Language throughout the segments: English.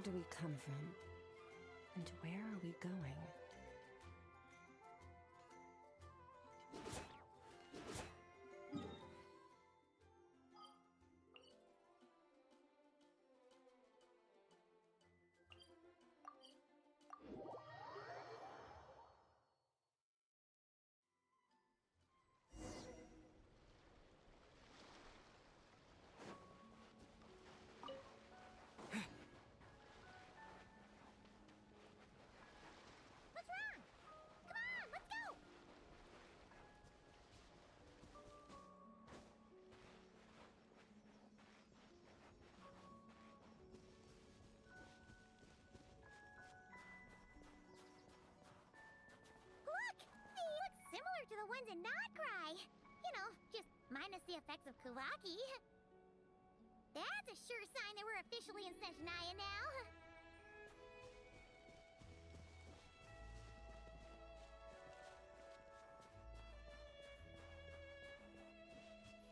do we come from? And where are we going? To the ones in Notcry. You know, just minus the effects of Kawaki. That's a sure sign that we're officially in Snezhnaya now.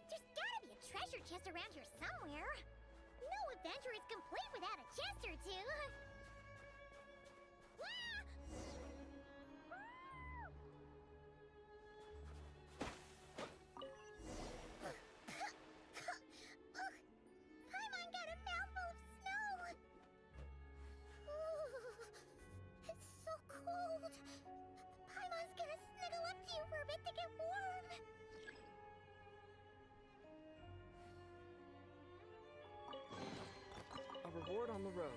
There's gotta be a treasure chest around here somewhere. No adventure is complete without a chest or two. A reward on the road.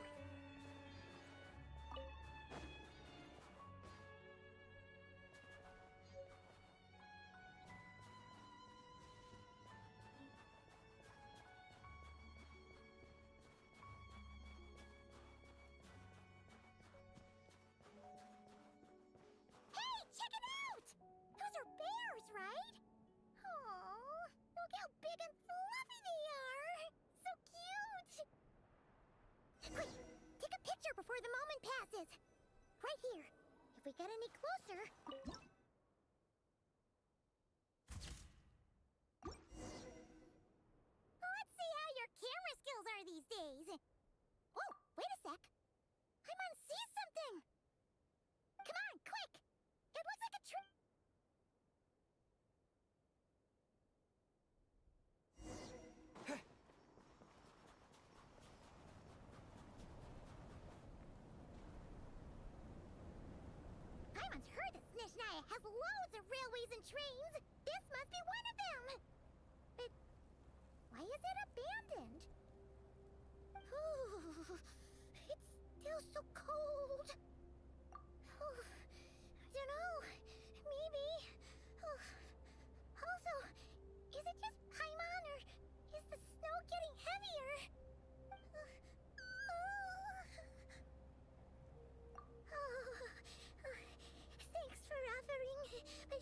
Hey, check it out! Those are bears, right? Aww, look how big and fluffy they are! So cute! Quick, take a picture before the moment passes. Right here. If we get any closer... Let's see how your camera skills are these days. Oh, wait a sec. Paimon sees something. Come on, quick. It looks like a tree. Paimon's heard that Snezhnaya has loads of railways and trains. This must be one of them. But why is it abandoned? Ooh, it's still so cold. Ooh, I don't know. Maybe. Also, is it just Paimon or is the snow getting heavier? Thanks for offering, but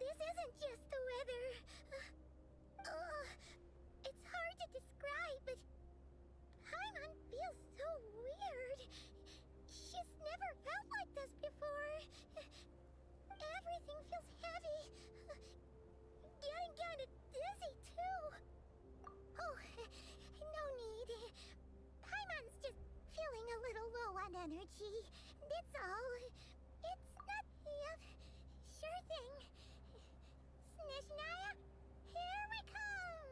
this isn't just the weather. It's hard to describe, but Paimon feels so weird. She's never felt like this before. Everything feels heavy. Getting kinda dizzy, too. Oh, no need. Paimon's just feeling a little low on energy. That's all. It's not yet. Sure thing. Snezhnaya, here we come!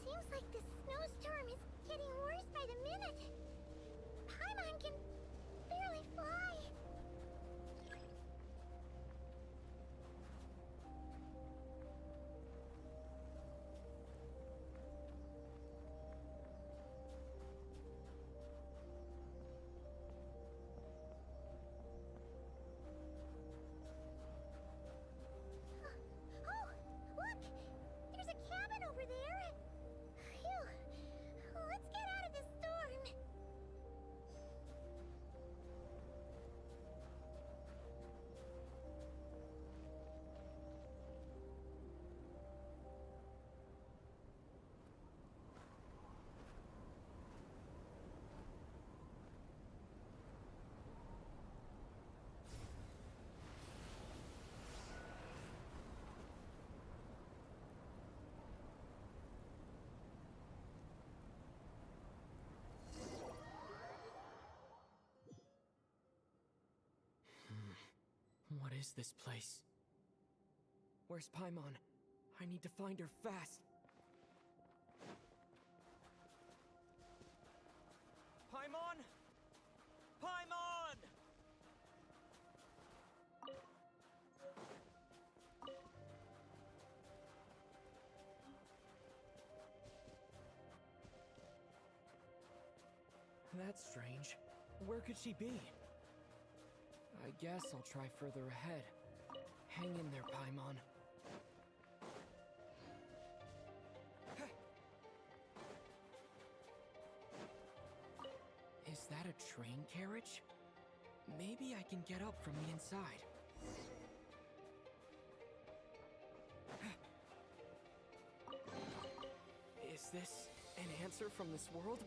Seems like the snowstorm is getting worse by the minute. is this place? Where's Paimon? I need to find her fast. Paimon! Paimon! That's strange. Where could she be? I guess I'll try further ahead. Hang in there, Paimon. Is that a train carriage? Maybe I can get up from the inside. Is this an answer from this world?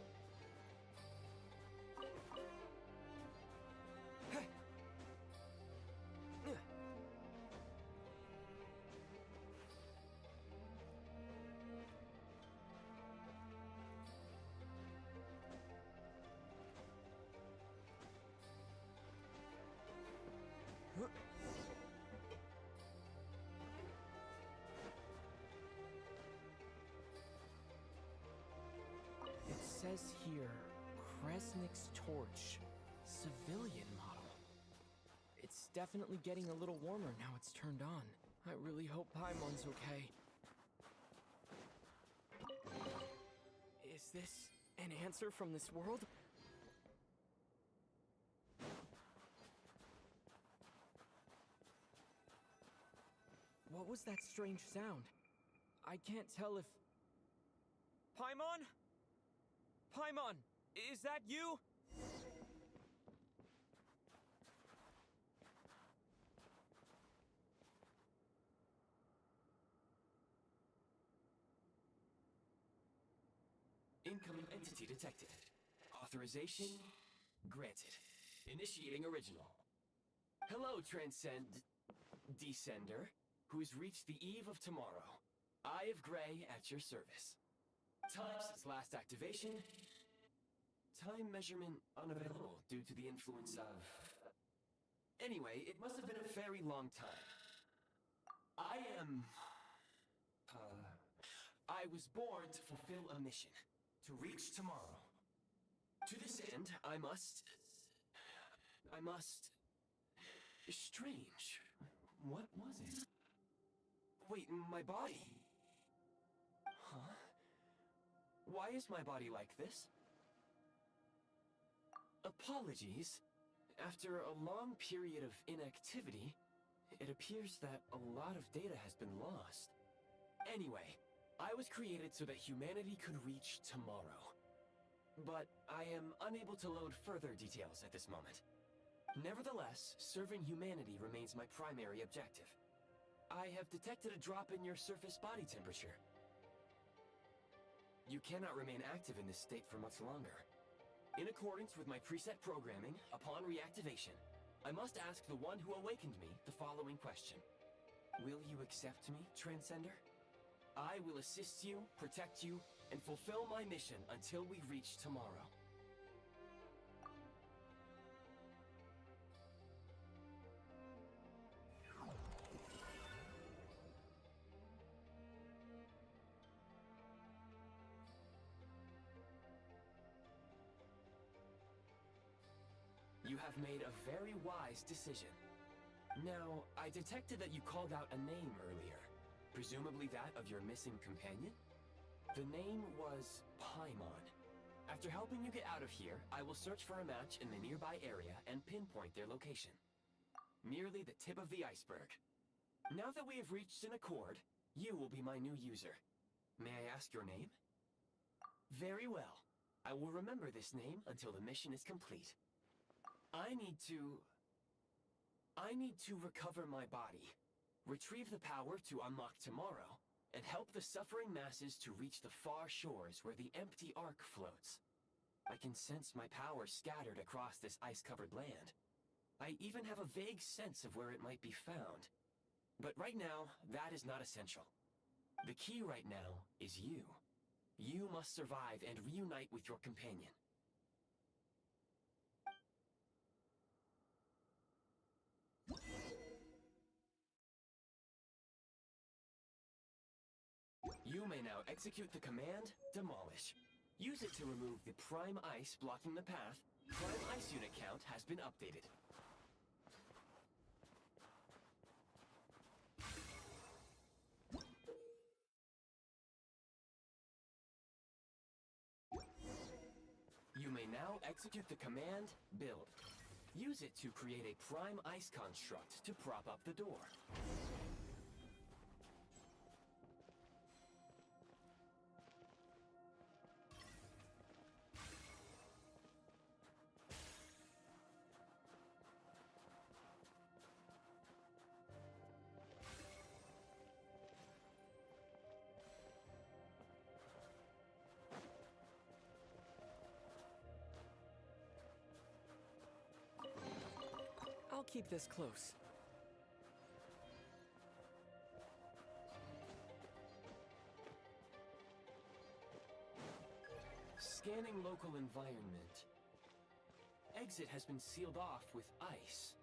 It says here, Kresnik's torch, civilian model. It's definitely getting a little warmer now it's turned on. I really hope Paimon's okay. Is this an answer from this world? What was that strange sound? I can't tell if... Paimon? Paimon, is that you? Incoming entity detected. Authorization granted. Initiating original. Hello, Descender, who's reached the eve of tomorrow. Eye of Gray at your service. Time since last activation. Time measurement unavailable due to the influence of... Anyway, it must have been a very long time. I was born to fulfill a mission. To reach tomorrow. To this end, I must... Strange. What was it? Wait, my body? Huh? Why is my body like this? Apologies. After a long period of inactivity, it appears that a lot of data has been lost. Anyway, I was created so that humanity could reach tomorrow. But I am unable to load further details at this moment. Nevertheless, serving humanity remains my primary objective. I have detected a drop in your surface body temperature. You cannot remain active in this state for much longer. In accordance with my preset programming, upon reactivation, I must ask the one who awakened me the following question. Will you accept me, Transcender? I will assist you, protect you, and fulfill my mission until we reach tomorrow. You have made a very wise decision. Now, I detected that you called out a name earlier. Presumably that of your missing companion? The name was Paimon. After helping you get out of here, I will search for a match in the nearby area and pinpoint their location. Merely the tip of the iceberg. Now that we have reached an accord, you will be my new user. May I ask your name? Very well. I will remember this name until the mission is complete. I need to recover my body, retrieve the power to unlock tomorrow, and help the suffering masses to reach the far shores where the empty ark floats. I can sense my power scattered across this ice-covered land. I even have a vague sense of where it might be found. But right now, that is not essential. The key right now is you. You must survive and reunite with your companion. You may now execute the command, Demolish. Use it to remove the prime ice blocking the path. Prime ice unit count has been updated. You may now execute the command, Build. Use it to create a prime ice construct to prop up the door. I'll keep this close. Scanning local environment. Exit has been sealed off with ice.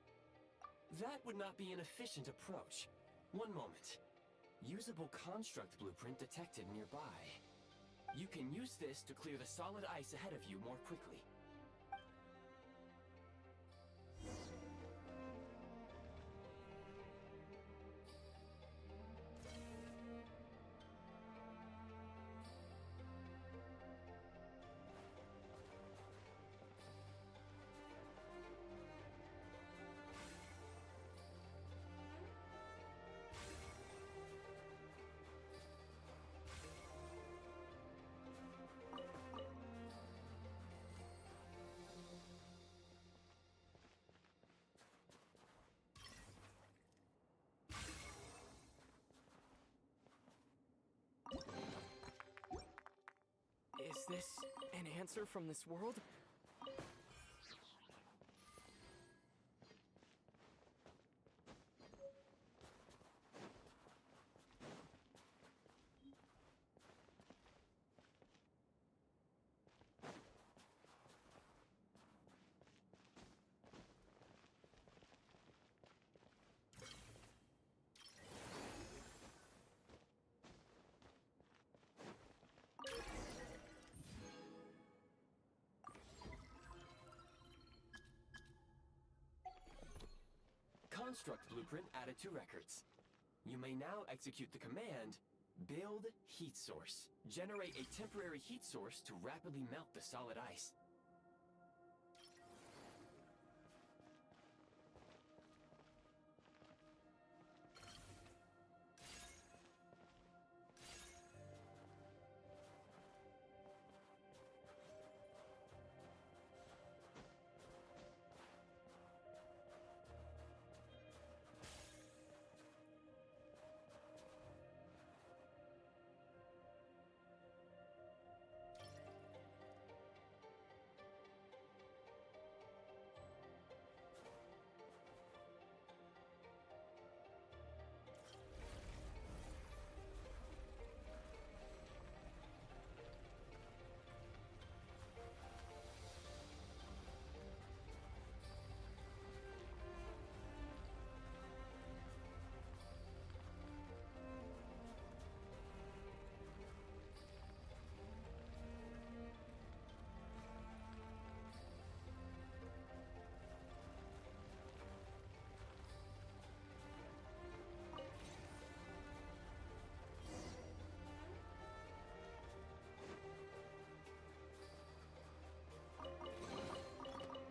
That would not be an efficient approach. One moment. Usable construct blueprint detected nearby. You can use this to clear the solid ice ahead of you more quickly. Is this an answer from this world? Construct blueprint added to records. You may now execute the command, Build Heat Source. Generate a temporary heat source to rapidly melt the solid ice.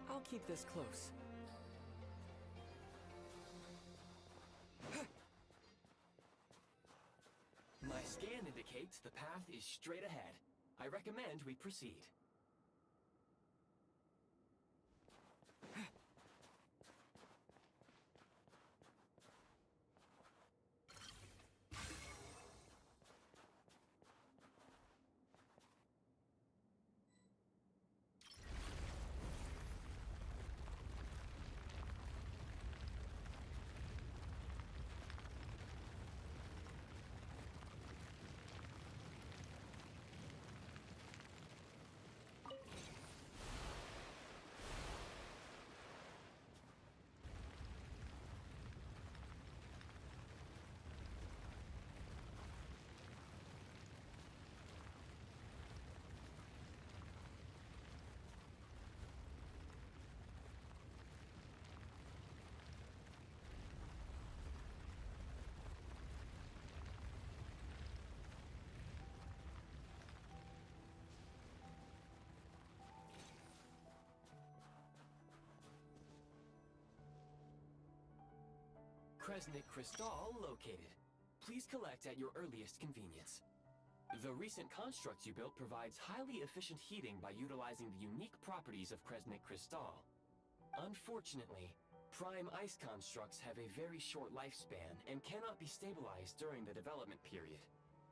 I'll keep this close. My scan indicates the path is straight ahead. I recommend we proceed. Kresnik Crystal located. Please collect at your earliest convenience. The recent construct you built provides highly efficient heating by utilizing the unique properties of Kresnik Crystal. Unfortunately, prime ice constructs have a very short lifespan and cannot be stabilized during the development period.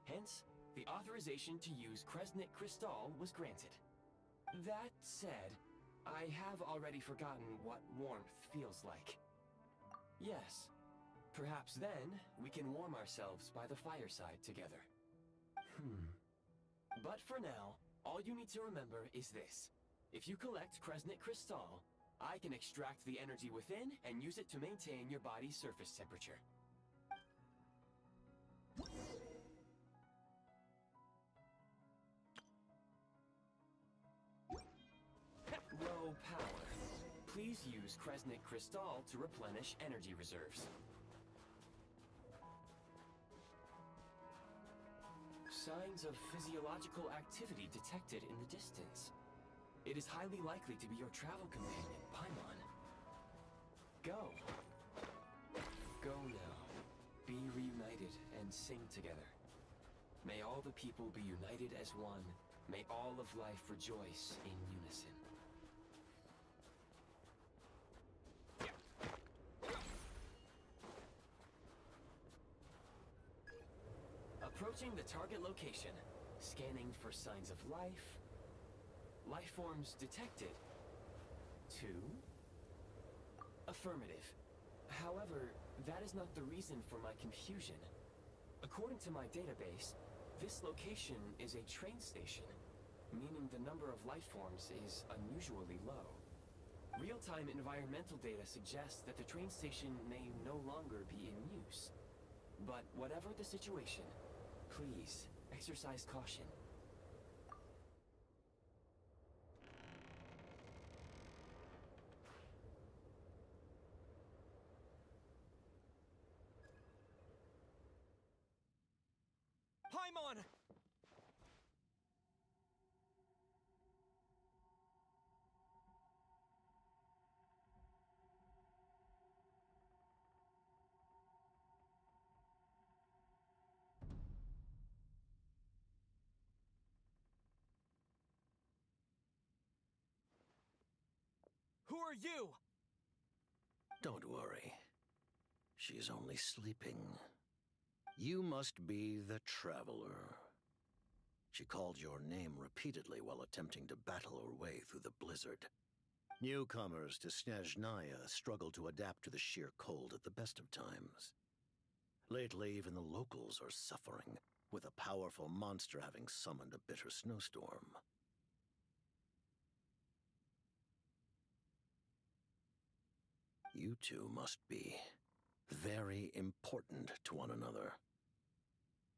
Hence, the authorization to use Kresnik Crystal was granted. That said, I have already forgotten what warmth feels like. Yes, perhaps then we can warm ourselves by the fireside together. But for now, all you need to remember is this. If you collect Kresnik Crystal, I can extract the energy within and use it to maintain your body's surface temperature. Low power. Please use Kresnik Crystal to replenish energy reserves. Signs of physiological activity detected in the distance. It is highly likely to be your travel companion, Paimon. Go. Go now. Be reunited and sing together. May all the people be united as one. May all of life rejoice in unison. Approaching the target location, scanning for signs of life. Life forms detected. 2. Affirmative. However, that is not the reason for my confusion. According to my database, this location is a train station, meaning the number of life forms is unusually low. Real-time environmental data suggests that the train station may no longer be in use. But whatever the situation, please exercise caution. Paimon! Who are you? Don't worry. She's only sleeping. You must be the Traveler. She called your name repeatedly while attempting to battle her way through the blizzard. Newcomers to Snezhnaya struggle to adapt to the sheer cold at the best of times. Lately, even the locals are suffering, with a powerful monster having summoned a bitter snowstorm. You two must be very important to one another.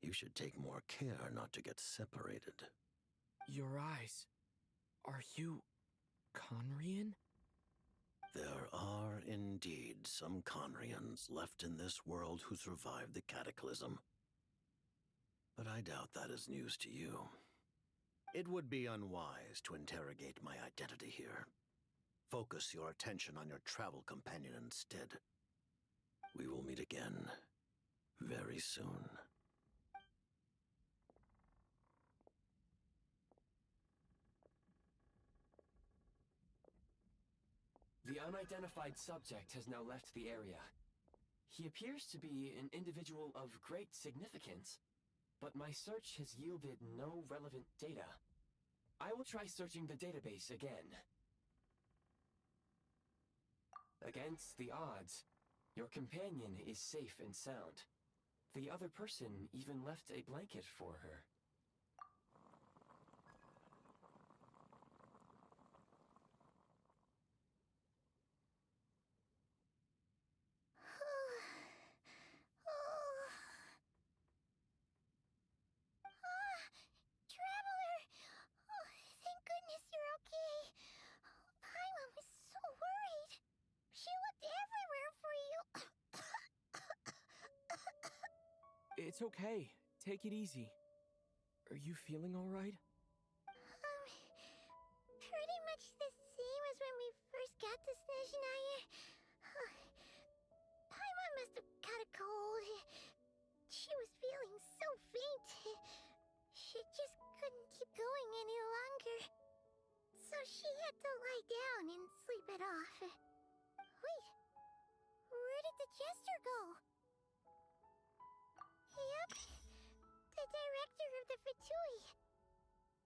You should take more care not to get separated. Your eyes. Are you Conrian? There are indeed some Conrians left in this world who survived the cataclysm. But I doubt that is news to you. It would be unwise to interrogate my identity here. Focus your attention on your travel companion instead. We will meet again very soon. The unidentified subject has now left the area. He appears to be an individual of great significance, but my search has yielded no relevant data. I will try searching the database again. Against the odds, your companion is safe and sound. The other person even left a blanket for her. Traveler! Oh, thank goodness you're okay. Paimon was so worried. She looked everywhere for you. It's okay. Take it easy. Are you feeling all right? Pretty much the same as when we first got to Snezhnaya. Paimon must have she had to lie down and sleep it off. Wait, where did the jester go? Yep, the director of the Fatui.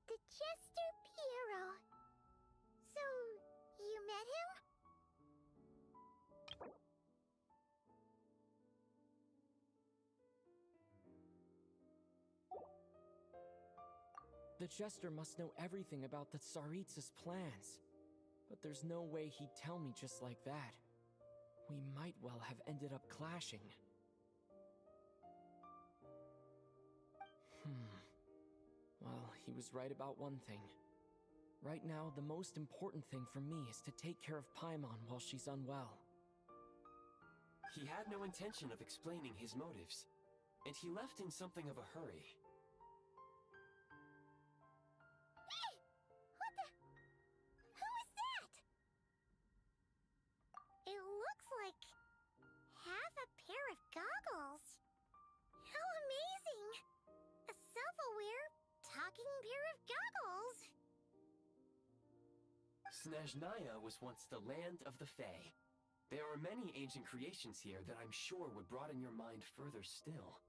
The Jester Piero. So, you met him? The Jester must know everything about the Tsaritsa's plans. But there's no way he'd tell me just like that. We might well have ended up clashing. Well, he was right about one thing. Right now, the most important thing for me is to take care of Paimon while she's unwell. He had no intention of explaining his motives, and he left in something of a hurry. Hey! What the? Who is that? It looks like half a pair of goggles. How amazing! A self-aware, talking pair of goggles. Snezhnaya was once the land of the Fae. There are many ancient creations here that I'm sure would broaden your mind further still.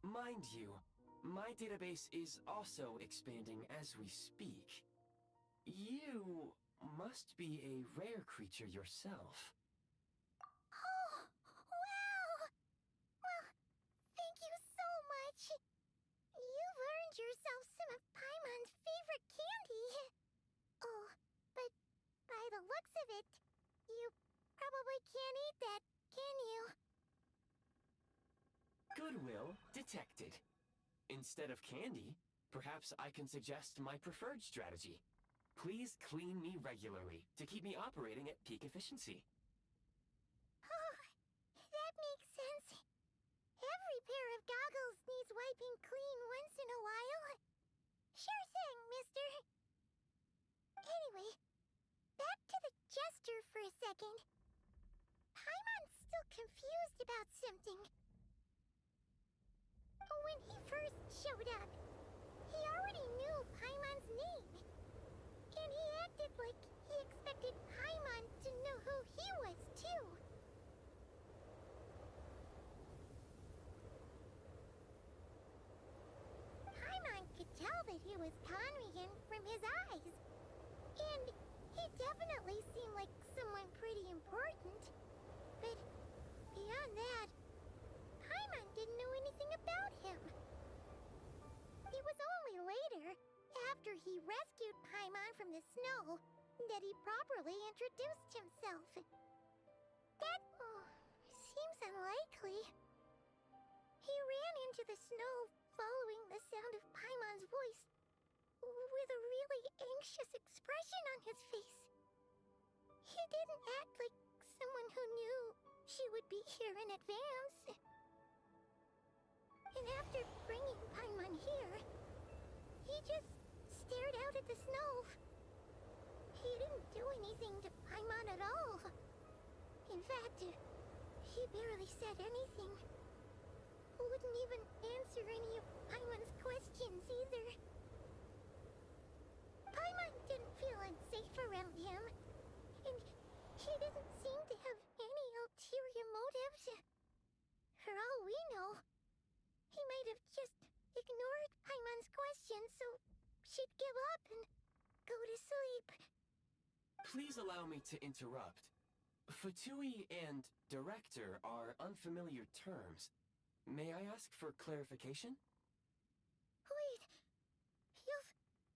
Mind you, my database is also expanding as we speak. You must be a rare creature yourself. Oh, wow! Well, thank you so much. You've earned yourself some of Paimon's favorite candy. Oh, but by the looks of it, you probably can't eat that, can you? Goodwill detected. Instead of candy, perhaps I can suggest my preferred strategy. Please clean me regularly to keep me operating at peak efficiency. Oh, that makes sense. Every pair of goggles needs wiping clean once in a while. Sure thing, mister. Anyway, back to the Jester for a second. Paimon's still confused about something. When he first showed up, he already knew Paimon's name. And he acted like he expected Paimon to know who he was, too. Paimon could tell that he was Conrian from his eyes. And he definitely seemed like someone pretty important. But beyond that, Paimon didn't know anything about him. It was only later, after he rescued Paimon from the snow, that he properly introduced himself. That seems unlikely. He ran into the snow following the sound of Paimon's voice, with a really anxious expression on his face. He didn't act like someone who knew she would be here in advance. And after bringing Paimon here, he just stared out at the snow. He didn't do anything to Paimon at all. In fact, he barely said anything. Wouldn't even answer any of Paimon's questions either. Paimon didn't feel unsafe around him, and he didn't seem to have any ulterior motives. For all we know, he might have just ignored Paimon's questions so she'd give up and go to sleep. Please allow me to interrupt. Fatui and director are unfamiliar terms. May I ask for clarification? Wait, you've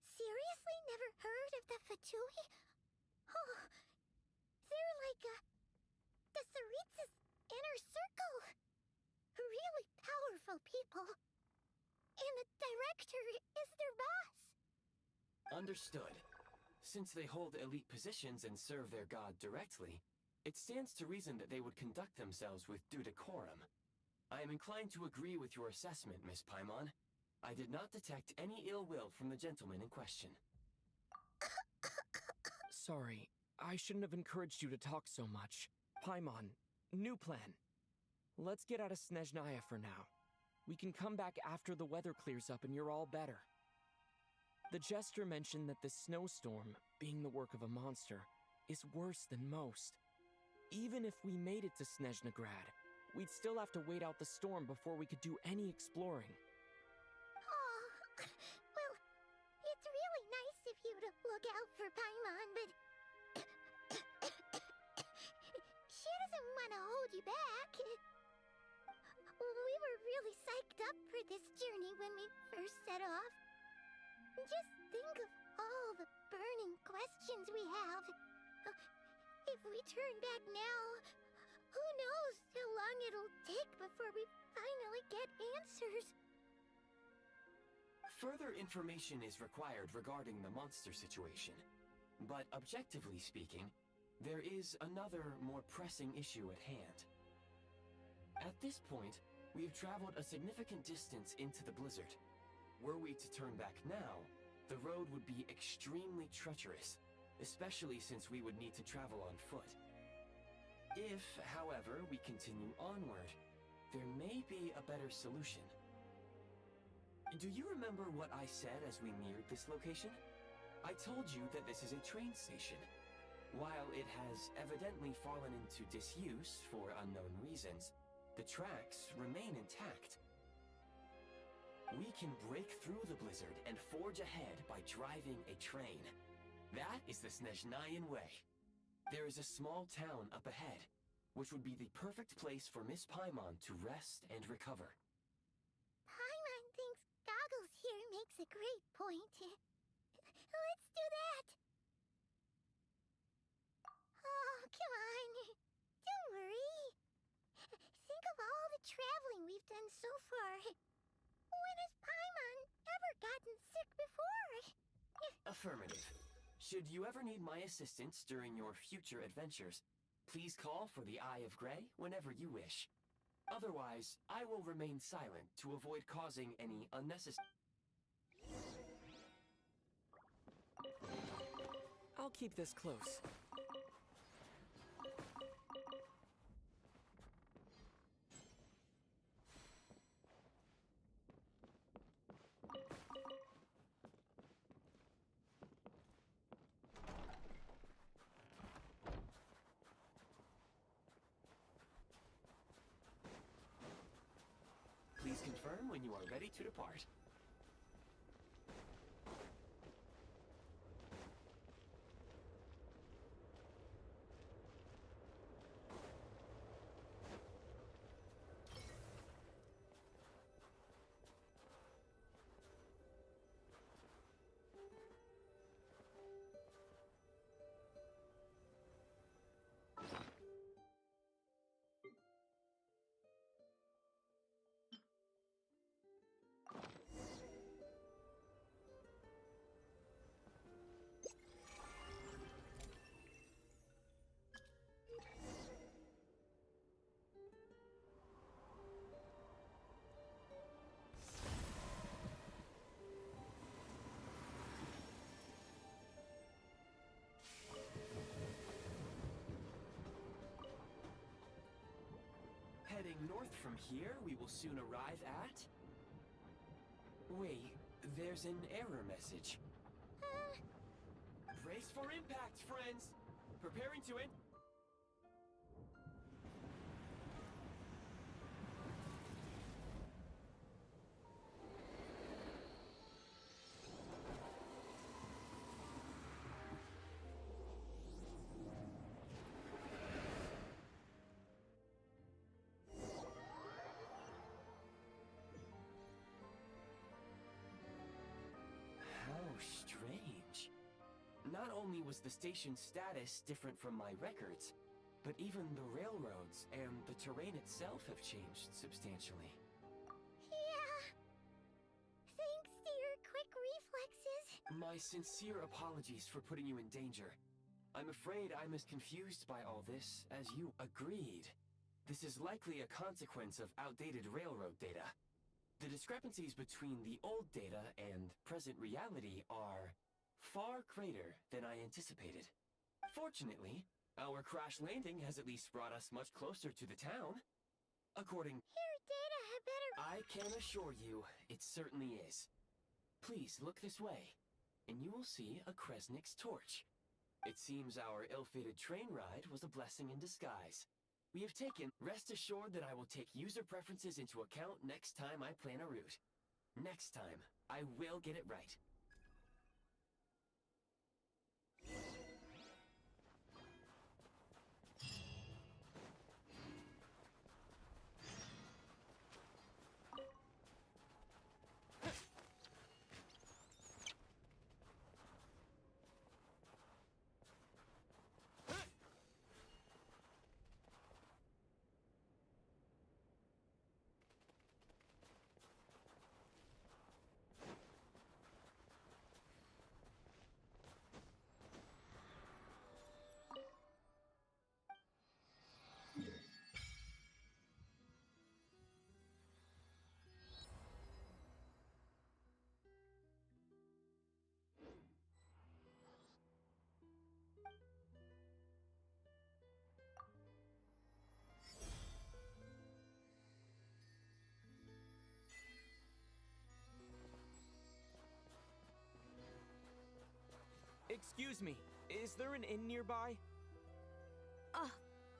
seriously never heard of the Fatui? Oh, they're like the Tsaritsa's inner circle. Really powerful people. And the director is their boss. Understood. Since they hold elite positions and serve their god directly, it stands to reason that they would conduct themselves with due decorum. I am inclined to agree with your assessment, Miss Paimon. I did not detect any ill will from the gentleman in question. Sorry, I shouldn't have encouraged you to talk so much. Paimon, new plan. Let's get out of Snezhnaya for now. We can come back after the weather clears up and you're all better. The jester mentioned that this snowstorm, being the work of a monster, is worse than most. Even if we made it to Snezhnegrad, we'd still have to wait out the storm before we could do any exploring. Oh, well, it's really nice of you to look out for Paimon, but she doesn't want to hold you back. We were really psyched up for this journey when we first set off. Just think of all the burning questions we have. If we turn back now, who knows how long it'll take before we finally get answers. Further information is required regarding the monster situation. But objectively speaking, there is another, more pressing issue at hand. At this point, we have traveled a significant distance into the blizzard. Were we to turn back now, the road would be extremely treacherous, especially since we would need to travel on foot. If, however, we continue onward, there may be a better solution. Do you remember what I said as we neared this location? I told you that this is a train station. While it has evidently fallen into disuse for unknown reasons, the tracks remain intact. We can break through the blizzard and forge ahead by driving a train. That is the Snezhnayan way. There is a small town up ahead, which would be the perfect place for Miss Paimon to rest and recover. Paimon thinks Goggles here makes a great point. Let's do that! Oh, come on. Don't worry. Think of all the traveling we've done so far. When has Paimon ever gotten sick before? Affirmative. Should you ever need my assistance during your future adventures, please call for the Eye of Grey whenever you wish. Otherwise, I will remain silent to avoid causing any unnecessary... I'll keep this close. Please confirm when you are ready to depart. Heading north from here, we will soon arrive at... Wait, there's an error message. Brace for impact, friends! Preparing to in... Strange. Not only was the station's status different from my records, but even the railroads and the terrain itself have changed substantially. Yeah. Thanks to your quick reflexes. My sincere apologies for putting you in danger. I'm afraid I'm as confused by all this as you. Agreed. This is likely a consequence of outdated railroad data. The discrepancies between the old data and present reality are far greater than I anticipated. Fortunately, our crash landing has at least brought us much closer to the town. According... Your data had better... I can assure you, it certainly is. Please, look this way. and you will see a Kresnik's torch. It seems our ill-fated train ride was a blessing in disguise. We have taken, rest assured that I will take user preferences into account next time I plan a route. Next time, I will get it right. Excuse me, is there an inn nearby?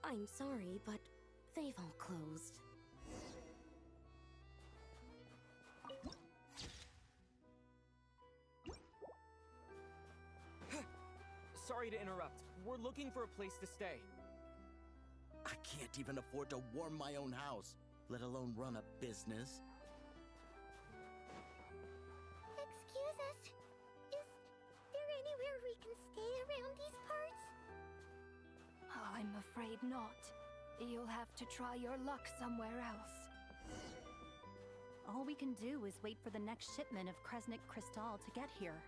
I'm sorry, but they've all closed. Sorry to interrupt. We're looking for a place to stay. I can't even afford to warm my own house, let alone run a business. Excuse us. Is there anywhere we can stay around these parts? I'm afraid not. You'll have to try your luck somewhere else. All we can do is wait for the next shipment of Kresnik Crystal to get here.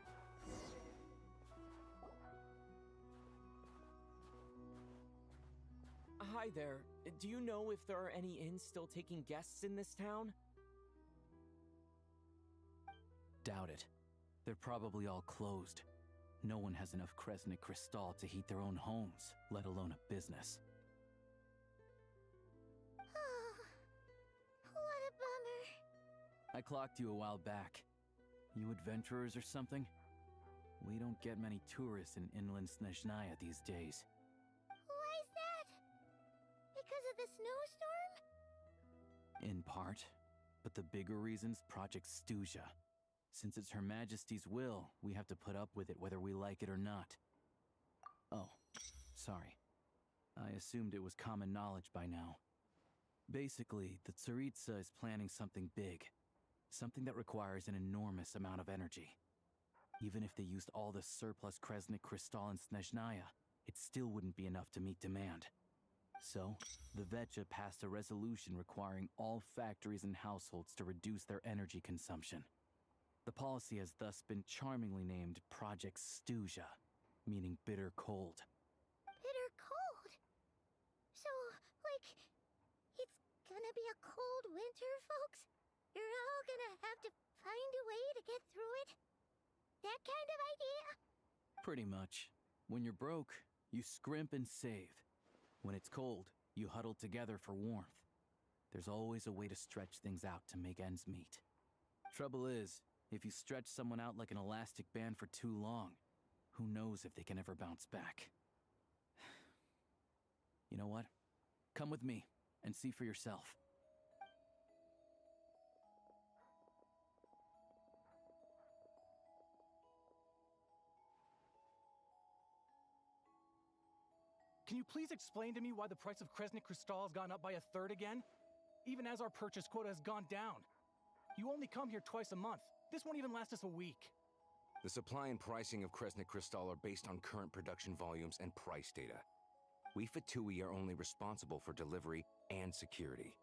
Hi there. Do you know if there are any inns still taking guests in this town? Doubt it. They're probably all closed. No one has enough Kresnik Crystal to heat their own homes, let alone a business. Oh, what a bummer. I clocked you a while back. You adventurers or something? We don't get many tourists in inland Snezhnaya these days. Why is that? Because of the snowstorm? In part, but the bigger reason's Project Stuja. Since it's Her Majesty's will, we have to put up with it whether we like it or not. Oh, sorry. I assumed it was common knowledge by now. Basically, the Tsaritsa is planning something big. Something that requires an enormous amount of energy. Even if they used all the surplus Kresnik Crystal in Snezhnaya, it still wouldn't be enough to meet demand. So, the Vetja passed a resolution requiring all factories and households to reduce their energy consumption. The policy has thus been charmingly named Project Stuja, meaning bitter cold. Bitter cold? So, like, it's gonna be a cold winter, folks? You're all gonna have to find a way to get through it? That kind of idea? Pretty much. When you're broke, you scrimp and save. When it's cold, you huddle together for warmth. There's always a way to stretch things out to make ends meet. Trouble is, if you stretch someone out like an elastic band for too long, who knows if they can ever bounce back. You know what? Come with me and see for yourself. Can you please explain to me why the price of Kresnik Crystal has gone up by 1/3 again? Even as our purchase quota has gone down. You only come here twice a month. This won't even last us a week. The supply and pricing of Kresnik Crystal are based on current production volumes and price data. We Fatui are only responsible for delivery and security.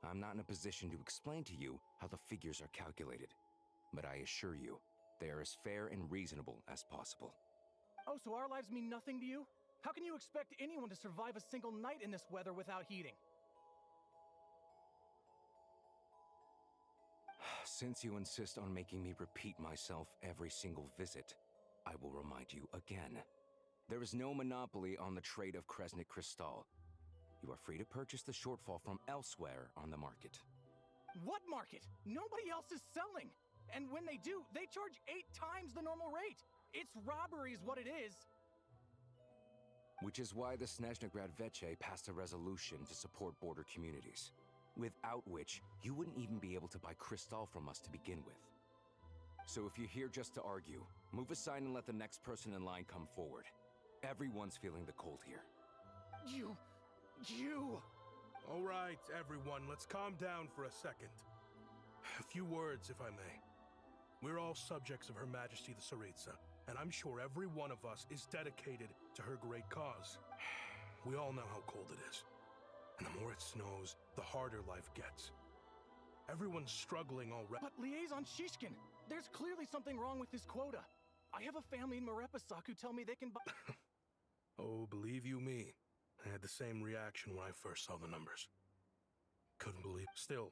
I'm not in a position to explain to you how the figures are calculated, but I assure you, they are as fair and reasonable as possible. Oh, so our lives mean nothing to you? How can you expect anyone to survive a single night in this weather without heating? Since you insist on making me repeat myself every single visit, I will remind you again. There is no monopoly on the trade of Kresnik Crystal. You are free to purchase the shortfall from elsewhere on the market. What market? Nobody else is selling! And when they do, they charge 8 times the normal rate! It's robbery is what it is. Which is why the Snezhnegrad Veche passed a resolution to support border communities, without which you wouldn't even be able to buy crystal from us to begin with. So if you're here just to argue, move aside and let the next person in line come forward. Everyone's feeling the cold here. You... All right, everyone, let's calm down for a second. A few words, if I may. We're all subjects of Her Majesty the Tsaritsa, and I'm sure every one of us is dedicated to her great cause. We all know how cold it is. And the more it snows, the harder life gets. Everyone's struggling already. But Liaison Shishkin, there's clearly something wrong with this quota. I have a family in Marepasak who tell me they can buy... Oh, believe you me, I had the same reaction when I first saw the numbers. Couldn't believe. Still,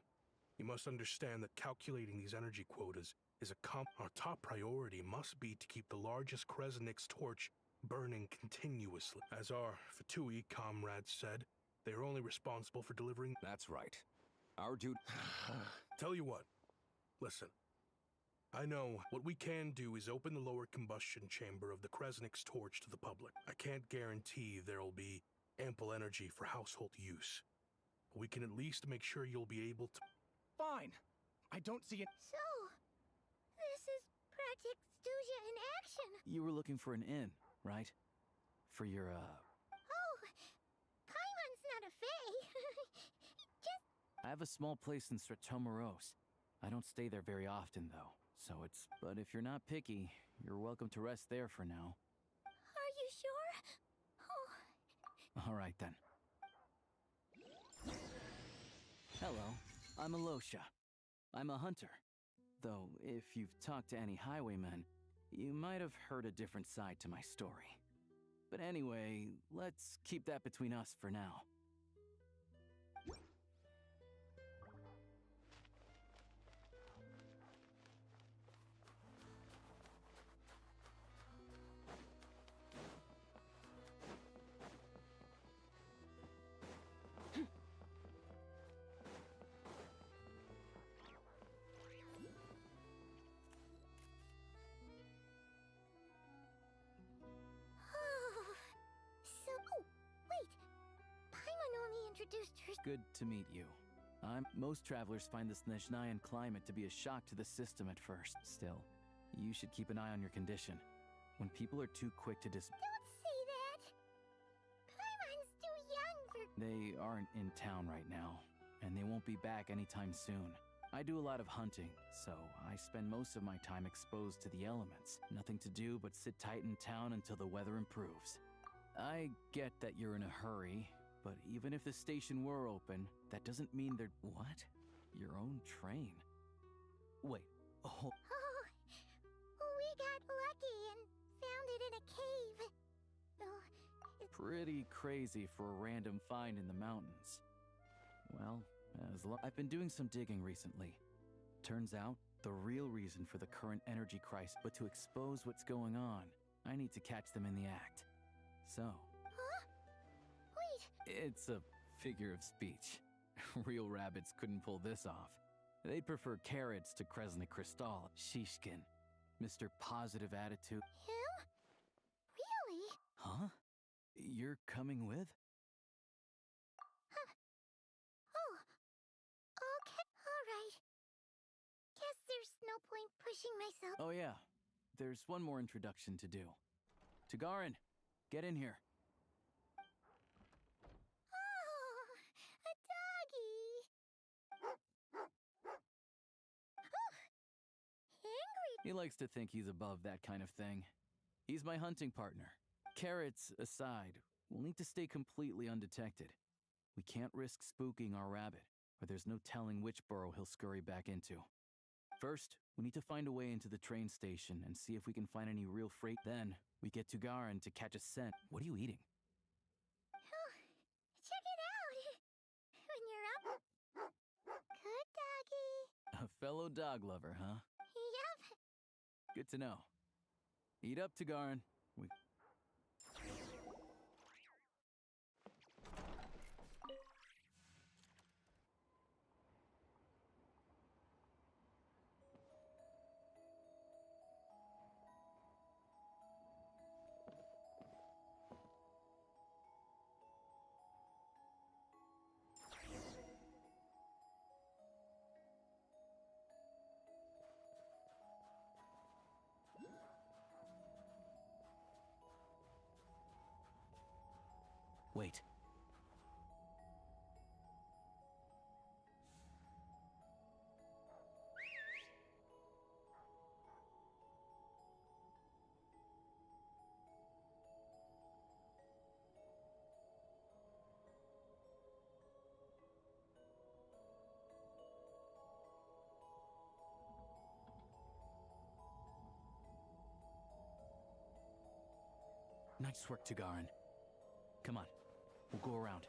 you must understand that calculating these energy quotas is our top priority must be to keep the largest Kresnik's torch burning continuously. As our Fatui comrades said, they are only responsible for delivering... That's right. Our duty... Tell you what, listen. I know what we can do is open the lower combustion chamber of the Kresnik's torch to the public. I can't guarantee there'll be ample energy for household use. But we can at least make sure you'll be able to... Fine. I don't see it. So, this is Project Stuja in action. You were looking for an inn, right? For your, Oh, Paimon's not a fae. I have a small place in Stratomoros. I don't stay there very often, though. So it's... But if you're not picky, you're welcome to rest there for now. Are you sure? Oh. All right, then. Hello, I'm Alosha. I'm a hunter. Though, if you've talked to any highwaymen, you might have heard a different side to my story. But anyway, let's keep that between us for now. Introduced her. Good to meet you. Most travelers find the Snezhnayan climate to be a shock to the system at first. Still, you should keep an eye on your condition. When people are too quick to Don't say that! Paimon's too young for... They aren't in town right now, and they won't be back anytime soon. I do a lot of hunting, so I spend most of my time exposed to the elements. Nothing to do but sit tight in town until the weather improves. I get that you're in a hurry, but even if the station were open, that doesn't mean they're... What? Your own train? Wait, oh... Oh, we got lucky and found it in a cave. Pretty crazy for a random find in the mountains. Well, I've been doing some digging recently. Turns out, the real reason for the current energy crisis, but to expose what's going on, I need to catch them in the act. So... Huh? Wait! It's a figure of speech. Real rabbits couldn't pull this off. They'd prefer carrots to Kresnik Crystal. Shishkin. Mr. Positive Attitude. Him? Really? Huh? You're coming with? Huh. Oh. Okay. Alright. Guess there's no point pushing myself. Oh yeah. There's one more introduction to do. Tagarin, get in here. Oh, a doggy. Oh, angry. He likes to think he's above that kind of thing. He's my hunting partner. Carrots aside, we'll need to stay completely undetected. We can't risk spooking our rabbit, or there's no telling which burrow he'll scurry back into. First, we need to find a way into the train station and see if we can find any real freight. Then, we get to Garin to catch a scent. What are you eating? Oh, check it out. When you're up. Good doggy. A fellow dog lover, huh? Yup. Good to know. Eat up, Tagarin. Wait. Nice work, Tagarin. Come on, we'll go around.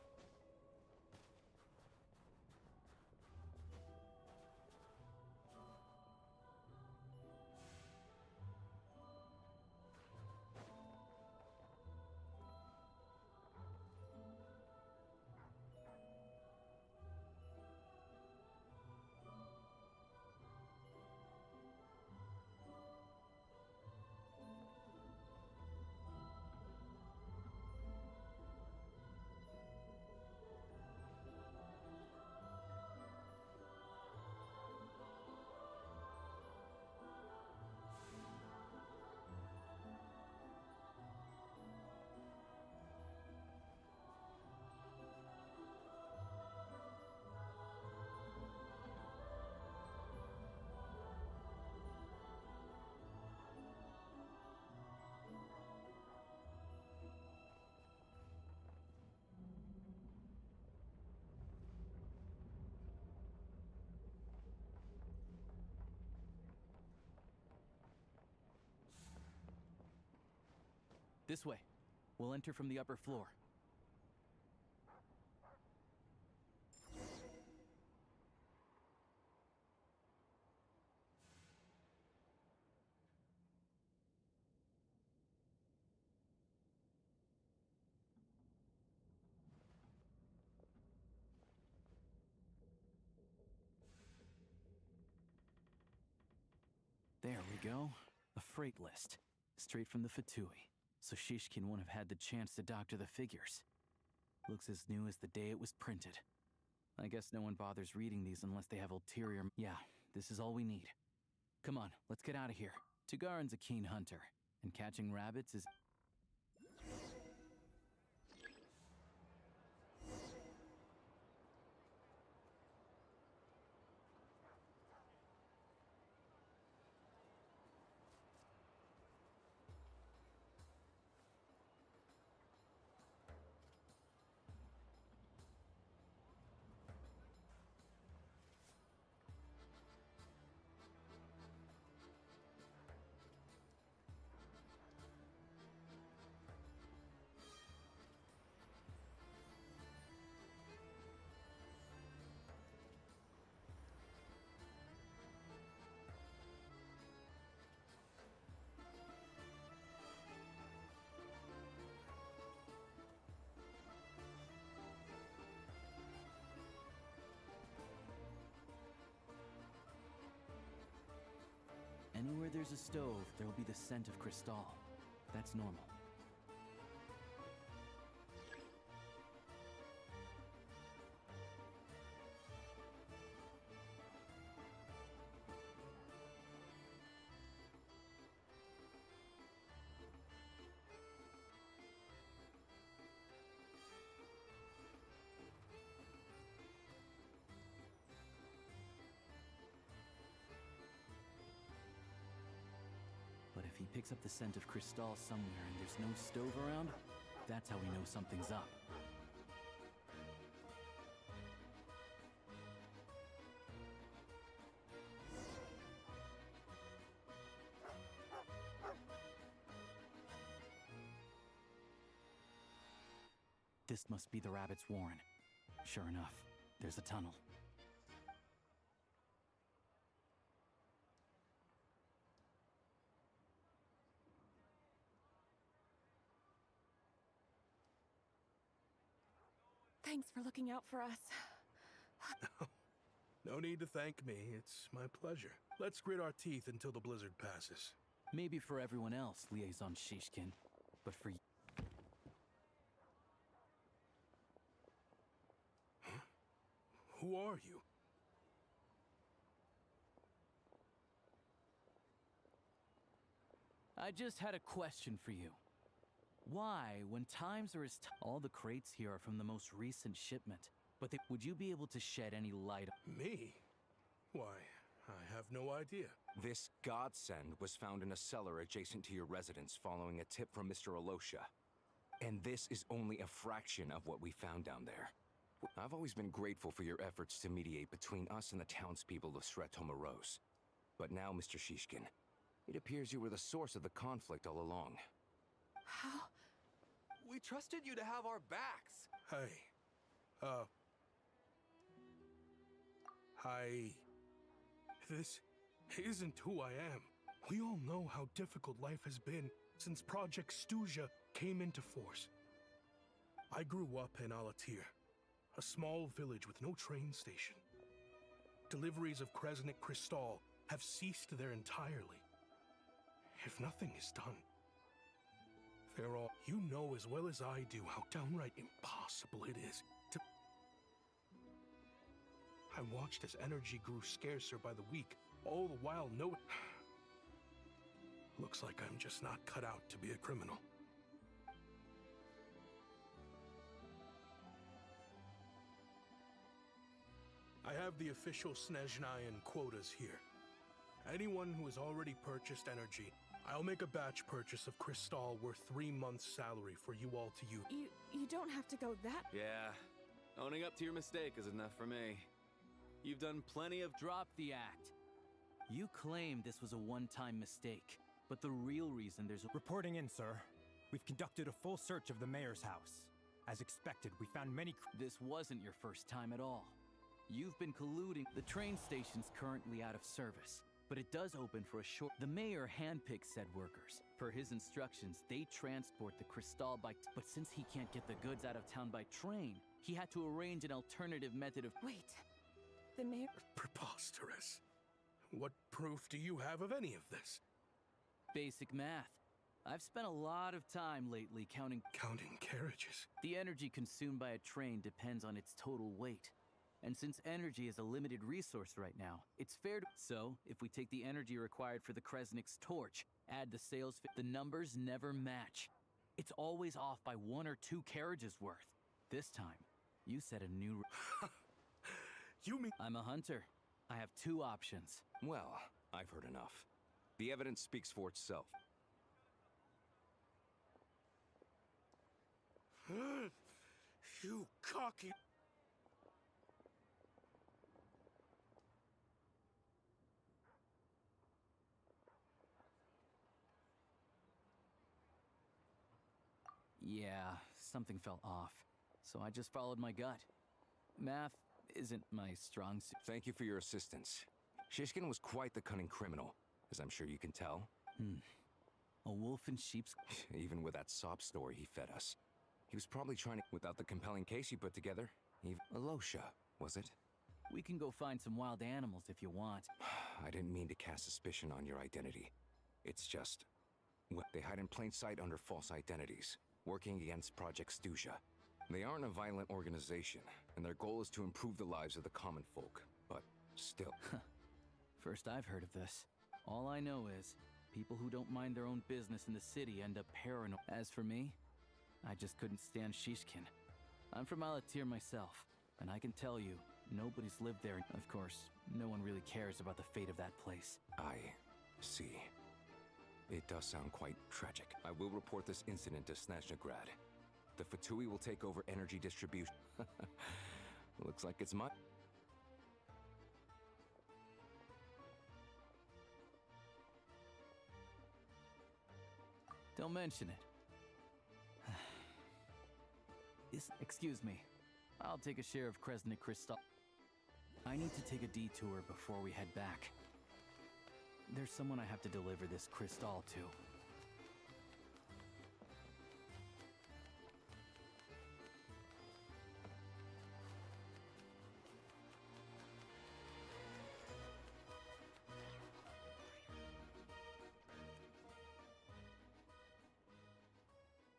This way. We'll enter from the upper floor. There we go. A freight list. Straight from the Fatui. So Shishkin won't have had the chance to doctor the figures. Looks as new as the day it was printed. I guess no one bothers reading these unless they have ulterior... Yeah, this is all we need. Come on, let's get out of here. Tagarin's a keen hunter, and catching rabbits is... Anywhere there's a stove, there'll be the scent of Crystal. That's normal. But if he picks up the scent of Crystal somewhere and there's no stove around, that's how we know something's up. This must be the rabbit's warren. Sure enough, there's a tunnel. Thanks for looking out for us. No need to thank me. It's my pleasure. Let's grit our teeth until the blizzard passes. Maybe for everyone else, Liaison Shishkin, but for you... Huh? Who are you? I just had a question for you. Why, when times are as all the crates here are from the most recent shipment, but would you be able to shed any light? Me? Why, I have no idea. This godsend was found in a cellar adjacent to your residence following a tip from Mr. Alosha. And this is only a fraction of what we found down there. I've always been grateful for your efforts to mediate between us and the townspeople of Sretomaros. But now, Mr. Shishkin, it appears you were the source of the conflict all along. How? We trusted you to have our backs. Hey, this isn't who I am. We all know how difficult life has been since Project Stuja came into force. I grew up in Alatir, a small village with no train station. Deliveries of Kresnik Crystal have ceased there entirely. If nothing is done, they're all... You know as well as I do how downright impossible it is to... I watched as energy grew scarcer by the week, all the while Looks like I'm just not cut out to be a criminal. I have the official Snezhnayan quotas here. Anyone who has already purchased energy, I'll make a batch purchase of Crystal worth 3 months' salary for you all to use. You don't have to go that... Yeah, owning up to your mistake is enough for me. You've done plenty of... Drop the act. You claim this was a one-time mistake, but the real reason there's a... Reporting in, sir. We've conducted a full search of the mayor's house. As expected, we found many... This wasn't your first time at all. You've been colluding. The train station's currently out of service, but it does open for a short... The mayor handpicks said workers. Per his instructions, they transport the Crystal by... But since he can't get the goods out of town by train, he had to arrange an alternative method of... Wait. The mayor... Preposterous. What proof do you have of any of this? Basic math. I've spent a lot of time lately counting... Counting carriages? The energy consumed by a train depends on its total weight. And since energy is a limited resource right now, it's fair to... So, if we take the energy required for the Kresnik's torch, add the sales... The numbers never match. It's always off by 1 or 2 carriages worth. This time, you set a new... You mean... I'm a hunter. I have 2 options. Well, I've heard enough. The evidence speaks for itself. You cocky... Yeah, something felt off. So I just followed my gut. Math isn't my strong suit. Thank you for your assistance. Shishkin was quite the cunning criminal, as I'm sure you can tell. A wolf in sheep's... Even with that sob story he fed us. He was probably trying to... Without the compelling case you put together. Even... Alosha, was it? We can go find some wild animals if you want. I didn't mean to cast suspicion on your identity. It's just... Well, they hide in plain sight under false identities, working against Project Stuja. They aren't a violent organization, and their goal is to improve the lives of the common folk. But still... First I've heard of this. All I know is, people who don't mind their own business in the city end up paranoid. As for me, I just couldn't stand Shishkin. I'm from Alatir myself, and I can tell you, nobody's lived there. Of course, no one really cares about the fate of that place. I see. It does sound quite tragic. I will report this incident to Snezhnagrad. The Fatui will take over energy distribution. Looks like it's my... Don't mention it. Excuse me. I'll take a share of Kresnik Crystal. I need to take a detour before we head back. There's someone I have to deliver this crystal to.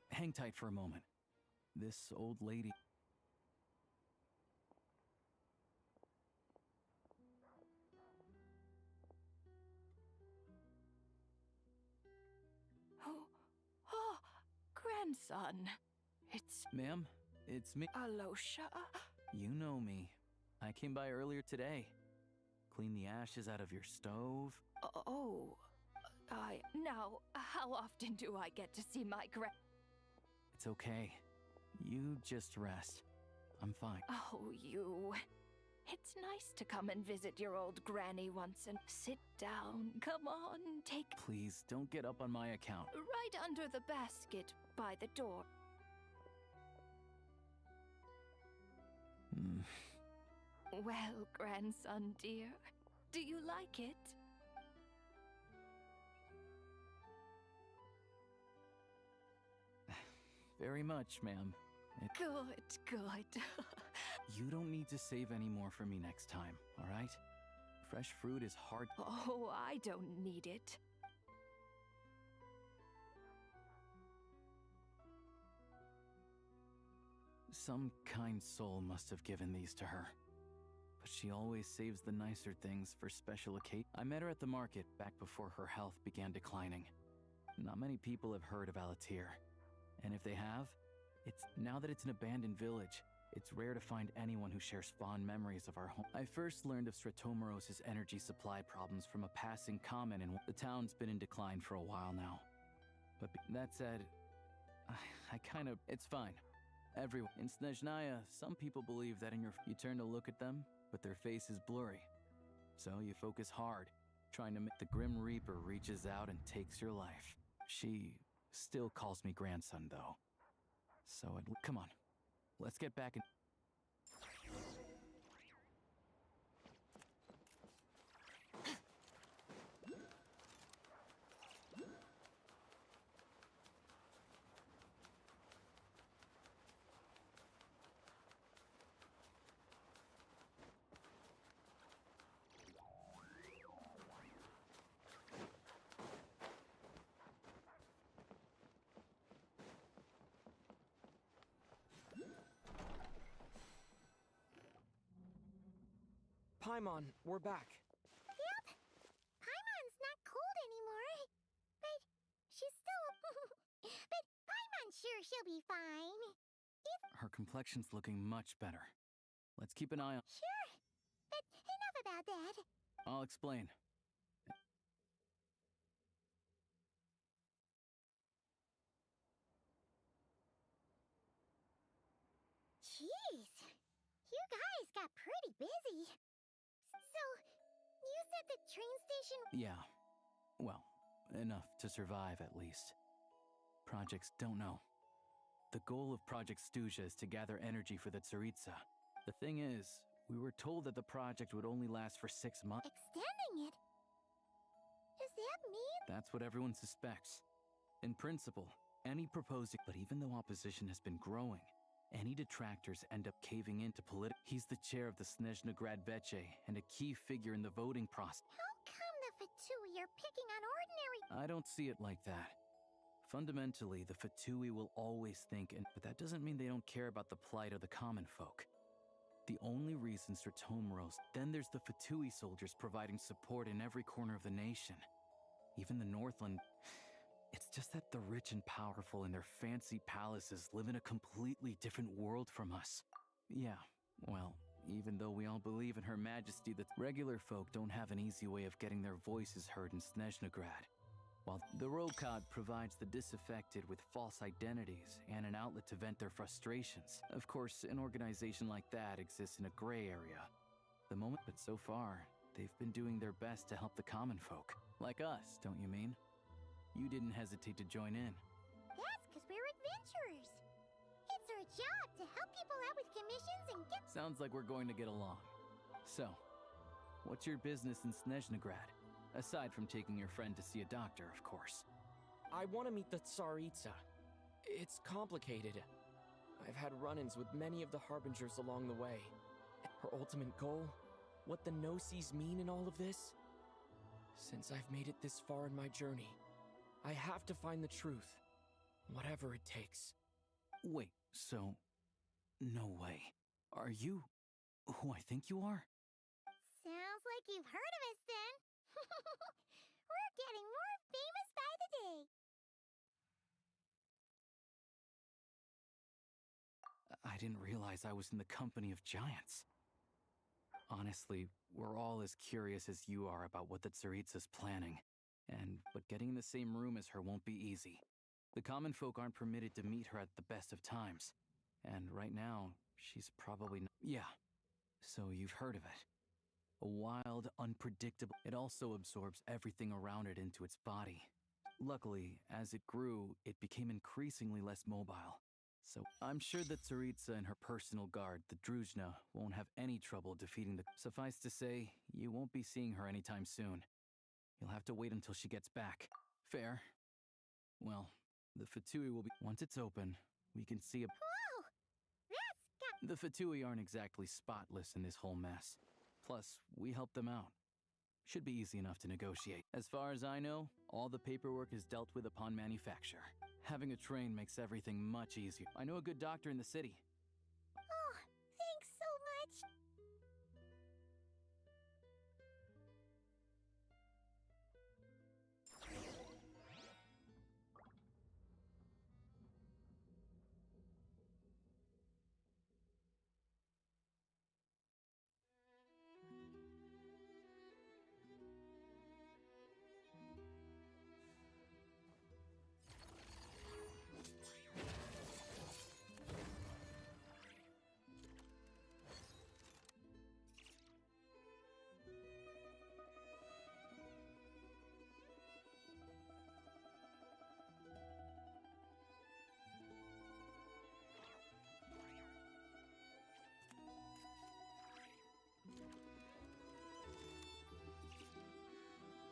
Hang tight for a moment. This old lady... grandson. It's... Ma'am, it's me. Alosha. You know me. I came by earlier today. Clean the ashes out of your stove. Oh, now, how often do I get to see my It's okay. You just rest. I'm fine. Oh, you. It's nice to come and visit your old granny once and sit down. Come on, take... Please, don't get up on my account. Right under the basket by the door. Well, grandson dear, do you like it? Very much, ma'am. Good. You don't need to save any more for me next time, all right? Fresh fruit is hard. Oh, I don't need it. Some kind soul must have given these to her. But she always saves the nicer things for special occasions. I met her at the market back before her health began declining. Not many people have heard of Alatir. And if they have, now that it's an abandoned village, it's rare to find anyone who shares fond memories of our home. I first learned of Stratomoros's energy supply problems from a passing comment, and the town's been in decline for a while now. But that said, it's fine. Everyone in Snezhnaya, some people believe that you turn to look at them, but their face is blurry. So you focus hard, trying to make the Grim Reaper reaches out and takes your life. She still calls me grandson, though. So come on, let's get back in. Paimon, we're back. Yep. Paimon's not cold anymore. But she's still... but Paimon's sure she'll be fine. Her complexion's looking much better. Let's keep an eye on... Sure. But enough about that. I'll explain. Jeez. You guys got pretty busy. So, you said the train station... Yeah. Well, enough to survive at least. Projects don't know. The goal of Project Stuja is to gather energy for the Tsaritsa. The thing is, we were told that the project would only last for 6 months. Extending it? Does that mean... That's what everyone suspects. In principle, any proposed... But even though opposition has been growing, any detractors end up caving into political... He's the chair of the Snezhnegrad Veche and a key figure in the voting process. How come the Fatui are picking on ordinary... I don't see it like that. Fundamentally, the Fatui will always think, but that doesn't mean they don't care about the plight of the common folk. The only reason Stratomoros... Then there's the Fatui soldiers providing support in every corner of the nation. Even the Northland... It's just that the rich and powerful in their fancy palaces live in a completely different world from us. Yeah, well, even though we all believe in Her Majesty, the regular folk don't have an easy way of getting their voices heard in Snezhnegrad. While the Rokad provides the disaffected with false identities and an outlet to vent their frustrations. Of course, an organization like that exists in a gray area. But so far, they've been doing their best to help the common folk. Like us, don't you mean? You didn't hesitate to join in. That's because we're adventurers. It's our job to help people out with commissions and get... Sounds like we're going to get along. So, what's your business in Snezhnegrad? Aside from taking your friend to see a doctor, of course. I want to meet the Tsaritsa. It's complicated. I've had run-ins with many of the Harbingers along the way. Her ultimate goal? What the Gnosis mean in all of this? Since I've made it this far in my journey, I have to find the truth, whatever it takes. Wait, so... No way. Are you... who I think you are? Sounds like you've heard of us then. We're getting more famous by the day. didn't realize I was in the company of giants. Honestly, we're all as curious as you are about what the Tsaritsa's planning. But getting in the same room as her won't be easy. The common folk aren't permitted to meet her at the best of times. And right now, she's probably not. Yeah, so you've heard of it. A wild, unpredictable. It also absorbs everything around it into its body. Luckily, as it grew, it became increasingly less mobile. So I'm sure that Tsaritsa and her personal guard, the Druzhna, won't have any trouble defeating the... Suffice to say, you won't be seeing her anytime soon. You'll have to wait until she gets back. Fair. Well, the Fatui will be... Once it's open, we can see a... Whoa! That's got... The Fatui aren't exactly spotless in this whole mess. Plus, we help them out. Should be easy enough to negotiate. As far as I know, all the paperwork is dealt with upon manufacture. Having a train makes everything much easier. I know a good doctor in the city. Oh, thanks so much.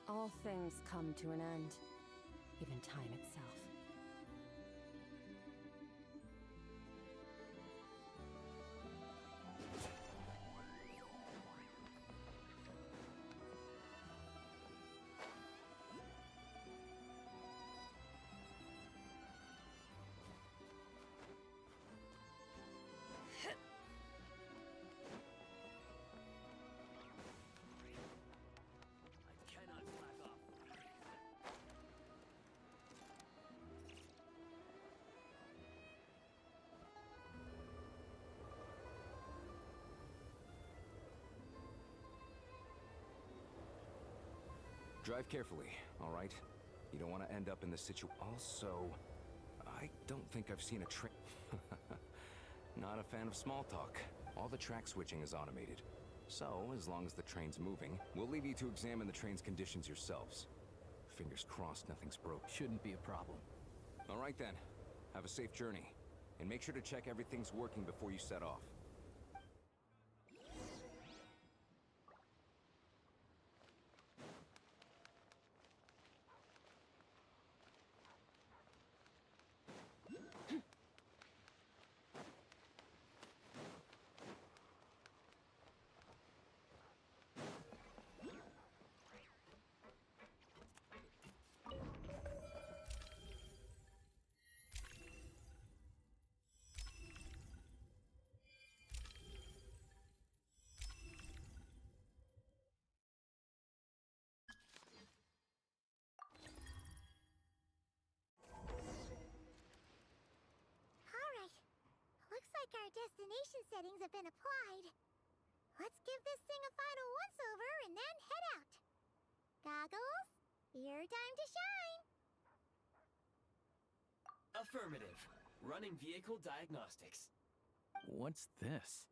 All things come to an end, even time itself. Drive carefully, all right? You don't want to end up in the Also, I don't think I've seen a train. Not a fan of small talk. All the track switching is automated. So, as long as the train's moving, we'll leave you to examine the train's conditions yourselves. Fingers crossed nothing's broke. Shouldn't be a problem. All right then. Have a safe journey. And make sure to check everything's working before you set off. Our destination settings have been applied. Let's give this thing a final once-over and then head out. Goggles, your time to shine. Affirmative. Running vehicle diagnostics. What's this?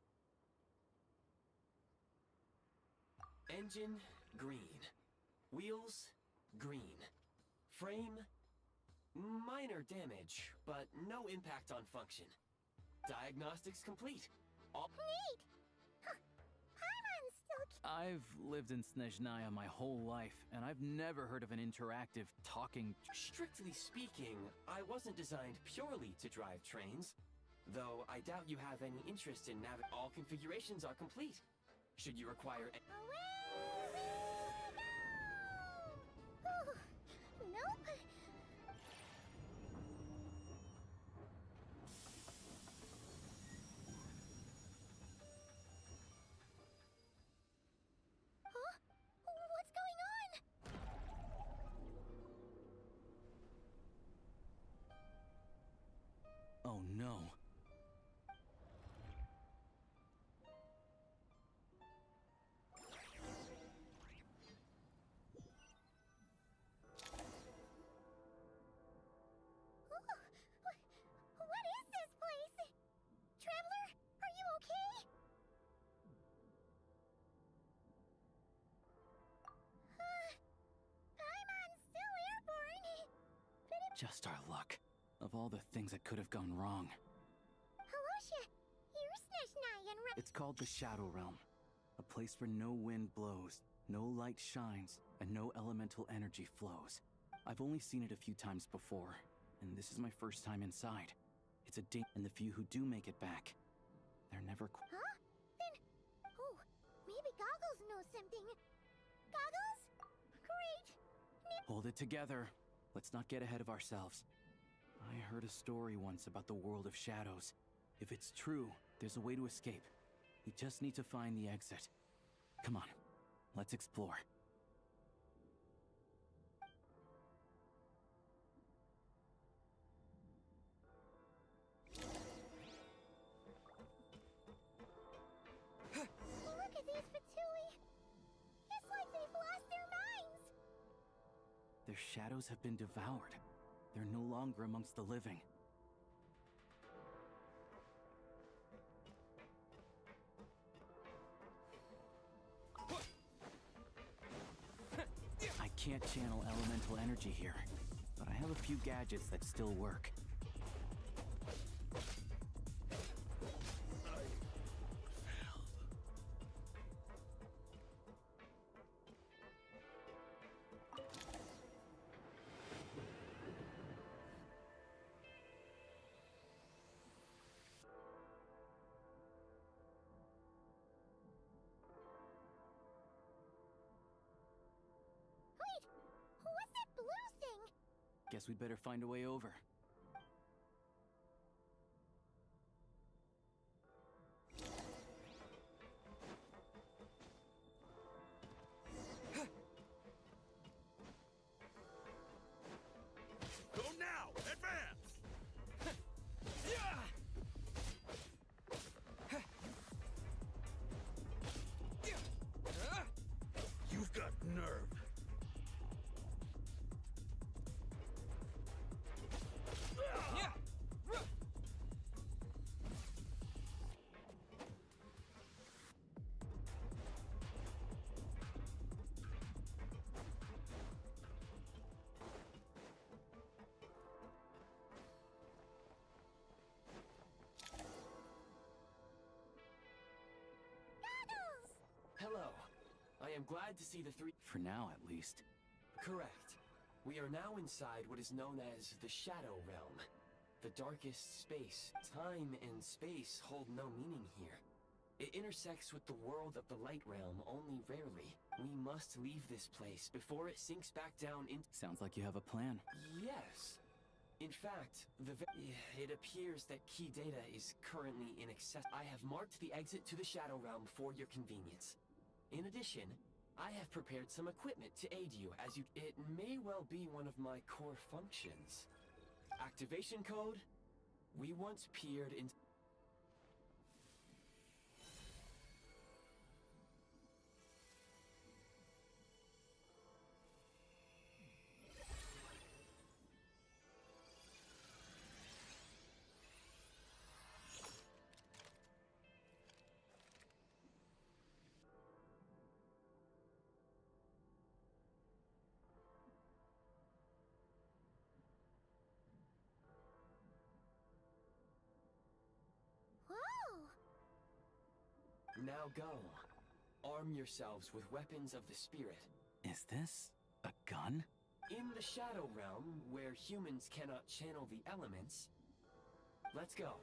Engine, green. Wheels, green. Frame, minor damage, but no impact on function. Diagnostics complete. Neat! Paimon's still... I've lived in Snezhnaya my whole life, and I've never heard of an interactive, talking... Strictly speaking, I wasn't designed purely to drive trains. Though I doubt you have any interest in all configurations are complete. Should you require... Away we go! Nope. Oh no. Just our luck. Of all the things that could have gone wrong. It's called the Shadow Realm. A place where no wind blows, no light shines, and no elemental energy flows. I've only seen it a few times before, and this is my first time inside. It's a and the few who do make it back, they're never Huh? Then... Oh, maybe Goggles knows something. Goggles? Great! Hold it together. Let's not get ahead of ourselves. I heard a story once about the world of shadows. If it's true, there's a way to escape. We just need to find the exit. Come on, let's explore. Look at these Fatui! It's like they've lost their minds! Their shadows have been devoured. They're no longer amongst the living. I can't channel elemental energy here, but I have a few gadgets that still work. What's that blue thing? Guess we'd better find a way over. Go now! Advance! You've got nerve. Hello. I am glad to see the three... For now, at least. Correct. We are now inside what is known as the Shadow Realm. The darkest space. Time and space hold no meaning here. It intersects with the world of the Light Realm only rarely. We must leave this place before it sinks back down in... Sounds like you have a plan. Yes. In fact, it appears that key data is currently inaccessible. I have marked the exit to the Shadow Realm for your convenience. In addition, I have prepared some equipment to aid you as you... It may well be one of my core functions. Activation code? We once peered into... Now go. Arm yourselves with weapons of the spirit. Is this a gun? In the Shadow Realm, where humans cannot channel the elements, let's go.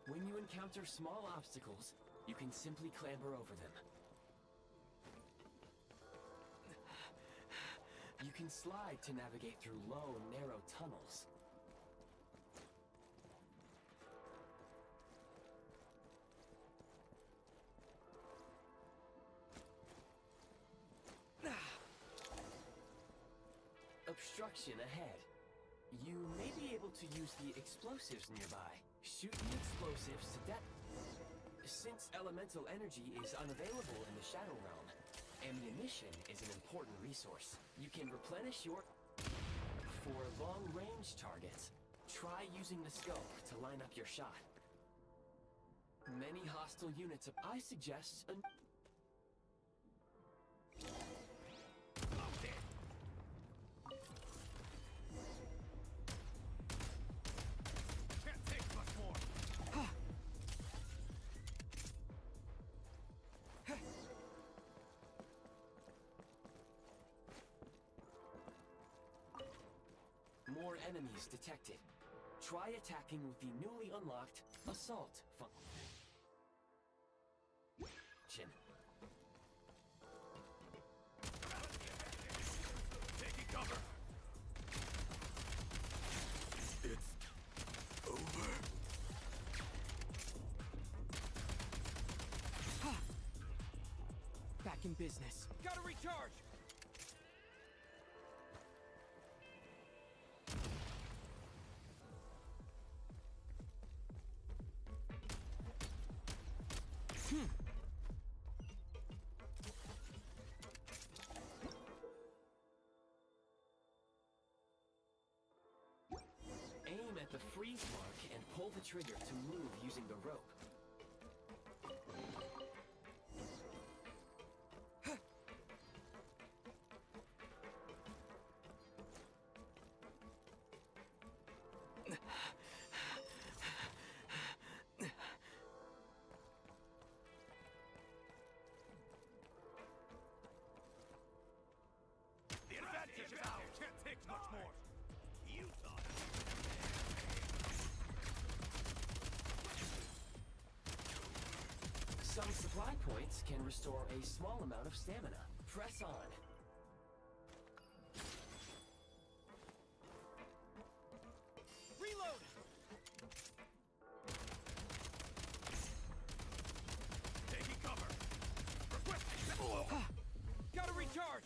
When you encounter small obstacles, you can simply clamber over them. You can slide to navigate through low, narrow tunnels. obstruction ahead. You may be able to use the explosives nearby. Shoot the explosives to death. Since elemental energy is unavailable in the Shadow Realm, ammunition is an important resource. You can replenish your... For long-range targets, try using the scope to line up your shot. Many hostile units I suggest a... Can't take much more. More enemies detected. Try attacking with the newly unlocked assault function. Taking cover. It's over. Back in business. Gotta recharge. Aim at the freeze mark and pull the trigger to move using the rope. The advantage is ours. Can't take much more. You thought. Some supply points can restore a small amount of stamina. Press on. Reload. Taking cover. Requesting. Gotta recharge.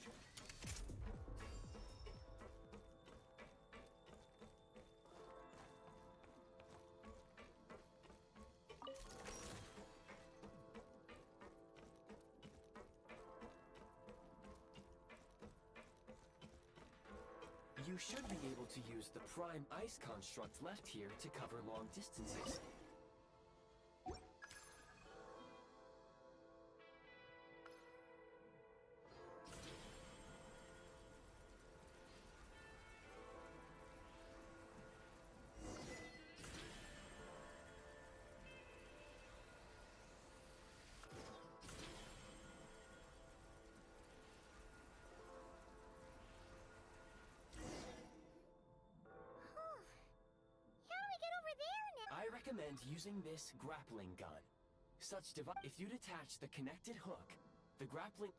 You should be able to use the prime ice construct left here to cover long distances. I recommend using this grappling gun. Such device. If you detach the connected hook, the grappling.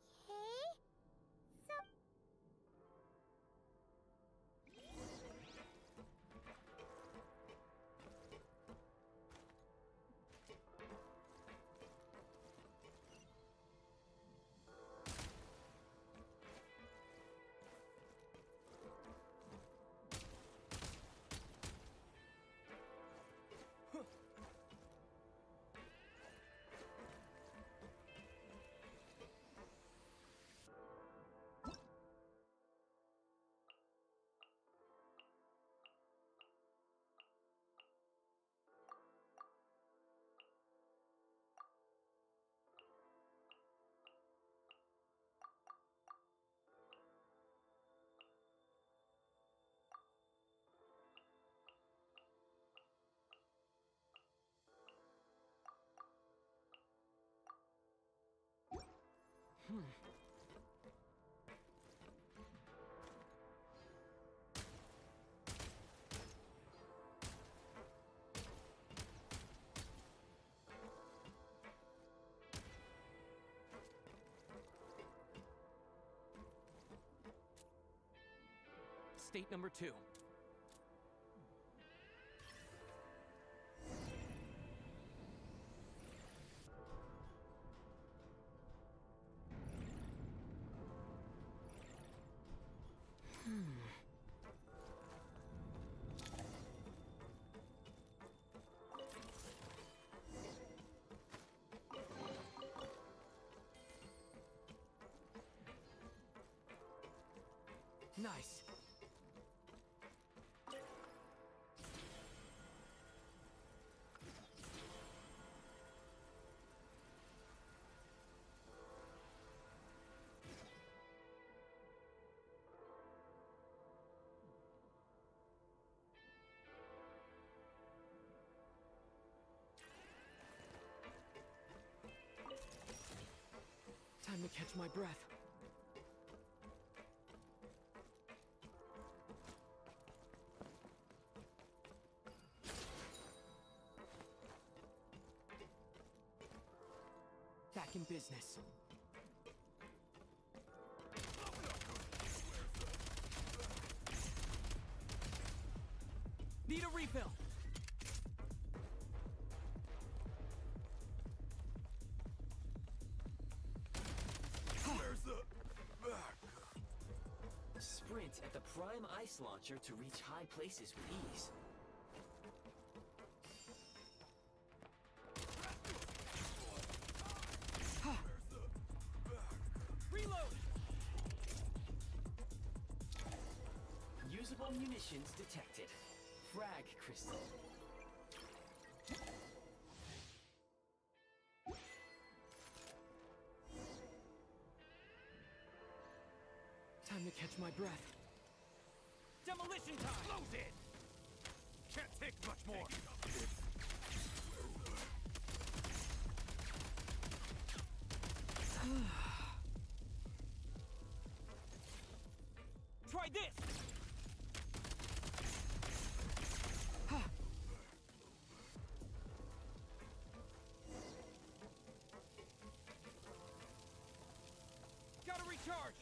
State number 2. Nice. Time to catch my breath. Back in business. Need a refill. Sprint at the prime ice launcher to reach high places with ease. Reload! Usable munitions detected. Frag crystal. Time to catch my breath. Demolition time! Close it! Can't take much more! Try this! Gotta recharge!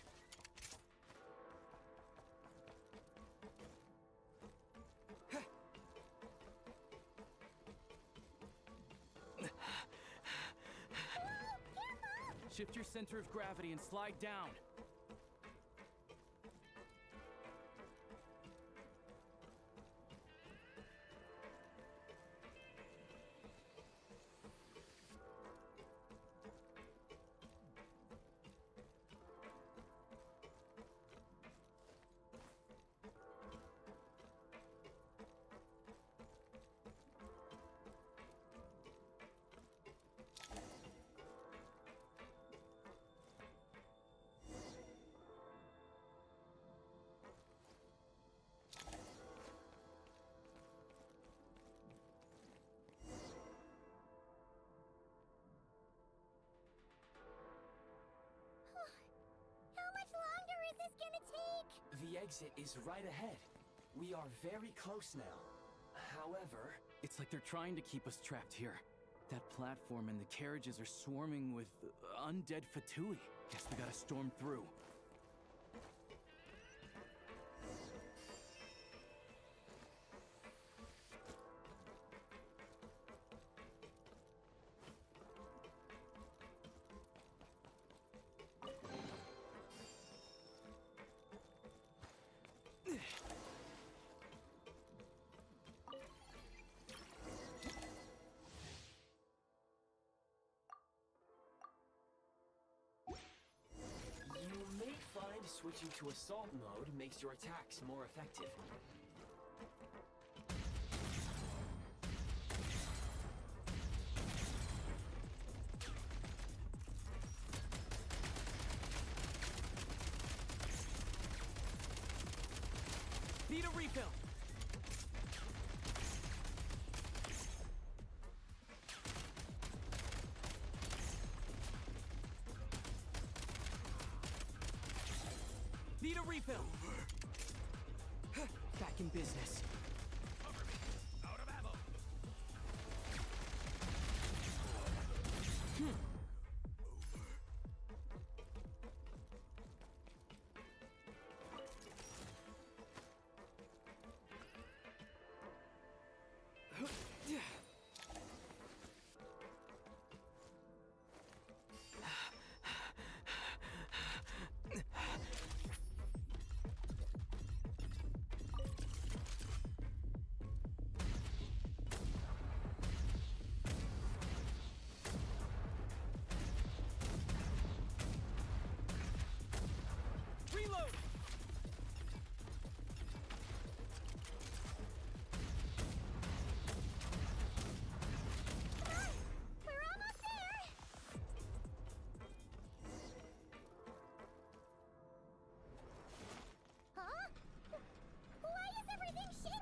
Shift your center of gravity and slide down. The exit is right ahead. We are very close now. However... It's like they're trying to keep us trapped here. That platform and the carriages are swarming with undead Fatui. Guess we gotta storm through. Switching to assault mode makes your attacks more effective. Need a refill. Need a refill. Back in business. Cover me. Out of ammo.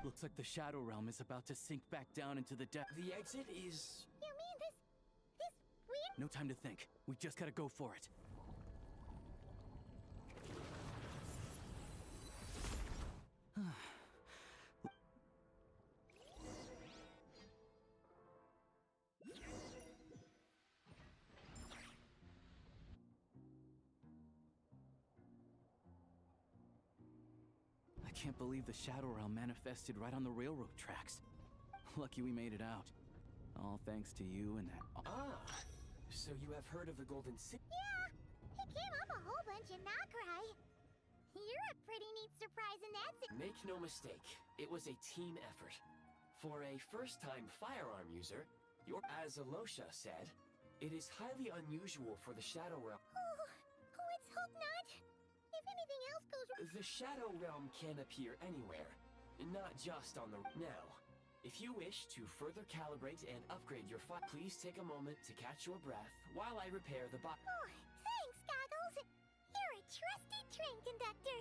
Looks like the Shadow Realm is about to sink back down into the depths. The exit is... You mean this weird... No time to think. We just gotta go for it. I can't believe the Shadow Realm manifested right on the railroad tracks. Lucky we made it out. All thanks to you and that... Ah, so you have heard of the Golden City? Yeah, he came up a whole bunch in Nakarai. You're a pretty neat surprise in that... Make no mistake, it was a team effort. For a first-time firearm user, as Alosha said, it is highly unusual for the Shadow Realm... Oh, let's hope not. If anything else goes wrong... The Shadow Realm can appear anywhere, not just on the... Now, if you wish to further calibrate and upgrade your please take a moment to catch your breath while I repair the box. Oh, thanks, Goggles. You're a trusty train conductor.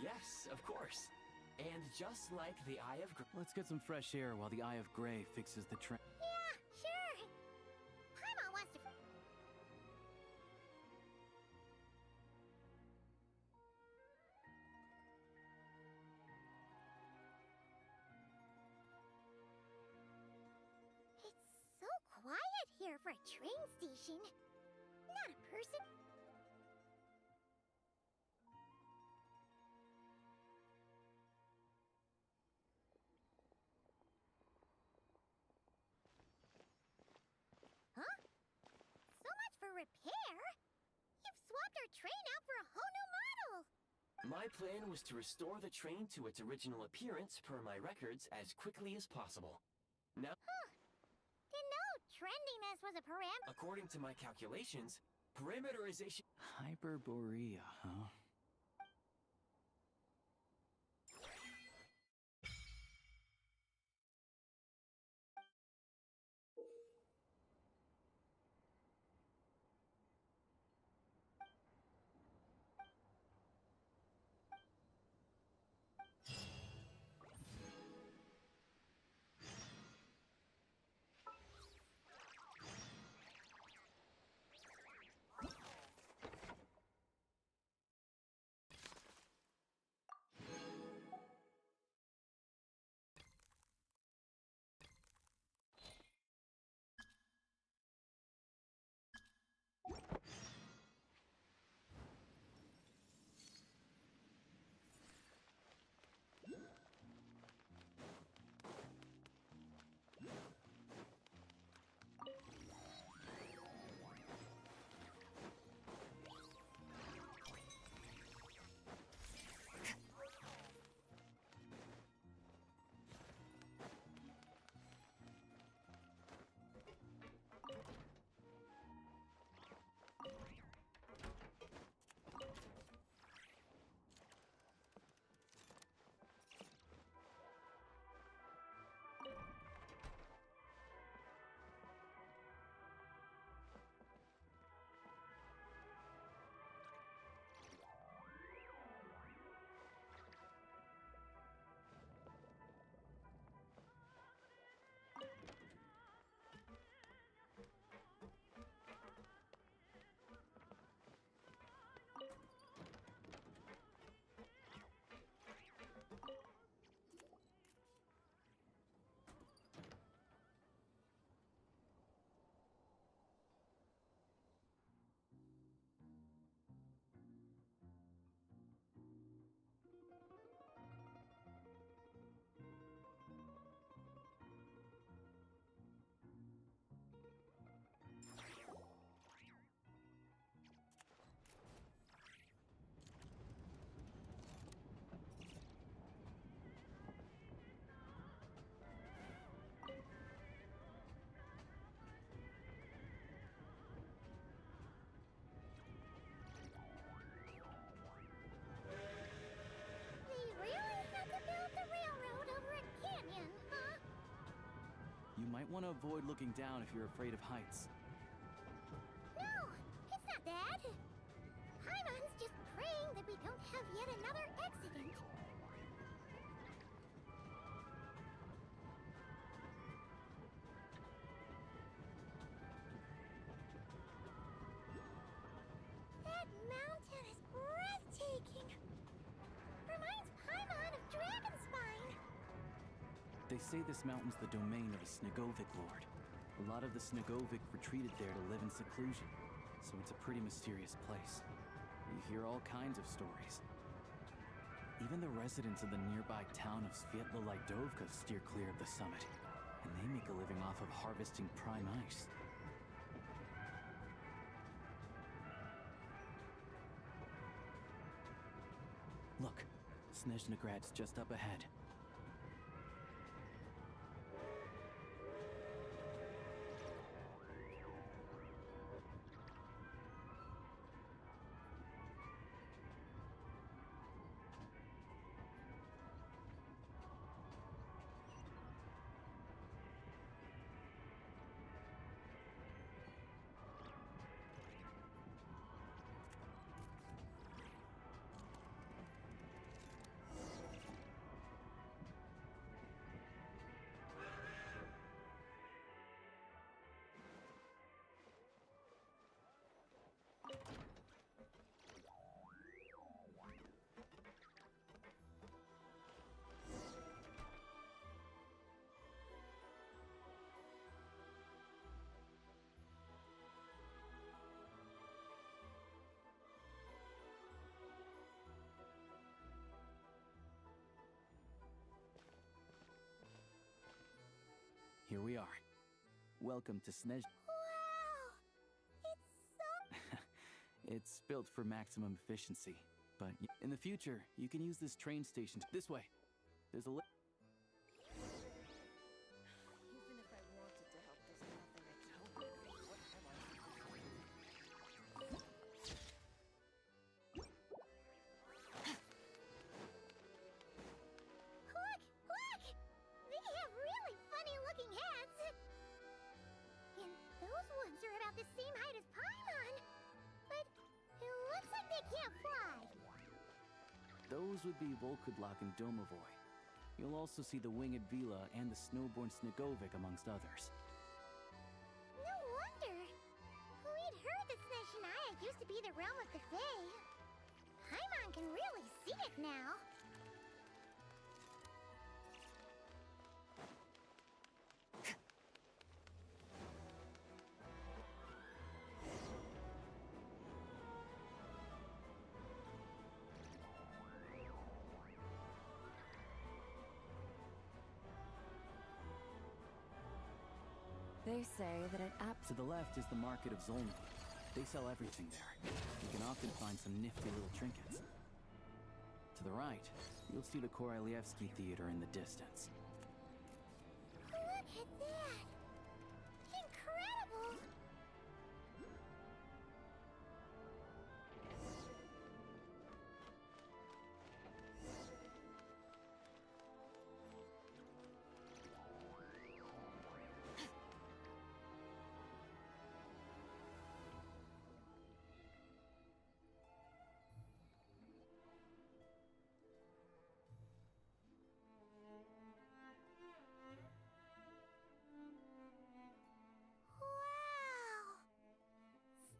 Yes, of course. And just like the Eye of Grey... Let's get some fresh air while the Eye of Grey fixes the train. Yeah, sure. Paimon wants to... It's so quiet here for a train station. Not a person... Huh? So much for repair? You've swapped our train out for a whole new model! My plan was to restore the train to its original appearance per my records as quickly as possible. Now... Huh. Didn't know trendiness was a parameter. According to my calculations, perimeterization... Hyperborea, huh? You might want to avoid looking down if you're afraid of heights. No, it's not that. Paimon's just praying that we don't have yet another accident. They say this mountain's the domain of a Snegovic lord. A lot of the Snegovic retreated there to live in seclusion, so it's a pretty mysterious place. You hear all kinds of stories. Even the residents of the nearby town of Svietlo-Lidovka steer clear of the summit, and they make a living off of harvesting prime ice. Look, Snezhnograd's just up ahead. Here we are. Welcome to Snezh. Wow! It's so... It's built for maximum efficiency, but in the future, you can use this train station this way. There's a Even if I wanted to help, there's nothing I can help with. What am I supposed to do? Look! Look! They have really funny-looking heads! And those ones are about the same height as Paimon! But it looks like they can't fly! Those would be Volkudlak and Domovoy. You'll also see the winged Vila and the snowborn Snegovic amongst others. No wonder! We'd heard that Snezhnaya used to be the realm of the Fae. Paimon can really see it now. They say that it To the left is the market of Zolny. They sell everything there. You can often find some nifty little trinkets. To the right, you'll see the Korolyevsky Theater in the distance. Look at that! Incredible! Wow!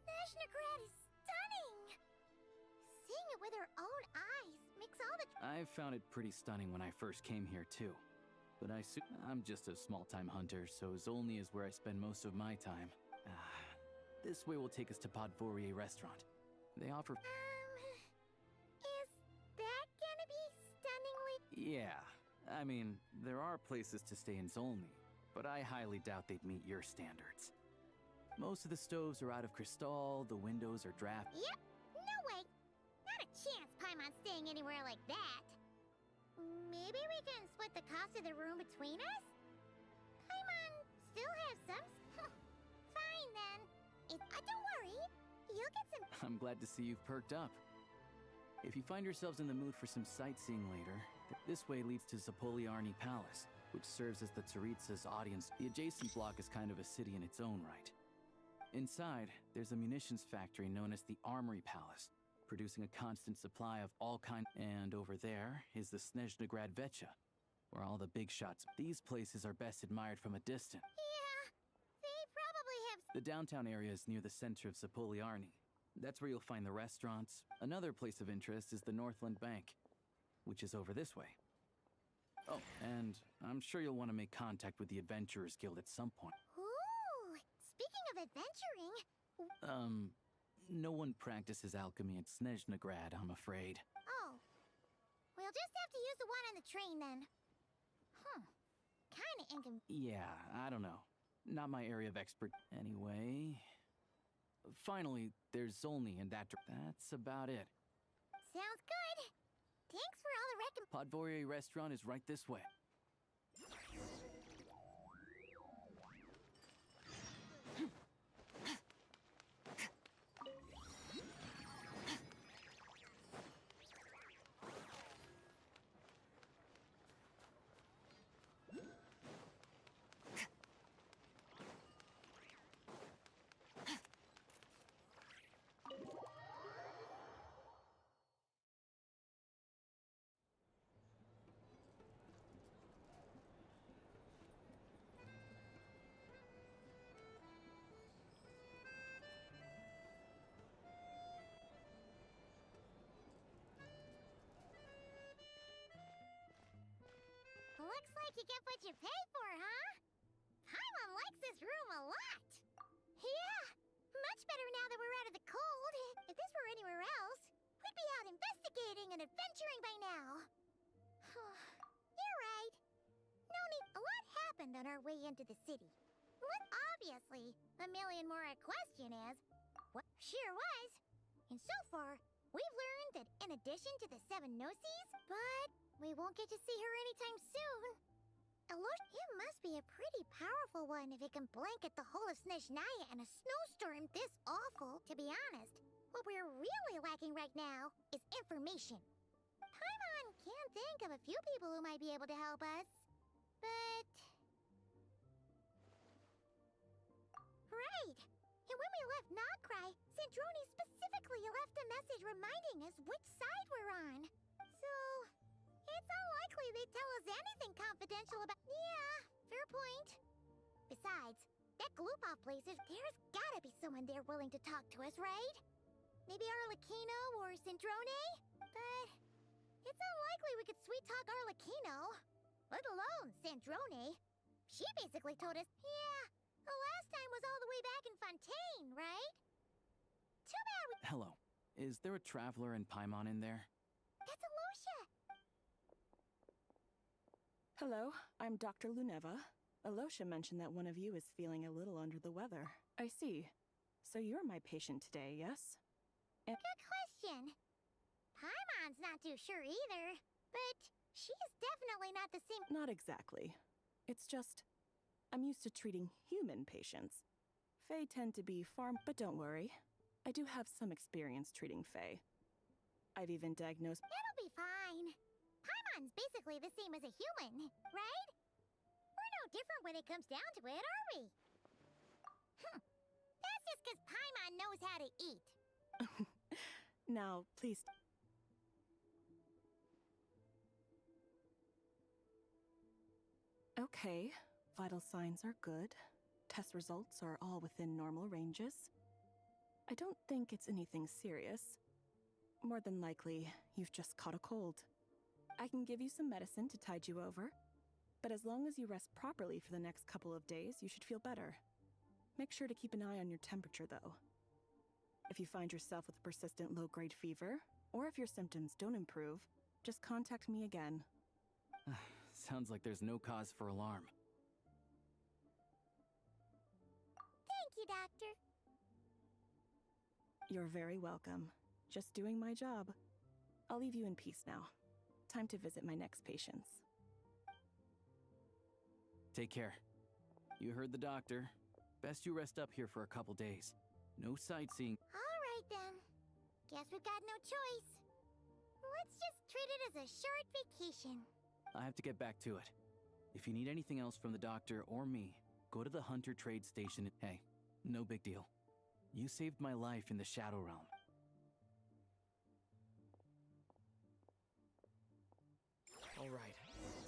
Snezhnograd is stunning! Seeing it with her own eyes makes all the... I found it pretty stunning when I first came here too. But I'm just a small-time hunter, so Zolny is where I spend most of my time. This way will take us to Podvorier restaurant. They offer... Is that gonna be stunningly... Yeah, I mean, there are places to stay in Zolny, but I highly doubt they'd meet your standards. Most of the stoves are out of crystal, the windows are draft... Yep, no way! Not a chance Paimon's staying anywhere like that. Maybe we can split the cost of the room between us? Paimon still has some... Fine then. Don't worry, you'll get some... I'm glad to see you've perked up. If you find yourselves in the mood for some sightseeing later, this way leads to Zapoliarny Palace, which serves as the Tsaritsa's audience. The adjacent block is kind of a city in its own right. Inside, there's a munitions factory known as the Armory Palace, producing a constant supply of all kinds. And over there is the Snezhnograd Vecha, where all the big shots. These places are best admired from a distance. Yeah, they probably have... The downtown area is near the center of Zapoliarny. That's where you'll find the restaurants. Another place of interest is the Northland Bank, which is over this way. Oh, and I'm sure you'll want to make contact with the Adventurers Guild at some point. Ooh, speaking of adventuring... No one practices alchemy at Snezhnegrad, I'm afraid. Oh. We'll just have to use the one on the train then. Kinda Yeah, I don't know. Not my area of expert. Anyway... Finally, there's Zolny and that's about it. Sounds good. Thanks for all the Podvorye restaurant is right this way. Looks like you get what you pay for, huh? Paimon likes this room a lot. Yeah, much better now that we're out of the cold. If this were anywhere else, we'd be out investigating and adventuring by now. You're right. No need. A lot happened on our way into the city. Obviously, the million more question is, what sure was. And so far, we've learned that in addition to the 7 Gnosis, but we won't get to see her anytime soon. It must be a pretty powerful one if it can blanket the whole of Snezhnaya in a snowstorm this awful. To be honest, what we're really lacking right now is information. Paimon can think of a few people who might be able to help us, but... Right! And when we left Nogcry, Sandrone specifically left a message reminding us which side we're on. So... it's unlikely they'd tell us anything confidential about... Yeah, fair point. Besides, that Gloopov place is... There's gotta be someone there willing to talk to us, right? Maybe Arlecchino or Sandrone? But... it's unlikely we could sweet-talk Arlecchino. Let alone Sandrone. She basically told us, yeah, the last time was all the way back in Fontaine, right? Too bad we... Hello. Is there a traveler in Paimon in there? That's Alosha! Hello, I'm Dr. Luneva. Alosha mentioned that one of you is feeling a little under the weather. I see. So you're my patient today, yes? Good question. Paimon's not too sure either, but she's definitely not the same... Not exactly. It's just... I'm used to treating human patients. Fae tend to be far... But don't worry. I do have some experience treating Fae. I've even diagnosed... It'll be fine. Paimon's basically the same as a human, right? We're no different when it comes down to it, are we? That's just because Paimon knows how to eat. Now, please... Okay, vital signs are good. Test results are all within normal ranges. I don't think it's anything serious. More than likely, you've just caught a cold. I can give you some medicine to tide you over, but as long as you rest properly for the next couple of days, you should feel better. Make sure to keep an eye on your temperature, though. If you find yourself with a persistent low-grade fever, or if your symptoms don't improve, just contact me again. Sounds like there's no cause for alarm. Thank you, Doctor. You're very welcome. Just doing my job. I'll leave you in peace now. Time to visit my next patients. Take care. You heard the doctor. Best you rest up here for a couple days. No sightseeing. All right, then. Guess we've got no choice. Let's just treat it as a short vacation. I have to get back to it. If you need anything else from the doctor or me, go to the Hunter Trade Station. Hey, no big deal. You saved my life in the Shadow Realm. All right,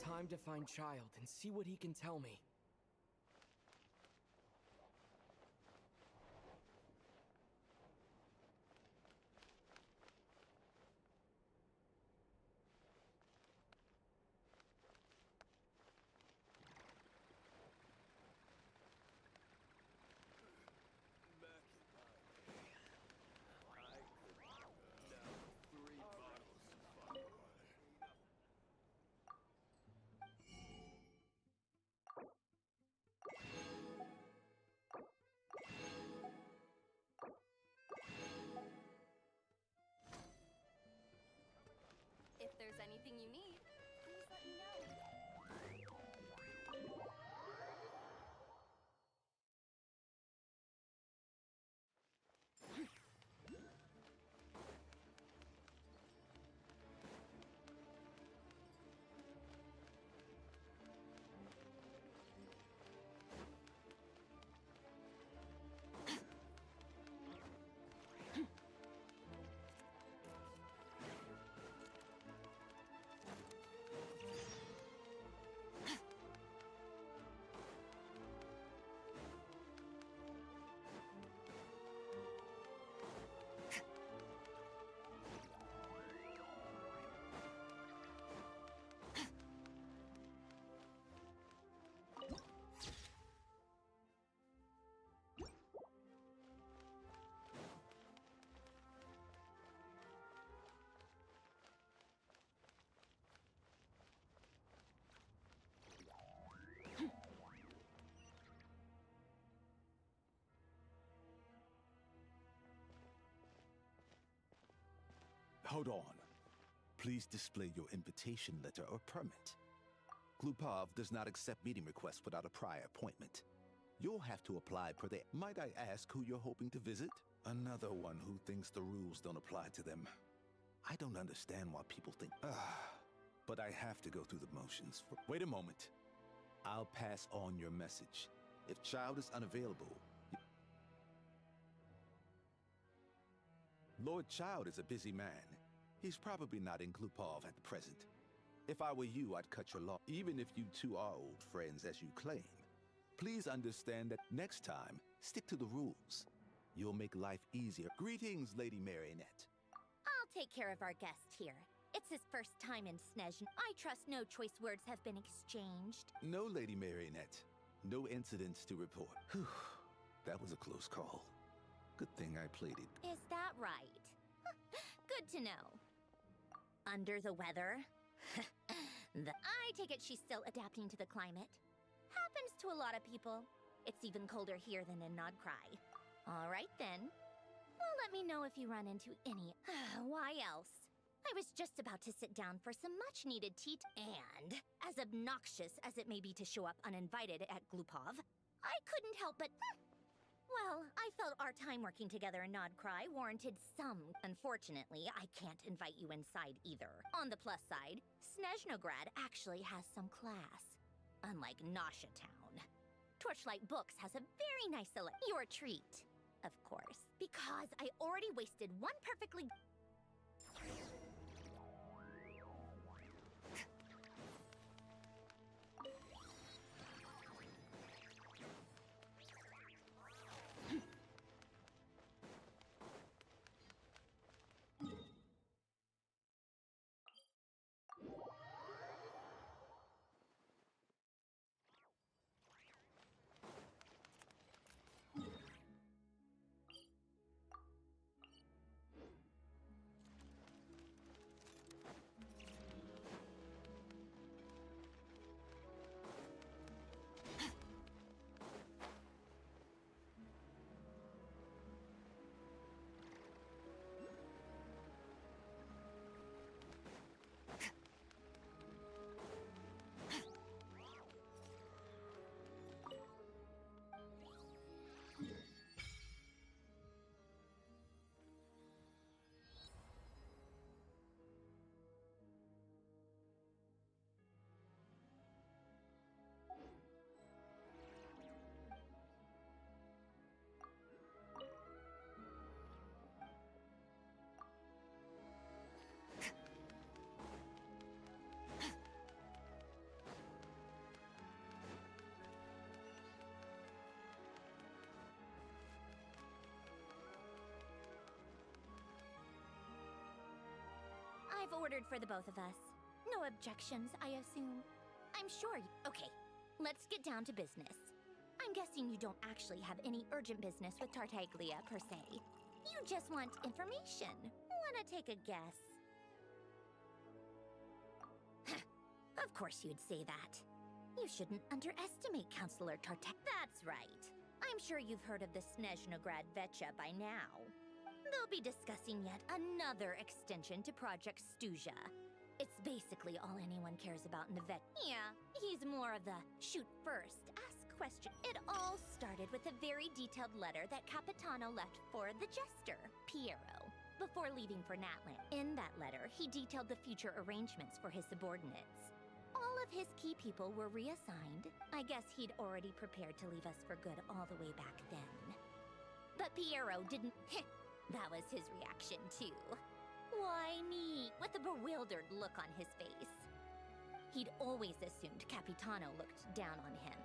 time to find Child and see what he can tell me. Hold on. Please display your invitation letter or permit. Glupov does not accept meeting requests without a prior appointment. You'll have to apply per the... Might I ask who you're hoping to visit? Another one who thinks the rules don't apply to them. I don't understand why people think... but I have to go through the motions. Wait a moment. I'll pass on your message. If child is unavailable... Lord Child is a busy man. He's probably not in Glupov at the present. If I were you, I'd cut your law, even if you two are old friends as you claim. Please understand that next time, stick to the rules. You'll make life easier. Greetings, Lady Marionette. I'll take care of our guest here. It's his first time in Snezhn. I trust no choice words have been exchanged. No, Lady Marionette. No incidents to report. Whew. That was a close call. Good thing I played it. Is that right? Good to know. Under the weather? I take it she's still adapting to the climate. Happens to a lot of people. It's even colder here than in Nodcry. All right then. Well, let me know if you run into any... Why else? I was just about to sit down for some much-needed tea, and as obnoxious as it may be to show up uninvited at Glupov, I couldn't help but... Well, I felt our time working together in Nodcry warranted some. Unfortunately, I can't invite you inside either. On the plus side, Snezhnograd actually has some class. Unlike Nasha Town. Torchlight Books has a very nice your treat, of course. Because I already wasted one perfectly... I've ordered for the both of us. No objections, I assume. I'm sure okay, let's get down to business. I'm guessing you don't actually have any urgent business with Tartaglia, per se. You just want information. Wanna take a guess? Of course you'd say that. You shouldn't underestimate Counselor Tartag. That's right. I'm sure you've heard of the Snezhnograd Vecha by now. They'll be discussing yet another extension to Project Stuzha. It's basically all anyone cares about in the vet. Yeah, he's more of the shoot first, ask question. It all started with a very detailed letter that Capitano left for the jester, Piero, before leaving for Natland. In that letter, he detailed the future arrangements for his subordinates. All of his key people were reassigned. I guess he'd already prepared to leave us for good all the way back then. But Piero didn't... That was his reaction, too. Why me? With a bewildered look on his face. He'd always assumed Capitano looked down on him.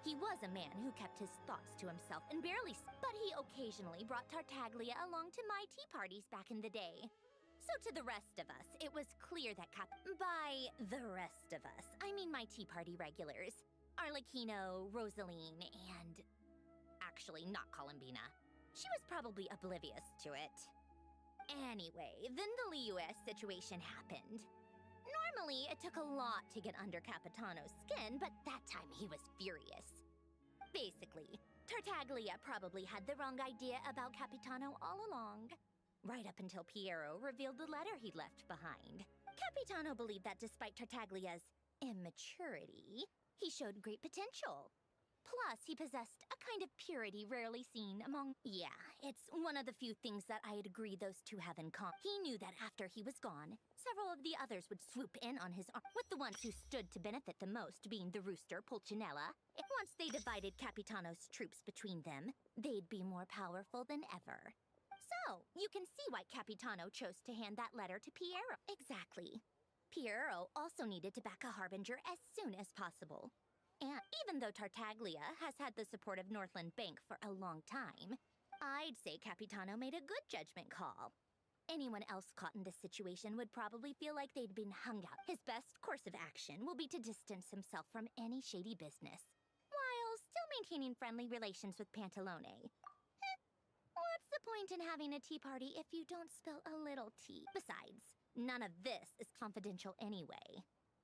He was a man who kept his thoughts to himself and barely... But he occasionally brought Tartaglia along to my tea parties back in the day. So to the rest of us, it was clear that By the rest of us, I mean my tea party regulars. Arlecchino, Rosaline, and... Actually, not Columbina. She was probably oblivious to it. Anyway, then the Liu-S situation happened. Normally, it took a lot to get under Capitano's skin, but that time he was furious. Basically, Tartaglia probably had the wrong idea about Capitano all along. right up until Piero revealed the letter he'd left behind. Capitano believed that despite Tartaglia's immaturity, he showed great potential. Plus, he possessed a kind of purity rarely seen among... Yeah, it's one of the few things that I'd agree those two have in common. He knew that after he was gone, several of the others would swoop in on his arm, with the ones who stood to benefit the most being the rooster, Pulcinella. Once they divided Capitano's troops between them, they'd be more powerful than ever. So, you can see why Capitano chose to hand that letter to Piero. Exactly. Piero also needed to back a harbinger as soon as possible. And even though Tartaglia has had the support of Northland Bank for a long time, I'd say Capitano made a good judgment call. Anyone else caught in this situation would probably feel like they'd been hung out. His best course of action will be to distance himself from any shady business, while still maintaining friendly relations with Pantalone. What's the point in having a tea party if you don't spill a little tea? Besides, none of this is confidential anyway.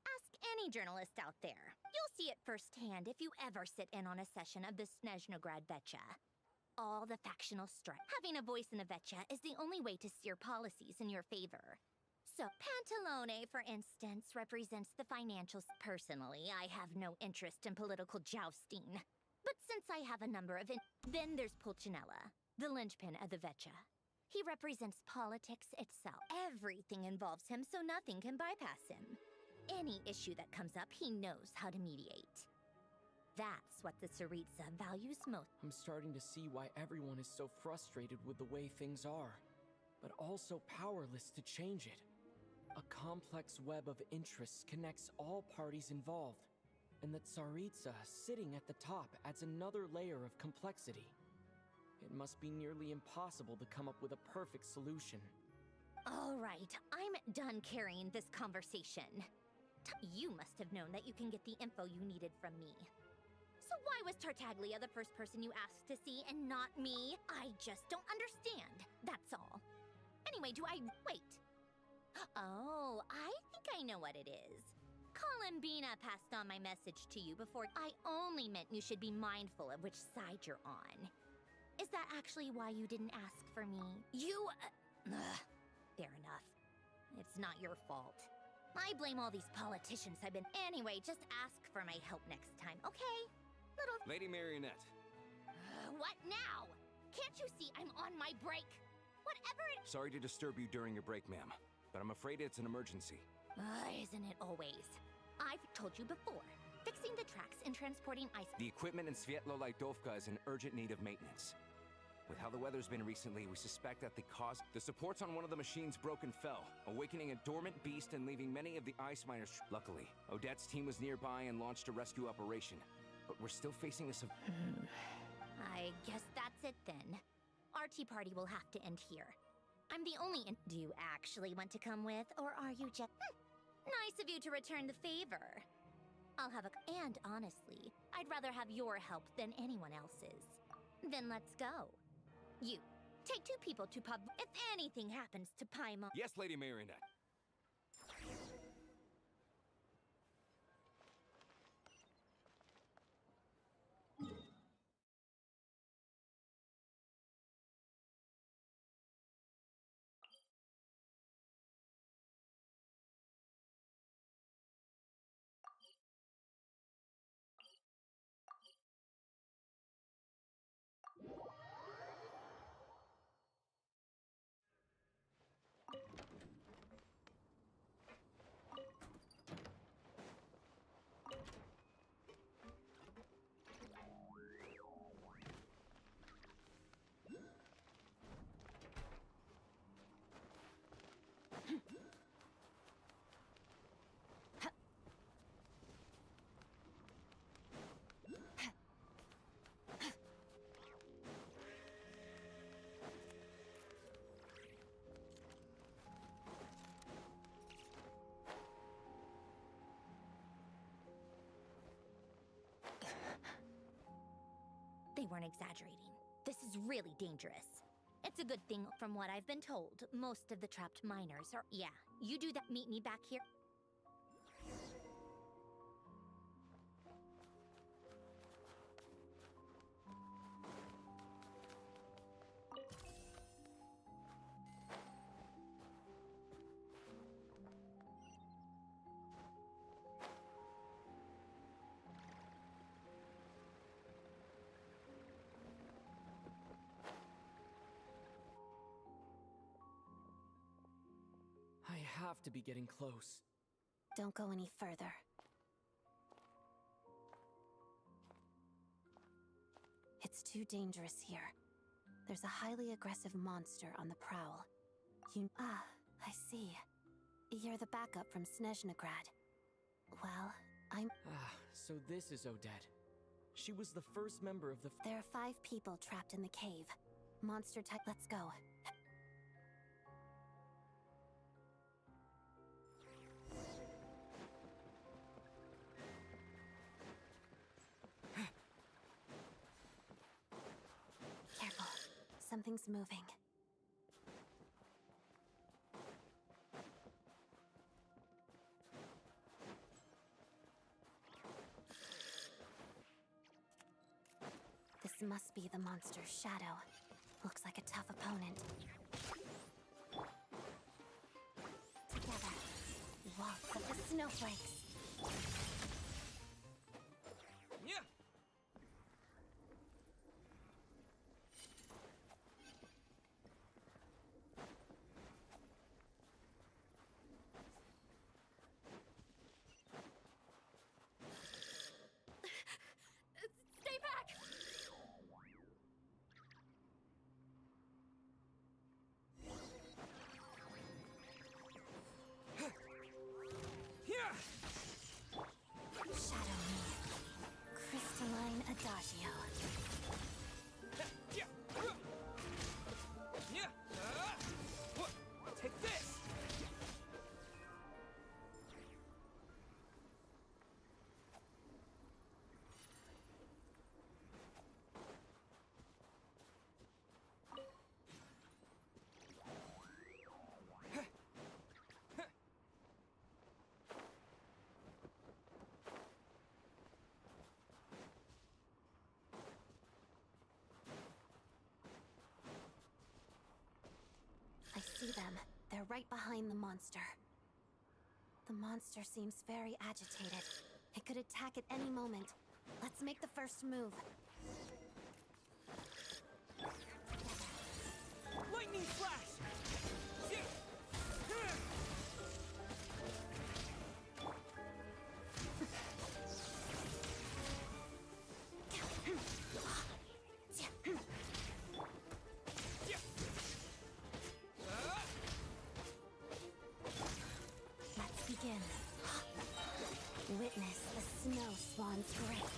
Ask any journalist out there. You'll see it firsthand if you ever sit in on a session of the Snezhnograd Vecha. All the factional strife. Having a voice in the Vecha is the only way to steer policies in your favor. So, Pantalone, for instance, represents the financials. Personally, I have no interest in political jousting. But since I have a number of then there's Pulcinella, the linchpin of the Vecha. He represents politics itself. Everything involves him, so nothing can bypass him. Any issue that comes up, he knows how to mediate. That's what the Tsaritsa values most. I'm starting to see why everyone is so frustrated with the way things are, but also powerless to change it. A complex web of interests connects all parties involved, and the Tsaritsa sitting at the top adds another layer of complexity. It must be nearly impossible to come up with a perfect solution. All right, I'm done carrying this conversation. You must have known that you can get the info you needed from me. So why was Tartaglia the first person you asked to see and not me? I just don't understand, that's all. Anyway, wait. Oh, I think I know what it is. Columbina passed on my message to you before. I only meant you should be mindful of which side you're on. Is that actually why you didn't ask for me? Fair enough. It's not your fault. I blame all these politicians I've been... Anyway, just ask for my help next time, okay? Lady Marionette. What now? Can't you see I'm on my break? Whatever it... Sorry to disturb you during your break, ma'am, but I'm afraid it's an emergency. Isn't it always? I've told you before. Fixing the tracks and transporting ice... The equipment in Svietlo-Laidovka is in urgent need of maintenance. With how the weather's been recently, we suspect that the supports on one of the machines broke and fell, awakening a dormant beast and leaving many of the ice miners. Luckily, Odette's team was nearby and launched a rescue operation, but we're still facing a I guess that's it then. Our tea party will have to end here. I'm the only Do you actually want to come with, or are you just... Nice of you to return the favor. I'll have And honestly, I'd rather have your help than anyone else's. Then let's go. You, take 2 people to pub if anything happens to Paimon. Yes, Lady Marionette. They weren't exaggerating. This is really dangerous. It's a good thing, from what I've been told, most of the trapped miners are... Yeah, you do that. Meet me back here. have to be getting close. Don't go any further. It's too dangerous here. There's a highly aggressive monster on the prowl. I see. You're the backup from Snezhnograd. Well, I'm... So this is Odette. She was the first member of the... There are 5 people trapped in the cave. Monster type... Let's go. Careful. Something's moving. This must be the monster's shadow. Looks like a tough opponent. Together. Waltz of the snowflakes. Yeah. Stay back! Shadow me. Crystalline Adagio. Take this! I see them. They're right behind the monster. The monster seems very agitated. It could attack at any moment. Let's make the first move. Lightning flash! Let's begin. Witness the snow swan's grip.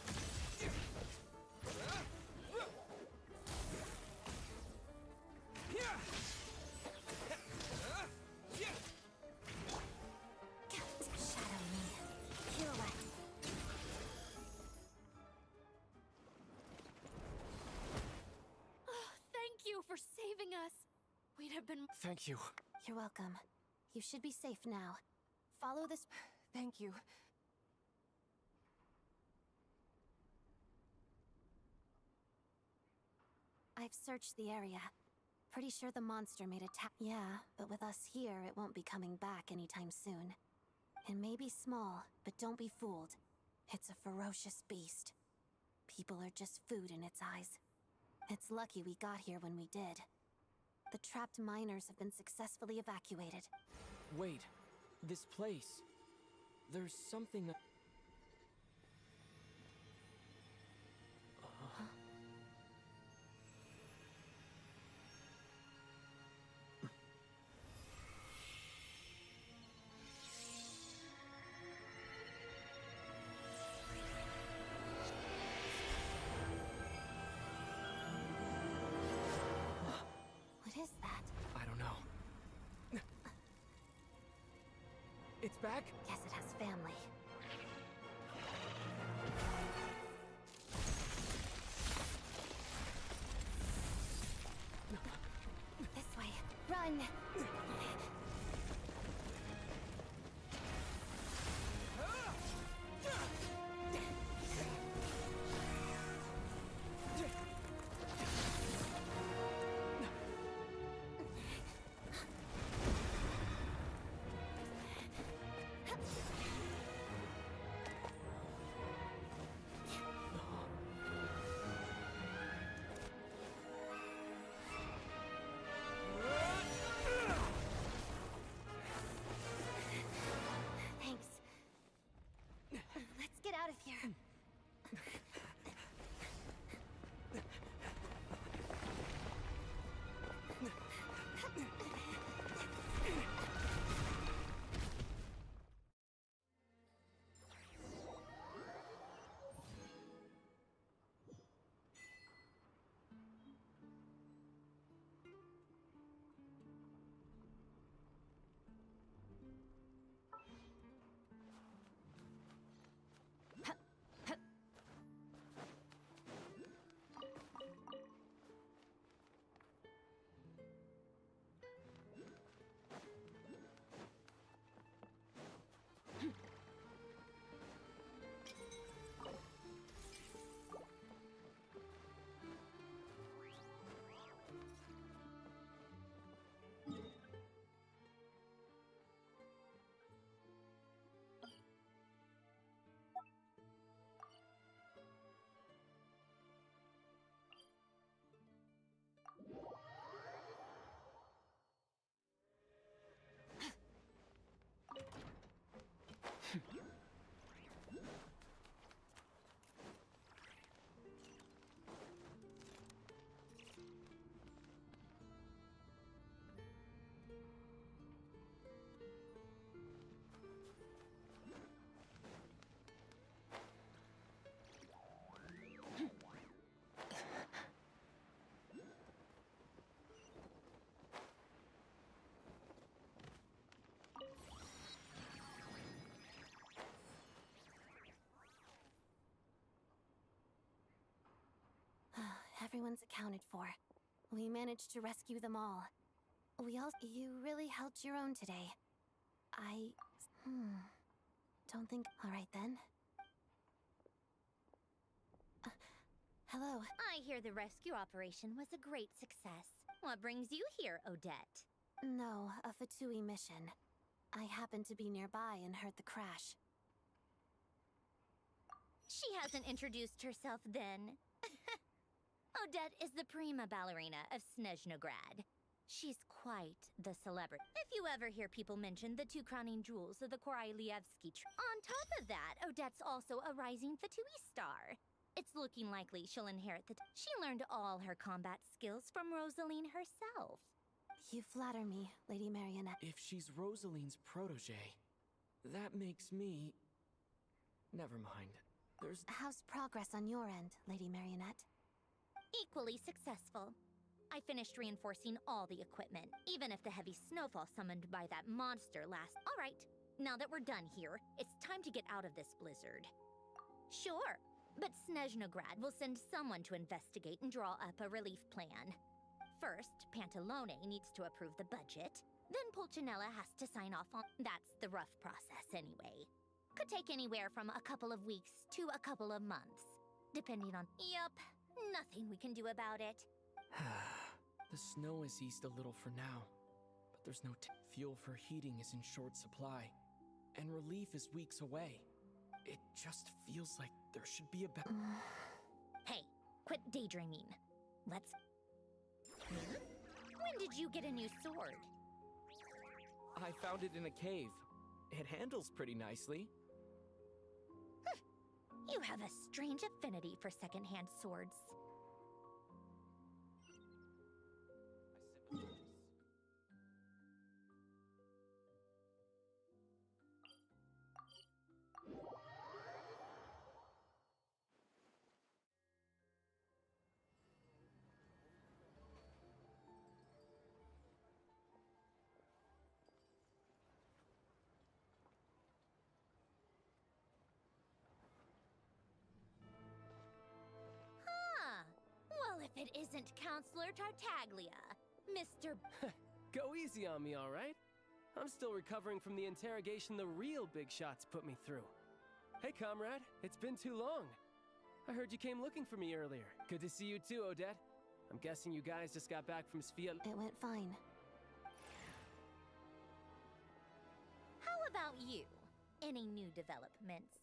Shadow me. Pirouette. Oh, thank you for saving us. We'd have been... Thank you. You're welcome. You should be safe now. Follow this... Thank you. I've searched the area. Pretty sure the monster made a Yeah, but with us here, it won't be coming back anytime soon. It may be small, but don't be fooled. It's a ferocious beast. People are just food in its eyes. It's lucky we got here when we did. The trapped miners have been successfully evacuated. Wait. This place. There's something that... What is that? I don't know. It's back? Guess it has family. This way. Run! Everyone's accounted for. We managed to rescue them all. You really held your own today. Don't think... All right then. Hello. I hear the rescue operation was a great success. What brings you here, Odette? No, a Fatui mission. I happened to be nearby and heard the crash. She hasn't introduced herself then. Odette is the prima ballerina of Snezhnograd. She's quite the celebrity. If you ever hear people mention the two crowning jewels of the Korolievsky on top of that, Odette's also a rising Fatui star. It's looking likely she'll inherit the... She learned all her combat skills from Rosaline herself. You flatter me, Lady Marionette. If she's Rosaline's protege, that makes me... Never mind. There's... How's progress on your end, Lady Marionette? Equally successful. I finished reinforcing all the equipment, even if the heavy snowfall summoned by that monster last... All right, now that we're done here, it's time to get out of this blizzard. Sure, but Snezhnograd will send someone to investigate and draw up a relief plan. First, Pantalone needs to approve the budget, then Pulcinella has to sign off on... That's the rough process anyway. Could take anywhere from a couple of weeks to a couple of months, depending on... Yup. Nothing we can do about it. The snow has eased a little for now, but there's no fuel for heating is in short supply, and relief is weeks away. It just feels like there should be a Hey, quit daydreaming. Let's... When did you get a new sword? I found it in a cave. It handles pretty nicely. You have a strange affinity for secondhand swords. If it isn't Counselor Tartaglia, Mr. Go easy on me, all right? I'm still recovering from the interrogation the real big shots put me through. Hey, comrade, it's been too long. I heard you came looking for me earlier. Good to see you too, Odette. I'm guessing you guys just got back from Sviat. It went fine. How about you? Any new developments?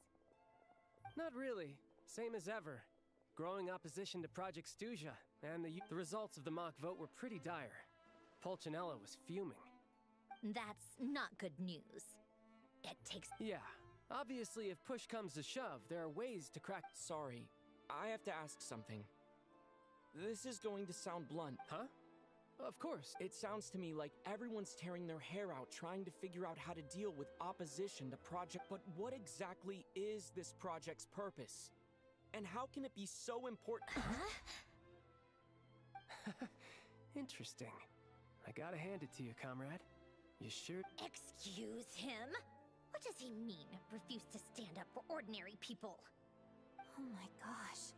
Not really. Same as ever. Growing opposition to Project Stuja, and the results of the mock vote were pretty dire. Pulcinella was fuming. That's not good news. It takes... Yeah. Obviously, if push comes to shove, there are ways to crack... Sorry, I have to ask something. This is going to sound blunt. Huh? Of course. It sounds to me like everyone's tearing their hair out trying to figure out how to deal with opposition to Project... But what exactly is this project's purpose? And how can it be so important? Interesting. I gotta hand it to you, comrade. You sure? Excuse him? What does he mean, refuse to stand up for ordinary people? Oh my gosh.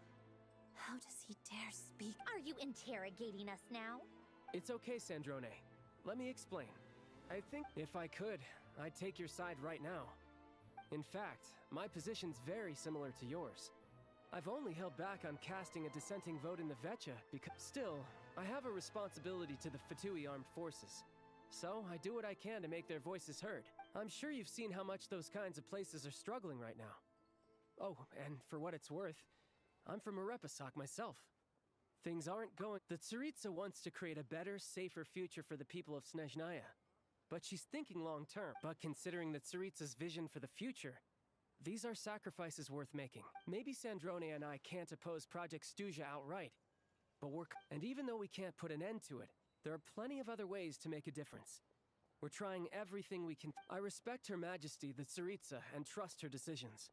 How does he dare speak? Are you interrogating us now? It's okay, Sandrone. Let me explain. I think if I could, I'd take your side right now. In fact, my position's very similar to yours. I've only held back on casting a dissenting vote in the Vetcha because... Still, I have a responsibility to the Fatui armed forces. So, I do what I can to make their voices heard. I'm sure you've seen how much those kinds of places are struggling right now. Oh, and for what it's worth, I'm from Arepasak myself. Things aren't going... The Tsaritsa wants to create a better, safer future for the people of Snezhnaya. But she's thinking long term. But considering that Tsaritsa's vision for the future, these are sacrifices worth making. Maybe Sandrone and I can't oppose Project Stuja outright, but and even though we can't put an end to it, there are plenty of other ways to make a difference. We're trying everything we can. I respect Her Majesty, the Tsaritsa, and trust her decisions.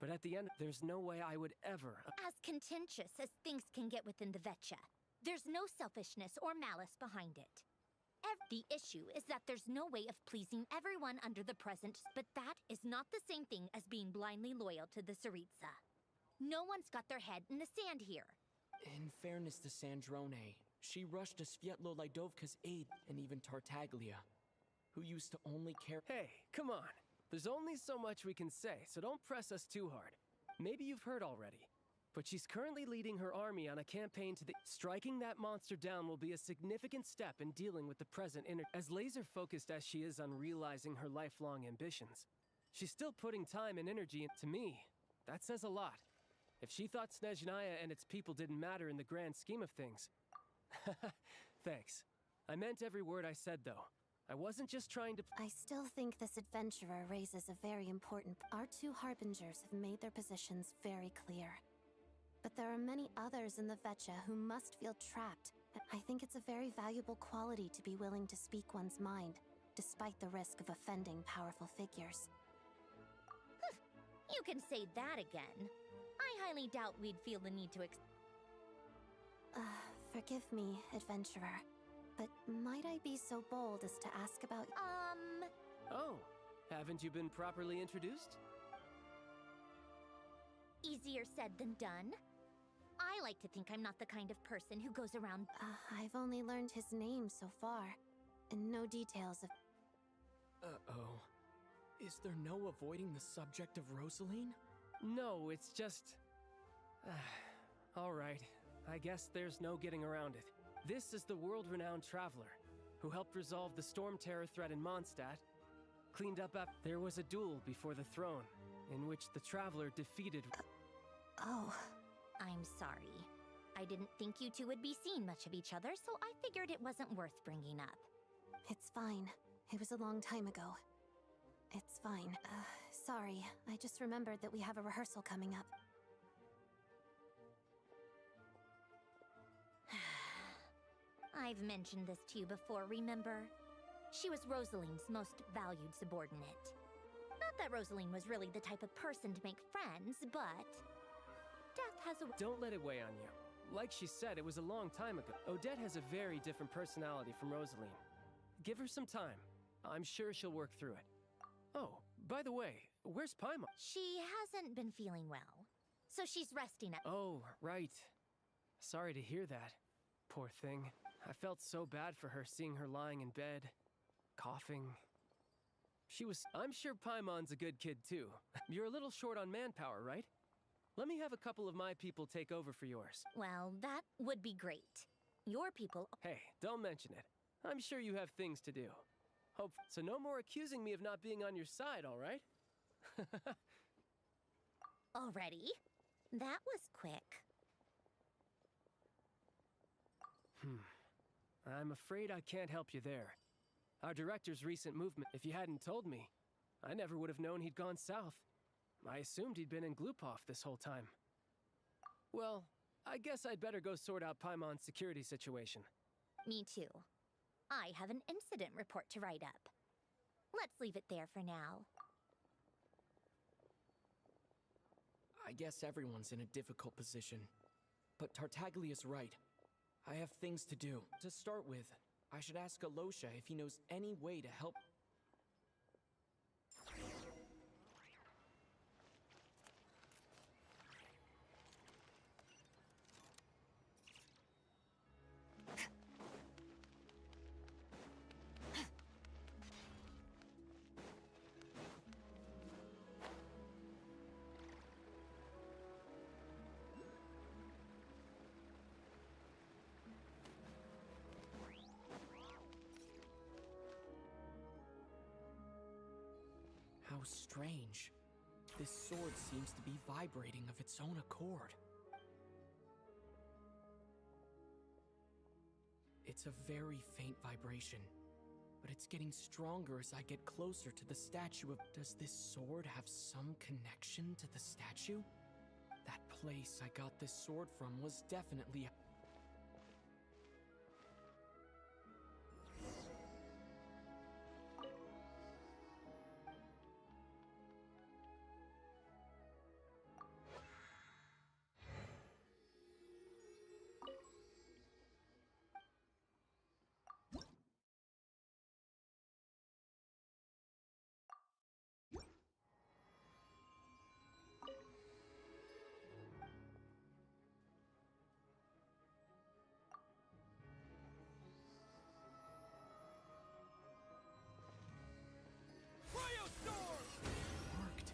But at the end, there's no way I would ever. As contentious as things can get within the Vetcha, there's no selfishness or malice behind it. The issue is that there's no way of pleasing everyone under the present, but that is not the same thing as being blindly loyal to the Tsaritsa. No one's got their head in the sand here. In fairness to Sandrone, she rushed to Svietlo Lidovka's aid, and even Tartaglia, who used to only care— Hey, come on. There's only so much we can say, so don't press us too hard. Maybe you've heard already, but she's currently leading her army on a campaign to the— Striking that monster down will be a significant step in dealing with the present As laser-focused as she is on realizing her lifelong ambitions, she's still putting time and energy into me. That says a lot. If she thought Snezhnaya and its people didn't matter in the grand scheme of things— Thanks. I meant every word I said, though. I wasn't just trying to— I still think this adventurer raises a very important— Our two harbingers have made their positions very clear. But there are many others in the Vetcha who must feel trapped. I think it's a very valuable quality to be willing to speak one's mind, despite the risk of offending powerful figures. You can say that again. I highly doubt we'd feel the need to Forgive me, adventurer, but might I be so bold as to ask about— Oh, haven't you been properly introduced? Easier said than done. I like to think I'm not the kind of person who goes around— I've only learned his name so far, and no details of— Uh-oh. Is there no avoiding the subject of Rosaline? No, it's just— All right. I guess there's no getting around it. This is the world-renowned traveler, who helped resolve the Storm Terror threat in Mondstadt, cleaned up after— There was a duel before the throne, in which the traveler defeated— Oh. I'm sorry. I didn't think you two would be seeing much of each other, so I figured it wasn't worth bringing up. It's fine. It was a long time ago. It's fine. Sorry. I just remembered that we have a rehearsal coming up. I've mentioned this to you before, remember? She was Rosaline's most valued subordinate. Not that Rosaline was really the type of person to make friends, but death has a— Don't let it weigh on you. Like she said, it was a long time ago. Odette has a very different personality from Rosaline. Give her some time. I'm sure she'll work through it. Oh, by the way, where's Paimon? She hasn't been feeling well, so she's resting at— Oh, right. Sorry to hear that. Poor thing. I felt so bad for her seeing her lying in bed, coughing. I'm sure Paimon's a good kid too. You're a little short on manpower, right? Let me have a couple of my people take over for yours. Well, that would be great. Your people— Hey, don't mention it. I'm sure you have things to do. So no more accusing me of not being on your side, all right? Already? That was quick. I'm afraid I can't help you there. Our director's recent movement— If you hadn't told me, I never would have known he'd gone south. I assumed he'd been in Glupov this whole time. Well, I guess I'd better go sort out Paimon's security situation. Me too. I have an incident report to write up. Let's leave it there for now. I guess everyone's in a difficult position. But Tartaglia's right. I have things to do. To start with, I should ask Alosha if he knows any way to help. How strange. This sword seems to be vibrating of its own accord. It's a very faint vibration. but it's getting stronger as I get closer to the statue of... Does this sword have some connection to the statue? That place I got this sword from was definitely... Worked.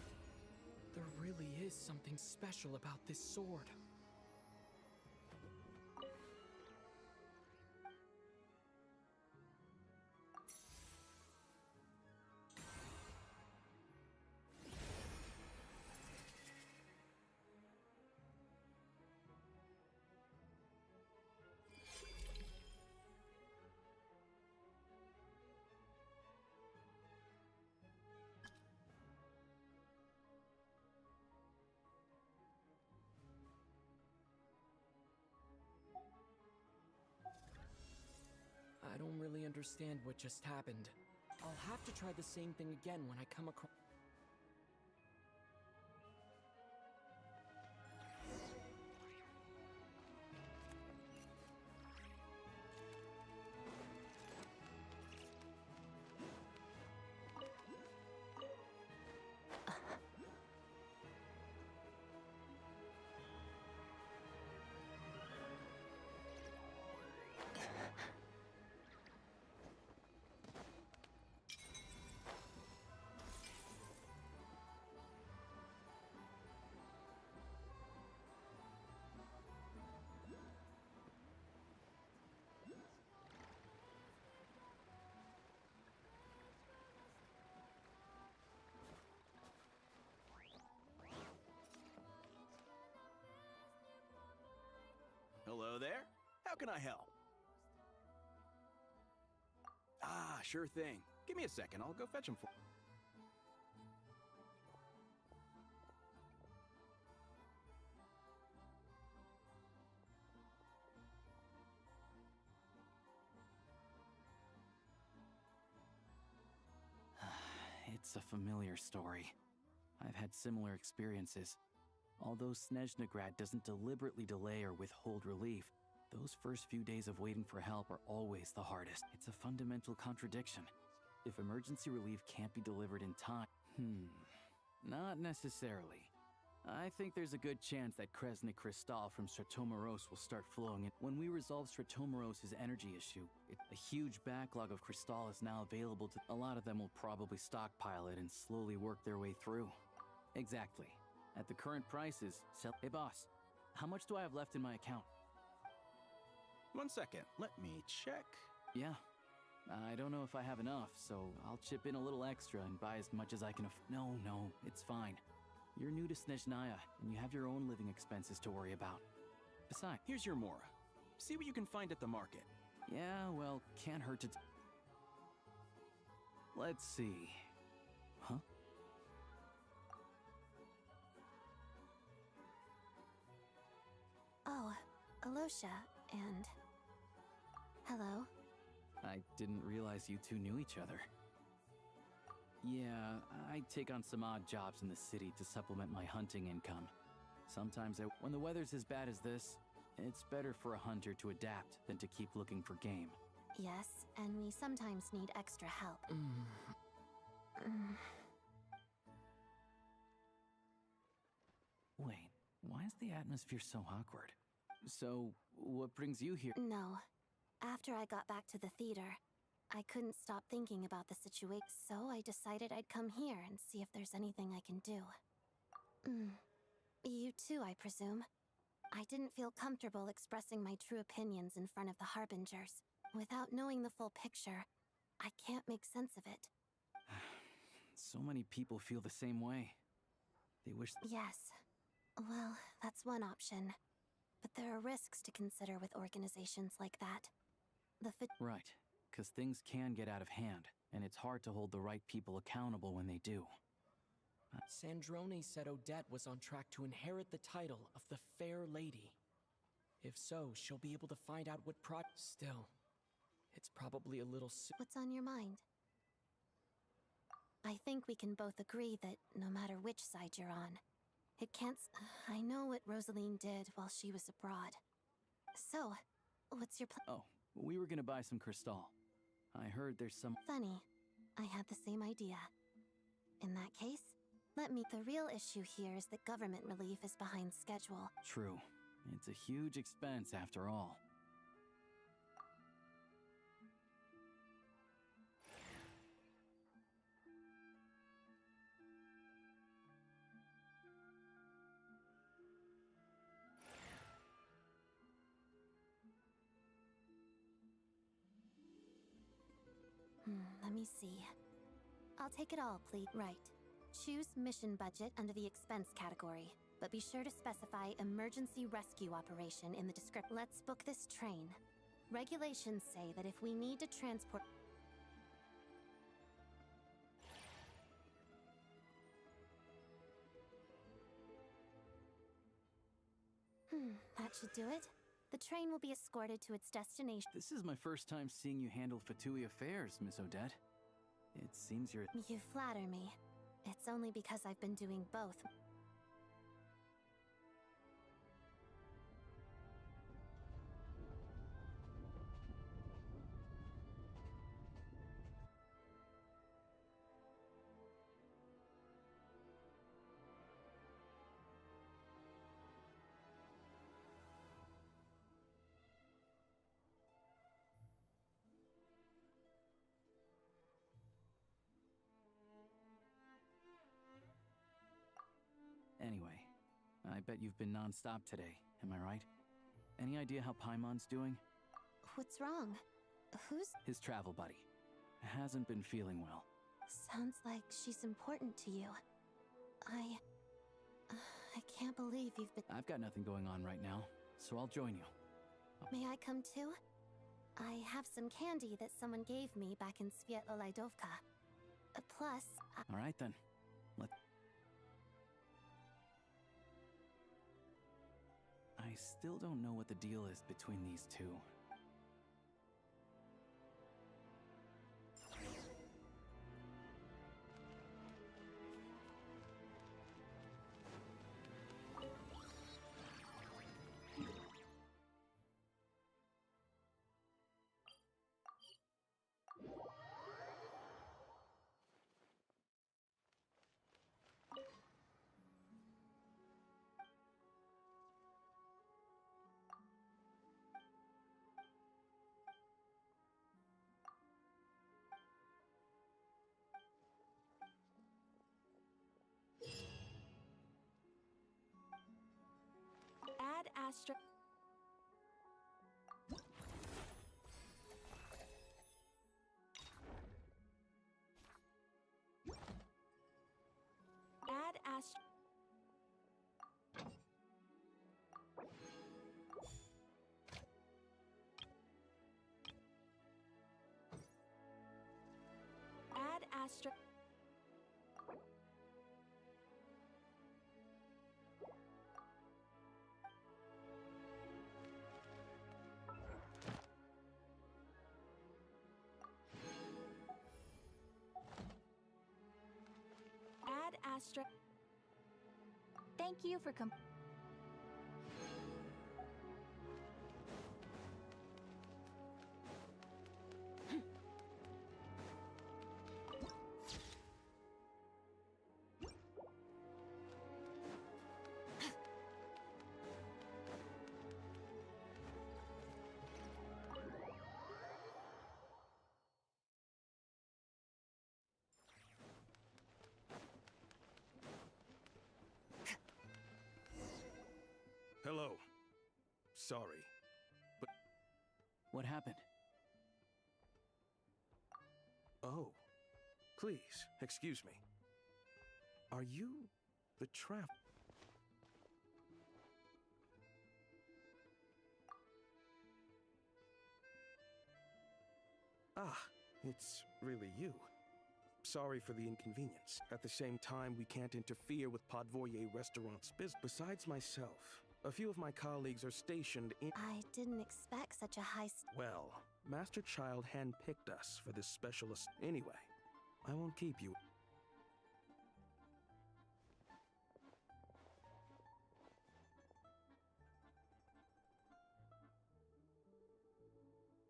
There really is something special about this sword. I don't really understand what just happened. I'll have to try the same thing again when I come across... Hello there. How can I help? Ah, sure thing. Give me a second. I'll go fetch him for... It's a familiar story. I've had similar experiences. Although Snezhnegrad doesn't deliberately delay or withhold relief, those first few days of waiting for help are always the hardest. It's a fundamental contradiction. If emergency relief can't be delivered in time... Not necessarily. I think there's a good chance that Kresnik Crystal from Stratomoros will start flowing in. When we resolve Stratomoros' energy issue, a huge backlog of Crystal is now available to... A lot of them will probably stockpile it and slowly work their way through. Exactly. At the current prices, Hey boss, how much do I have left in my account? 1 second, let me check. Yeah. I don't know if I have enough, so I'll chip in a little extra and buy as much as I can No, it's fine. You're new to Snezhnaya, and you have your own living expenses to worry about. Besides, here's your Mora. See what you can find at the market. Yeah, well, can't hurt to... Let's see. Huh? Oh, Alosha, and... Hello. I didn't realize you two knew each other. Yeah, I take on some odd jobs in the city to supplement my hunting income. Sometimes when the weather's as bad as this, it's better for a hunter to adapt than to keep looking for game. Yes, and we sometimes need extra help. Wait, why is the atmosphere so awkward? So, what brings you here? No. After I got back to the theater, I couldn't stop thinking about the situation, so I decided I'd come here and see if there's anything I can do. You too, I presume. I didn't feel comfortable expressing my true opinions in front of the Harbingers. Without knowing the full picture, I can't make sense of it. So many people feel the same way. They wish... Yes. Well, that's one option. But there are risks to consider with organizations like that. Right. because things can get out of hand, and it's hard to hold the right people accountable when they do. Sandrone said Odette was on track to inherit the title of the Fair Lady. If so, she'll be able to find out what Still, it's probably a little What's on your mind? I think we can both agree that no matter which side you're on, it can't. I know what Rosaline did while she was abroad. So, what's your plan? Oh, we were gonna buy some crystal. I heard there's some. Funny. I had the same idea. In that case, let me. The real issue here is that government relief is behind schedule. True. It's a huge expense after all. Let me see. I'll take it all, please. Right. Choose mission budget under the expense category, but be sure to specify emergency rescue operation in the description. Let's book this train. Regulations say that if we need to transport... that should do it. The train will be escorted to its destination. This is my first time seeing you handle Fatui affairs, Miss Odette. It seems you're... You flatter me. It's only because I've been doing both. Anyway, I bet you've been non-stop today, am I right? Any idea how Paimon's doing? What's wrong? Who's... His travel buddy. Hasn't been feeling well. Sounds like she's important to you. I can't believe you've been... I've got nothing going on right now, so I'll join you. May I come too? I have some candy that someone gave me back in Svietlolaidovka. Plus... All right then. I still don't know what the deal is between these two. Add Astra. Add Astra. Add Astra. Astra. Thank you for Hello. Sorry, but... What happened? Oh. Please, excuse me. Are you the trap? Ah, it's really you. Sorry for the inconvenience. At the same time, we can't interfere with Podvoye Restaurant's business. Besides myself, a few of my colleagues are stationed in— I didn't expect such a high Well, Master Child handpicked us for this specialist. Anyway, I won't keep you.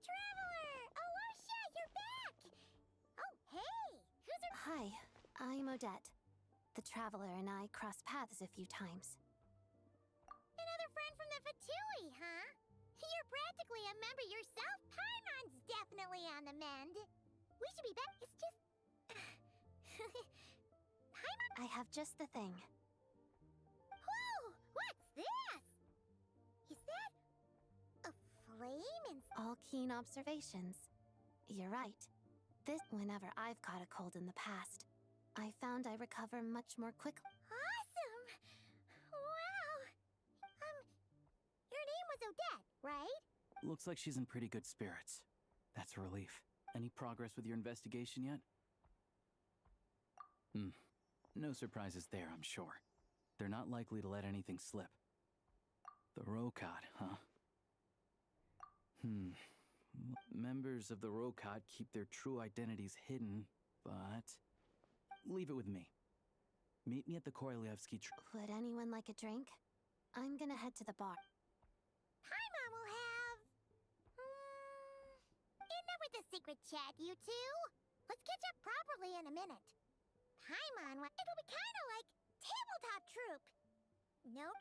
Traveler! Alicia, you're back! Oh, hey! Who's our— Hi, I'm Odette. The Traveler and I crossed paths a few times. Another friend from the Fatui, huh? You're practically a member yourself. Paimon's definitely on the mend. We should be back. It's just... Paimon? I have just the thing. Whoa! What's this? Is that a flame in... All keen observations. You're right. Whenever I've caught a cold in the past, I found I recover much more quickly. Awesome! Wow! Your name was Odette, right? Looks like she's in pretty good spirits. That's a relief. Any progress with your investigation yet? No surprises there, I'm sure. They're not likely to let anything slip. The Rokad, huh? Members of the Rokad keep their true identities hidden, but... leave it with me. Meet me at the Korolyevsky Would anyone like a drink? I'm gonna head to the bar. Paimon will have... enough with the secret chat, you two. Let's catch up properly in a minute. Paimon, it'll be kinda like tabletop troupe. Nope.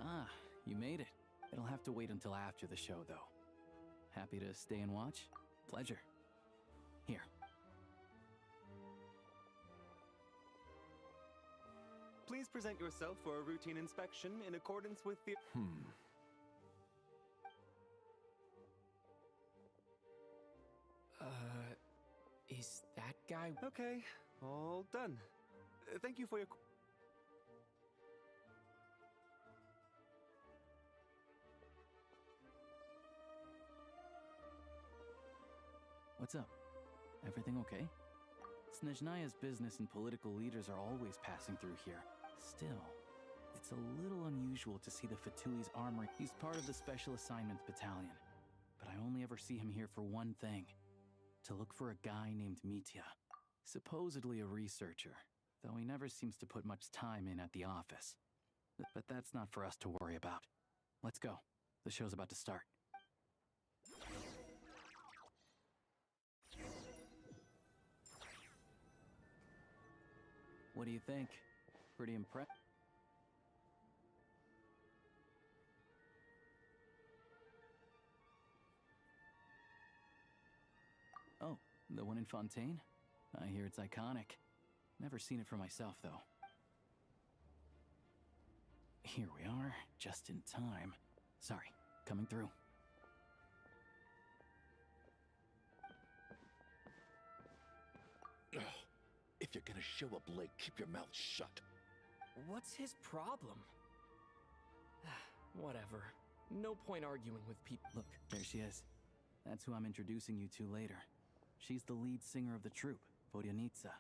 Ah, you made it. It'll have to wait until after the show, though. Happy to stay and watch? Pleasure. Here. Please present yourself for a routine inspection in accordance with the... Is that guy... Okay, all done. Thank you for your... What's up? Everything okay? Snezhnaya's business and political leaders are always passing through here. Still, it's a little unusual to see the Fatui's armory. He's part of the Special Assignments Battalion, but I only ever see him here for one thing. To look for a guy named Mitya. Supposedly a researcher, though he never seems to put much time in at the office. But that's not for us to worry about. Let's go. The show's about to start. What do you think? Pretty impressed? Oh, the one in Fontaine? I hear it's iconic. Never seen it for myself, though. Here we are, just in time. Sorry, coming through. Ugh. If you're gonna show up late, keep your mouth shut. What's his problem? Whatever. No point arguing with people. Look, there she is. That's who I'm introducing you to later. She's the lead singer of the troupe, Vodyanitsa.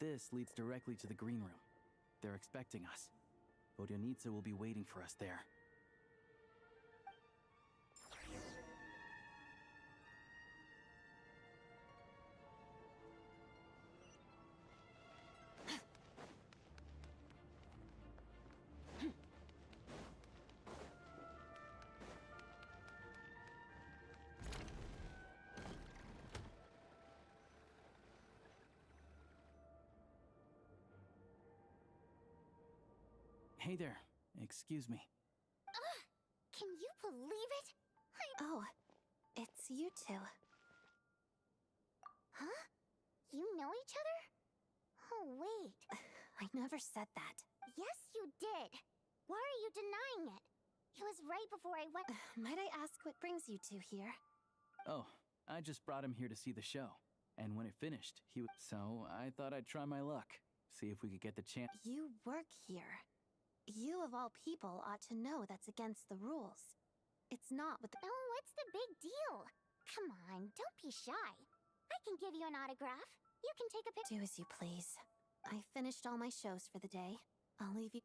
This leads directly to the green room. They're expecting us. Vodyanitsa will be waiting for us there. Hey there. Excuse me. Can you believe it? Oh, it's you two. Huh? You know each other? Oh, wait. I never said that. Yes, you did. Why are you denying it? It was right before I went. Might I ask what brings you two here? Oh, I just brought him here to see the show. And when it finished, So I thought I'd try my luck. See if we could get the chance. You work here. You, of all people, ought to know that's against the rules. It's not with the— Oh, what's the big deal? Come on, don't be shy. I can give you an autograph. You can take a picture. Do as you please. I finished all my shows for the day. I'll leave you—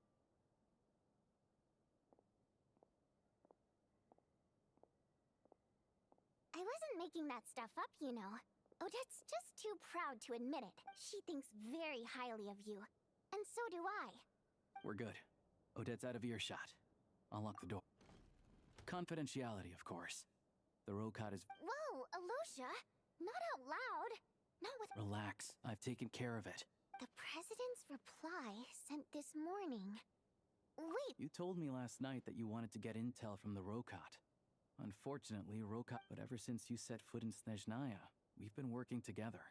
I wasn't making that stuff up, you know. Odette's just too proud to admit it. She thinks very highly of you. And so do I. We're good. Odette's out of earshot. I'll lock the door. Confidentiality, of course. The Rokot is— Whoa, Alosha! Not out loud! Not with— Relax. I've taken care of it. The President's reply sent this morning. Wait! You told me last night that you wanted to get intel from the Rokot. Unfortunately, Rokot— But ever since you set foot in Snezhnaya, we've been working together.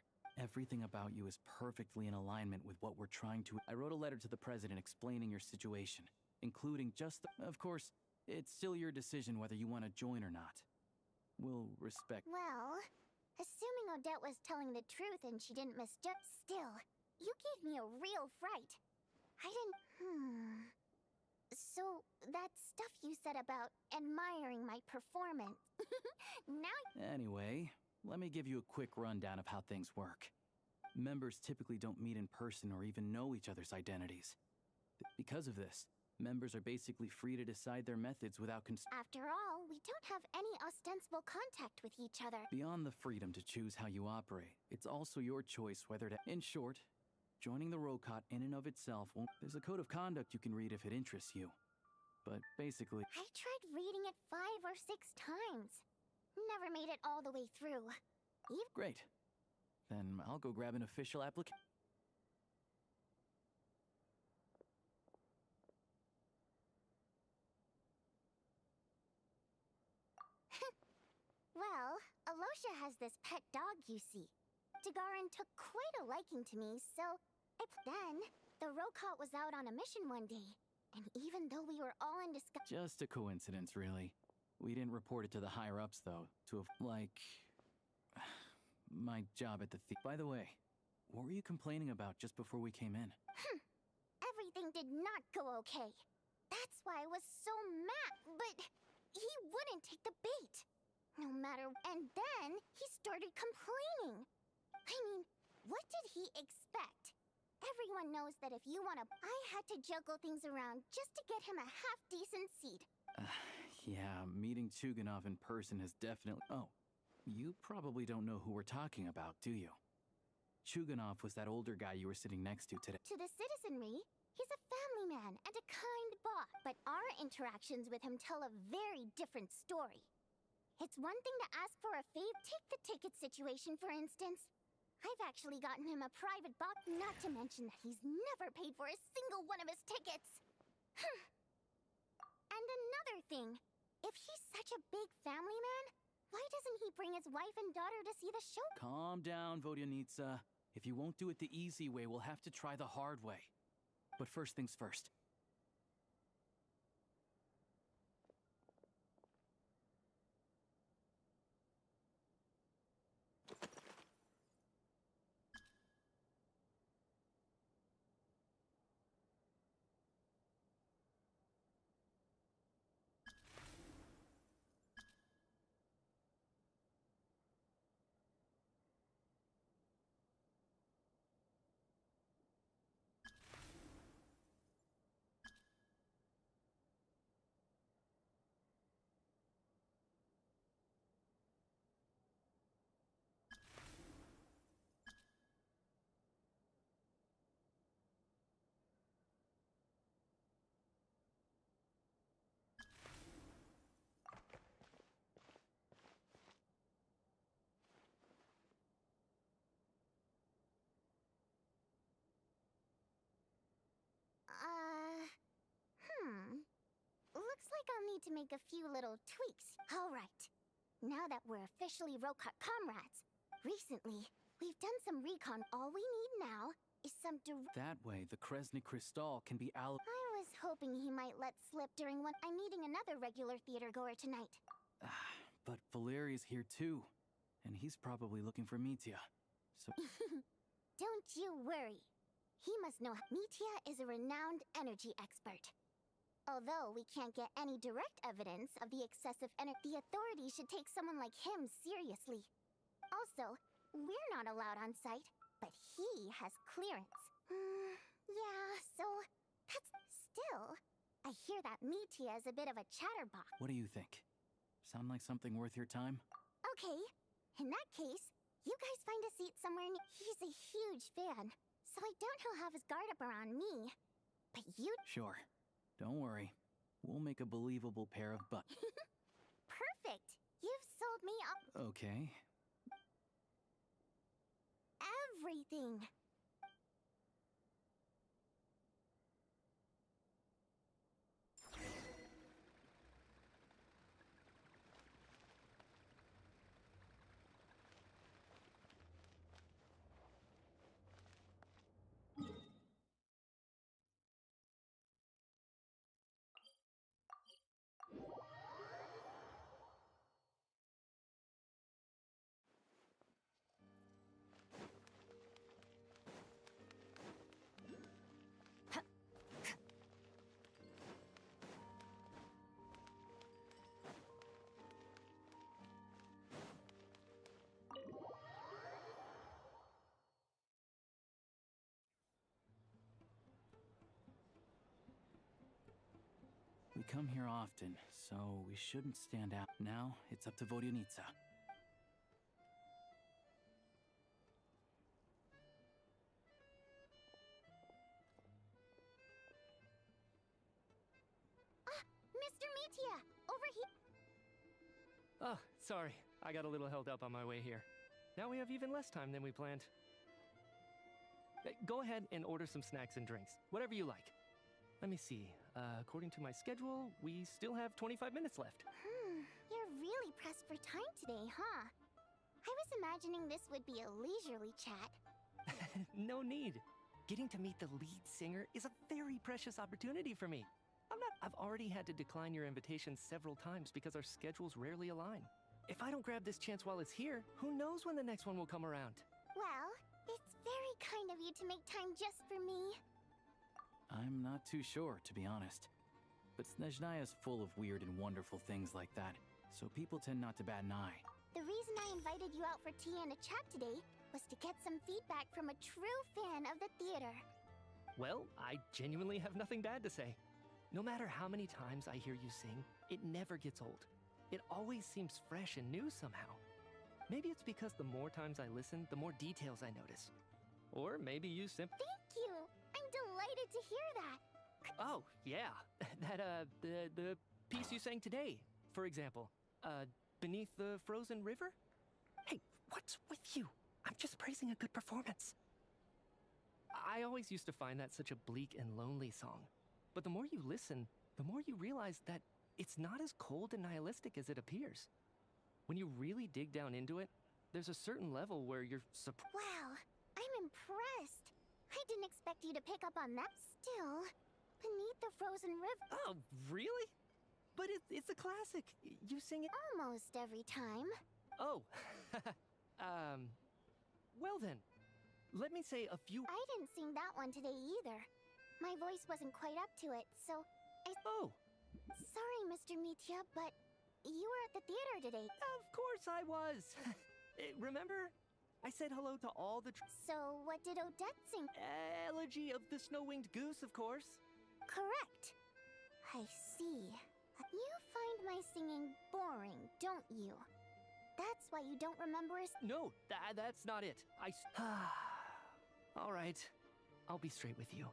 Everything about you is perfectly in alignment with what we're trying to— I wrote a letter to the President explaining your situation, including just the— Of course, it's still your decision whether you want to join or not. We'll respect— Well, assuming Odette was telling the truth and she didn't misjudge— Still, you gave me a real fright. I didn't— So, that stuff you said about admiring my performance. Now— Anyway, let me give you a quick rundown of how things work. Members typically don't meet in person or even know each other's identities. Because of this, members are basically free to decide their methods without After all, we don't have any ostensible contact with each other. Beyond the freedom to choose how you operate, it's also your choice whether to— In short, joining the Rokot in and of itself won't— There's a code of conduct you can read if it interests you. But basically— I tried reading it 5 or 6 times. Never made it all the way through. Great. Then I'll go grab an official application. Well, Alosha has this pet dog, you see. Dagarin took quite a liking to me, so Then, the Rokot was out on a mission one day, And even though we were all in discussion, Just a coincidence, really. We didn't report it to the higher-ups, though, to my job at the By the way, what were you complaining about just before we came in? everything did not go okay. That's why I was so mad, but he wouldn't take the bait. No matter, and then he started complaining. I mean, what did he expect? Everyone knows that if you want to, I had to juggle things around just to get him a half-decent seat. Yeah, meeting Chuganov in person has definitely... Oh, you probably don't know who we're talking about, do you? Chuganov was that older guy you were sitting next to today. To the citizenry, he's a family man and a kind boss. But our interactions with him tell a very different story. It's one thing to ask for a favor. Take the ticket situation, for instance. I've actually gotten him a private box, not to mention that he's never paid for a single one of his tickets. And another thing, if he's such a big family man, why doesn't he bring his wife and daughter to see the show? Calm down, Vodyanitsa. If you won't do it the easy way, we'll have to try the hard way. But first things first. Looks like I'll need to make a few little tweaks. All right. Now that we're officially Rokat comrades, recently, we've done some recon. All we need now is some That way, the Kresny Crystal can be I was hoping he might let slip during one. I'm meeting another regular theater goer tonight. But Valeria's here too, and he's probably looking for Mitya. So Don't you worry. He must know Mitya is a renowned energy expert. Although we can't get any direct evidence of the excessive energy, the authorities should take someone like him seriously. Also, we're not allowed on site, but he has clearance. Yeah, so that's still. I hear that Mitya is a bit of a chatterbox. what do you think? Sound like something worth your time? Okay, in that case, you guys find a seat somewhere He's a huge fan, so I doubt he'll have his guard up around me. But you... Sure. Don't worry. We'll make a believable pair of butt. Perfect! You've sold me up Okay. everything. We come here often, so we shouldn't stand out. Now, it's up to Vodyanitsa. Mr. Mitya, over here. Oh, sorry. I got a little held up on my way here. Now we have even less time than we planned. Go ahead and order some snacks and drinks. Whatever you like. Let me see. According to my schedule, we still have 25 minutes left. You're really pressed for time today, huh? I was imagining this would be a leisurely chat. No need. Getting to meet the lead singer is a very precious opportunity for me. I've already had to decline your invitation several times because our schedules rarely align. If I don't grab this chance while it's here, who knows when the next one will come around? Well, it's very kind of you to make time just for me. I'm not too sure, to be honest. But Snezhnaya is full of weird and wonderful things like that, so people tend not to bat an eye. The reason I invited you out for tea and a chat today was to get some feedback from a true fan of the theater. Well, I genuinely have nothing bad to say. No matter how many times I hear you sing, it never gets old. It always seems fresh and new somehow. Maybe it's because the more times I listen, the more details I notice. Or maybe you simply... Thank you! I'm delighted to hear that! Oh, yeah. The piece you sang today, for example. Beneath the Frozen River? Hey, what's with you? I'm just praising a good performance. I always used to find that such a bleak and lonely song. But the more you listen, the more you realize that it's not as cold and nihilistic as it appears. When you really dig down into it, there's a certain level where you're Wow, I'm impressed. I didn't expect you to pick up on that. Still, Beneath the Frozen River... Oh, really? But it's a classic. You sing it... Almost every time. Oh. Well then, let me say a few... I didn't sing that one today either. My voice wasn't quite up to it, so Oh! Sorry, Mr. Mitya, but you were at the theater today. Of course I was! Remember? I said hello to all the... So, what did Odette sing? Elegy of the Snow-Winged Goose, of course. Correct. I see. You find my singing boring, don't you? That's why you don't remember us. No, that's not it. All right. I'll be straight with you.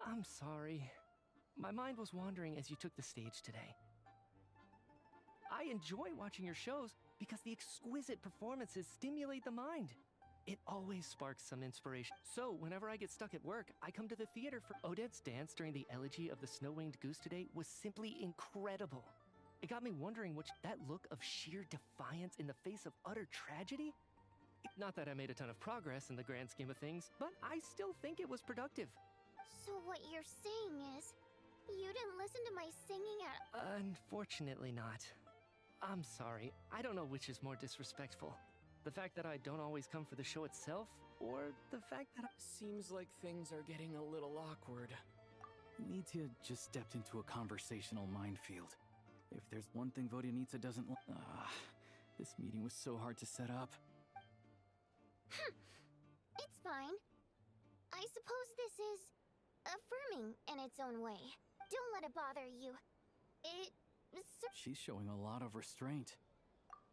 I'm sorry. My mind was wandering as you took the stage today. I enjoy watching your shows because the exquisite performances stimulate the mind. It always sparks some inspiration. So, whenever I get stuck at work, I come to the theater for... Odette's dance during the Elegy of the Snow-Winged Goose today was simply incredible. It got me wondering that look of sheer defiance in the face of utter tragedy? Not that I made a ton of progress in the grand scheme of things, but I still think it was productive. So what you're saying is, you didn't listen to my singing at... Unfortunately not. I'm sorry. I don't know which is more disrespectful. The fact that I don't always come for the show itself, or the fact that Seems like things are getting a little awkward. Nitya just stepped into a conversational minefield. If there's one thing Vodyanitsa doesn't this meeting was so hard to set up. It's fine. I suppose this is affirming in its own way. Don't let it bother you. She's showing a lot of restraint.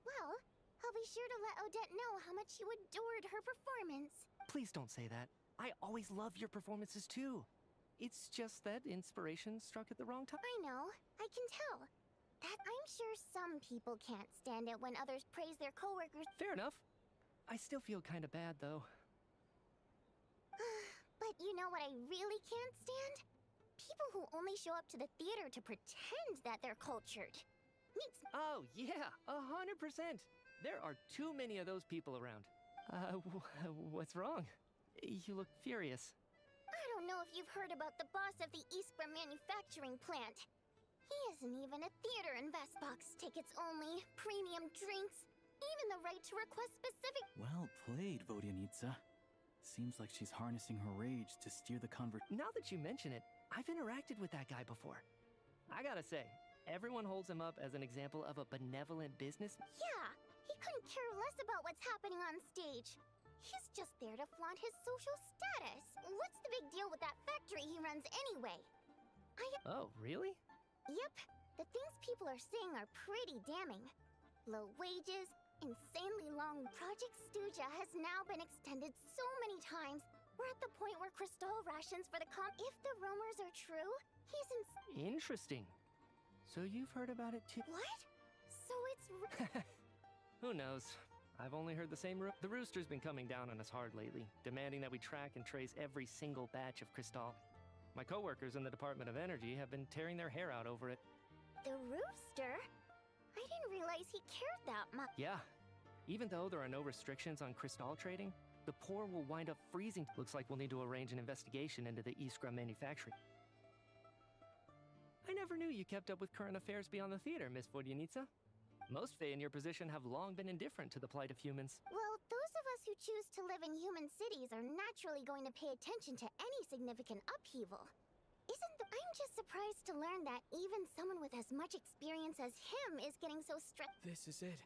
Well, I'll be sure to let Odette know how much you adored her performance. Please don't say that. I always love your performances too. It's just that inspiration struck at the wrong time. I know. I can tell. I'm sure some people can't stand it when others praise their coworkers. Fair enough. I still feel kind of bad, though. But you know what I really can't stand? People who only show up to the theater to pretend that they're cultured. Oh, yeah, 100%. There are too many of those people around. What's wrong? You look furious. I don't know if you've heard about the boss of the Iskra manufacturing plant. He isn't even a theater investbox tickets only, premium drinks, even the right to request specific... Well played, Vodyanitsa. Seems like she's harnessing her rage to steer the Now that you mention it, I've interacted with that guy before. I gotta say, everyone holds him up as an example of a benevolent business. Yeah, he couldn't care less about what's happening on stage. He's just there to flaunt his social status. What's the big deal with that factory he runs anyway? Oh, really? Yep, the things people are saying are pretty damning. Low wages, insanely long... Project Stuja has now been extended so many times. We're at the point where Crystal rations for the If the rumors are true, he's Interesting. So you've heard about it too? What? So it's... Who knows? I've only heard the same The Rooster's been coming down on us hard lately, demanding that we track and trace every single batch of Crystal. My coworkers in the Department of Energy have been tearing their hair out over it. The Rooster? I didn't realize he cared that much. Yeah. Even though there are no restrictions on Crystal trading, the poor will wind up freezing. Looks like we'll need to arrange an investigation into the Iskra manufacturing. never knew you kept up with current affairs beyond the theater, Miss Vodyanica. Most Fae in your position have long been indifferent to the plight of humans. Well, those of us who choose to live in human cities are naturally going to pay attention to any significant upheaval. I'm just surprised to learn that even someone with as much experience as him is getting so stressed. This is it.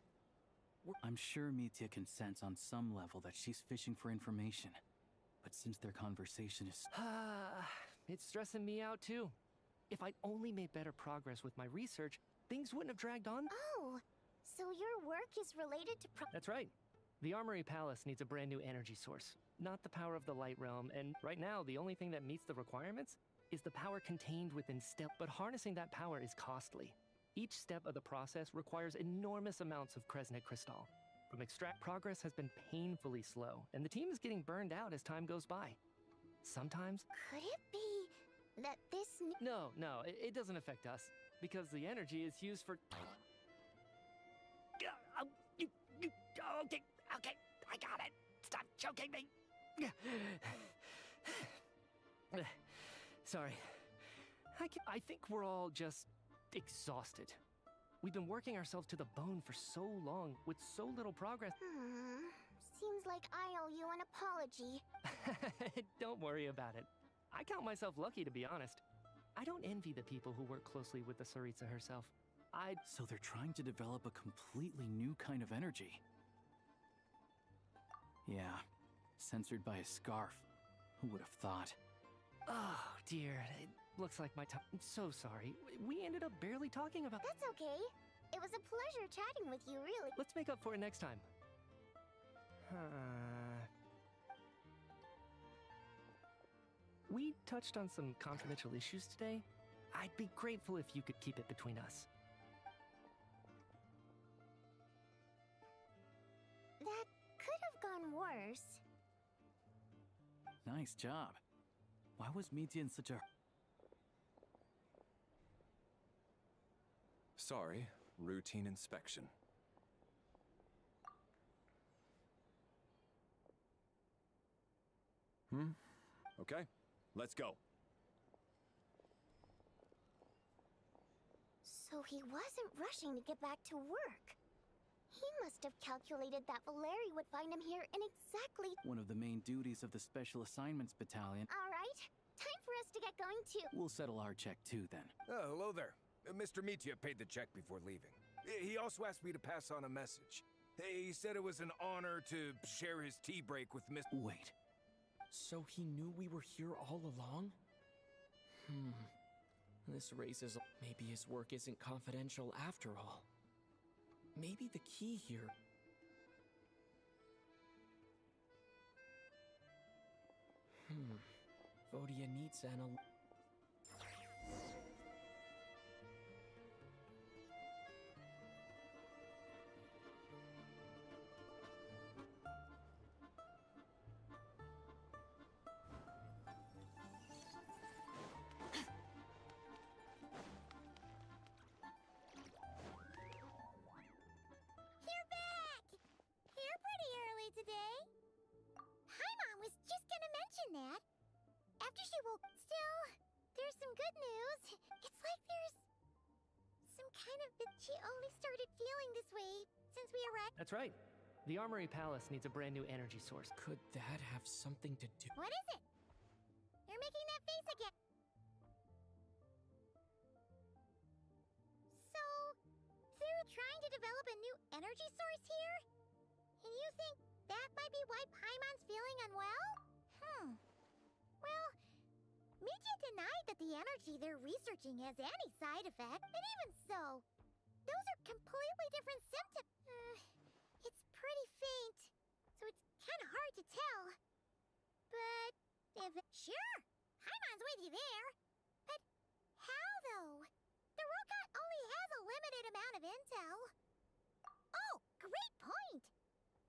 I'm sure Mitya can sense on some level that she's fishing for information. But since their conversation is... It's stressing me out too. If I'd only made better progress with my research, things wouldn't have dragged on. Oh, so your work is related to That's right. The Armory Palace needs a brand new energy source, not the power of the Light Realm, and right now the only thing that meets the requirements is the power contained within step, but harnessing that power is costly. Each step of the process requires enormous amounts of Kresnik crystal. From extract, progress has been painfully slow, and the team is getting burned out as time goes by. Sometimes... Could it be that this... No, it doesn't affect us, because the energy is used for... Okay, I got it. Stop choking me. Sorry. I think we're all just exhausted. We've been working ourselves to the bone for so long, with so little progress. Seems like I owe you an apology. Don't worry about it. I count myself lucky, to be honest. I don't envy the people who work closely with the Tsaritsa herself. So they're trying to develop a completely new kind of energy. Yeah, censored by a scarf. Who would have thought? Oh, dear. It looks like my time... I'm so sorry. We ended up barely talking about... That's okay. It was a pleasure chatting with you, really. Let's make up for it next time. We touched on some confidential issues today. I'd be grateful if you could keep it between us. That could have gone worse. Nice job. Why was Mitya in such a... Sorry, routine inspection. Okay, let's go. So he wasn't rushing to get back to work. He must have calculated that Valeri would find him here in exactly... One of the main duties of the Special Assignments Battalion. All right, time for us to get going too. We'll settle our check too, then. Oh, hello there. Mr. Mitya paid the check before leaving. He also asked me to pass on a message. He said it was an honor to share his tea break with Mr. Wait. So he knew we were here all along? This raises... Maybe his work isn't confidential after all. Maybe the key here... Vodyanica and a... Today? Paimon was just gonna mention that. After she woke... Still, there's some good news. It's like there's... some kind of... She only started feeling this way since we arrived. That's right. The Armory Palace needs a brand new energy source. Could that have something to do... What is it? You're making that face again. So, they're trying to develop a new energy source here? And you think that might be why Paimon's feeling unwell? Well, Mitya denied that the energy they're researching has any side effect, and even so, those are completely different symptoms. It's pretty faint, so it's kind of hard to tell. But if... Sure, Paimon's with you there. But how, though? The robot only has a limited amount of intel. Oh, great point!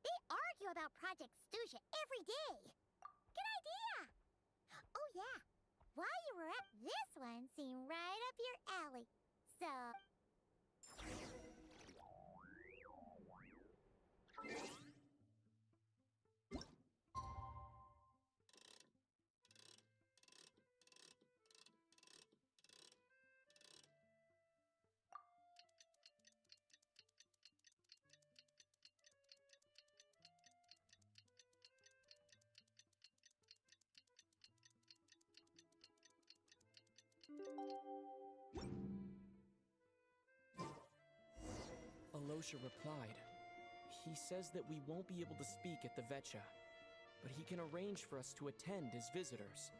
They argue about Project Stuja every day. Good idea! Oh yeah, while you were at this one seemed right up your alley. So... Gosha replied. He says that we won't be able to speak at the Vecha, but he can arrange for us to attend as visitors.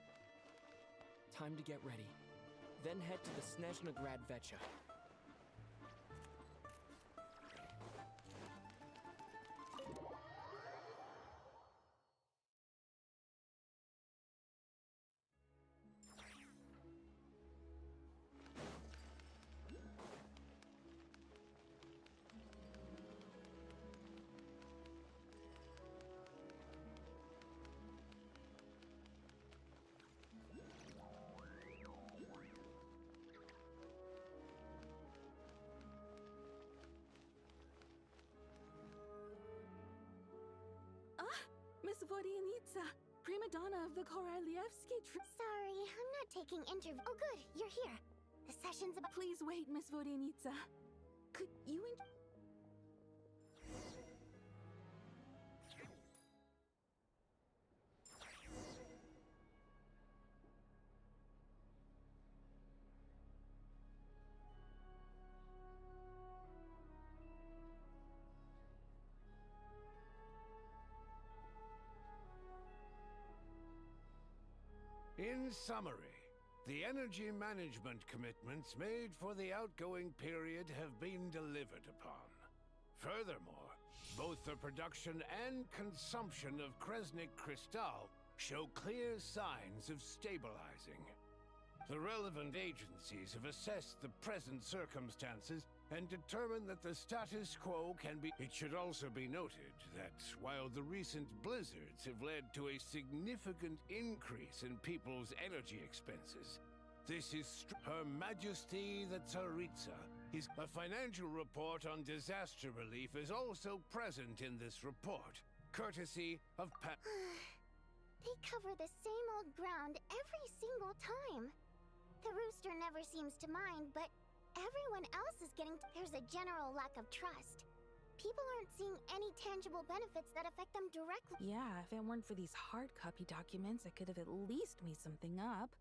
Time to get ready, then head to the Snezhnograd Vecha. Miss Vodyanitsa, prima donna of the Korolievsky Sorry, I'm not taking interview. Oh good, you're here. The session's about— Please wait, Miss Vodyanitsa. Could you In summary, the energy management commitments made for the outgoing period have been delivered upon. Furthermore, both the production and consumption of Kresnik Crystal show clear signs of stabilizing. The relevant agencies have assessed the present circumstances and determined that the status quo can be— It should also be noted that while the recent blizzards have led to a significant increase in people's energy expenses, this is Her Majesty the Tsaritsa. A financial report on disaster relief is also present in this report, courtesy of They cover the same old ground every single time. The rooster never seems to mind, but everyone else is getting— There's a general lack of trust. People aren't seeing any tangible benefits that affect them directly. Yeah, if it weren't for these hard copy documents, I could have at least made something up.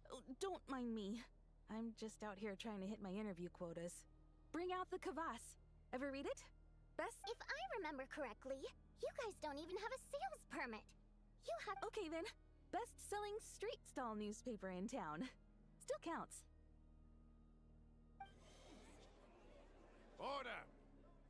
Oh, don't mind me. I'm just out here trying to hit my interview quotas. Bring out the kvass. Ever read it? Best— If I remember correctly, you guys don't even have a sales permit. You have— Okay then. Best-selling street stall newspaper in town. Still counts. Order!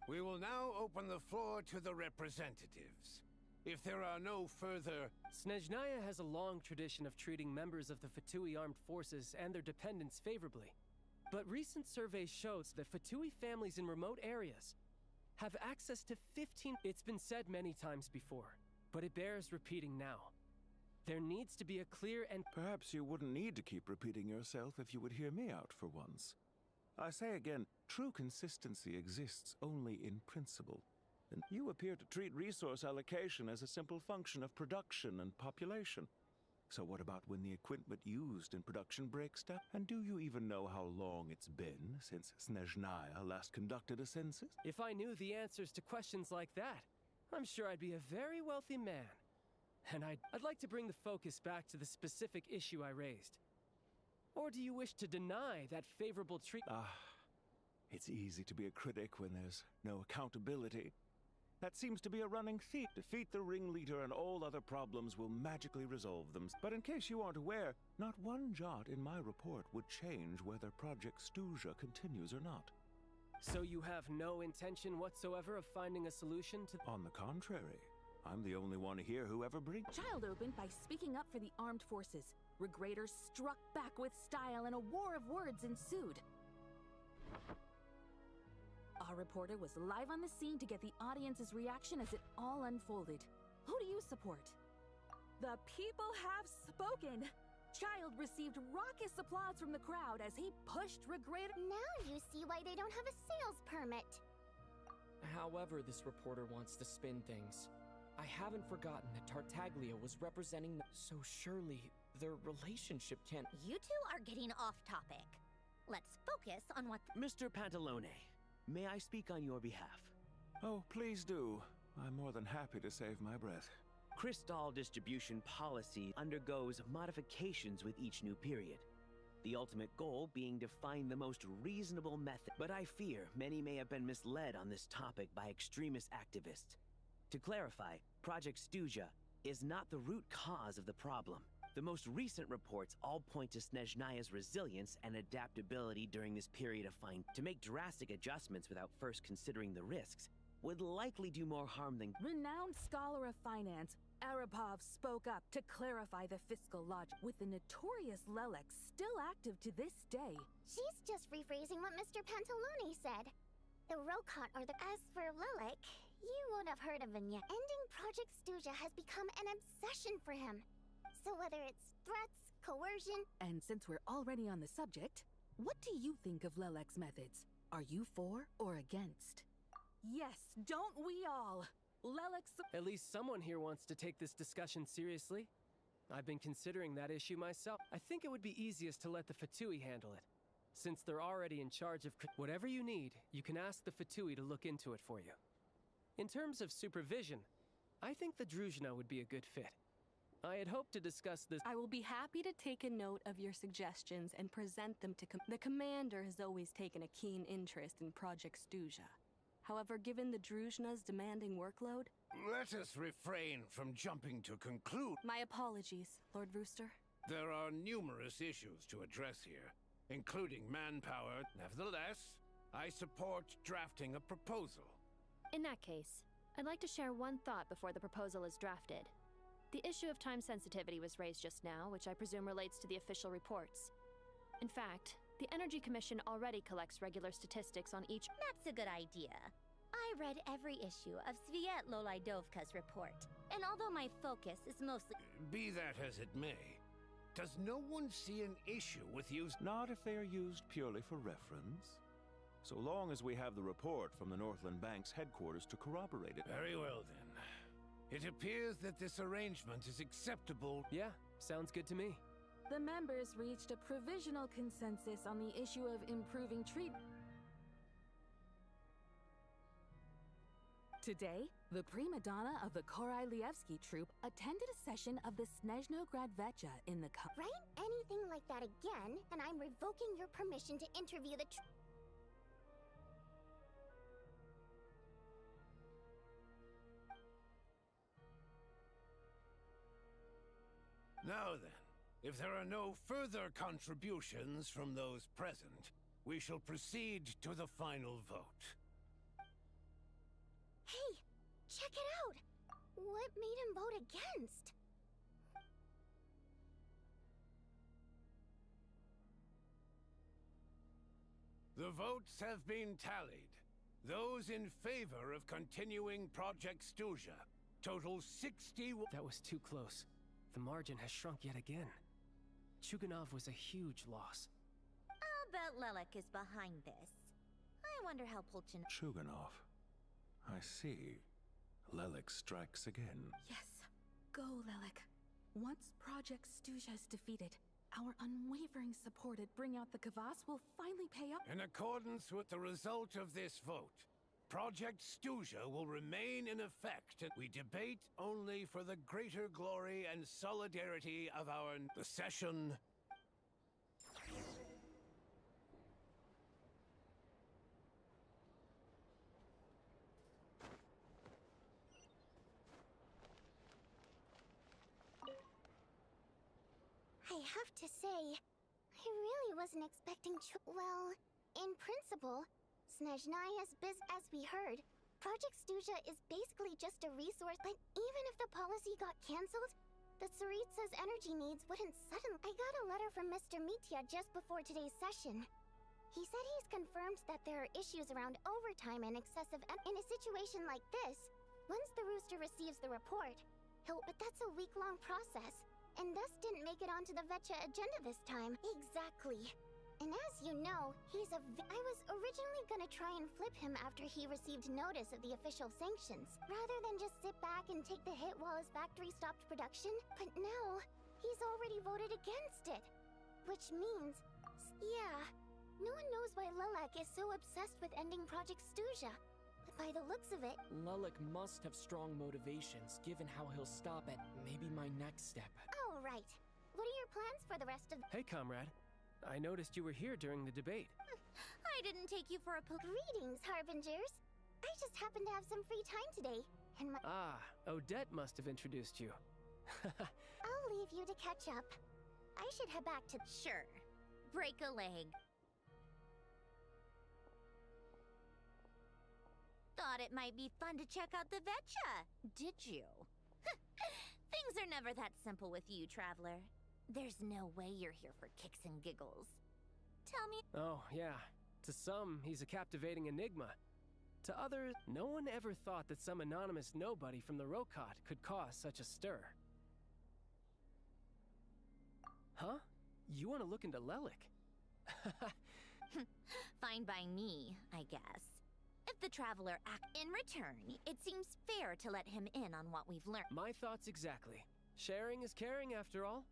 We will now open the floor to the representatives. If there are no further— Snezhnaya has a long tradition of treating members of the Fatui armed forces and their dependents favorably. But recent surveys shows that Fatui families in remote areas have access to 15— It's been said many times before, but it bears repeating now. There needs to be a clear and— Perhaps you wouldn't need to keep repeating yourself if you would hear me out for once. I say again, true consistency exists only in principle. And you appear to treat resource allocation as a simple function of production and population. So what about when the equipment used in production breaks down? And do you even know how long it's been since Snezhnaya last conducted a census? If I knew the answers to questions like that, I'm sure I'd be a very wealthy man. And I'd like to bring the focus back to the specific issue I raised. Or do you wish to deny that favorable treatment? It's easy to be a critic when there's no accountability. That seems to be a running theme. Defeat the ringleader and all other problems will magically resolve them. But in case you aren't aware, not one jot in my report would change whether Project Stuja continues or not. So you have no intention whatsoever of finding a solution to— On the contrary, I'm the only one here who ever brings— Child opened by speaking up for the armed forces. Regraders struck back with style and a war of words ensued. Our reporter was live on the scene to get the audience's reaction as it all unfolded. Who do you support? The people have spoken! Child received raucous applause from the crowd as he pushed Regrader— Now you see why they don't have a sales permit. However this reporter wants to spin things, I haven't forgotten that Tartaglia was representing the— So surely their relationship can't— You two are getting off topic. Let's focus on what— Mr. Pantalone, may I speak on your behalf? Oh, please do. I'm more than happy to save my breath. Crystal distribution policy undergoes modifications with each new period. The ultimate goal being to find the most reasonable method. But I fear many may have been misled on this topic by extremist activists. To clarify, Project Stuja is not the root cause of the problem. The most recent reports all point to Snezhnaya's resilience and adaptability during this period of fine. To make drastic adjustments without first considering the risks would likely do more harm than... Renowned scholar of finance, Arapov spoke up to clarify the fiscal logic, with the notorious Lelex still active to this day. She's just rephrasing what Mr. Pantalone said. The Rokot are the... As for Lelek, you won't have heard of him yet. Ending Project Stuja has become an obsession for him. So whether it's threats, coercion... And since we're already on the subject, what do you think of Lelek's methods? Are you for or against? Yes, don't we all? Lelek's... At least someone here wants to take this discussion seriously. I've been considering that issue myself. I think it would be easiest to let the Fatui handle it, since they're already in charge of... Whatever you need, you can ask the Fatui to look into it for you. In terms of supervision, I think the Druzhna would be a good fit. I had hoped to discuss this... I will be happy to take a note of your suggestions and present them to... The commander has always taken a keen interest in Project Stuja. However, given the Druzhna's demanding workload... Let us refrain from jumping to conclude. My apologies, Lord Rooster. There are numerous issues to address here, including manpower. Nevertheless, I support drafting a proposal. In that case, I'd like to share one thought before the proposal is drafted. The issue of time sensitivity was raised just now, which I presume relates to the official reports. In fact, the Energy Commission already collects regular statistics on each... That's a good idea. I read every issue of Sviet Lolaidovka's report, and although my focus is mostly... Be that as it may, does no one see an issue with use... Not if they are used purely for reference. So long as we have the report from the Northland Bank's headquarters to corroborate it. Very well, then. It appears that this arrangement is acceptable. Yeah, sounds good to me. The members reached a provisional consensus on the issue of improving treatment. Today, the prima donna of the Korailievsky troupe attended a session of the Snezhnograd Vecha in the... Write anything like that again, and I'm revoking your permission to interview the... Now then, if there are no further contributions from those present, we shall proceed to the final vote. Hey, check it out! What made him vote against? The votes have been tallied. Those in favor of continuing Project Stuja total 60... That was too close. The margin has shrunk yet again. Chuganov was a huge loss. I'll bet Lelek is behind this. I wonder how Pulchin... Chuganov. I see. Lelek strikes again. Yes. Go, Lelek. Once Project Stuja is defeated, our unwavering support at Bring Out the Kvass will finally pay off. In accordance with the result of this vote, Project Stuja will remain in effect. We debate only for the greater glory and solidarity of our... The session... I have to say, I really wasn't expecting well, in principle, Snezhnaya's as we heard, Project Stuja is basically just a resource, but even if the policy got cancelled, the Tsaritsa's energy needs wouldn't suddenly... I got a letter from Mr. Mitya just before today's session. He said he's confirmed that there are issues around overtime and excessive... In a situation like this, once the Rooster receives the report, but that's a week-long process, and thus didn't make it onto the Vecha agenda this time. Exactly. And as you know, I was originally gonna try and flip him after he received notice of the official sanctions, rather than just sit back and take the hit while his factory stopped production. But now, he's already voted against it. Which means, yeah, no one knows why Lelek is so obsessed with ending Project Stuja. But by the looks of it... Lelek must have strong motivations, given how he'll stop at maybe my next step. Oh, right. What are your plans for the rest of... Hey, comrade. I noticed you were here during the debate. I didn't take you for a Greetings, Harbingers. I just happened to have some free time today, and my— Ah, Odette must have introduced you. I'll leave you to catch up. I should head back to— Sure. Break a leg. Thought it might be fun to check out the Vetcha, did you? Things are never that simple with you, Traveler. There's no way you're here for kicks and giggles. Tell me— Oh, yeah. To some, he's a captivating enigma. To others, no one ever thought that some anonymous nobody from the Rokot could cause such a stir. Huh? You want to look into Lelik? Fine by me, I guess. If the Traveler acts in return, it seems fair to let him in on what we've learned. My thoughts exactly. Sharing is caring, after all.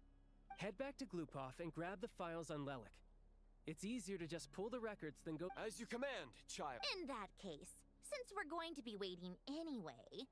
Head back to Glupov and grab the files on Lelik. It's easier to just pull the records than go— As you command, child. In that case, since we're going to be waiting anyway—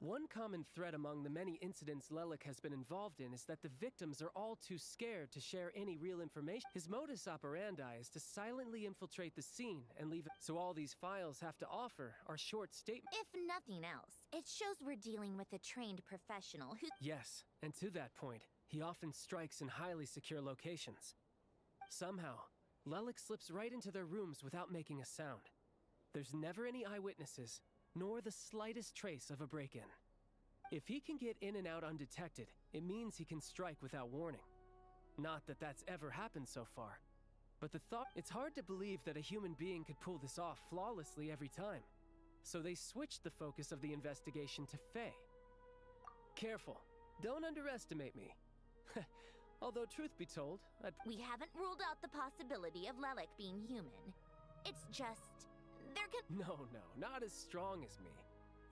One common thread among the many incidents Lelik has been involved in is that the victims are all too scared to share any real information. His modus operandi is to silently infiltrate the scene and leave it, so all these files have to offer are short statements. If nothing else, it shows we're dealing with a trained professional who— Yes, and to that point, he often strikes in highly secure locations. Somehow, Lelik slips right into their rooms without making a sound. There's never any eyewitnesses, nor the slightest trace of a break-in. If he can get in and out undetected, it means he can strike without warning. Not that that's ever happened so far, but the thought— it's hard to believe that a human being could pull this off flawlessly every time. So they switched the focus of the investigation to Faye. Careful, don't underestimate me. Although truth be told, We haven't ruled out the possibility of Lelik being human. It's just— there can— No, not as strong as me.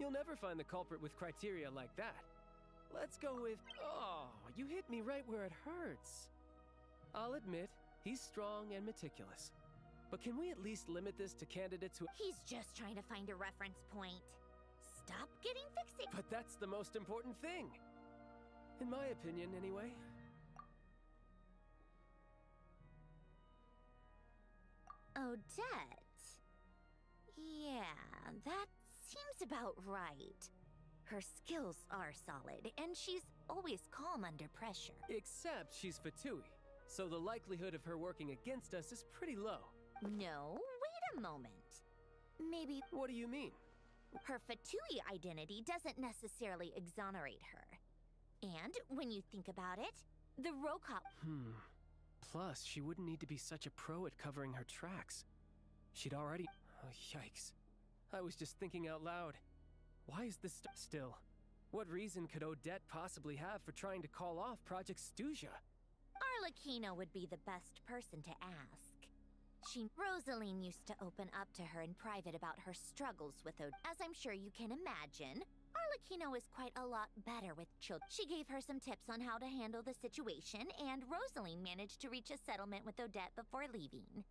You'll never find the culprit with criteria like that. Let's go with— Oh, you hit me right where it hurts. I'll admit, he's strong and meticulous. But can we at least limit this to candidates who— He's just trying to find a reference point. Stop getting fixated. But that's the most important thing. In my opinion, anyway. Odette? Yeah, that seems about right. Her skills are solid, and she's always calm under pressure. Except she's Fatui, so the likelihood of her working against us is pretty low. No, wait a moment. Maybe— What do you mean? Her Fatui identity doesn't necessarily exonerate her. And when you think about it, the Rokot— Plus, she wouldn't need to be such a pro at covering her tracks. She'd already— Oh, yikes. I was just thinking out loud. Why is this still? What reason could Odette possibly have for trying to call off Project Stuja? Arlecchino would be the best person to ask. Rosaline used to open up to her in private about her struggles with Odette. As I'm sure you can imagine, Arlecchino is quite a lot better with children. She gave her some tips on how to handle the situation, and Rosaline managed to reach a settlement with Odette before leaving.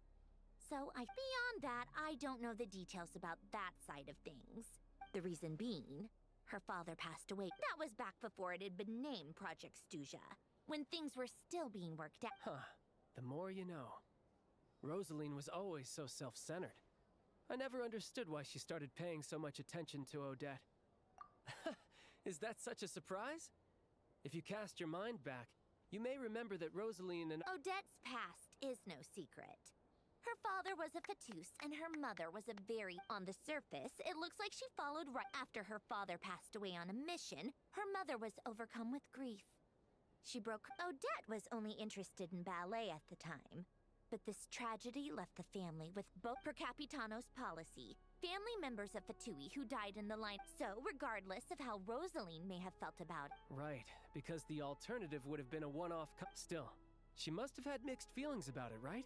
So, beyond that, I don't know the details about that side of things. The reason being, her father passed away. That was back before it had been named Project Stuja, when things were still being worked out. Huh. The more you know. Rosaline was always so self-centered. I never understood why she started paying so much attention to Odette. Is that such a surprise? If you cast your mind back, you may remember that Rosaline and— Odette's past is no secret. Her father was a Fatus, and her mother was a very— On the surface, it looks like she followed right after her father passed away on a mission. Her mother was overcome with grief. Odette was only interested in ballet at the time. But this tragedy left the family with both per capitanos policy. Family members of Fatui who died in the line. So, regardless of how Rosaline may have felt about it— Right, because the alternative would have been a one-off Still, she must have had mixed feelings about it, right?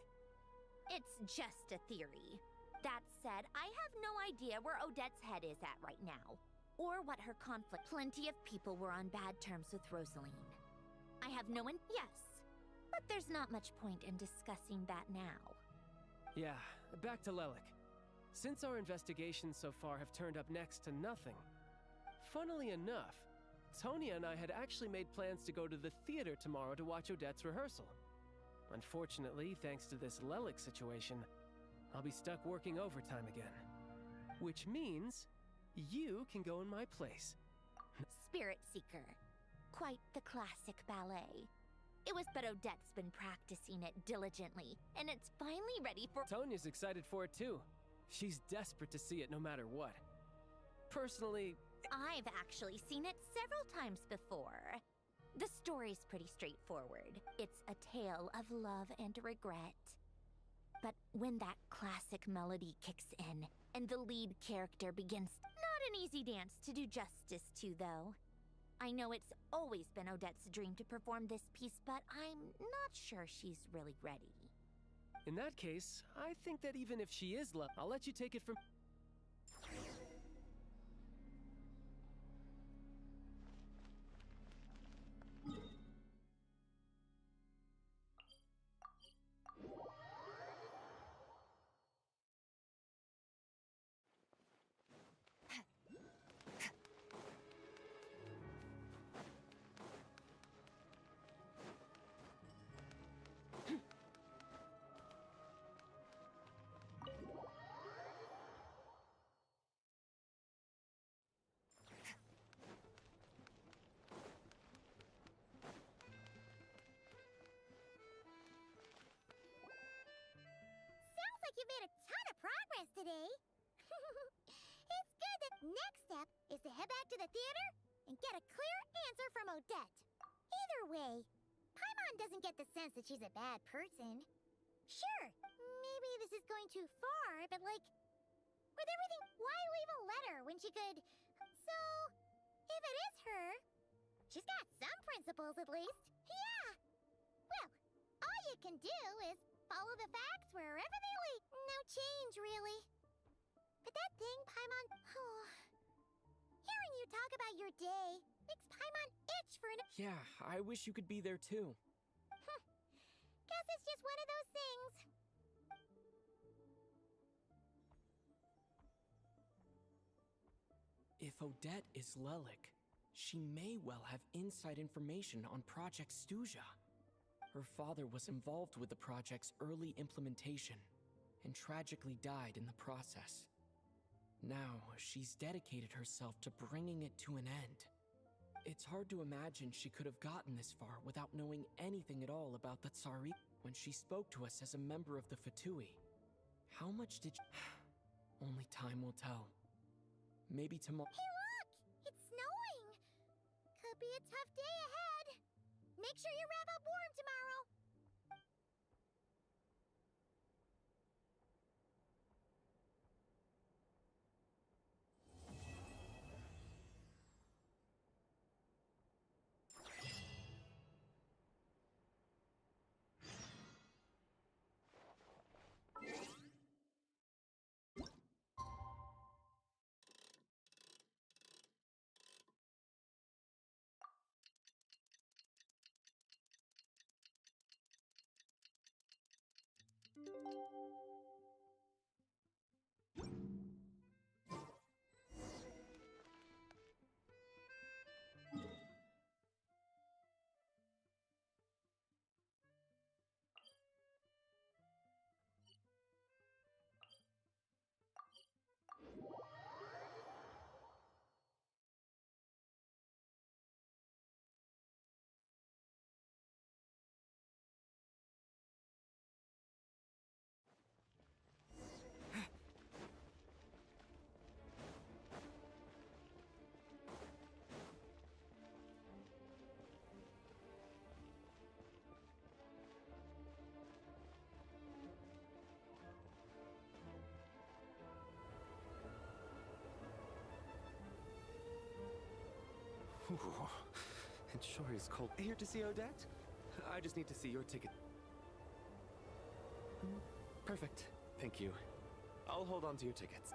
It's just a theory. That said, I have no idea where Odette's head is at right now, or what her conflict— Plenty of people were on bad terms with Rosaline. I have no one— Yes, but there's not much point in discussing that now. Yeah, back to Lelik. Since our investigations so far have turned up next to nothing, funnily enough, Tonya and I had actually made plans to go to the theater tomorrow to watch Odette's rehearsal. Unfortunately, thanks to this Lelik situation, I'll be stuck working overtime again. Which means you can go in my place. Spirit Seeker. Quite the classic ballet. It was, but Odette's been practicing it diligently, and it's finally ready for— Tonya's excited for it too. She's desperate to see it no matter what. Personally, I've actually seen it several times before. The story's pretty straightforward. It's a tale of love and regret. But when that classic melody kicks in, and the lead character begins— not an easy dance to do justice to, though. I know it's always been Odette's dream to perform this piece, but I'm not sure she's really ready. in that case, I think that even if she is left, I'll let you take it from... You made a ton of progress today. It's good that next step is to head back to the theater and get a clear answer from Odette. Either way, Paimon doesn't get the sense that she's a bad person. Sure, maybe this is going too far, but like, with everything, why leave a letter when she could... So, if it is her, she's got some principles at least. Yeah! Well, all you can do is follow the facts wherever they lead. No change, really. But that thing, Paimon... Hearing you talk about your day makes Paimon itch for an... Yeah, I wish you could be there too. Guess it's just one of those things. If Odette is Lelik, she may well have inside information on Project Stuja. Her father was involved with the project's early implementation and tragically died in the process. Now, she's dedicated herself to bringing it to an end. It's hard to imagine she could have gotten this far without knowing anything at all about the Tsari when she spoke to us as a member of the Fatui. How much did Only time will tell. Maybe tomorrow... Hey, look! It's snowing! Could be a tough day ahead. Make sure you wrap up warm tomorrow. Ooh, it sure is cold. Here to see Odette? I just need to see your ticket. Perfect. Thank you. I'll hold on to your tickets.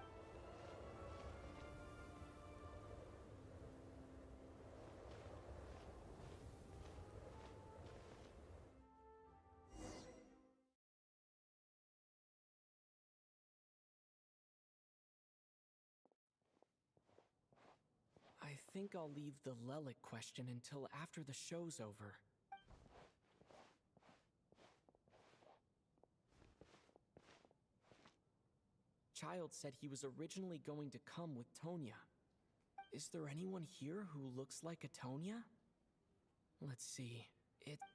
I think I'll leave the Lelic question until after the show's over. Child said he was originally going to come with Tonya. Is there anyone here who looks like a Tonya? Let's see.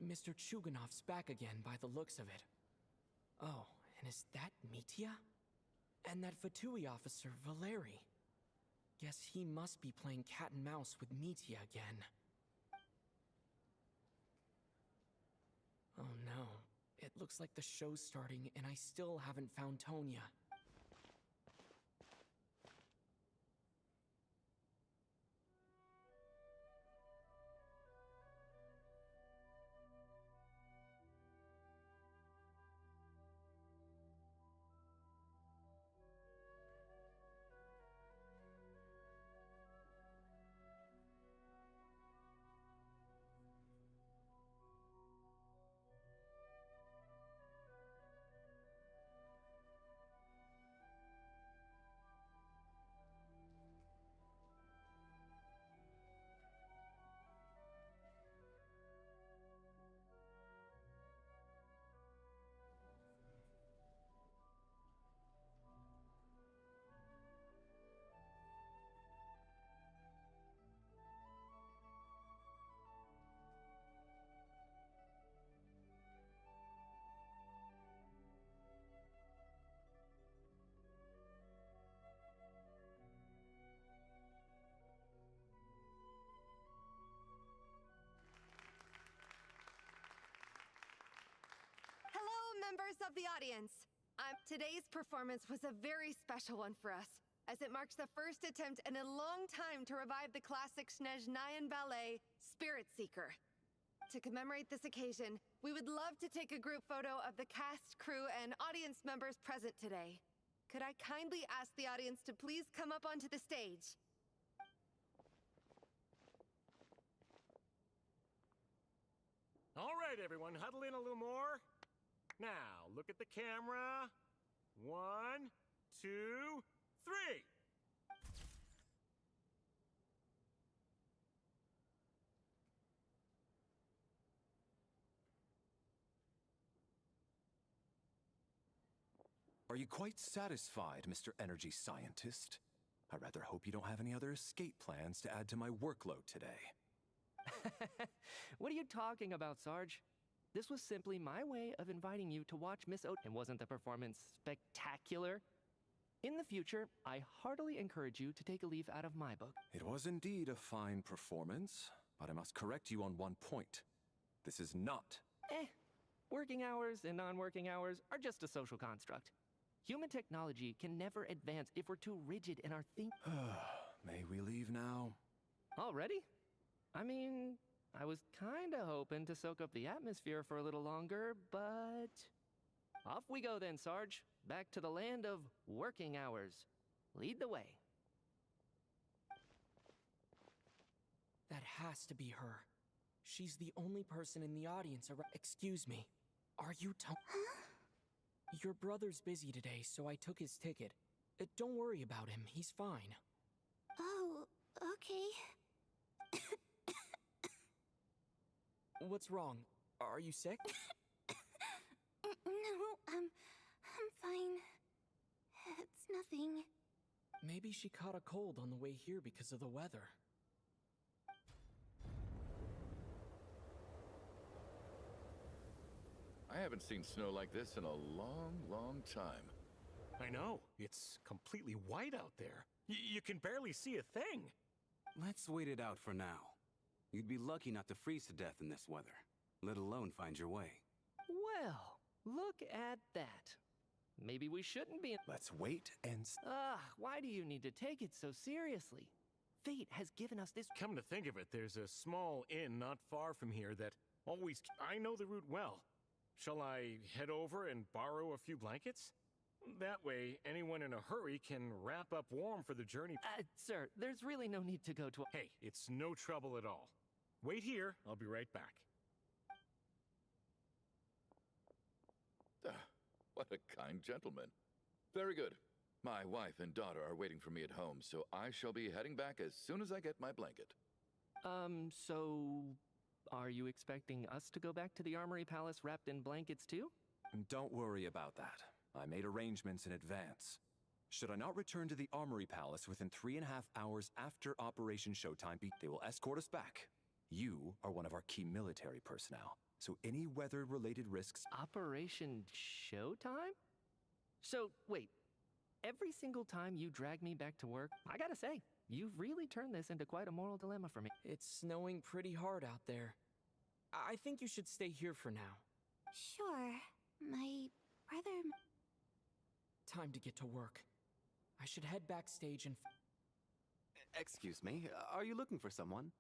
Mr. Chuganov's back again by the looks of it. Oh, and is that Mitya? And that Fatui officer, Valeri. Guess he must be playing cat and mouse with Mitya again. Oh no. It looks like the show's starting and I still haven't found Tonya. Members of the audience, today's performance was a very special one for us, as it marks the first attempt in a long time to revive the classic Snezhnayan ballet, Spirit Seeker. To commemorate this occasion, we would love to take a group photo of the cast, crew, and audience members present today. Could I kindly ask the audience to please come up onto the stage? All right, everyone, huddle in a little more. Now, look at the camera. 1, 2, 3. Are you quite satisfied, Mr. Energy Scientist? I rather hope you don't have any other escape plans to add to my workload today. What are you talking about, Sarge? This was simply my way of inviting you to watch Miss And wasn't the performance spectacular? In the future, I heartily encourage you to take a leaf out of my book. It was indeed a fine performance, but I must correct you on one point. This is not... Working hours and non-working hours are just a social construct. Human technology can never advance if we're too rigid in our thinking. May we leave now? Already? I mean, I was kinda hoping to soak up the atmosphere for a little longer, but... Off we go then, Sarge. Back to the land of working hours. Lead the way. That has to be her. She's the only person in the audience around. Excuse me. Are you Your brother's busy today, so I took his ticket. Don't worry about him. He's fine. Oh, okay. What's wrong? Are you sick? No, I'm fine. It's nothing. Maybe she caught a cold on the way here because of the weather. I haven't seen snow like this in a long, long time. I know. It's completely white out there. You can barely see a thing. Let's wait it out for now. You'd be lucky not to freeze to death in this weather, let alone find your way. Well, look at that. Maybe we shouldn't be. Let's wait and... Why do you need to take it so seriously? Fate has given us this... Come to think of it, there's a small inn not far from here that always... I know the route well. Shall I head over and borrow a few blankets? That way, anyone in a hurry can wrap up warm for the journey. Sir, there's really no need to go to... Hey, it's no trouble at all. Wait here, I'll be right back. What a kind gentleman. Very good. My wife and daughter are waiting for me at home, so I shall be heading back as soon as I get my blanket. So... Are you expecting us to go back to the Armory Palace wrapped in blankets too? Don't worry about that. I made arrangements in advance. Should I not return to the Armory Palace within 3.5 hours after Operation Showtime, they will escort us back. You are one of our key military personnel, so any weather-related risks... Operation Showtime? So, wait. Every single time you drag me back to work, I gotta say, you've really turned this into quite a moral dilemma for me. It's snowing pretty hard out there. I think you should stay here for now. Sure. My brother... Time to get to work. I should head backstage and... Excuse me, are you looking for someone?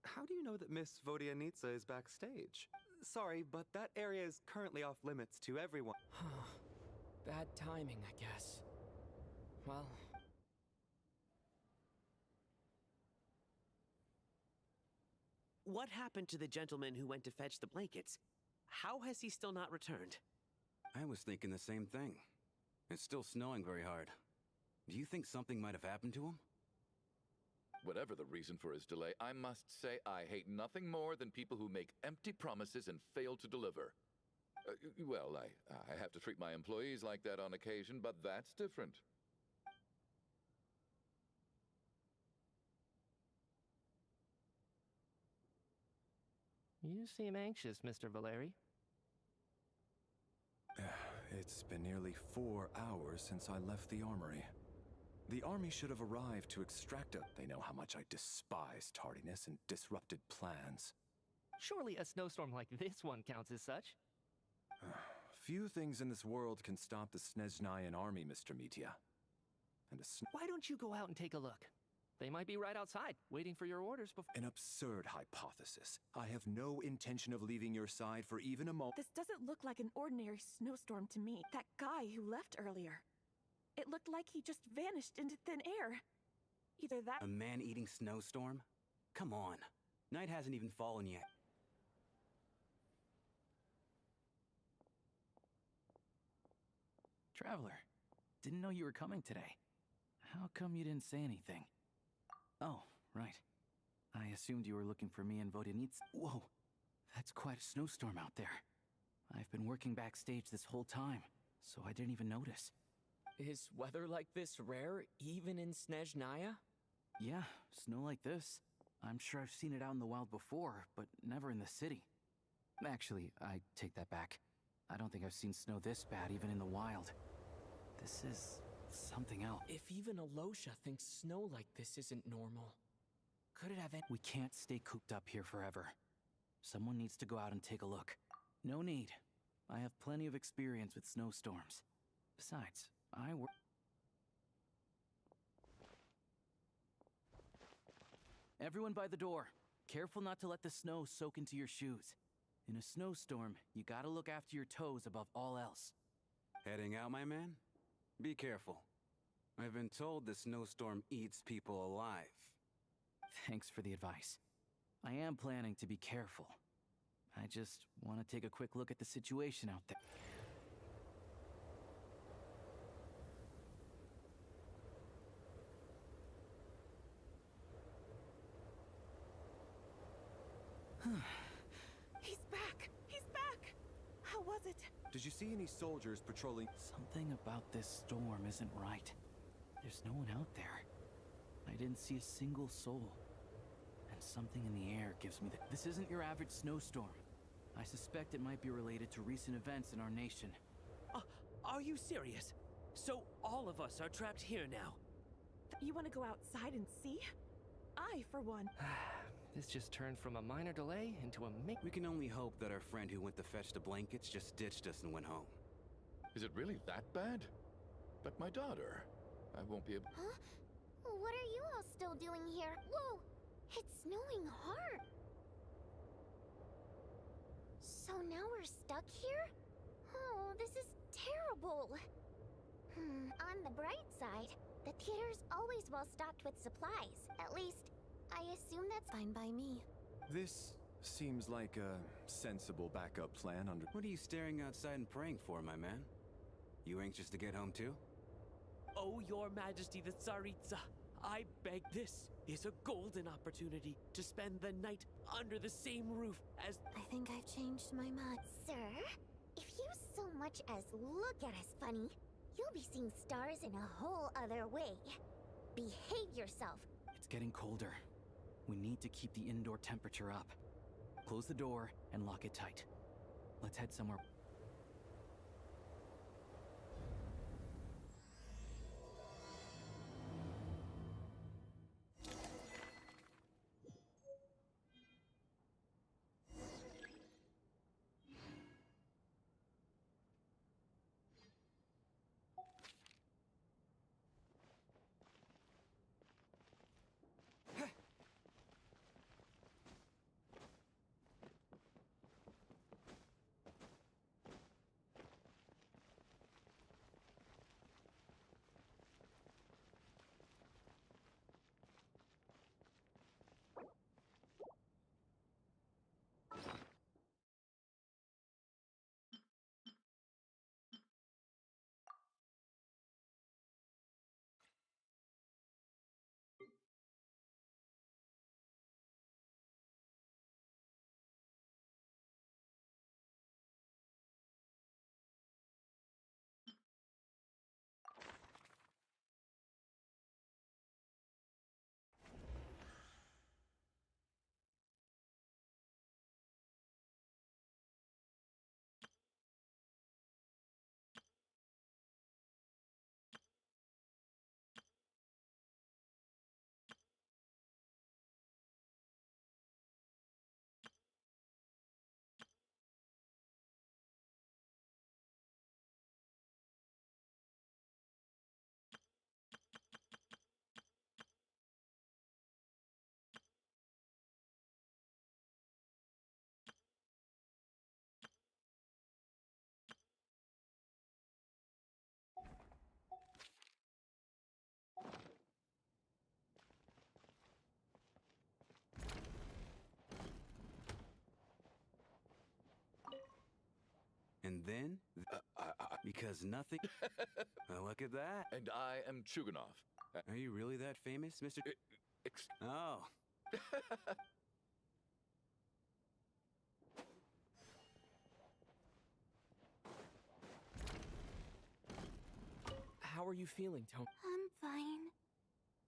How do you know that Miss Vodianitsa is backstage? Sorry, but that area is currently off limits to everyone. Bad timing, I guess. Well... What happened to the gentleman who went to fetch the blankets? How has he still not returned? I was thinking the same thing. It's still snowing very hard. Do you think something might have happened to him? Whatever the reason for his delay, I must say I hate nothing more than people who make empty promises and fail to deliver. Well, I have to treat my employees like that on occasion, but that's different. You seem anxious, Mr. Valeri. It's been nearly 4 hours since I left the armory. The army should have arrived to extract it. They know how much I despise tardiness and disrupted plans. Surely a snowstorm like this one counts as such. Few things in this world can stop the Snezhnayan army, Mr. Mitya. And Why don't you go out and take a look? They might be right outside, waiting for your orders before— An absurd hypothesis. I have no intention of leaving your side for even a moment. This doesn't look like an ordinary snowstorm to me. That guy who left earlier. It looked like he just vanished into thin air. Either that— A man-eating snowstorm? Come on. Night hasn't even fallen yet. Traveler, didn't know you were coming today. How come you didn't say anything? Oh, right. I assumed you were looking for me and Vodyanits. Whoa, that's quite a snowstorm out there. I've been working backstage this whole time, so I didn't even notice. Is weather like this rare, even in Snezhnaya? Yeah, snow like this. I'm sure I've seen it out in the wild before, but never in the city. Actually, I take that back. I don't think I've seen snow this bad even in the wild. This is something else. If even Alosha thinks snow like this isn't normal, could it have any— We can't stay cooped up here forever. Someone needs to go out and take a look. No need. I have plenty of experience with snowstorms. Besides, I work— Everyone by the door. Careful not to let the snow soak into your shoes. In a snowstorm, you gotta look after your toes above all else. Heading out, my man? Be careful. I've been told the snowstorm eats people alive. Thanks for the advice. I am planning to be careful. I just want to take a quick look at the situation out there. He's back! He's back! How was it? Did you see any soldiers patrolling? Something about this storm isn't right. There's no one out there. I didn't see a single soul. And something in the air gives me the— This isn't your average snowstorm. I suspect it might be related to recent events in our nation. Are you serious? So all of us are trapped here now? You want to go outside and see? I, for one. This just turned from a minor delay into a We can only hope that our friend who went to fetch the blankets just ditched us and went home. Is it really that bad? But my daughter, I won't be able— Huh? What are you all still doing here? Whoa! It's snowing hard! So now we're stuck here? Oh, this is terrible! On the bright side, the theater's always well stocked with supplies. At least, I assume that's fine by me. This Seems like a sensible backup plan under... What are you staring outside and praying for, my man? You anxious to get home too? Oh, Your Majesty the Tsaritsa, I beg, this is a golden opportunity to spend the night under the same roof as... I think I've changed my mind. Sir, if you so much as look at us funny, you'll be seeing stars in a whole other way. Behave yourself. It's getting colder. We need to keep the indoor temperature up. Close the door and lock it tight. Let's head somewhere. And then, because nothing... look at that. And I am Chuganov. Are you really that famous, Mr. Oh. How are you feeling, Tony? I'm fine.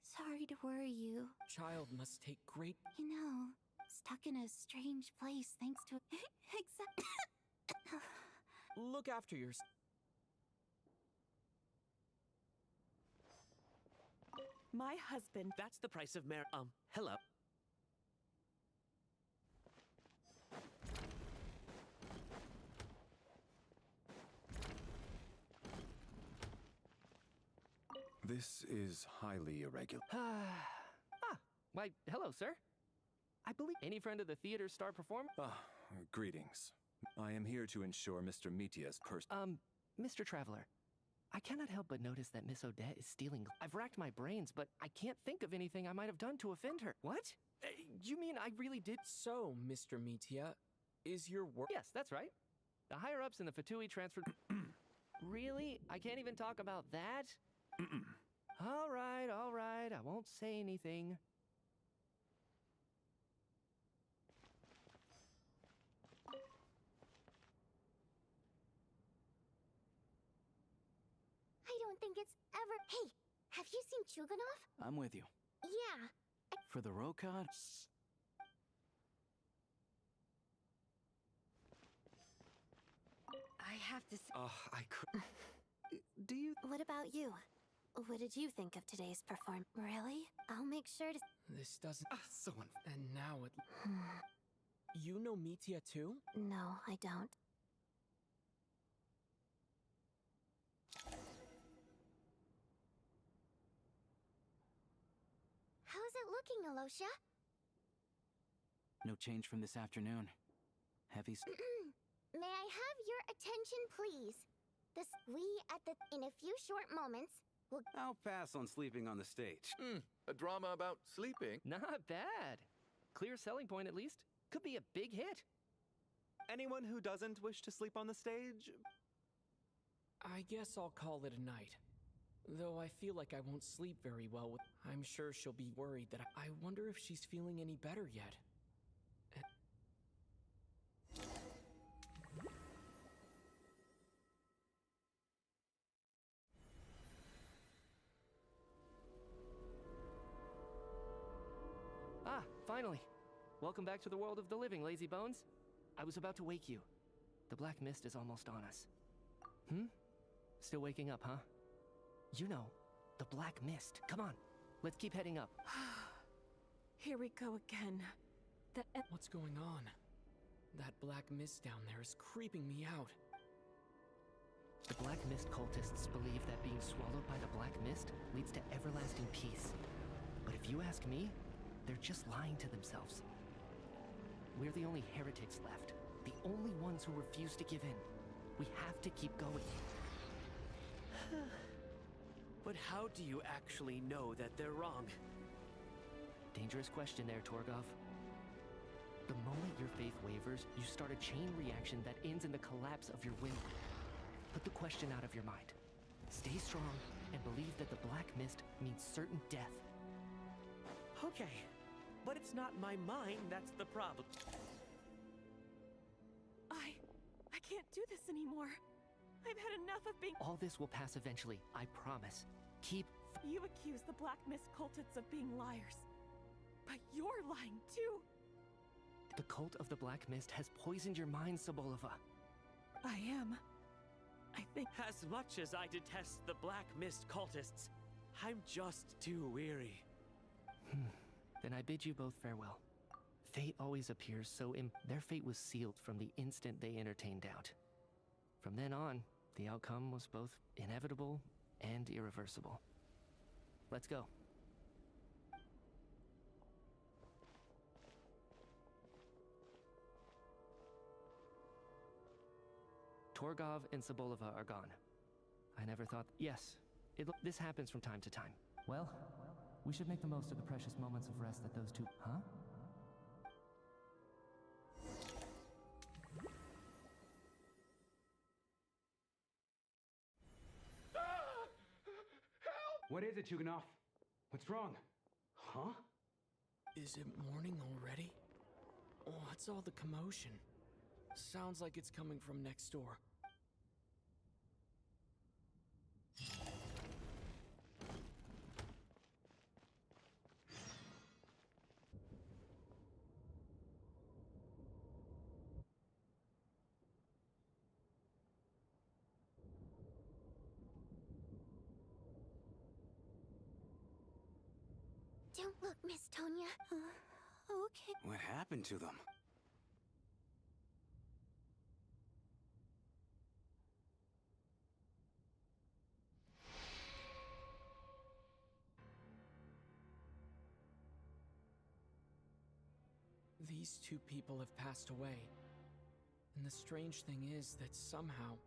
Sorry to worry you. Child must take great... You know, stuck in a strange place thanks to... Look after yourself. My husband... That's the price of hello. This is highly irregular. Why, hello, sir. I believe any friend of the theater star performer? Greetings. I am here to ensure Mr. Mitia's Mr. Traveler, I cannot help but notice that Miss Odette is stealing. I've racked my brains, but I can't think of anything I might have done to offend her. What? You mean I really did? So, Mr. Mitia, is your work... Yes, that's right. The higher-ups in the Fatui transferred... Really? I can't even talk about that? All right, I won't say anything. I don't think it's ever... Hey, have you seen Chuganov? I'm with you. Yeah. For the Rokad? I have to... Do you... What about you? What did you think of today's performance? Really? I'll make sure to... This doesn't... And now it... You know Mitia too? No, I don't. How's it looking, Alosha? No change from this afternoon. Heavy... May I have your attention, please? In a few short moments, will... I'll pass on sleeping on the stage. A drama about sleeping? Not bad. Clear selling point, at least. could be a big hit. Anyone who doesn't wish to sleep on the stage? I guess I'll call it a night. Though I feel like I won't sleep very well with... I'm sure she'll be worried that I wonder if she's feeling any better yet. Ah, finally. Welcome back to the world of the living, lazy bones. I was about to wake you. The black mist is almost on us. Still waking up, huh? You know, the black mist. Come on, let's keep heading up. Here we go again. What's going on? That black mist down there is creeping me out. The black mist cultists believe that being swallowed by the black mist leads to everlasting peace. But if you ask me, they're just lying to themselves. We're the only heretics left. The only ones who refuse to give in. We have to keep going. But how do you actually know that they're wrong? Dangerous question there, Torgov. The moment your faith wavers, you start a chain reaction that ends in the collapse of your will. Put the question out of your mind. Stay strong and believe that the black mist means certain death. Okay, but it's not my mind that's the problem. I can't do this anymore. I've had enough of being— All this will pass eventually, I promise. Keep— You accuse the Black Mist cultists of being liars. But you're lying too! The cult of the Black Mist has poisoned your mind, Sobolova. I am. I think— As much as I detest the Black Mist cultists, I'm just too weary. Then I bid you both farewell. Fate always appears so their fate was sealed from the instant they entertained doubt. From then on, the outcome was both inevitable and irreversible. Let's go. Torgov and Sobolova are gone. I never thought— Yes, this happens from time to time. Well, we should make the most of the precious moments of rest that those two— Huh? What is it, Yuganov? What's wrong? Huh? Is it morning already? What's all the commotion? Sounds like it's coming from next door. Don't look, Miss Tonya. Okay. What happened to them? These two people have passed away. And the strange thing is that somehow...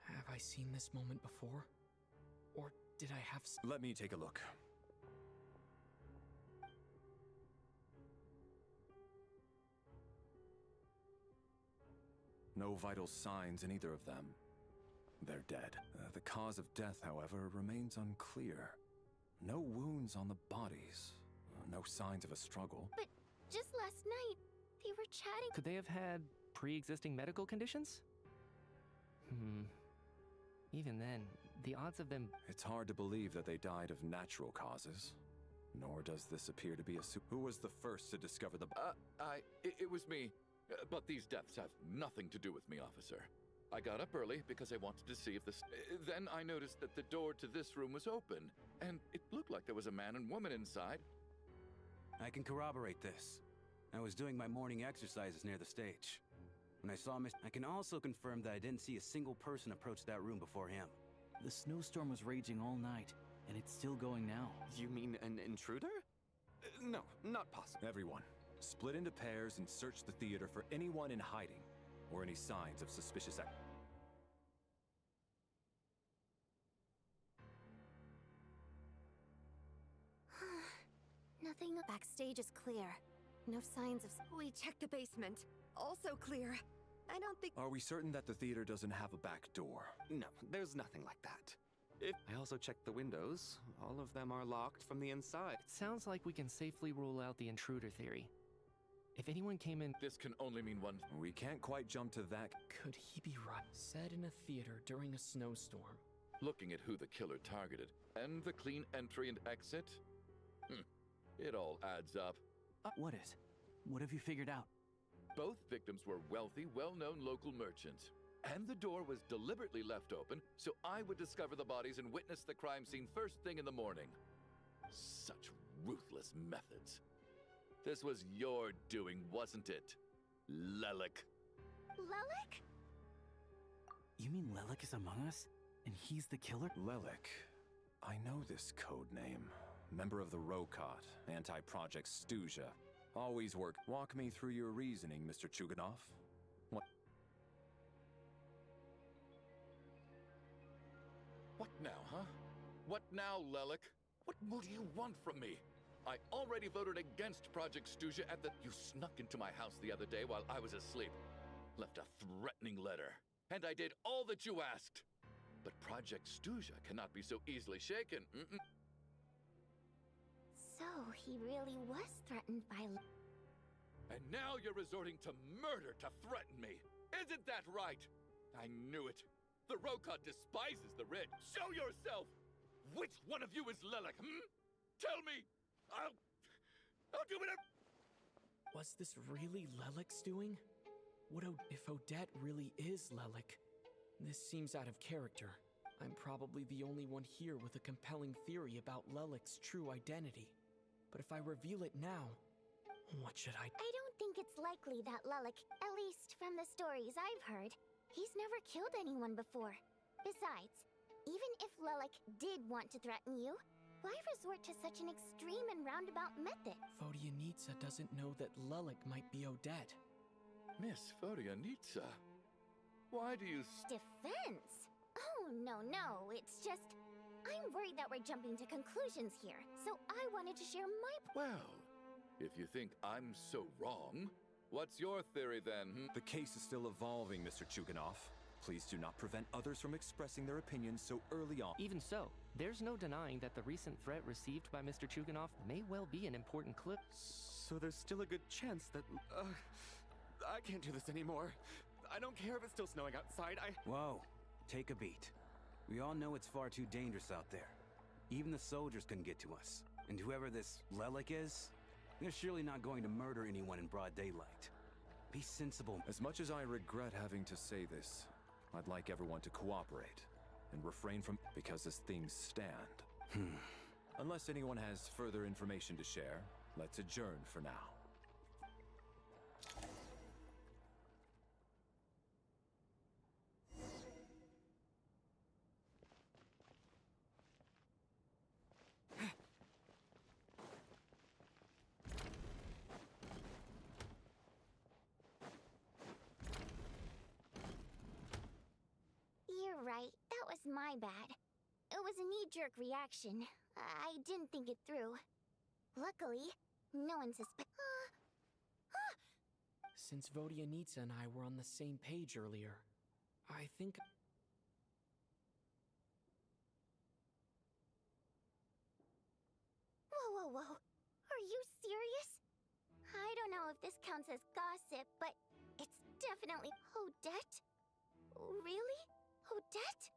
Have I seen this moment before? Or did I have... Let me take a look. No vital signs in either of them. They're dead. The cause of death, however, remains unclear. No wounds on the bodies. No signs of a struggle. But just last night, they were chatting. Could they have had pre-existing medical conditions? Even then, the odds of them... It's hard to believe that they died of natural causes. Nor does this appear to be a Who was the first to discover the... It was me. But these deaths have nothing to do with me, officer. I got up early because I wanted to see if this... Then I noticed that the door to this room was open, and it looked like there was a man and woman inside. I can corroborate this. I was doing my morning exercises near the stage. When I saw I can also confirm that I didn't see a single person approach that room before him. The snowstorm was raging all night, and it's still going now. You mean an intruder? No, not possible. Everyone, split into pairs and search the theater for anyone in hiding, or any signs of suspicious activity. Nothing. Backstage is clear. No signs of... We checked the basement. Also clear. I don't think... Are we certain that the theater doesn't have a back door? No, there's nothing like that. I also checked the windows. All of them are locked from the inside. It sounds like we can safely rule out the intruder theory. If anyone came in... This can only mean one. We can't quite jump to that. Could he be right? Set in a theater during a snowstorm. Looking at who the killer targeted and the clean entry and exit, it all adds up. What is? What have you figured out? Both victims were wealthy, well-known local merchants. And the door was deliberately left open so I would discover the bodies and witness the crime scene first thing in the morning. Such ruthless methods. This was your doing, wasn't it, Lelik? Lelik? You mean Lelik is among us? And he's the killer? Lelik. I know this code name. Member of the Rokot, anti-Project Stuja. Always work. Walk me through your reasoning, Mr. Chuganov. What? What now, huh? What now, Lelik? What more do you want from me? I already voted against Project Stuja at the... You snuck into my house the other day while I was asleep. Left a threatening letter. And I did all that you asked. But Project Stuja cannot be so easily shaken. So, he really was threatened by... And now you're resorting to murder to threaten me. Isn't that right? I knew it. The Rokot despises the rich. Show yourself! Which one of you is Lelik, Tell me! I'll do whatever... Was this really Lelik's doing? If Odette really is Lelik? This seems out of character. I'm probably the only one here with a compelling theory about Lelik's true identity. But if I reveal it now, what should I... I don't think it's likely that Lelik, at least from the stories I've heard, he's never killed anyone before. Besides, even if Lelik did want to threaten you, why resort to such an extreme and roundabout method? Vodyanitsa doesn't know that Lelik might be Odette. Miss Vodyanitsa, why do you... Defense? Oh, no, it's just... I'm worried that we're jumping to conclusions here, so I wanted to share my... Well, if you think I'm so wrong, what's your theory then? The case is still evolving, Mr. Chuganov. Please do not prevent others from expressing their opinions so early on. Even so, there's no denying that the recent threat received by Mr. Chuganov may well be an important clip. So there's still a good chance that... I can't do this anymore. I don't care if it's still snowing outside, Whoa, take a beat. We all know it's far too dangerous out there. Even the soldiers couldn't get to us. And whoever this Lelik is, they're surely not going to murder anyone in broad daylight. Be sensible. As much as I regret having to say this, I'd like everyone to cooperate and refrain from... because as things stand. Unless anyone has further information to share, let's adjourn for now. You're right, that was my bad. It was a knee-jerk reaction. I didn't think it through. Luckily, no one Since Vodyanitsa and I were on the same page earlier, I think... Whoa. Are you serious? I don't know if this counts as gossip, but it's definitely Odette? Really? Odette?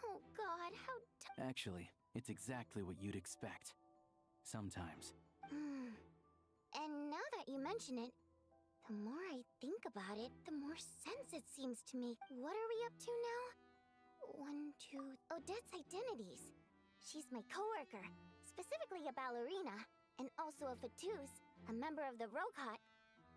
Oh God, how... Actually, it's exactly what you'd expect. Sometimes. And now that you mention it, the more I think about it, the more sense it seems to make. What are we up to now? 1, 2... Odette's identities. She's my coworker, specifically a ballerina, and also a VENTUS, a member of the Rokot.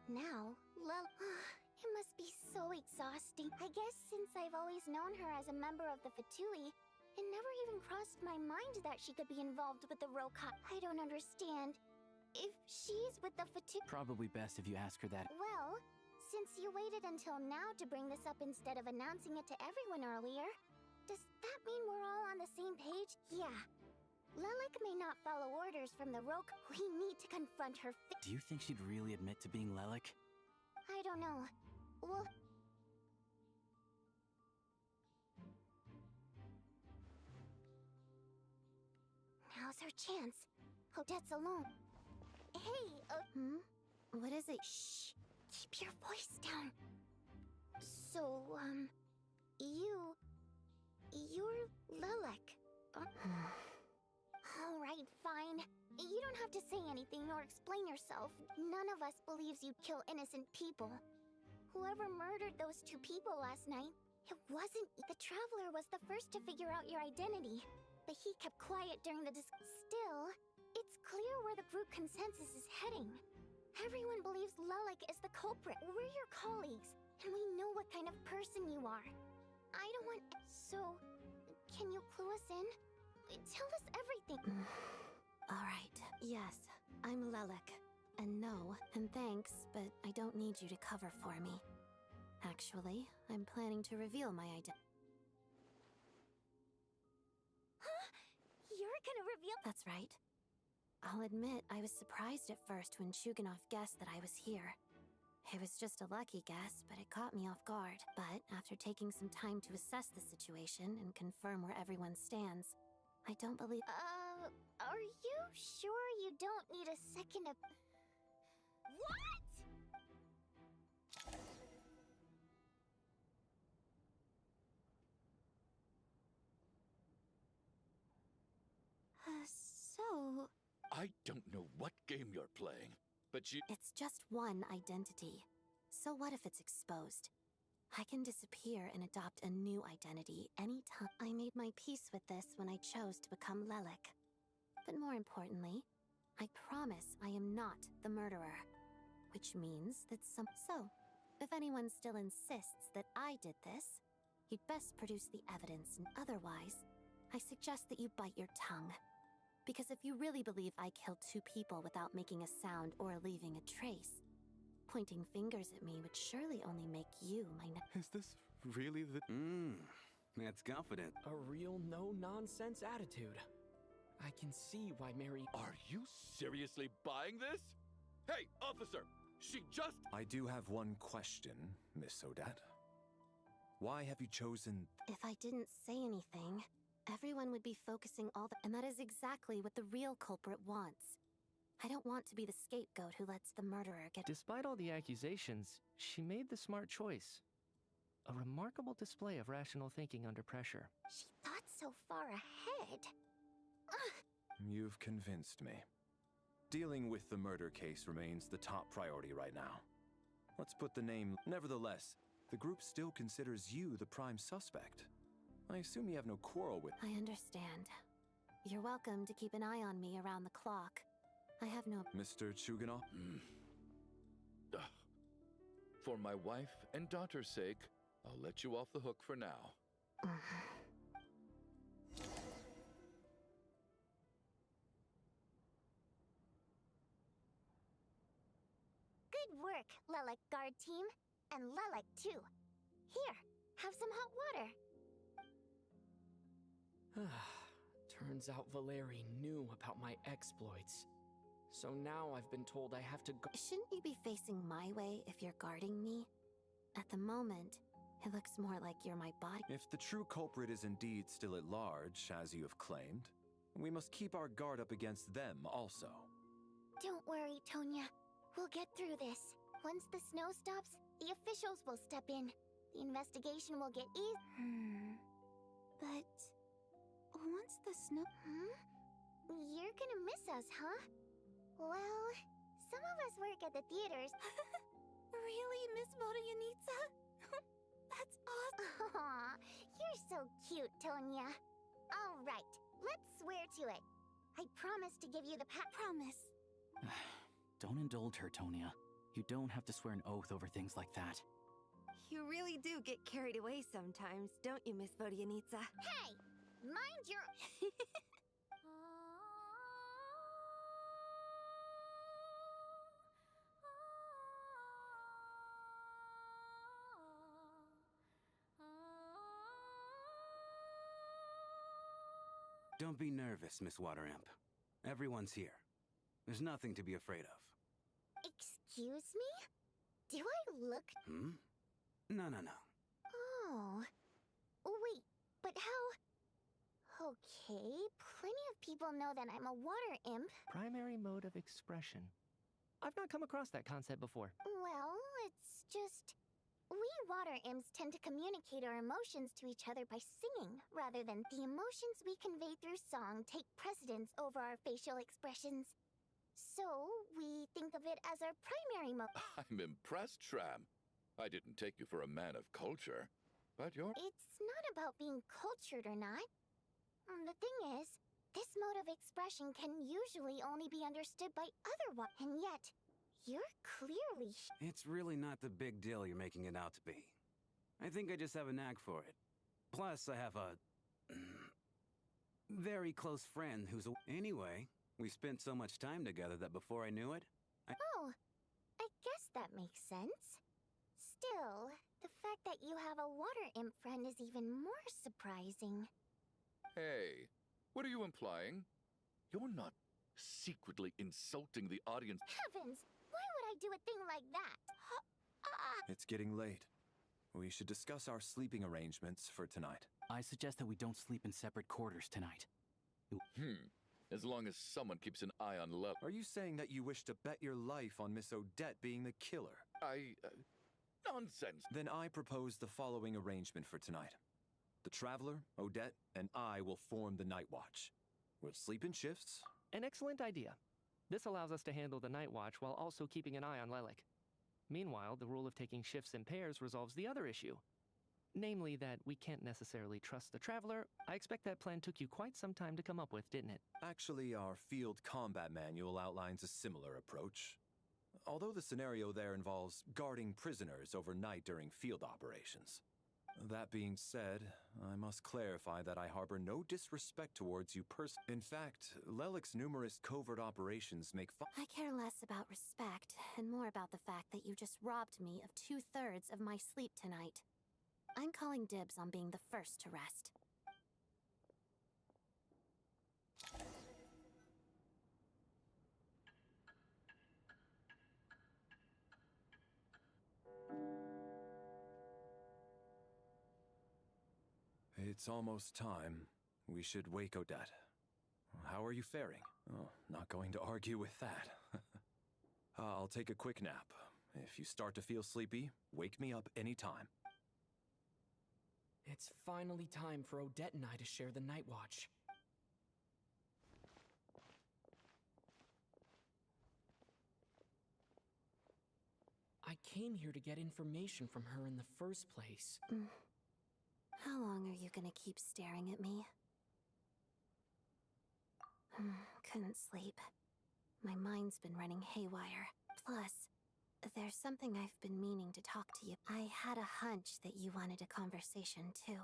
Now, it must be so exhausting. I guess since I've always known her as a member of the Fatui, it never even crossed my mind that she could be involved with the Rokot. I don't understand. If she's with the Fatui... Probably best if you ask her that. Well, since you waited until now to bring this up instead of announcing it to everyone earlier, does that mean we're all on the same page? Yeah. Lilac may not follow orders from the Rogue. We need to confront her. Do you think she'd really admit to being Lilac? I don't know. Well, now's our chance. Odette's alone. Hey, What is it? Shh. Keep your voice down. So, you're Lilac. Alright, fine. You don't have to say anything nor explain yourself. None of us believes you'd kill innocent people. Whoever murdered those two people last night, it wasn't... The Traveler was the first to figure out your identity, but he kept quiet during the Still, it's clear where the group consensus is heading. Everyone believes Lilac is the culprit. We're your colleagues, and we know what kind of person you are. I don't want... So, can you clue us in? Tell us everything. Alright, yes, I'm Lilac. And no, and thanks, but I don't need you to cover for me. Actually, I'm planning to reveal my identity. Huh? You're gonna reveal... That's right. I'll admit I was surprised at first when Chuganov guessed that I was here. It was just a lucky guess, but it caught me off guard. But after taking some time to assess the situation and confirm where everyone stands, I don't believe... Are you sure you don't need a second of... What?! So... I don't know what game you're playing, but you... It's just one identity. So what if it's exposed? I can disappear and adopt a new identity anytime. I made my peace with this when I chose to become Lilac. But more importantly, I promise I am not the murderer. Which means that So, if anyone still insists that I did this, you'd best produce the evidence, and otherwise, I suggest that you bite your tongue. Because if you really believe I killed two people without making a sound or leaving a trace, pointing fingers at me would surely only make you my Is this really the... That's confident. A real no-nonsense attitude. I can see why Mary... Are you seriously buying this? Hey, officer! She just... I do have one question, Miss Odette. Why have you chosen... If I didn't say anything, everyone would be focusing all the... And that is exactly what the real culprit wants. I don't want to be the scapegoat who lets the murderer get... Despite all the accusations, she made the smart choice. A remarkable display of rational thinking under pressure. She thought so far ahead. You've convinced me. Dealing with the murder case remains the top priority right now. Let's put the name... Nevertheless, the group still considers you the prime suspect. I assume you have no quarrel with... I understand. You're welcome to keep an eye on me around the clock. I have no... Mr. Chuganov? For my wife and daughter's sake, I'll let you off the hook for now. Good work, Lilac Guard Team. And Lilac, too. Here, have some hot water. Turns out Valeri knew about my exploits. So now I've been told I have to go... Shouldn't you be facing my way if you're guarding me? At the moment, it looks more like you're my body. If the true culprit is indeed still at large, as you have claimed, we must keep our guard up against them also. Don't worry, Tonya. We'll get through this. Once the snow stops, the officials will step in. The investigation will get easy. But... once the snow... You're gonna miss us, huh? Well, some of us work at the theaters. Really, Miss Vodyanitsa? That's awesome. Aw, you're so cute, Tonya. All right, let's swear to it. I promise to give you the Promise. Don't indulge her, Tonya. You don't have to swear an oath over things like that. You really do get carried away sometimes, don't you, Miss Vodyanitsa? Hey! Mind your... Don't be nervous, Miss Water Imp. Everyone's here. There's nothing to be afraid of. Excuse me? Do I look... No. Oh. Wait, but how... Okay, plenty of people know that I'm a water imp. Primary mode of expression. I've not come across that concept before. Well, it's just... We water imps tend to communicate our emotions to each other by singing, rather than the emotions we convey through song take precedence over our facial expressions. So, we think of it as our primary mode. I'm impressed, Shram. I didn't take you for a man of culture, but you're... It's not about being cultured or not. The thing is, this mode of expression can usually only be understood by other and yet, you're clearly... It's really not the big deal you're making it out to be. I think I just have a knack for it. Plus, I have a... very close friend who's a... Anyway, we spent so much time together that before I knew it, Oh, I guess that makes sense. Still, the fact that you have a water imp friend is even more surprising. Hey, what are you implying? You're not secretly insulting the audience. Heavens! Why would I do a thing like that? It's getting late. We should discuss our sleeping arrangements for tonight. I suggest that we don't sleep in separate quarters tonight. As long as someone keeps an eye on Lel. Are you saying that you wish to bet your life on Miss Odette being the killer? Nonsense. Then I propose the following arrangement for tonight. The Traveler, Odette, and I will form the Night Watch. We'll sleep in shifts. An excellent idea. This allows us to handle the night watch while also keeping an eye on Lelik. Meanwhile, the rule of taking shifts in pairs resolves the other issue. Namely that we can't necessarily trust the Traveler. I expect that plan took you quite some time to come up with, didn't it? Actually, our field combat manual outlines a similar approach. Although the scenario there involves guarding prisoners overnight during field operations. That being said, I must clarify that I harbor no disrespect towards you personally. In fact, Lelik's numerous covert operations make I care less about respect and more about the fact that you just robbed me of 2/3 of my sleep tonight. I'm calling dibs on being the first to rest. It's almost time. We should wake Odette. How are you faring? Oh, not going to argue with that. I'll take a quick nap. If you start to feel sleepy, wake me up anytime. It's finally time for Odette and I to share the night watch. I came here to get information from her in the first place. How long are you gonna keep staring at me? Couldn't sleep. My mind's been running haywire. Plus, there's something I've been meaning to talk to you. I had a hunch that you wanted a conversation, too.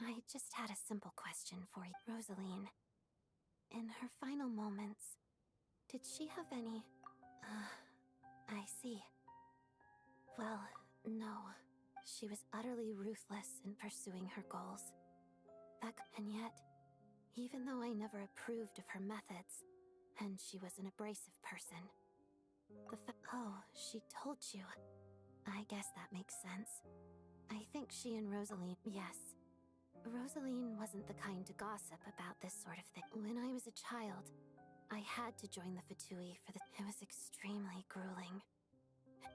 I just had a simple question for you. Rosaline, in her final moments, did she have any... I see. Well, no. She was utterly ruthless in pursuing her goals. And yet, even though I never approved of her methods, and she was an abrasive person, oh, she told you. I guess that makes sense. I think she and Rosaline, yes. Rosaline wasn't the kind to gossip about this sort of thing. When I was a child, I had to join the Fatui for it was extremely grueling.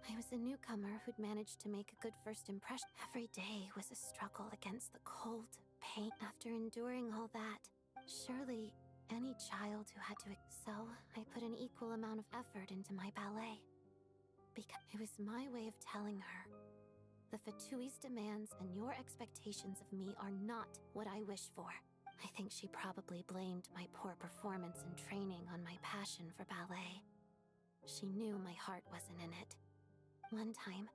I was a newcomer who'd managed to make a good first impression. Every day was a struggle against the cold, pain. After enduring all that, surely any child who had to... So, I put an equal amount of effort into my ballet. Because it was my way of telling her, the Fatui's demands and your expectations of me are not what I wish for. I think she probably blamed my poor performance in training on my passion for ballet. She knew my heart wasn't in it. One time,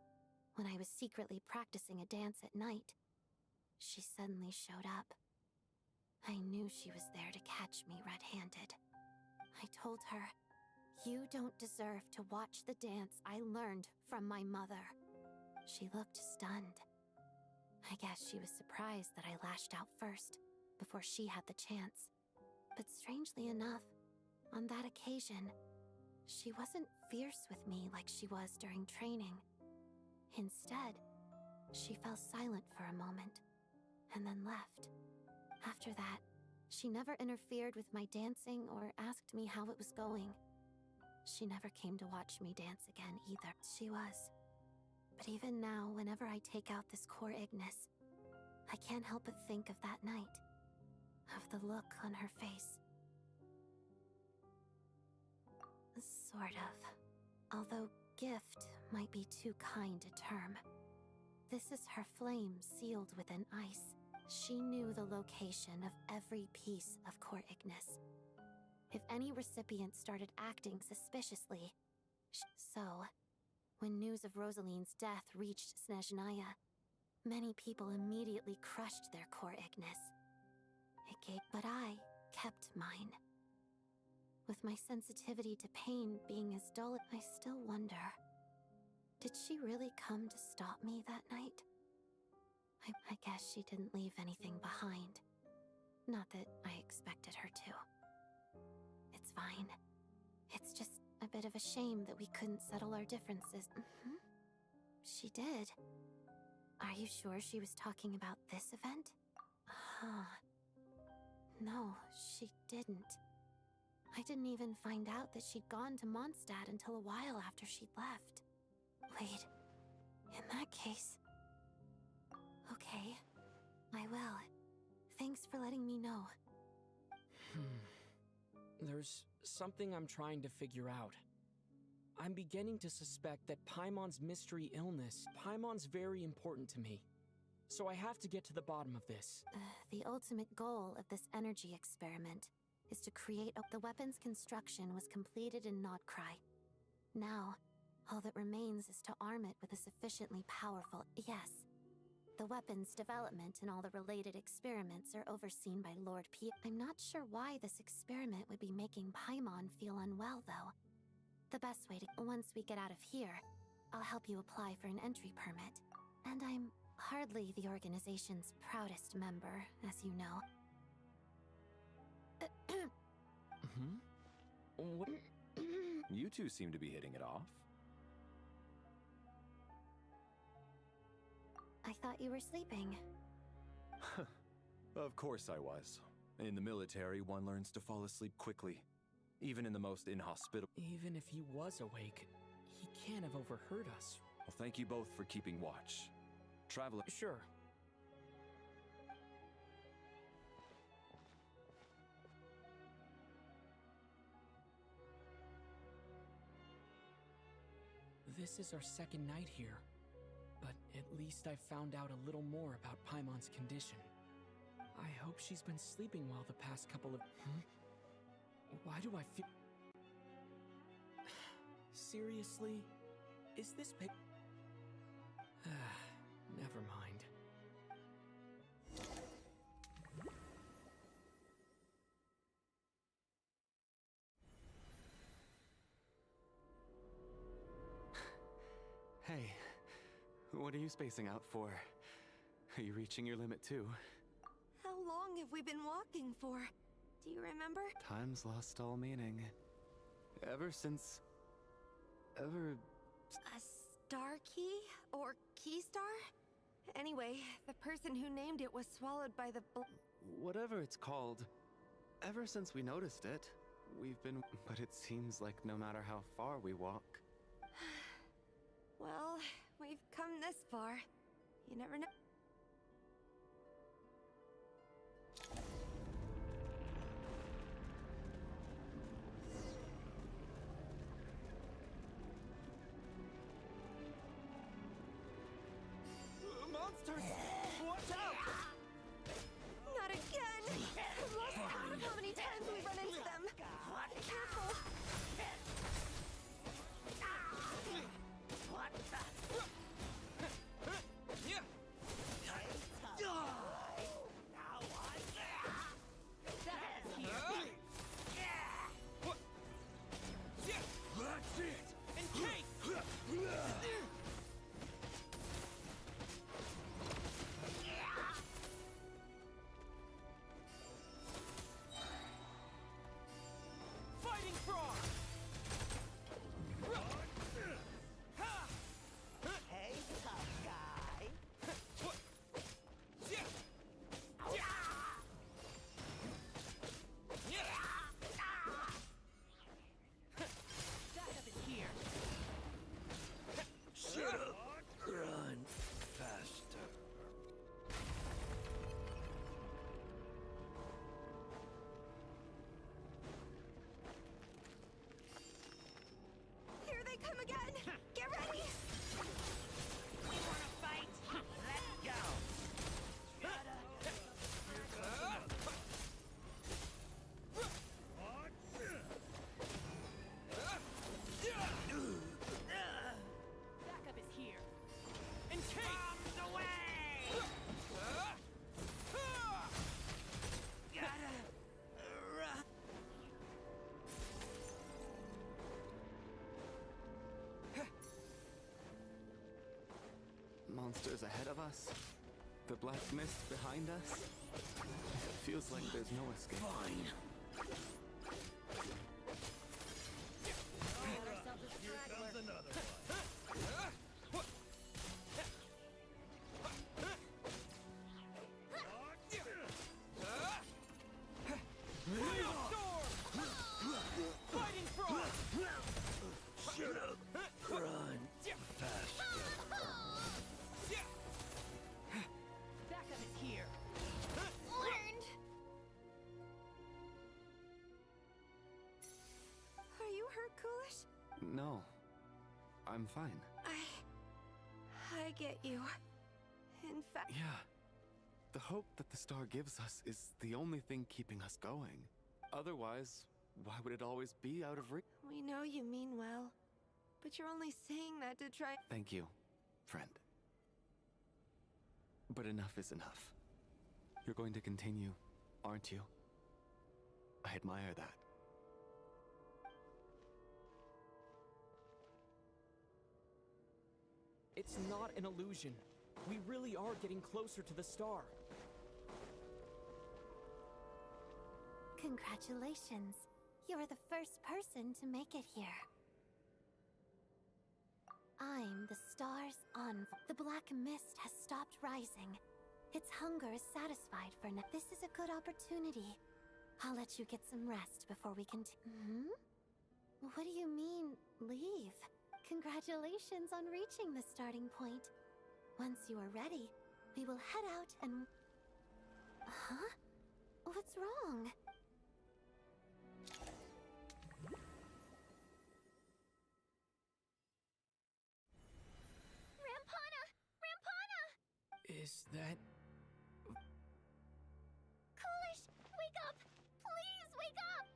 when I was secretly practicing a dance at night, she suddenly showed up. I knew she was there to catch me red-handed. I told her, "You don't deserve to watch the dance I learned from my mother." She looked stunned. I guess she was surprised that I lashed out first, before she had the chance. But strangely enough, on that occasion, she wasn't fierce with me like she was during training. Instead, she fell silent for a moment, and then left. After that, she never interfered with my dancing or asked me how it was going. She never came to watch me dance again either. She was. But even now, whenever I take out this core Ignis, I can't help but think of that night, of the look on her face. Sort of. Although gift might be too kind a term. This is her flame sealed within ice. She knew the location of every piece of core Ignis. If any recipient started acting suspiciously, so, when news of Rosaline's death reached Snezhnaya, many people immediately crushed their core Ignis. But I kept mine. With my sensitivity to pain being as dull, I still wonder, did she really come to stop me that night? I guess she didn't leave anything behind. Not that I expected her to. It's fine. It's just a bit of a shame that we couldn't settle our differences. She did. Are you sure she was talking about this event? No, she didn't. I didn't even find out that she'd gone to Mondstadt until a while after she'd left. Wait, in that case... Okay, I will. Thanks for letting me know. There's something I'm trying to figure out. I'm beginning to suspect that Paimon's mystery illness... Paimon's very important to me. So I have to get to the bottom of this. The ultimate goal of this energy experiment is to create the weapon's construction was completed in Nodcry. Now, all that remains is to arm it with a sufficiently powerful... Yes. The weapon's development and all the related experiments are overseen by Lord P. I'm not sure why this experiment would be making Paimon feel unwell, though. The best way to... Once we get out of here, I'll help you apply for an entry permit. And I'm hardly the organization's proudest member, as you know. You two seem to be hitting it off. I thought you were sleeping. Of course I was. In the military, one learns to fall asleep quickly. Even in the most inhospitable... Even if he was awake, he can't have overheard us. Well, thank you both for keeping watch. Traveler... Sure. This is our second night here. But at least I found out a little more about Paimon's condition. I hope she's been sleeping well the past couple of... Why do I feel... Seriously? Is this pic... Never mind. Hey, what are you spacing out for? Are you reaching your limit too? How long have we been walking for? Do you remember? Time's lost all meaning. Ever since... Ever... A star key? Or key star? Anyway, the person who named it was swallowed by the... Whatever it's called. Ever since we noticed it, we've been... But it seems like no matter how far we walk... Well, we've come this far. You never know. Monsters! Watch out! Not again! I've lost count of how many times we run into them. Careful! monsters ahead of us, the black mist behind us. It feels like there's no escape. Fine. Here comes another one. Fighting frog! Shut up! Run fast. Backup is here. Learned. Are you hurt, Coolish? No, I'm fine. I get you. In fact... Yeah. The hope that the star gives us is the only thing keeping us going. Otherwise, why would it always be out of reach? We know you mean well, but you're only saying that to try... Thank you, friend. But enough is enough. You're going to continue, aren't you? I admire that. It's not an illusion. We really are getting closer to the star. Congratulations. You're the first person to make it here. I'm the star's envoy. The black mist has stopped rising. Its hunger is satisfied for now. This is a good opportunity. I'll let you get some rest before we continue. What do you mean, leave? Congratulations on reaching the starting point. Once you are ready, we will head out and... Huh? What's wrong? Rampana! Rampana! Is that... Coolish, wake up! Please wake up!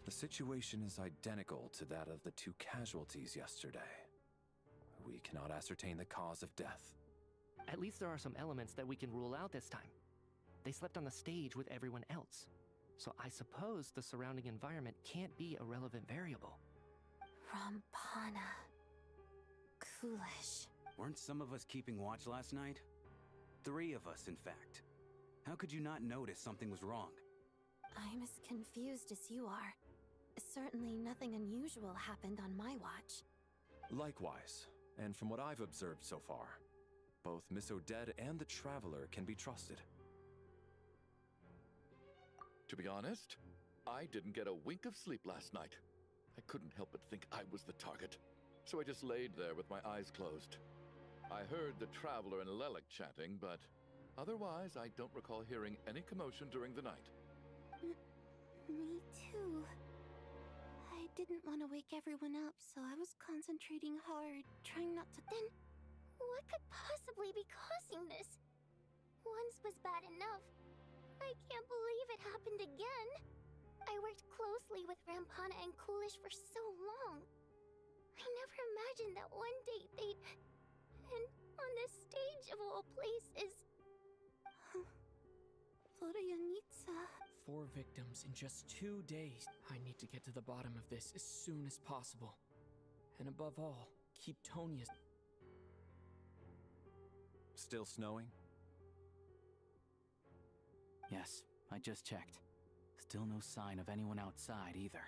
The situation is identical to that of the 2 casualties yesterday. We cannot ascertain the cause of death. At least there are some elements that we can rule out this time. They slept on the stage with everyone else. So I suppose the surrounding environment can't be a relevant variable. Rampana. Coolish. Weren't some of us keeping watch last night? 3 of us, in fact. How could you not notice something was wrong? I'm as confused as you are. Certainly nothing unusual happened on my watch. Likewise, and from what I've observed so far, both Miss Odette and the Traveler can be trusted. To be honest, I didn't get a wink of sleep last night. I couldn't help but think I was the target, so I just laid there with my eyes closed. I heard the Traveler and Lelek chatting, but otherwise I don't recall hearing any commotion during the night. Me too. I didn't want to wake everyone up, so I was concentrating hard, trying not to... Then, what could possibly be causing this? Once was bad enough. I can't believe it happened again. I worked closely with Rampana and Coolish for so long. I never imagined that one day they'd... And on the stage of all places... Florianitsa... 4 victims in just 2 days. I need to get to the bottom of this as soon as possible. And above all, keep Tonya... Still snowing? Yes, I just checked. Still no sign of anyone outside either.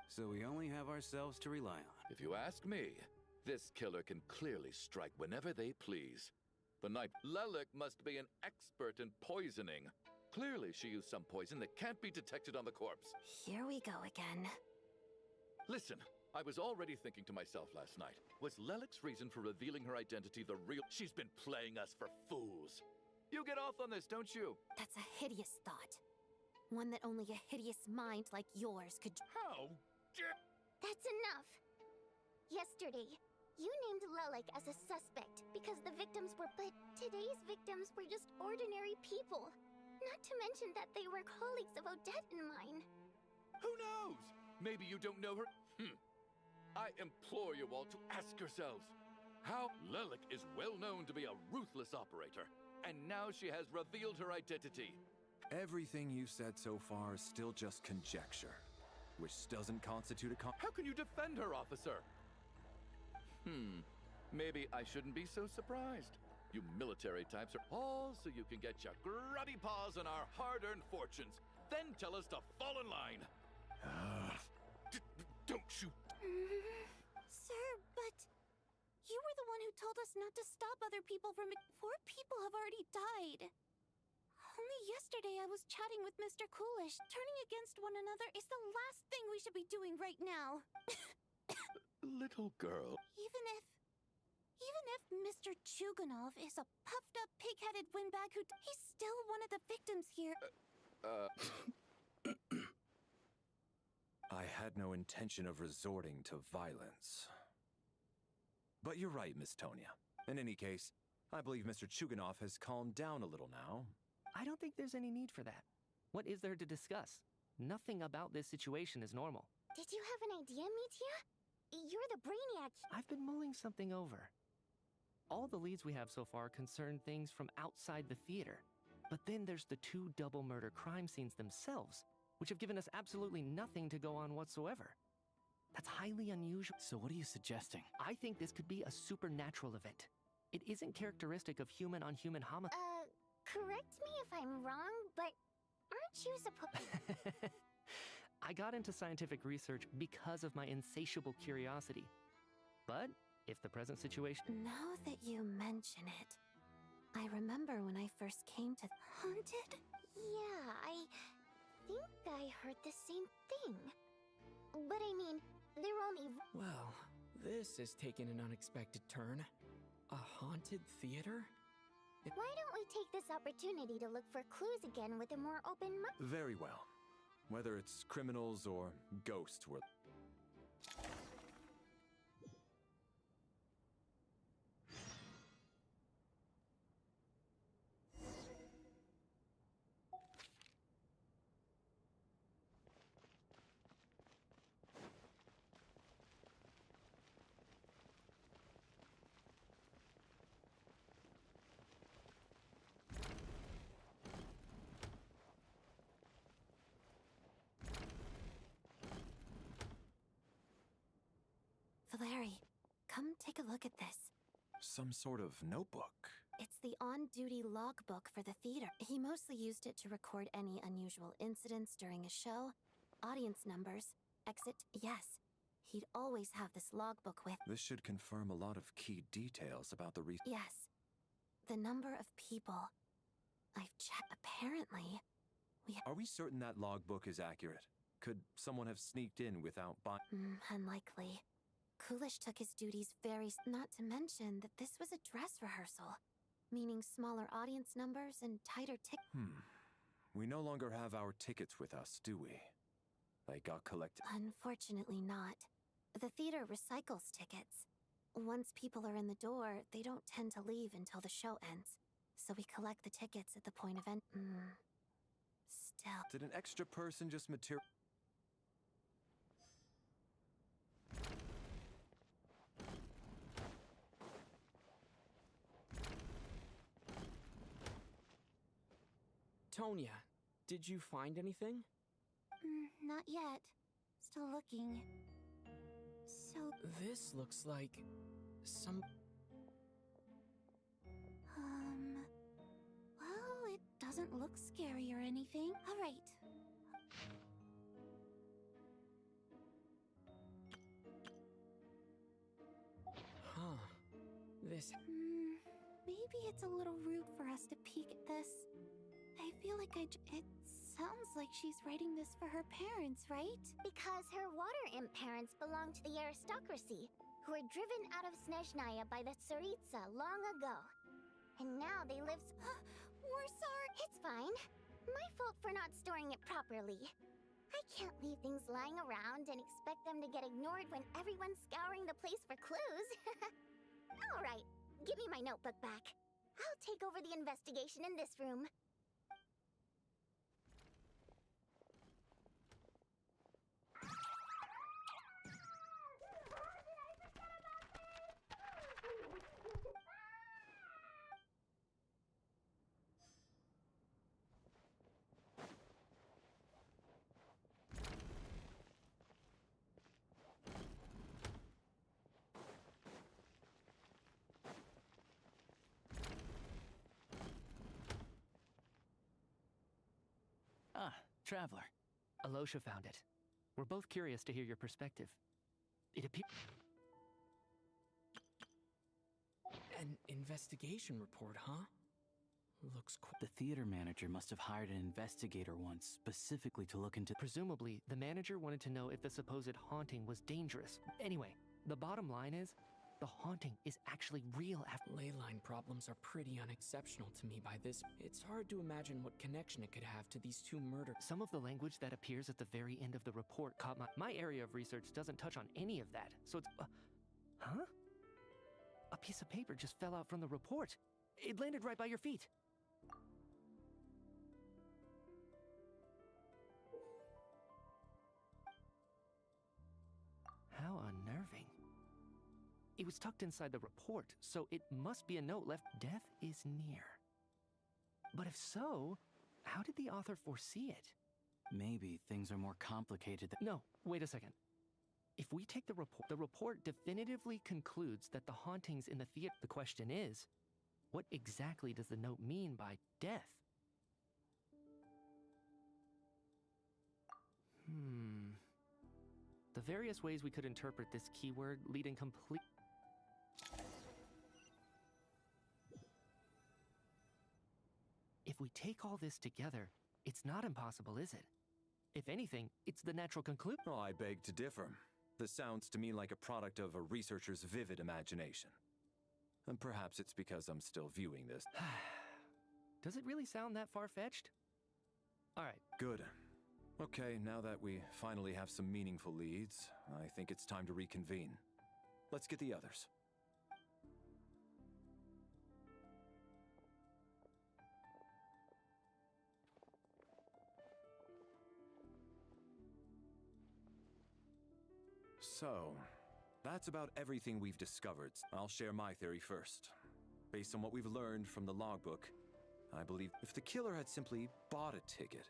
So we only have ourselves to rely on. If you ask me, this killer can clearly strike whenever they please. The night Lelek must be an expert in poisoning. Clearly she used some poison that can't be detected on the corpse. Here we go again. Listen, I was already thinking to myself last night, was Lelek's reason for revealing her identity the real... She's been playing us for fools. You get off on this, don't you? That's a hideous thought. One that only a hideous mind like yours could... How? That's enough. Yesterday, you named Lelek as a suspect because the victims were... But today's victims were just ordinary people. Not to mention that they were colleagues of Odette and mine. Who knows? Maybe you don't know her. I implore you all to ask yourselves, How Lelik is well known to be a ruthless operator, and now she has revealed her identity. Everything you've said so far is still just conjecture, which doesn't constitute a How can you defend her, officer? Maybe I shouldn't be so surprised. You military types are all so you can get your grubby paws on our hard-earned fortunes, then tell us to fall in line. Don't shoot. Sir, but you were the one who told us not to stop other people from. 4 people have already died. Only yesterday I was chatting with Mr. Coolish. Turning against one another is the last thing we should be doing right now. Little girl. Even if Mr. Chuganov is a puffed-up, pig-headed windbag he's still one of the victims here. I had no intention of resorting to violence. But you're right, Miss Tonya. In any case, I believe Mr. Chuganov has calmed down a little now. I don't think there's any need for that. What is there to discuss? Nothing about this situation is normal. Did you have an idea, Mitya? You're the brainiac. I've been mulling something over. All the leads we have so far concern things from outside the theater. But then there's the 2 double murder crime scenes themselves, which have given us absolutely nothing to go on whatsoever. That's highly unusual. So what are you suggesting? I think this could be a supernatural event. It isn't characteristic of human-on-human homicide. Correct me if I'm wrong, but aren't you supposed... I got into scientific research because of my insatiable curiosity. But if the present situation... Now that you mention it, I remember when I first came to... Haunted? Yeah, I think I heard the same thing. But I mean, they're only... Well, this has taken an unexpected turn. A haunted theater? Why don't we take this opportunity to look for clues again with a more open mind? Very well. Whether it's criminals or ghosts were... Larry, come take a look at this. Some sort of notebook. It's the on-duty logbook for the theater. He mostly used it to record any unusual incidents during a show, audience numbers, exit. Yes, he'd always have this logbook with. This should confirm a lot of key details about the Yes. The number of people. I've checked. Apparently, Are we certain that logbook is accurate? Could someone have sneaked in without unlikely. Coolish took his duties very... Not to mention that this was a dress rehearsal, meaning smaller audience numbers and tighter We no longer have our tickets with us, do we? They got collected. Unfortunately not. The theater recycles tickets. Once people are in the door, they don't tend to leave until the show ends. So we collect the tickets at the point of end... Still... Did an extra person just Tonya, did you find anything? Not yet. Still looking. So... This looks like... some... Well, it doesn't look scary or anything. All right. Huh. This... Maybe it's a little rude for us to peek at this. I feel like it sounds like she's writing this for her parents, right? Because her water imp parents belonged to the aristocracy, who were driven out of Snezhnaya by the Tsaritsa long ago. And now they live... We're sorry. It's fine. My fault for not storing it properly. I can't leave things lying around and expect them to get ignored when everyone's scouring the place for clues. All right, give me my notebook back. I'll take over the investigation in this room. Traveler. Alosha found it. We're both curious to hear your perspective. It appears... An investigation report, huh? Looks cool. The theater manager must have hired an investigator once specifically to look into... Presumably, the manager wanted to know if the supposed haunting was dangerous. Anyway, the bottom line is, the haunting is actually real after... Leyline problems are pretty unexceptional to me by this. It's hard to imagine what connection it could have to these two murders. Some of the language that appears at the very end of the report caught my area of research doesn't touch on any of that, so it's... huh? A piece of paper just fell out from the report. It landed right by your feet. How unnerving. It was tucked inside the report, so it must be a note left. Death is near. But if so, how did the author foresee it? Maybe things are more complicated than... No, wait a second. If we take the report definitively concludes that the hauntings in the theater... The question is, what exactly does the note mean by death? The various ways we could interpret this keyword lead in complete... If we take all this together, it's not impossible, is it? If anything, it's the natural conclusion. Oh, I beg to differ. This sounds to me like a product of a researcher's vivid imagination. And perhaps it's because I'm still viewing this. Does it really sound that far-fetched? All right. Good. Okay, now that we finally have some meaningful leads, I think it's time to reconvene. Let's get the others. So, that's about everything we've discovered. I'll share my theory first. Based on what we've learned from the logbook, I believe if the killer had simply bought a ticket,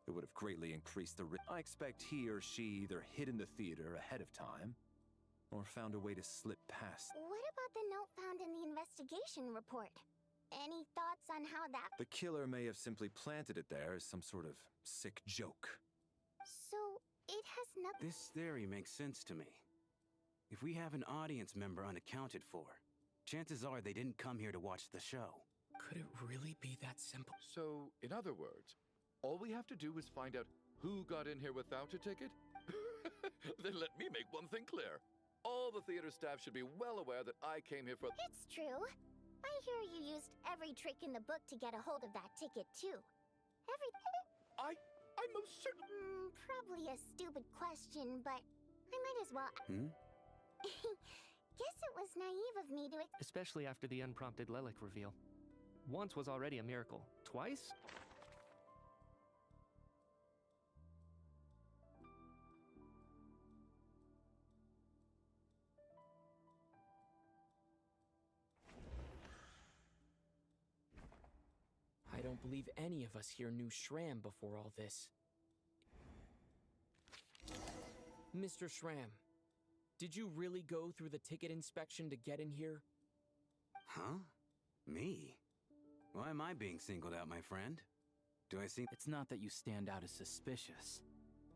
it would have greatly increased the risk. I expect he or she either hid in the theater ahead of time, or found a way to slip past. What about the note found in the investigation report? Any thoughts on how that... The killer may have simply planted it there as some sort of sick joke. So, it has nothing... This theory makes sense to me. If we have an audience member unaccounted for, chances are they didn't come here to watch the show. Could it really be that simple? So, in other words, all we have to do is find out who got in here without a ticket? Then let me make one thing clear. All the theater staff should be well aware that I came here for... It's true. I hear you used every trick in the book to get a hold of that ticket, too. I most certainly... Probably a stupid question, but I might as well... Guess it was naive of me to... Especially after the unprompted Lelik reveal. Once was already a miracle. Twice? I don't believe any of us here knew Shram before all this. Mr. Shram, did you really go through the ticket inspection to get in here? Huh? Me? Why am I being singled out, my friend? Do I seem... It's not that you stand out as suspicious,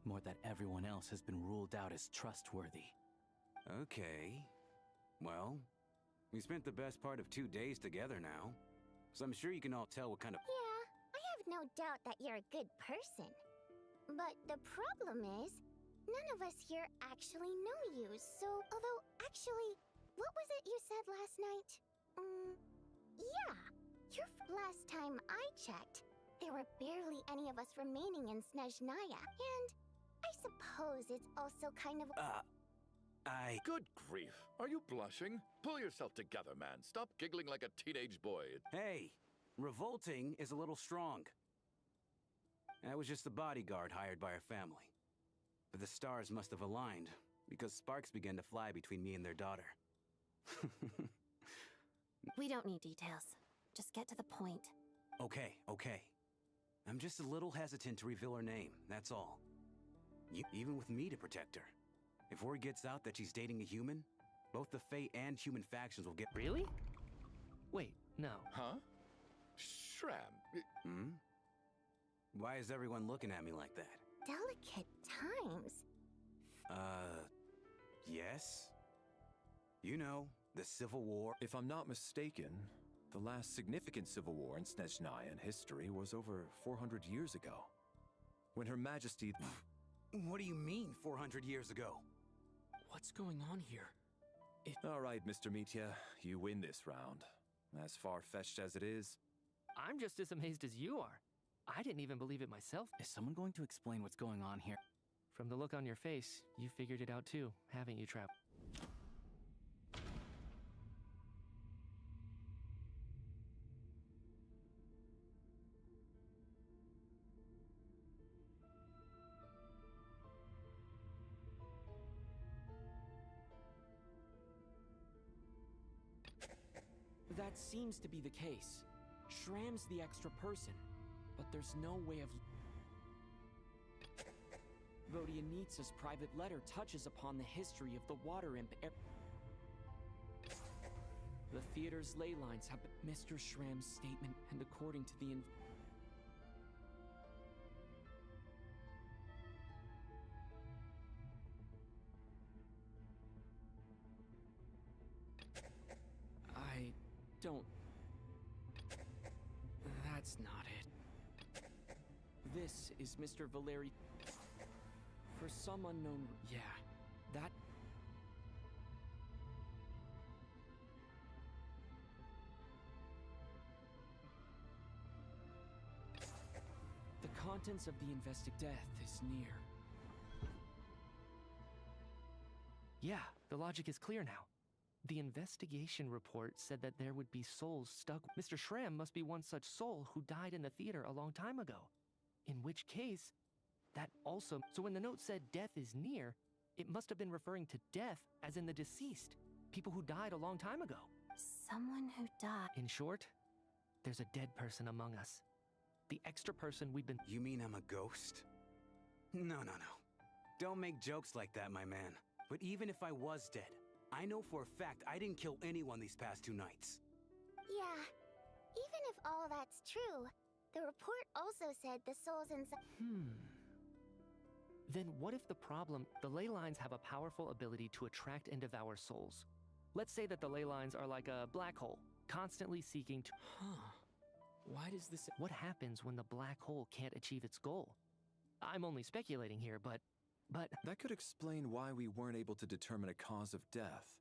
more that everyone else has been ruled out as trustworthy. Okay. Well, we spent the best part of 2 days together now, so I'm sure you can all tell what kind of... Yeah, I have no doubt that you're a good person. But the problem is, none of us here actually know you, so... Although, actually, what was it you said last night? Yeah. Last time I checked, there were barely any of us remaining in Snezhnaya, and I suppose it's also kind of... Good grief. Are you blushing? Pull yourself together, man. Stop giggling like a teenage boy. Hey, revolting is a little strong. I was just the bodyguard hired by our family. But the stars must have aligned, because sparks began to fly between me and their daughter. We don't need details. Just get to the point. Okay. I'm just a little hesitant to reveal her name, that's all. Even with me to protect her. If word gets out that she's dating a human, both the Fae and human factions will get... Really? Wait, no. Huh? Shram. Why is everyone looking at me like that? Delicate times. Yes? You know, the Civil War. If I'm not mistaken, the last significant civil war in Snezhnayan history was over 400 years ago. When Her Majesty... What do you mean, 400 years ago? What's going on here? All right, Mr. Mitya, you win this round. As far-fetched as it is. I'm just as amazed as you are. I didn't even believe it myself. Is someone going to explain what's going on here? From the look on your face, you figured it out too, haven't you, Trap? That seems to be the case. Shram's the extra person, but there's no way of... Vodianitsa's private letter touches upon the history of the water imp... The theater's ley lines have Mr. Shram's statement, and according to the... I don't... That's not it. This is Mr. Valeri... For some unknown... Yeah, that... The contents of the invested death is near. Yeah, the logic is clear now. The investigation report said that there would be souls stuck. Mr. Shram must be one such soul who died in the theater a long time ago. In which case, that also... So when the note said death is near, it must have been referring to death as in the deceased. People who died a long time ago. Someone who died. In short, there's a dead person among us. The extra person we've been... You mean I'm a ghost? No. Don't make jokes like that, my man. But even if I was dead, I know for a fact I didn't kill anyone these past 2 nights. Yeah, even if all that's true, the report also said the souls inside... Then what if the problem... The ley lines have a powerful ability to attract and devour souls. Let's say that the ley lines are like a black hole, constantly seeking to... Why does this... What happens when the black hole can't achieve its goal? I'm only speculating here, but... That could explain why we weren't able to determine a cause of death.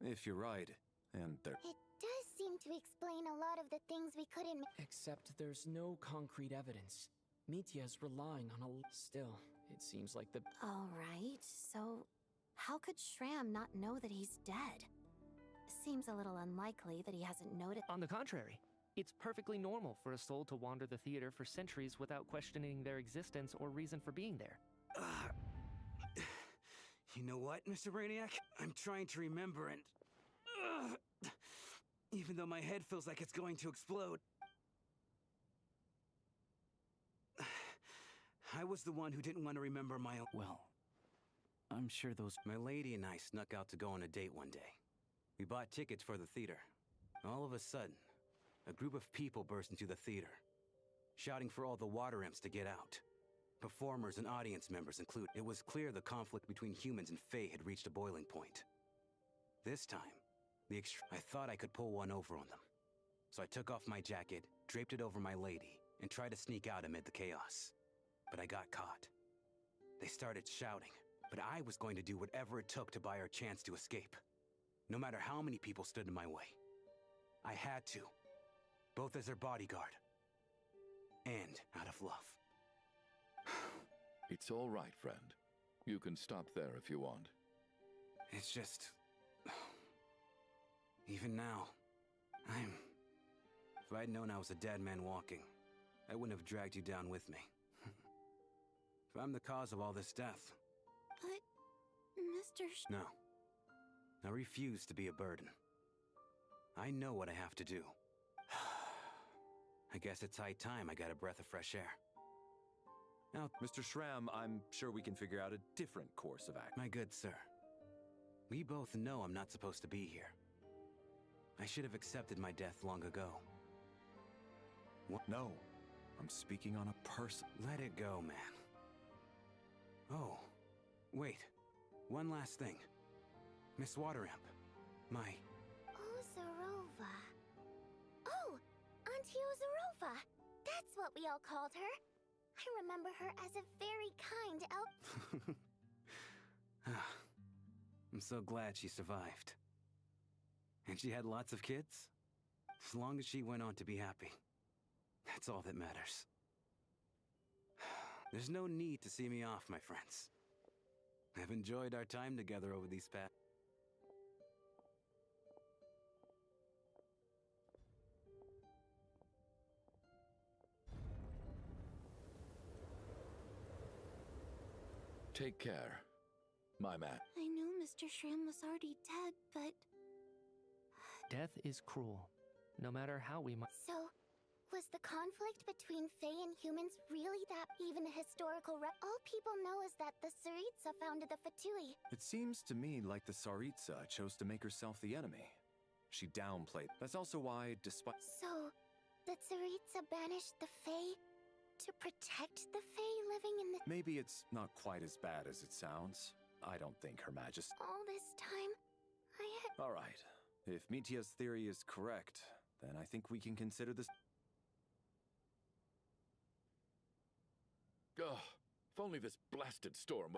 If you're right, and there... It does seem to explain a lot of the things we couldn't... Except there's no concrete evidence. Mitya's relying on a... Still, it seems like the... Alright, so... How could Shram not know that he's dead? Seems a little unlikely that he hasn't noticed... On the contrary, it's perfectly normal for a soul to wander the theater for centuries without questioning their existence or reason for being there. You know what, Mr. Brainiac? I'm trying to remember and... even though my head feels like it's going to explode. I was the one who didn't want to remember my own... Well, I'm sure those... My lady and I snuck out to go on a date one day. We bought tickets for the theater. All of a sudden, a group of people burst into the theater, shouting for all the water imps to get out. Performers and audience members included. It was clear the conflict between humans and Fae had reached a boiling point. This time, I thought I could pull one over on them. So I took off my jacket, draped it over my lady, and tried to sneak out amid the chaos. But I got caught. They started shouting, but I was going to do whatever it took to buy our chance to escape. No matter how many people stood in my way. I had to. Both as their bodyguard, and out of love. It's all right, friend. You can stop there if you want. It's just... Even now, If I'd known I was a dead man walking, I wouldn't have dragged you down with me. If I'm the cause of all this death... But... Mr. No. I refuse to be a burden. I know what I have to do. I guess it's high time I got a breath of fresh air. Now, Mr. Shram, I'm sure we can figure out a different course of action. My good sir, we both know I'm not supposed to be here. I should have accepted my death long ago. No. I'm speaking on a person. Let it go, man. Oh, wait. One last thing. Miss Wateramp. My... Ozarova. Oh, Auntie Ozarova. That's what we all called her. I remember her as a very kind elf. I'm so glad she survived. And she had lots of kids? As long as she went on to be happy. That's all that matters. There's no need to see me off, my friends. I've enjoyed our time together over these past... Take care, my man. I knew Mr. Shram was already dead, but... Death is cruel, no matter how we might. So, was the conflict between Fae and humans really that even a historical all people know is that the Tsaritsa founded the Fatui. It seems to me like the Tsaritsa chose to make herself the enemy. She downplayed. That's also why, despite... So, the Tsaritsa banished the Fae to protect the Fae living in the... Maybe it's not quite as bad as it sounds. I don't think Her Majesty... All this time, I had... All right. If Mitia's theory is correct, then I think we can consider this... Ugh, if only this blasted storm...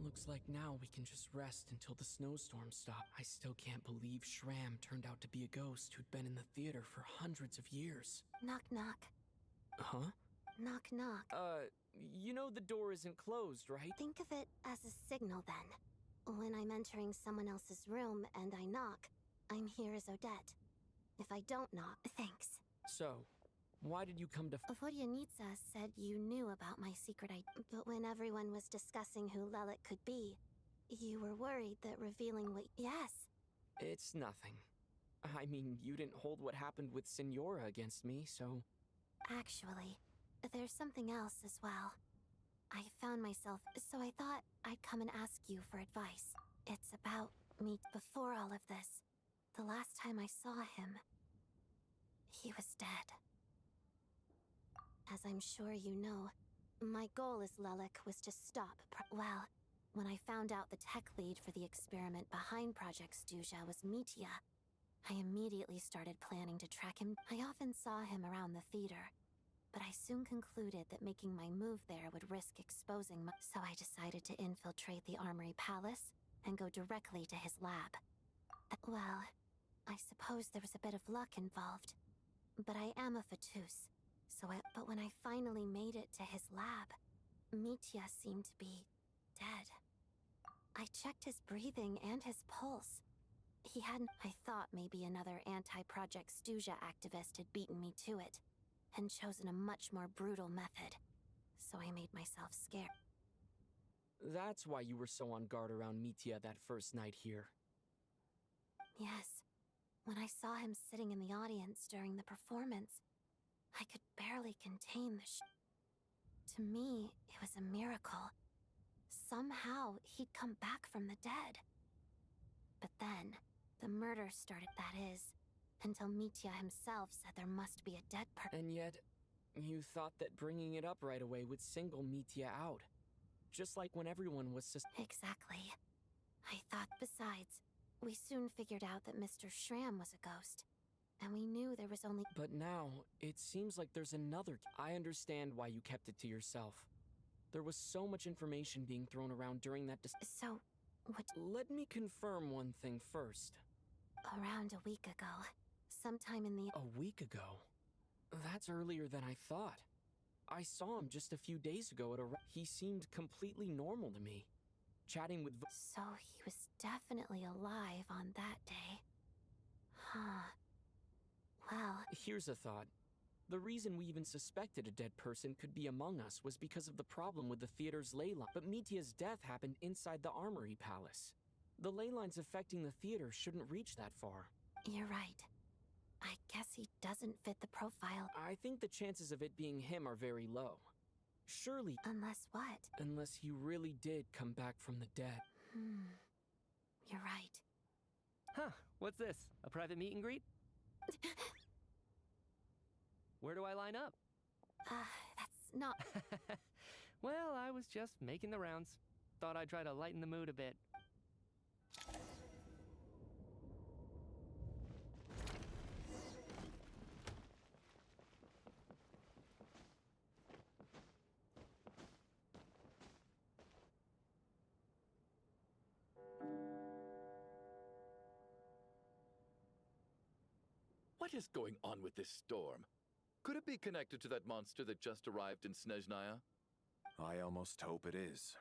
Looks like now we can just rest until the snowstorm stops. I still can't believe Shram turned out to be a ghost who'd been in the theater for hundreds of years. Knock, knock. Huh? Knock, knock. You know the door isn't closed, right? Think of it as a signal then. When I'm entering someone else's room and I knock, I'm here as Odette. If I don't knock, thanks. So, why did you come to... Vodyanitsa said you knew about my secret identity, but when everyone was discussing who Lelik could be, you were worried that revealing what... Yes. It's nothing. I mean, you didn't hold what happened with Signora against me, so... Actually, there's something else as well. I found myself, so I thought I'd come and ask you for advice. It's about me. Before all of this, the last time I saw him, he was dead. As I'm sure you know, my goal as Lelik was to stop well, when I found out the tech lead for the experiment behind Project Stuja was Mitia, I immediately started planning to track him. I often saw him around the theater, but I soon concluded that making my move there would risk exposing my... So I decided to infiltrate the Armory Palace and go directly to his lab. Well, I suppose there was a bit of luck involved, but I am a VENTUS. But when I finally made it to his lab, Mitia seemed to be dead. I checked his breathing and his pulse. He hadn't... I thought maybe another anti-Project Stuja activist had beaten me to it, and chosen a much more brutal method. So I made myself scared. That's why you were so on guard around Mitia that first night here. Yes. When I saw him sitting in the audience during the performance, I could barely contain the To me, it was a miracle. Somehow, he'd come back from the dead. But then, the murder started, that is, until Mitia himself said there must be a dead person. And yet, you thought that bringing it up right away would single Mitia out. Just like when everyone was Exactly. I thought, besides, we soon figured out that Mr. Shram was a ghost. And we knew there was only... But now, it seems like there's another... I understand why you kept it to yourself. There was so much information being thrown around during that So, what... Let me confirm one thing first. Around a week ago. Sometime in the... A week ago? That's earlier than I thought. I saw him just a few days ago at a... He seemed completely normal to me. Chatting with... So he was definitely alive on that day. Huh. Well... Here's a thought. The reason we even suspected a dead person could be among us was because of the problem with the theater's ley line. But Mitya's death happened inside the Armory Palace. The ley lines affecting the theater shouldn't reach that far. You're right. I guess he doesn't fit the profile. I think the chances of it being him are very low. Surely... Unless what? Unless he really did come back from the dead. You're right. Huh, what's this? A private meet and greet? Where do I line up? That's not... Well, I was just making the rounds. Thought I'd try to lighten the mood a bit. What is going on with this storm? Could it be connected to that monster that just arrived in Snezhnaya? I almost hope it is.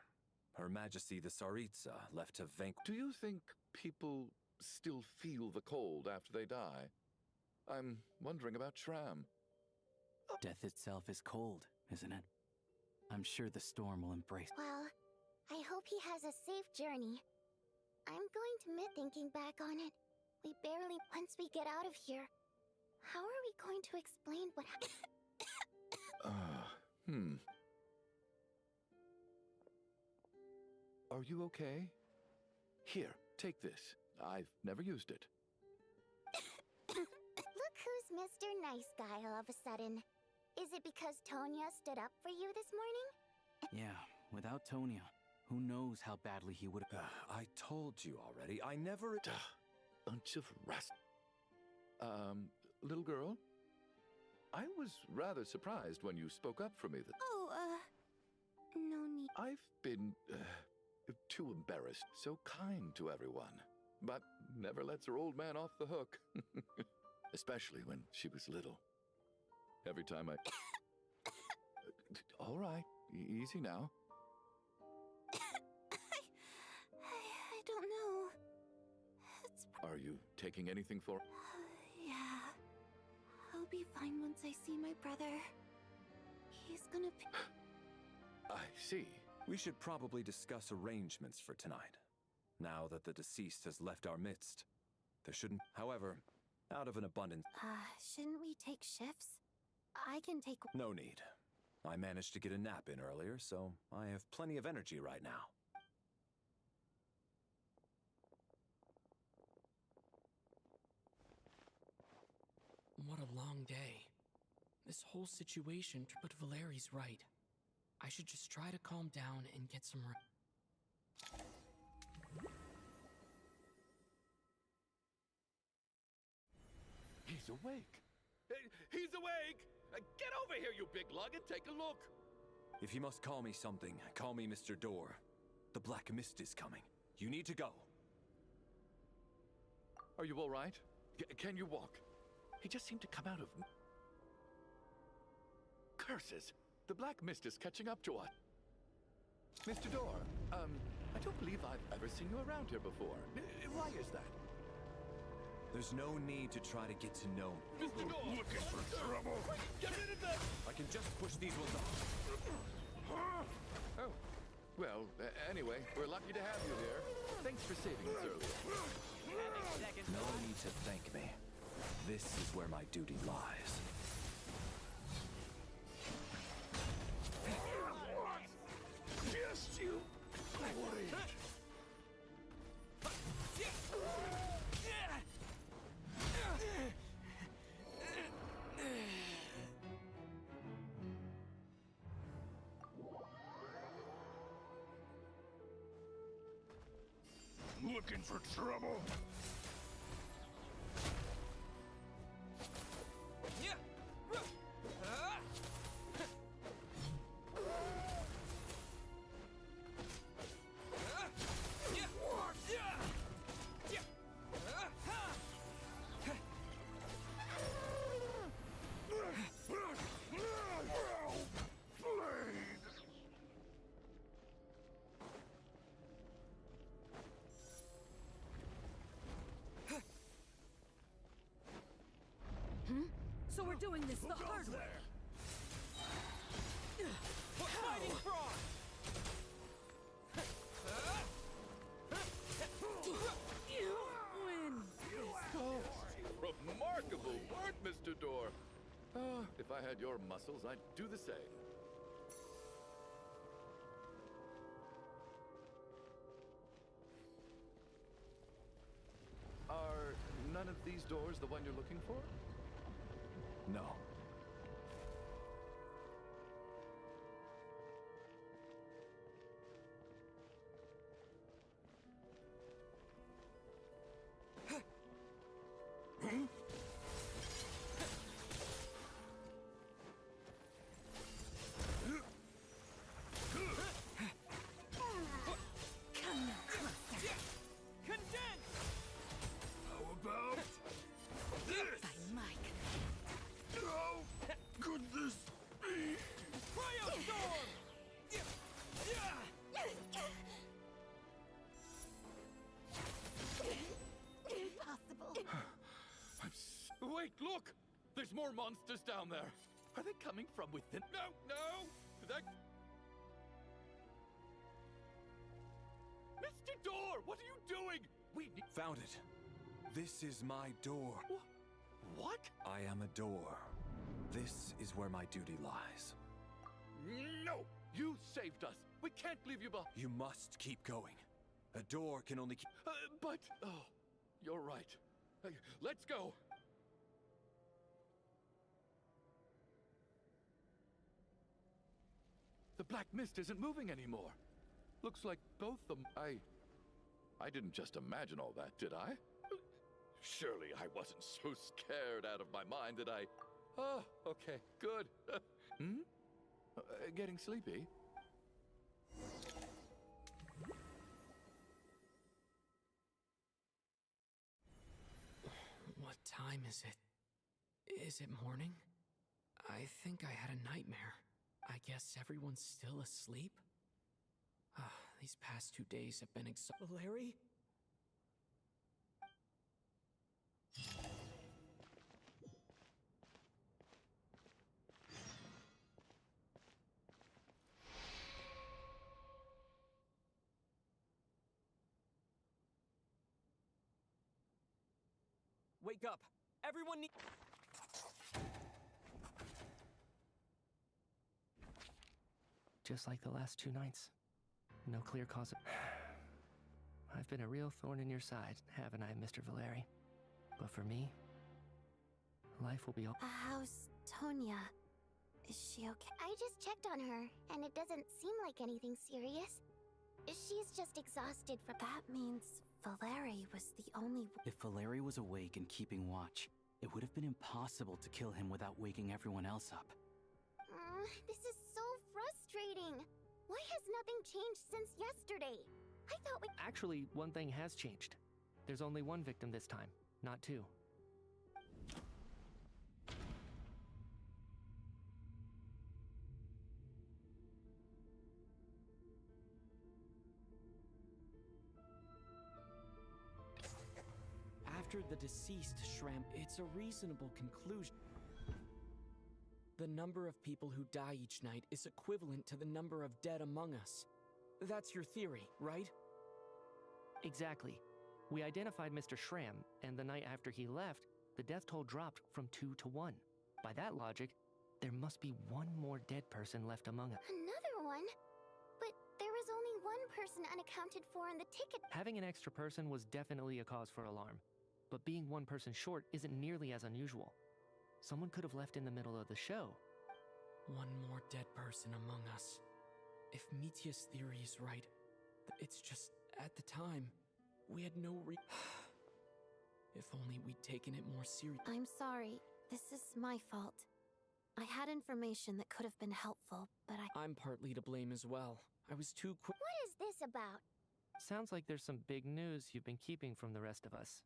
Her Majesty the Tsaritsa left to vanquish... Do you think people still feel the cold after they die? I'm wondering about Shram. Death itself is cold, isn't it? I'm sure the storm will embrace... Well, I hope he has a safe journey. I'm going to miss thinking back on it. We barely... Once we get out of here, how are we going to explain what happened? Are you okay? Here, take this. I've never used it. Look who's Mr. Nice Guy all of a sudden. Is it because Tonya stood up for you this morning? Yeah, without Tonya, who knows how badly he would have... I told you already, I never... Bunch of rust. Little girl? I was rather surprised when you spoke up for me that... No need. I've been, too embarrassed. So kind to everyone. But never lets her old man off the hook. Especially when she was little. Every time I... All right, easy now. I don't know. Are you taking anything for... Yeah. I'll be fine once I see my brother. He's gonna... I see. We should probably discuss arrangements for tonight. Now that the deceased has left our midst. There shouldn't... However, out of an abundance... Shouldn't we take shifts? I can take... No need. I managed to get a nap in earlier, so I have plenty of energy right now. What a long day. This whole situation, but Valeri's right. I should just try to calm down and get some He's awake! He's awake! Get over here, you big lug, and take a look! If you must call me something, call me Mr. Door. The Black Mist is coming. You need to go. Are you all right? Can you walk? He just seemed to come out of... Curses! The Black Mist is catching up to us. Mr. Door, I don't believe I've ever seen you around here before. Why is that? There's no need to try to get to know me. Mr. Door! Looking for trouble! Quick, get rid of them! I can just push these ones off. Oh. Well, anyway, we're lucky to have you here. Thanks for saving us earlier. No need to thank me. This is where my duty lies. Just you wait. Looking for trouble? doing this the hard way. Fighting frog! Win. Oh, remarkable work, Mr. Door. If I had your muscles, I'd do the same. Are none of these doors the one you're looking for? No. Wait, look! There's more monsters down there. Are they coming from within? No, no! That... Mr. Door, what are you doing? We need... Found it. This is my door. What? I am a door. This is where my duty lies. No! You saved us. We can't leave you behind. You must keep going. A door can only keep... But... Oh, you're right. Let's go. The black mist isn't moving anymore. Looks like both them... I didn't just imagine all that, did I? Surely I wasn't so scared out of my mind that I... Oh, okay, good. Getting sleepy? What time is it? Is it morning? I think I had a nightmare. I guess everyone's still asleep? These past 2 days have been Larry? Wake up! Everyone needs... Just like the last 2 nights. No clear cause of... I've been a real thorn in your side, haven't I, Mr. Valeri? But for me, life will be all... How's Tonya? Is she okay? I just checked on her, and it doesn't seem like anything serious. She's just exhausted from... That means Valeri was the only... If Valeri was awake and keeping watch, it would have been impossible to kill him without waking everyone else up. This is so frustrating. Why has nothing changed since yesterday? I thought we... Actually, one thing has changed. There's only one victim this time, not 2. After the deceased Shram, it's a reasonable conclusion. The number of people who die each night is equivalent to the number of dead among us. That's your theory, right? Exactly. We identified Mr. Shram, and the night after he left, the death toll dropped from 2 to 1. By that logic, there must be one more dead person left among us. Another one? But there was only one person unaccounted for in the ticket. Having an extra person was definitely a cause for alarm, but being one person short isn't nearly as unusual. Someone could have left in the middle of the show. One more dead person among us. If Mitya's theory is right, it's just, at the time, we had no If only we'd taken it more seriously. I'm sorry. This is my fault. I had information that could have been helpful, but I'm partly to blame as well. I was too quick. What is this about? Sounds like there's some big news you've been keeping from the rest of us.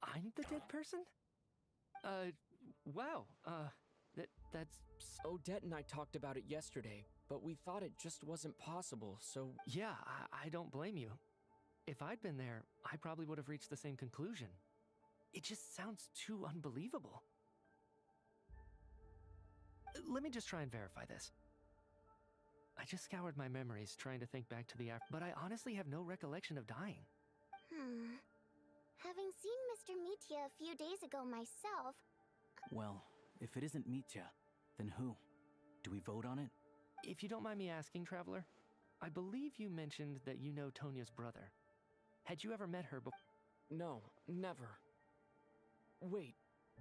I'm the dead person? Wow, that's... Odette and I talked about it yesterday, but we thought it just wasn't possible, so... Yeah, I don't blame you. If I'd been there, I probably would have reached the same conclusion. It just sounds too unbelievable. Let me just try and verify this. I just scoured my memories trying to think back to the but I honestly have no recollection of dying. Having seen Mr. Mitya a few days ago myself... Well, if it isn't Mitya, then who? Do we vote on it? If you don't mind me asking, Traveler, I believe you mentioned that you know Tonya's brother. Had you ever met her before? No, never. Wait,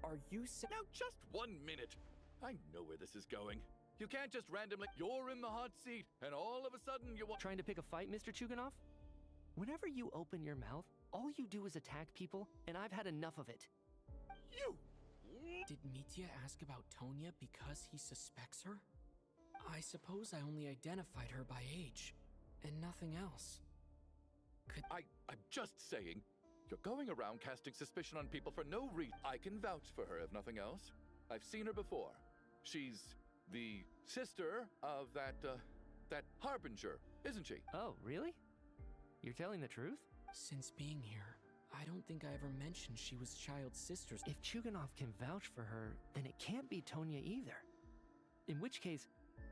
are you Now just 1 minute! I know where this is going. You can't just randomly... You're in the hot seat, and all of a sudden you want... Trying to pick a fight, Mr. Chuganov? Whenever you open your mouth, all you do is attack people, and I've had enough of it. You! Did Mitya ask about Tonya because he suspects her? I suppose I only identified her by age, and nothing else. I'm just saying, you're going around casting suspicion on people for no reason. I can vouch for her, if nothing else. I've seen her before. She's the sister of that Harbinger, isn't she? Oh, really? You're telling the truth? Since being here, I don't think I ever mentioned she was Child's sister's. If Chuganov can vouch for her, then it can't be Tonya either. In which case,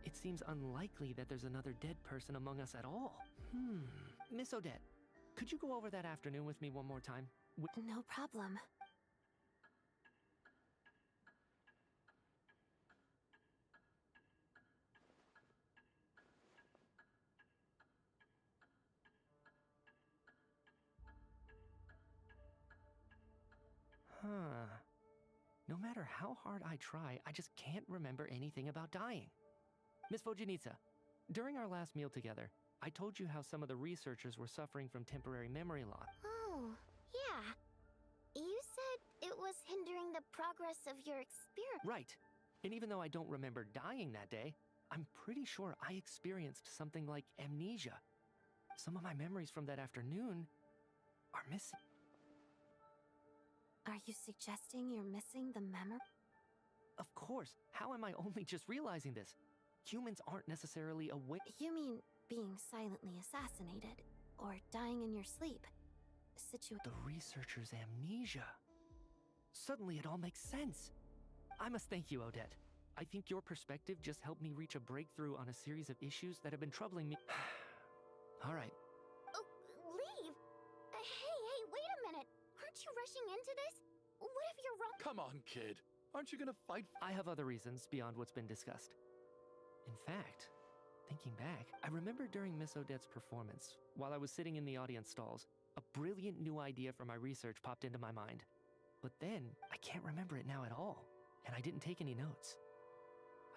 it seems unlikely that there's another dead person among us at all. Miss Odette, could you go over that afternoon with me one more time? No problem. No matter how hard I try, I just can't remember anything about dying. Miss Vojanitsa, during our last meal together, I told you how some of the researchers were suffering from temporary memory loss. Oh, yeah. You said it was hindering the progress of your experiment. Right. And even though I don't remember dying that day, I'm pretty sure I experienced something like amnesia. Some of my memories from that afternoon are missing. Are you suggesting you're missing the memory? Of course. How am I only just realizing this? Humans aren't necessarily awake. You mean being silently assassinated or dying in your sleep? The researcher's amnesia. Suddenly it all makes sense. I must thank you, Odette. I think your perspective just helped me reach a breakthrough on a series of issues that have been troubling me. All right. Oh, leave! Hey, wait a minute! Aren't you rushing into this? What if you're wrong? Come on, kid. Aren't you gonna fight? I have other reasons beyond what's been discussed. In fact, thinking back, I remember during Miss Odette's performance, while I was sitting in the audience stalls, a brilliant new idea for my research popped into my mind. But then, I can't remember it now at all, and I didn't take any notes.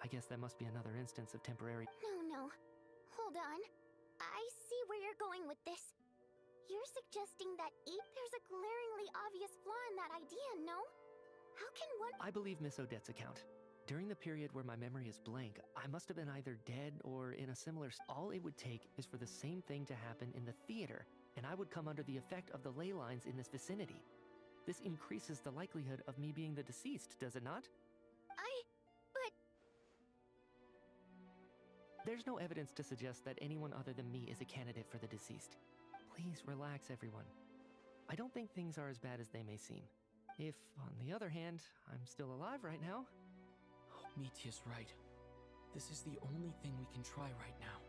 I guess that must be another instance of temporary... No. Hold on. I see where you're going with this. You're suggesting that there's a glaringly obvious flaw in that idea, no? How can one... I believe Miss Odette's account. During the period where my memory is blank, I must have been either dead or in a similar... All it would take is for the same thing to happen in the theater, and I would come under the effect of the ley lines in this vicinity. This increases the likelihood of me being the deceased, does it not? But... There's no evidence to suggest that anyone other than me is a candidate for the deceased. Please relax, everyone. I don't think things are as bad as they may seem. If, on the other hand, I'm still alive right now... Mitya's right. This is the only thing we can try right now.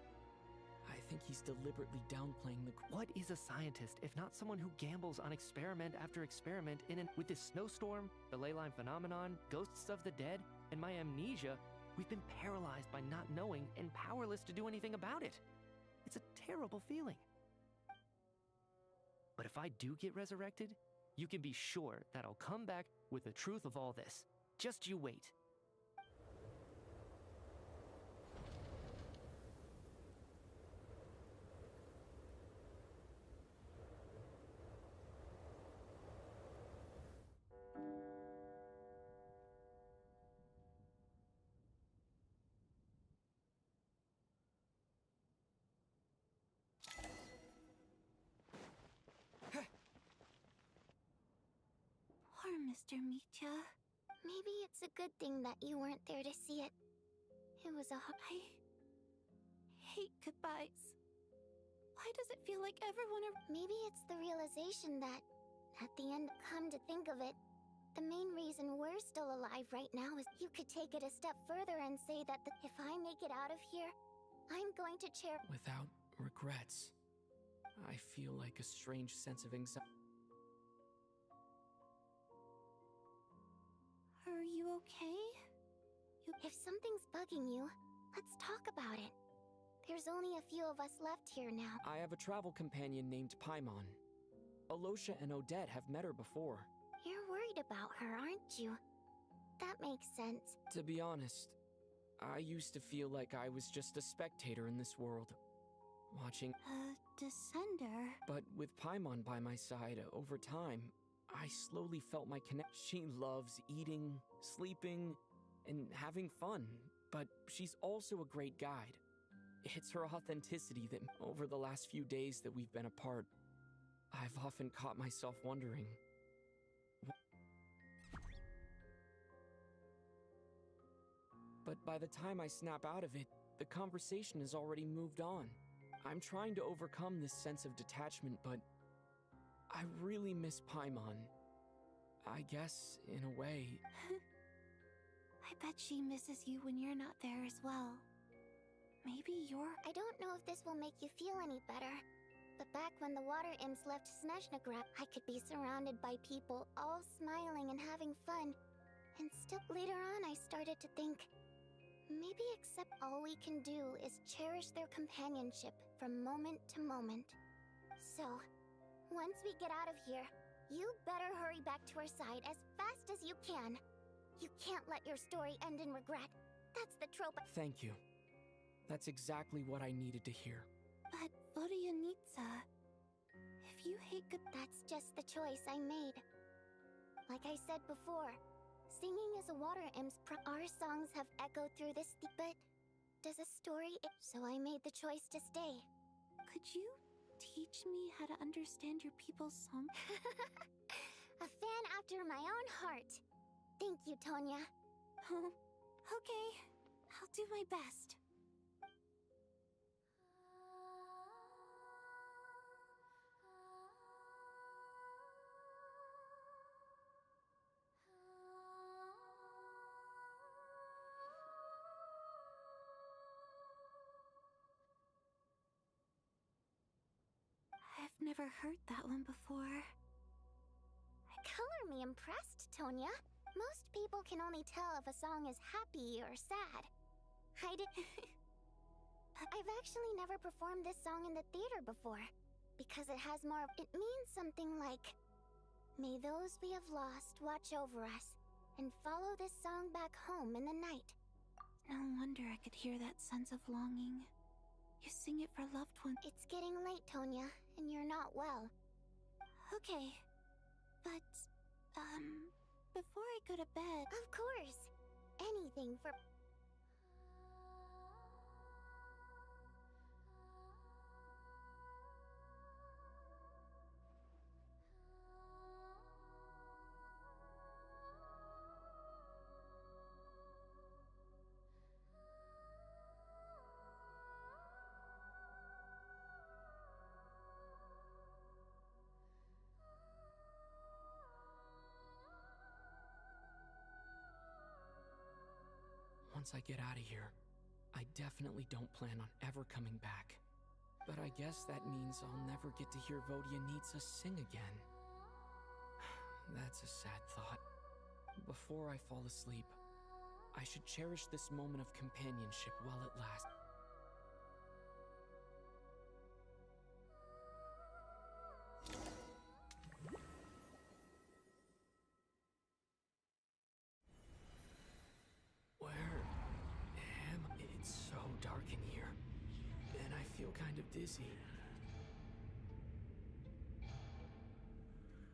I think he's deliberately downplaying the... What is a scientist if not someone who gambles on experiment after experiment with this snowstorm, the ley line phenomenon, ghosts of the dead, and my amnesia? We've been paralyzed by not knowing and powerless to do anything about it. It's a terrible feeling. But if I do get resurrected, you can be sure that I'll come back with the truth of all this. Just you wait. Poor Mr. Mitya. Maybe it's a good thing that you weren't there to see it. It was a... I hate goodbyes. Why does it feel like everyone Maybe it's the realization that, at the end, come to think of it, the main reason we're still alive right now is you could take it a step further and say that if I make it out of here, I'm going to Without regrets. I feel like a strange sense of anxiety. Are you okay? If something's bugging you, let's talk about it. There's only a few of us left here now. I have a travel companion named Paimon. Alosha and Odette have met her before. You're worried about her, aren't you? That makes sense. To be honest, I used to feel like I was just a spectator in this world. Watching... Descender? But with Paimon by my side, over time, I slowly felt my connection. She loves eating, sleeping, and having fun, but she's also a great guide. It's her authenticity that, over the last few days that we've been apart, I've often caught myself wondering... But by the time I snap out of it, the conversation has already moved on. I'm trying to overcome this sense of detachment, but I really miss Paimon. I guess, in a way... I bet she misses you when you're not there as well. Maybe you're... I don't know if this will make you feel any better, but back when the water imps left Snezhnegrad, I could be surrounded by people, all smiling and having fun. And still later on I started to think, maybe accept all we can do is cherish their companionship from moment to moment. So, once we get out of here, you better hurry back to our side as fast as you can. You can't let your story end in regret. That's the trope. Thank you. That's exactly what I needed to hear. But Vodyanitsa, if you hate good, that's just the choice I made. Like I said before, singing is a water imp's our songs have echoed through this, but does a story... So I made the choice to stay. Could you teach me how to understand your people's song? A fan after my own heart. Thank you, Tonya. Okay, I'll do my best. I've never heard that one before. Color me impressed, Tonya. Most people can only tell if a song is happy or sad. I've actually never performed this song in the theater before, because it has more... It means something like, may those we have lost watch over us, and follow this song back home in the night. No wonder I could hear that sense of longing. You sing it for loved ones. It's getting late, Tonya, and you're not well. Okay, but, before I go to bed... Of course! Anything for... Once I get out of here, I definitely don't plan on ever coming back. But I guess that means I'll never get to hear Vodyanitsa sing again. That's a sad thought. Before I fall asleep, I should cherish this moment of companionship while it lasts. Kind of dizzy.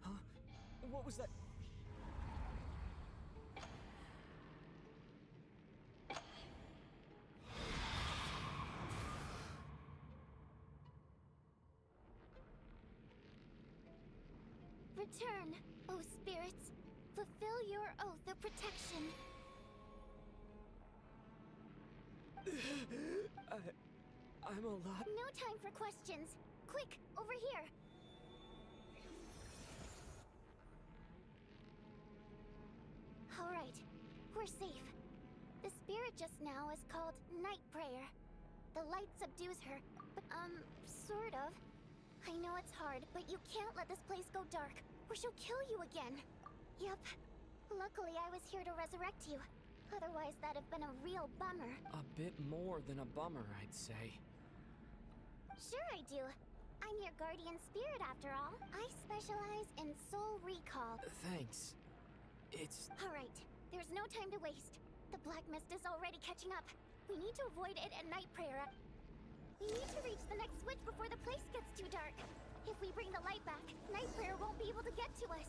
Huh? What was that? Return, O spirits. Fulfill your oath of protection. I'm a lot... No time for questions. Quick, over here! Alright, we're safe. The spirit just now is called Night Prayer. The light subdues her, but, sort of. I know it's hard, but you can't let this place go dark, or she'll kill you again. Yep. Luckily, I was here to resurrect you. Otherwise, that'd have been a real bummer. A bit more than a bummer, I'd say. Sure I do. I'm your guardian spirit, after all. I specialize in soul recall. Thanks. It's... Alright, there's no time to waste. The black mist is already catching up. We need to avoid it at Night Prayer. We need to reach the next switch before the place gets too dark. If we bring the light back, Night Prayer won't be able to get to us.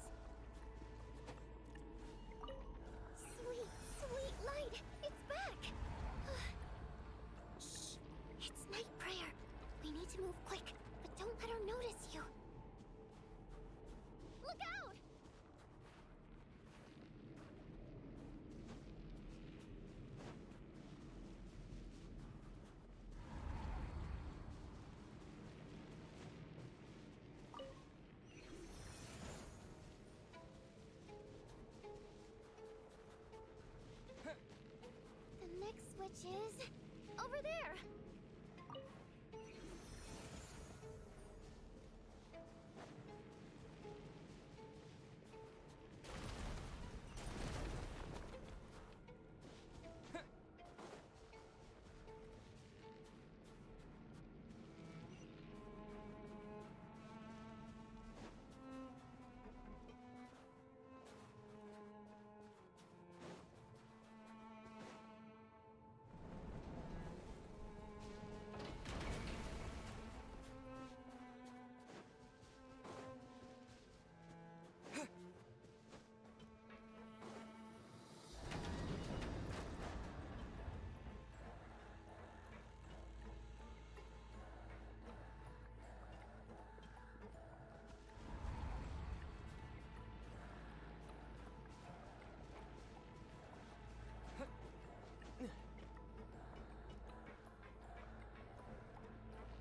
Sweet, sweet light! It's back! Shh! It's Night Prayer. We need to move quick, but don't let her notice you. Look out! The next switch is over there.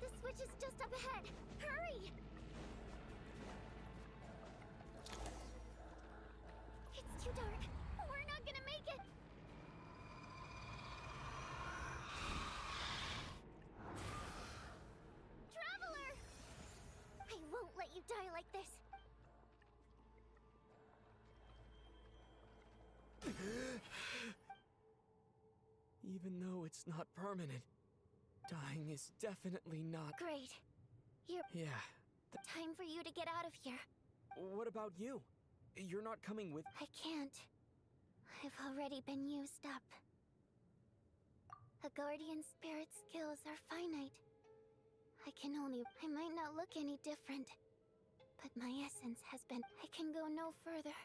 The switch is just up ahead. Hurry! It's too dark. We're not gonna make it. Traveler! I won't let you die like this. Even though it's not permanent, dying is definitely not... Great. Yeah. Time for you to get out of here. What about you? You're not coming with... I can't. I've already been used up. A guardian spirit's skills are finite. I might not look any different, but my essence has been... I can go no further.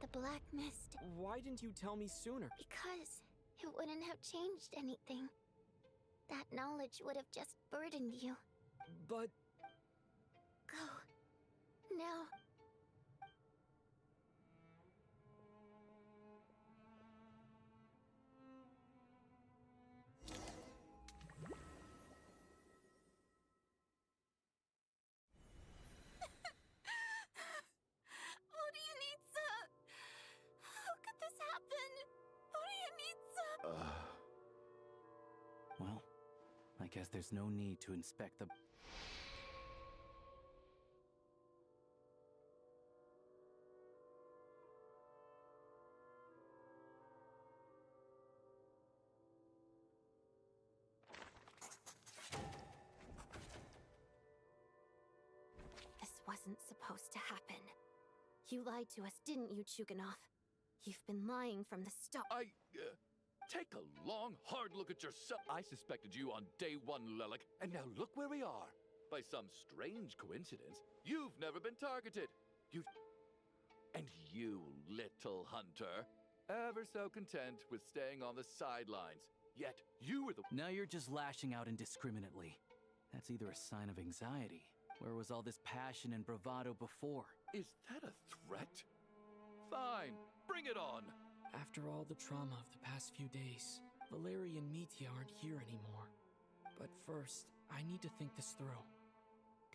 The black mist... Why didn't you tell me sooner? Because it wouldn't have changed anything. That knowledge would have just burdened you. But... Go. Now. What do you need, sir? How could this happen? What do you need, sir? Well, I guess there's no need to inspect the... This wasn't supposed to happen. You lied to us, didn't you, Chuganov? You've been lying from the start. Take a long, hard look at yourself. I suspected you on day one, Lelik, and now look where we are. By some strange coincidence, you've never been targeted. And you, little hunter, ever so content with staying on the sidelines. Yet, you were the... Now you're just lashing out indiscriminately. That's either a sign of anxiety. Where was all this passion and bravado before? Is that a threat? Fine, bring it on. After all the trauma of the past few days, Valeria and Mitya aren't here anymore. But first, I need to think this through.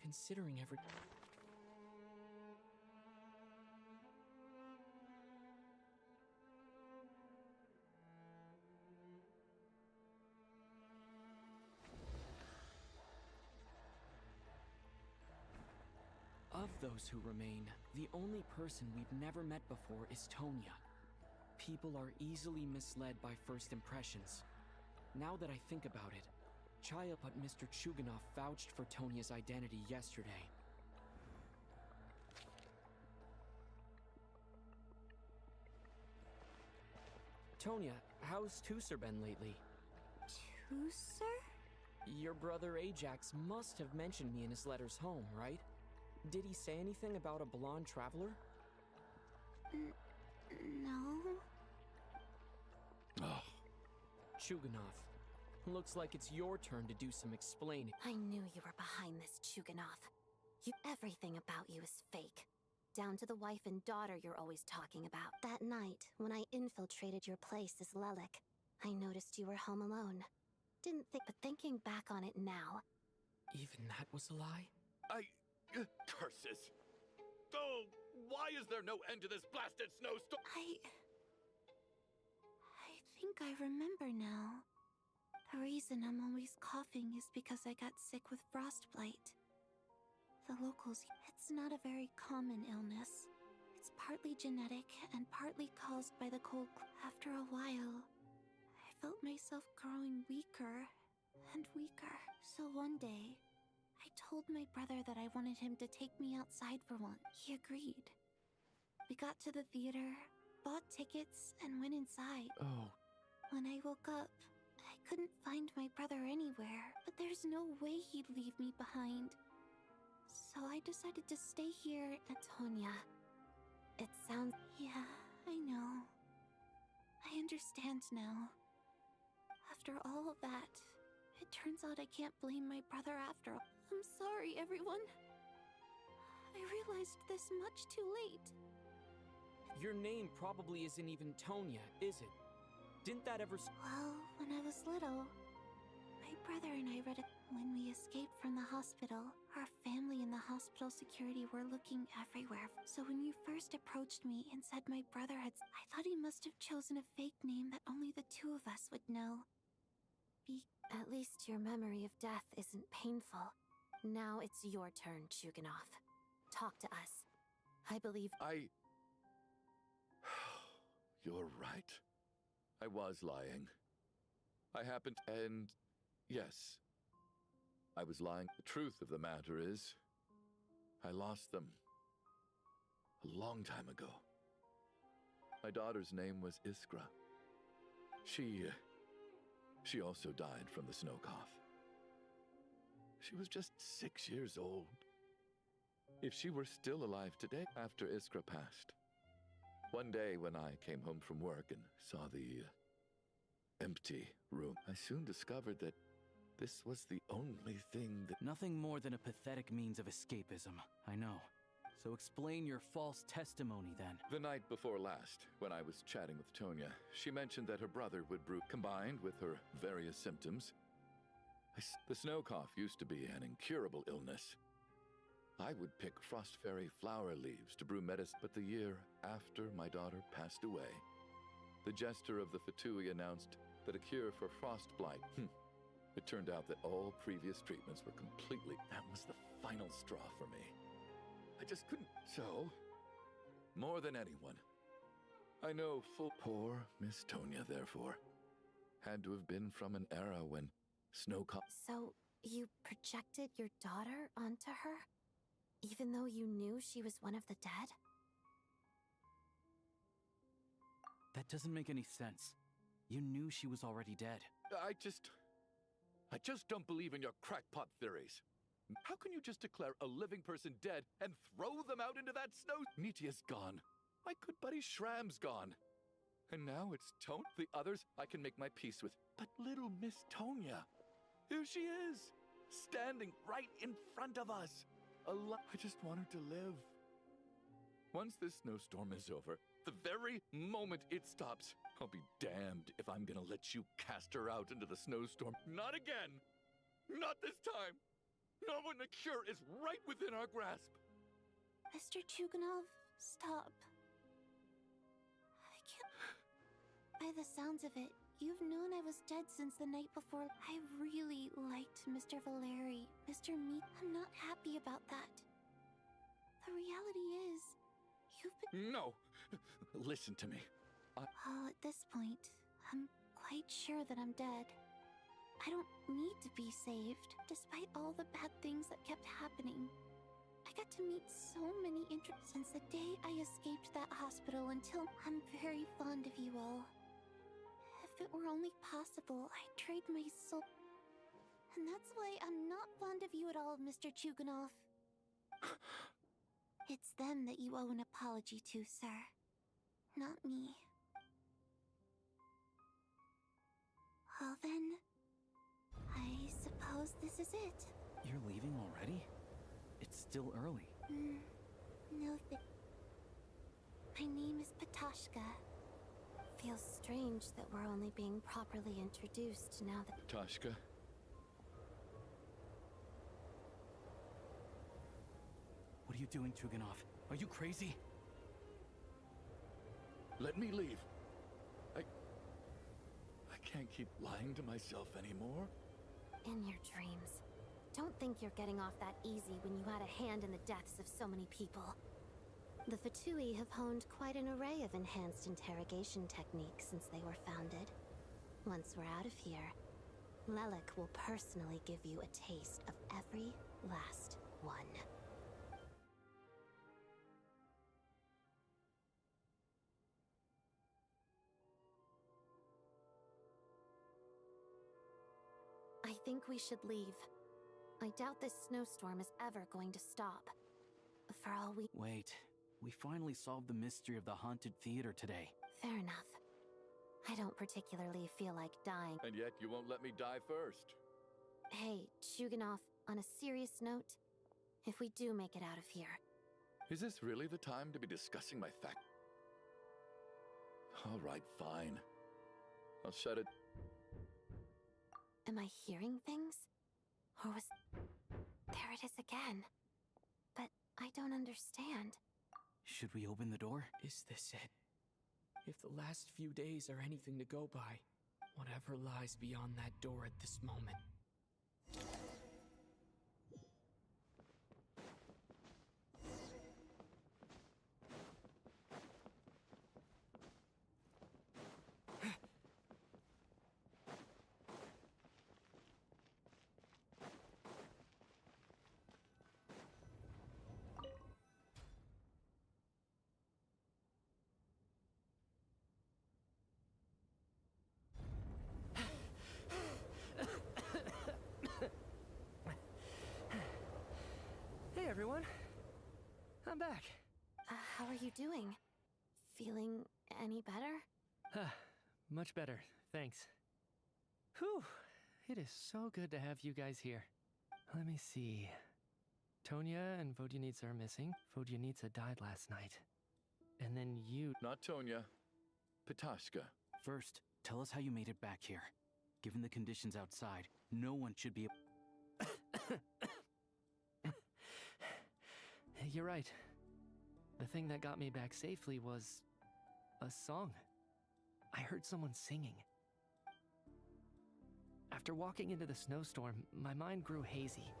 considering every... Of those who remain, the only person we've never met before is Tonya. People are easily misled by first impressions. Now that I think about it, but Mr. Chuganov vouched for Tonya's identity yesterday. Tonya, how's Tusser been lately? Tusser? Your brother Ajax must have mentioned me in his letters home, right? Did he say anything about a blonde traveler? No. Ugh. Chuganov, looks like it's your turn to do some explaining. I knew you were behind this, Chuganov. Everything about you is fake. Down to the wife and daughter you're always talking about. That night, when I infiltrated your place as Lelik, I noticed you were home alone. Didn't think, but thinking back on it now... Even that was a lie? Curses! Oh, why is there no end to this blasted snowstorm? I think I remember now. The reason I'm always coughing is because I got sick with frostbite. The locals, it's not a very common illness. It's partly genetic and partly caused by the cold. After a while, I felt myself growing weaker and weaker. So one day, I told my brother that I wanted him to take me outside for once. He agreed. We got to the theater, bought tickets, and went inside. Oh. When I woke up, I couldn't find my brother anywhere, but there's no way he'd leave me behind. So I decided to stay here at Tonya. It sounds... Yeah, I know. I understand now. After all of that, it turns out I can't blame my brother after all. I'm sorry, everyone. I realized this much too late. Your name probably isn't even Tonya, is it? Didn't that ever... Well, when I was little, my brother and I read it. When we escaped from the hospital, our family and the hospital security were looking everywhere. So when you first approached me and said my brother had... I thought he must have chosen a fake name that only the two of us would know. At least your memory of death isn't painful. Now it's your turn, Chuganov. Talk to us. I believe... You're right. I was lying. I happened... And... Yes. I was lying. The truth of the matter is, I lost them. A long time ago. My daughter's name was Iskra. She also died from the snow cough. She was just 6 years old. If she were still alive today, after Iskra passed. One day when I came home from work and saw the empty room, I soon discovered that this was the only thing that... Nothing more than a pathetic means of escapism, I know. So explain your false testimony, then. The night before last, when I was chatting with Tonya, she mentioned that her brother would brew... Combined with her various symptoms, the snow cough used to be an incurable illness. I would pick frost fairy flower leaves to brew medicine, but the year after my daughter passed away, the jester of the Fatui announced that a cure for frostblight... It turned out that all previous treatments were completely... That was the final straw for me. I just couldn't... So, more than anyone, I know poor Miss Tonya, therefore, had to have been from an era when snow... So, you projected your daughter onto her? Even though you knew she was one of the dead? That doesn't make any sense. You knew she was already dead. I just don't believe in your crackpot theories. How can you just declare a living person dead and throw them out into that snow? Nitya's gone. My good buddy Shram's gone. And now it's the others I can make my peace with. But little Miss Tonya, here she is, standing right in front of us. I just want her to live. Once this snowstorm is over, the very moment it stops, I'll be damned if I'm gonna let you cast her out into the snowstorm. Not again! Not this time! Not when the cure is right within our grasp. Mr. Chuganov, stop. I can't. By the sounds of it, you've known I was dead since the night before. I really liked Mr. Valeri, Mr. Me. I'm not happy about that. The reality is, you've been. No! Listen to me. Well, at this point, I'm quite sure that I'm dead. I don't need to be saved, despite all the bad things that kept happening. I got to meet so many since the day I escaped that hospital until I'm very fond of you all. If it were only possible, I'd trade my soul. And that's why I'm not fond of you at all, Mr. Chuganov. It's them that you owe an apology to, sir. Not me. Well then, I suppose this is it. You're leaving already? It's still early. No My name is Patashka. Feels strange that we're only being properly introduced now that— Patashka? What are you doing, Chuganov? Are you crazy? Let me leave. I can't keep lying to myself anymore. In your dreams. Don't think you're getting off that easy when you had a hand in the deaths of so many people. The Fatui have honed quite an array of enhanced interrogation techniques since they were founded. Once we're out of here, Lelik will personally give you a taste of every last one. I think we should leave. I doubt this snowstorm is ever going to stop. For all we— Wait, we finally solved the mystery of the haunted theater today. Fair enough. I don't particularly feel like dying. And yet you won't let me die first. Hey, Chuganov, on a serious note, if we do make it out of here— Is this really the time to be discussing my fact? All right, fine. I'll shut it. Am I hearing things? Or was— There it is again. But I don't understand. Should we open the door? Is this it? If the last few days are anything to go by, whatever lies beyond that door at this moment. Hey everyone, I'm back. How are you doing? Feeling any better? Much better, thanks. Whew, it is so good to have you guys here. Let me see. Tonya and Vodyanitsa are missing. Vodyanitsa died last night. And then you— Not Tonya. Patashka. First, tell us how you made it back here. Given the conditions outside, no one should be— You're right. The thing that got me back safely was a song. I heard someone singing. After walking into the snowstorm, my mind grew hazy.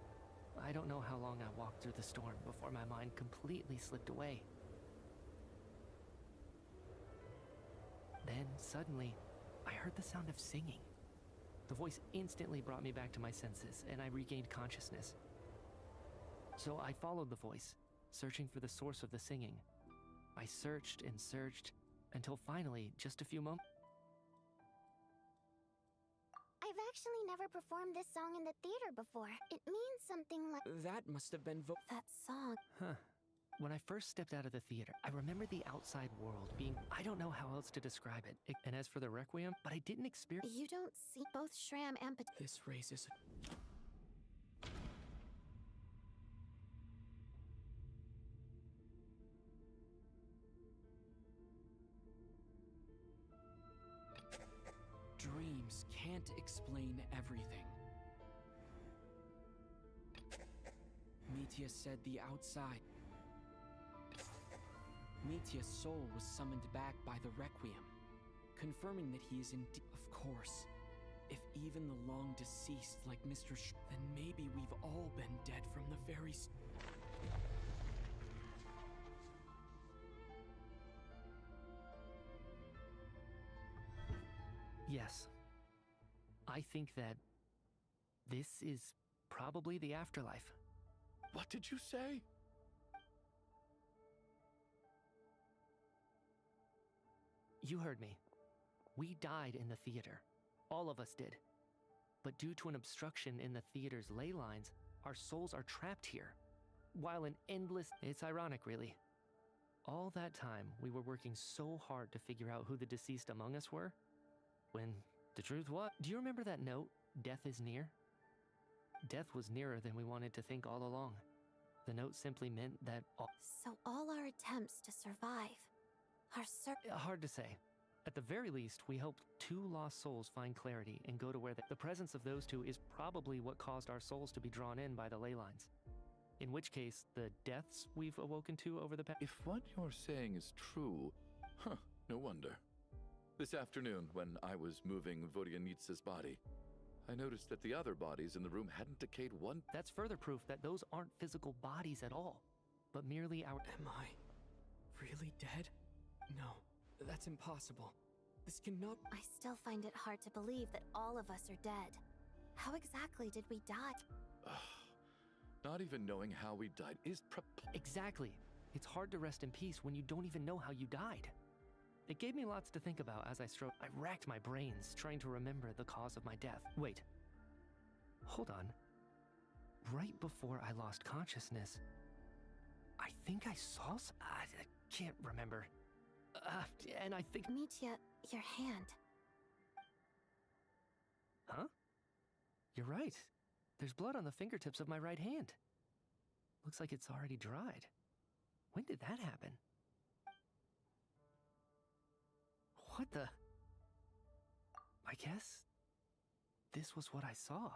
I don't know how long I walked through the storm before my mind completely slipped away. Then, suddenly, I heard the sound of singing. The voice instantly brought me back to my senses, and I regained consciousness. So I followed the voice, searching for the source of the singing. I searched and searched, until finally, just a few moments— I've actually never performed this song in the theater before. It means something like— That must have been that song. Huh. When I first stepped out of the theater, I remember the outside world being— I don't know how else to describe it. And as for the Requiem, but I didn't experience— You don't see both Shram and This raises— Dreams can't explain everything. Mitya said the outside. Mitya's soul was summoned back by the Requiem, confirming that he is indeed. Of course, if even the long deceased like Mr. then maybe we've all been dead from the very Yes. I think that this is probably the afterlife. What did you say? You heard me. We died in the theater. All of us did. But due to an obstruction in the theater's ley lines, our souls are trapped here. While an endless... It's ironic, really. All that time, we were working so hard to figure out who the deceased among us were, when the truth was... Do you remember that note, "Death is near"? Death was nearer than we wanted to think all along. The note simply meant that So all our attempts to survive are hard to say. At the very least, we hoped 2 lost souls find clarity and go to where the presence of those 2 is probably what caused our souls to be drawn in by the ley lines. In which case, the deaths we've awoken to over the past... If what you're saying is true, no wonder. This afternoon, when I was moving Vodyanitsa's body, I noticed that the other bodies in the room hadn't decayed one... That's further proof that those aren't physical bodies at all, but merely our... Am I really dead? No, that's impossible. This cannot... I still find it hard to believe that all of us are dead. How exactly did we die? Not even knowing how we died is Exactly. It's hard to rest in peace when you don't even know how you died. It gave me lots to think about as I racked my brains trying to remember the cause of my death. Wait. Hold on. Right before I lost consciousness, I think I saw I can't remember. And I think... Mitya, your hand. Huh? You're right. There's blood on the fingertips of my right hand. Looks like it's already dried. When did that happen? What the... I guess... this was what I saw.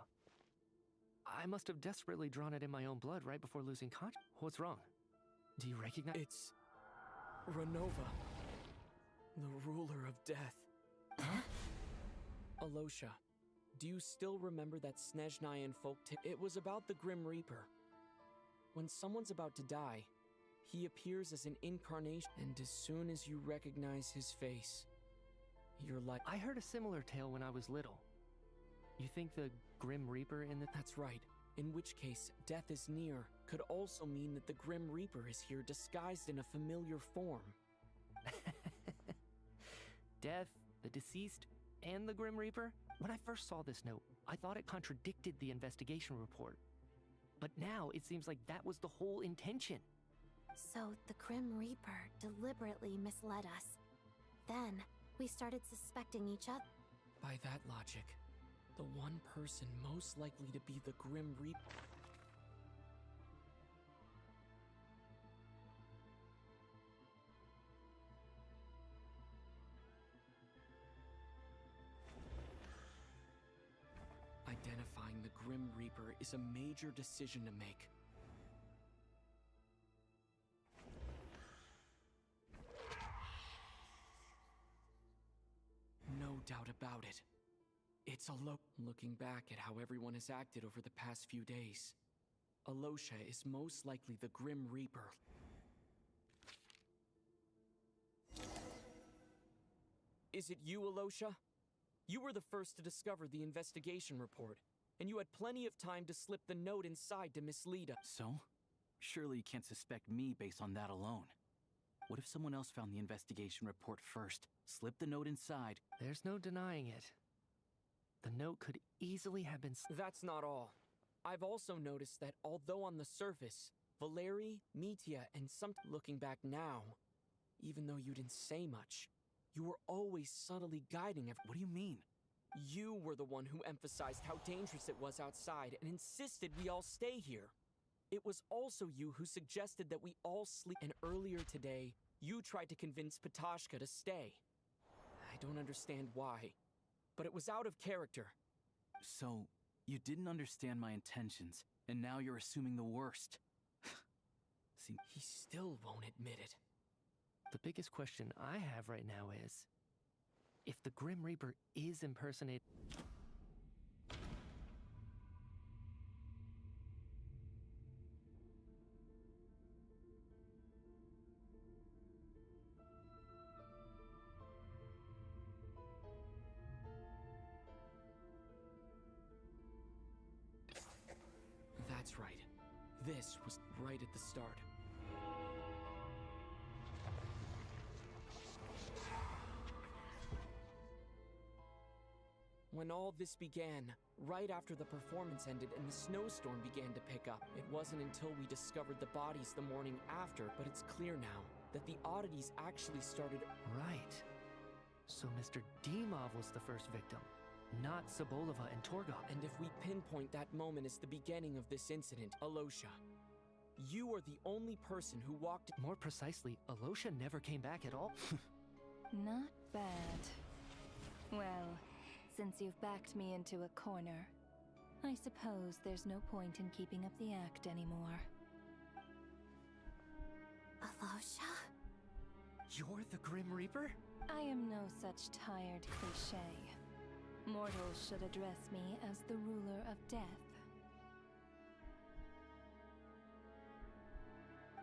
I must have desperately drawn it in my own blood right before losing consciousness. What's wrong? Do you recognize... It's... Renova. The ruler of death. Huh? Alosha, do you still remember that Snezhnayan folk tale? It was about the Grim Reaper. When someone's about to die, he appears as an incarnation, and as soon as you recognize his face, you're like... I heard a similar tale when I was little. You think the Grim Reaper in the... That's right. In which case, death is near could also mean that the Grim Reaper is here disguised in a familiar form. Death, the deceased, and the Grim Reaper? When I first saw this note, I thought it contradicted the investigation report. But now it seems like that was the whole intention. So the Grim Reaper deliberately misled us. Then we started suspecting each other. By that logic, the one person most likely to be the Grim Reaper... Identifying the Grim Reaper is a major decision to make. No doubt about it. It's looking back at how everyone has acted over the past few days, Alosha is most likely the Grim Reaper. Is it you, Alosha? You were the first to discover the investigation report, and you had plenty of time to slip the note inside to mislead us. So? Surely you can't suspect me based on that alone. What if someone else found the investigation report first, slipped the note inside? There's no denying it. The note could easily have been... That's not all. I've also noticed that although on the surface, Valeri, Mitya, and looking back now, even though you didn't say much, you were always subtly guiding everyone. What do you mean? You were the one who emphasized how dangerous it was outside and insisted we all stay here. It was also you who suggested that we all sleep, and earlier today, you tried to convince Patashka to stay. I don't understand why, but it was out of character. So, you didn't understand my intentions, and now you're assuming the worst. See, He still won't admit it. the biggest question I have right now is, if the Grim Reaper is impersonating... That's right. This was right at the start. When all this began, right after the performance ended and the snowstorm began to pick up, it wasn't until we discovered the bodies the morning after, but it's clear now that the oddities actually started. Right. So Mr. Dimov was the first victim, not Sobolova and Torgov. And if we pinpoint that moment as the beginning of this incident, Alosha, you are the only person who walked. More precisely, Alosha never came back at all. Not bad. Well, since you've backed me into a corner, I suppose there's no point in keeping up the act anymore. Alosha? You're the Grim Reaper? I am no such tired cliché. Mortals should address me as the ruler of death.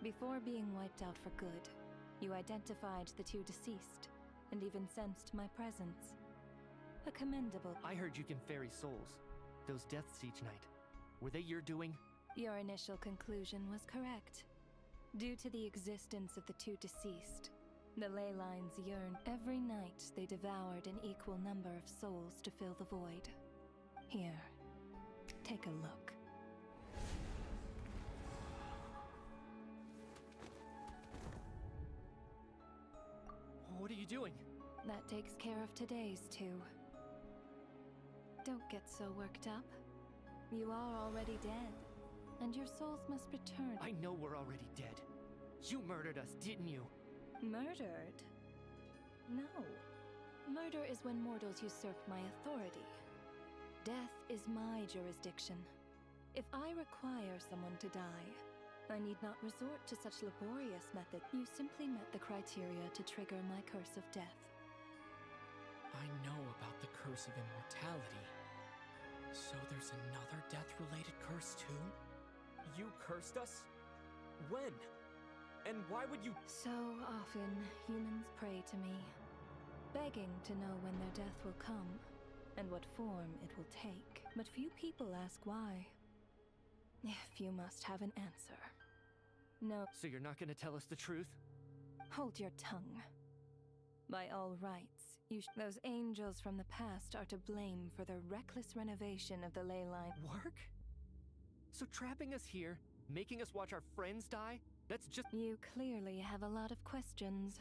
Before being wiped out for good, you identified the two deceased, and even sensed my presence. A commendable... I heard you can ferry souls. Those deaths each night. Were they your doing? Your initial conclusion was correct. Due to the existence of the two deceased, the ley lines yearn. Every night they devoured an equal number of souls to fill the void. Here, take a look. What are you doing? That takes care of today's two. Don't get so worked up. You are already dead, and your souls must return. I know we're already dead. You murdered us, didn't you? Murdered? No. Murder is when mortals usurp my authority. Death is my jurisdiction. If I require someone to die, I need not resort to such laborious method. You simply met the criteria to trigger my curse of death. I know about the curse of immortality. So there's another death-related curse too? You cursed us? When? And why would you— So often, humans pray to me, begging to know when their death will come, and what form it will take. But few people ask why. If you must have an answer. No. So you're not gonna tell us the truth? Hold your tongue. By all rights, those angels from the past are to blame for the reckless renovation of the ley line. Work? So trapping us here, making us watch our friends die, that's just— You clearly have a lot of questions.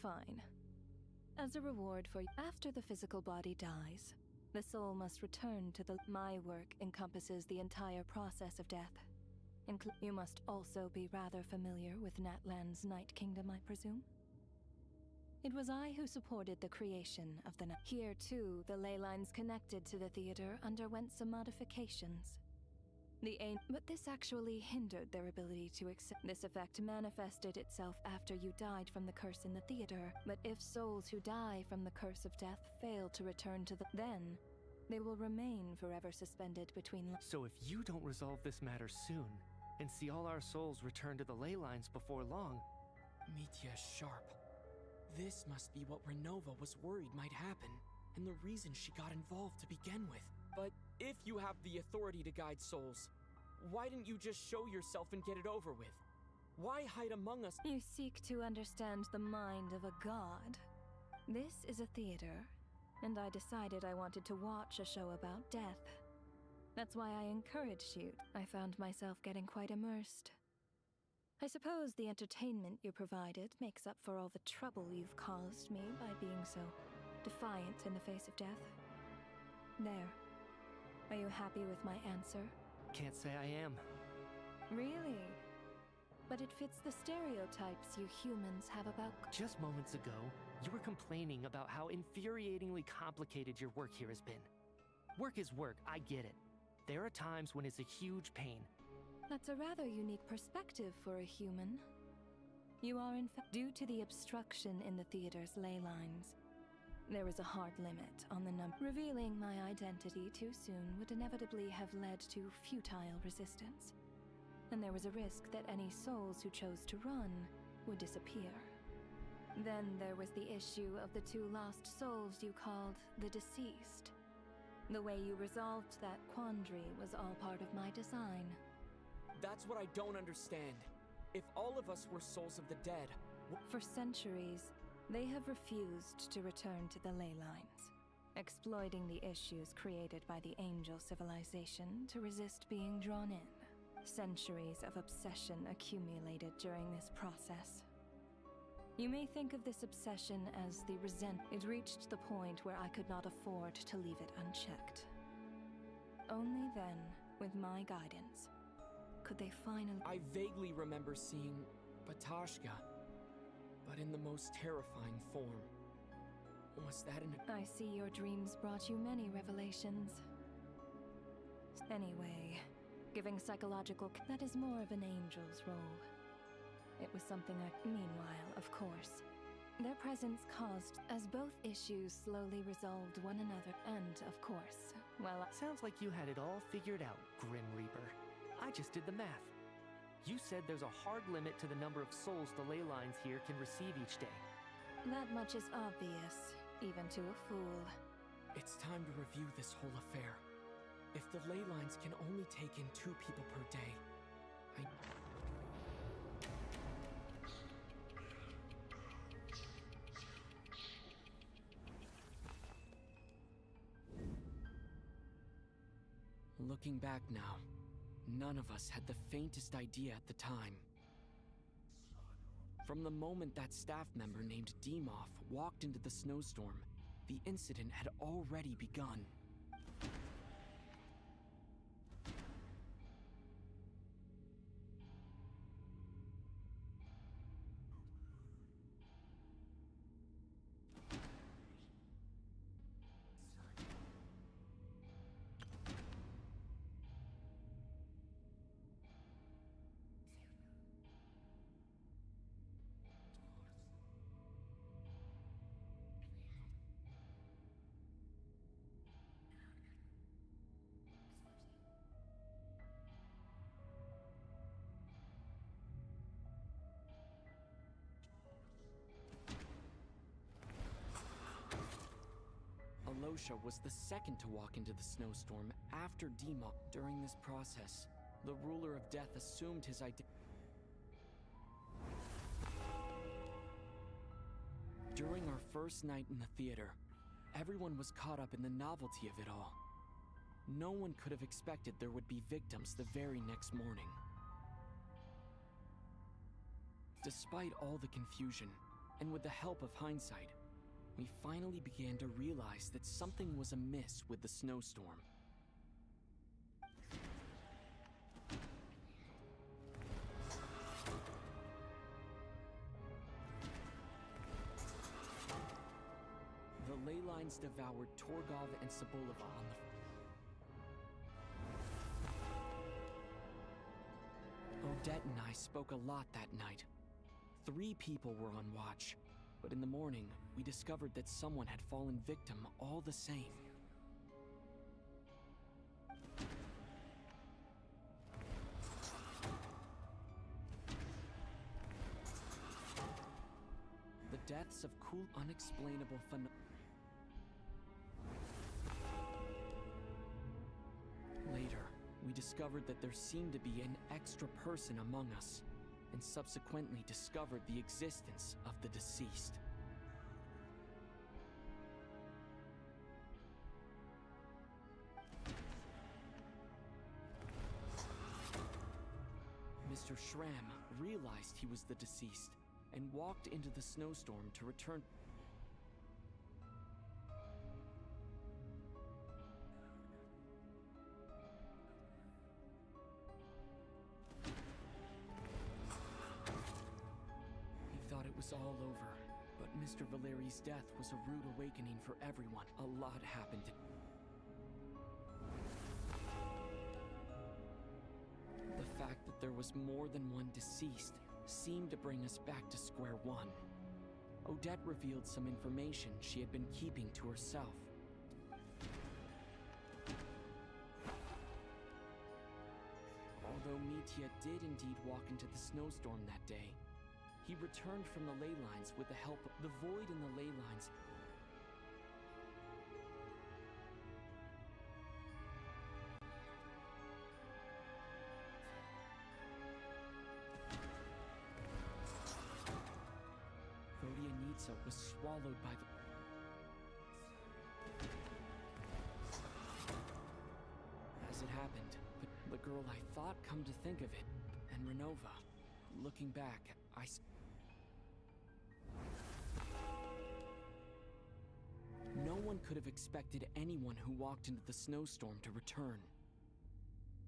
Fine. As a reward for— after the physical body dies, the soul must return to the— My work encompasses the entire process of death. You must also be rather familiar with Natlan's Night Kingdom, I presume? It was I who supported the creation of the night. Here, too, the ley lines connected to the theater underwent some modifications. But this actually hindered their ability to accept. This effect manifested itself after you died from the curse in the theater. But if souls who die from the curse of death fail to return to the— then they will remain forever suspended between— So if you don't resolve this matter soon, and see all our souls return to the ley lines before long— Mitya's sharp. This must be what Renova was worried might happen, and the reason she got involved to begin with. But if you have the authority to guide souls, why didn't you just show yourself and get it over with? Why hide among us? You seek to understand the mind of a god. This is a theater, and I decided I wanted to watch a show about death. That's why I encouraged you. I found myself getting quite immersed. I suppose the entertainment you provided makes up for all the trouble you've caused me by being so defiant in the face of death. There. Are you happy with my answer? Can't say I am. Really? But it fits the stereotypes you humans have about— Just moments ago, you were complaining about how infuriatingly complicated your work here has been. Work is work, I get it. There are times when it's a huge pain. That's a rather unique perspective for a human. You are in fact due to the obstruction in the theater's ley lines. There is a hard limit on the number. Revealing my identity too soon would inevitably have led to futile resistance. And there was a risk that any souls who chose to run would disappear. Then there was the issue of the 2 lost souls you called the deceased. The way you resolved that quandary was all part of my design. That's what I don't understand. If all of us were souls of the dead... For centuries, they have refused to return to the ley lines, exploiting the issues created by the angel civilization to resist being drawn in. Centuries of obsession accumulated during this process. You may think of this obsession as the It reached the point where I could not afford to leave it unchecked. Only then, with my guidance, could they finally... I vaguely remember seeing Batashka, but in the most terrifying form. Was that I see your dreams brought you many revelations. Anyway, giving psychological... That is more of an angel's role. It was something Meanwhile, of course, their presence caused as both issues slowly resolved one another, and, of course, well... Sounds like you had it all figured out, Grim Reaper. I just did the math. You said there's a hard limit to the number of souls the ley lines here can receive each day. That much is obvious, even to a fool. It's time to review this whole affair. If the ley lines can only take in 2 people per day, Looking back now, none of us had the faintest idea at the time. From the moment that staff member named Demoff walked into the snowstorm, the incident had already begun. Alosha was the second to walk into the snowstorm after Demoff. During this process, the ruler of death assumed his identity. During our first night in the theater, everyone was caught up in the novelty of it all. No one could have expected there would be victims the very next morning. Despite all the confusion, and with the help of hindsight, we finally began to realize that something was amiss with the snowstorm. The ley lines devoured Torgov and Sobolova on the... Odette and I spoke a lot that night. 3 people were on watch. But in the morning, we discovered that someone had fallen victim all the same. The deaths of cool, unexplainable phenomena. Later, we discovered that there seemed to be an extra person among us, and subsequently discovered the existence of the deceased. Mr. Schramm realized he was the deceased and walked into the snowstorm to return. All over, but Mr. Valeri's death was a rude awakening for everyone. A lot happened. The fact there was more than one deceased seemed to bring us back to square one. Odette revealed some information she had been keeping to herself. Although Mitya did indeed walk into the snowstorm that day, he returned from the ley lines with the help of the void in the ley lines. Vodyanitsa was swallowed by the... As it happened, the girl I thought, come to think of it, and Renova. Looking back, No one could have expected anyone who walked into the snowstorm to return.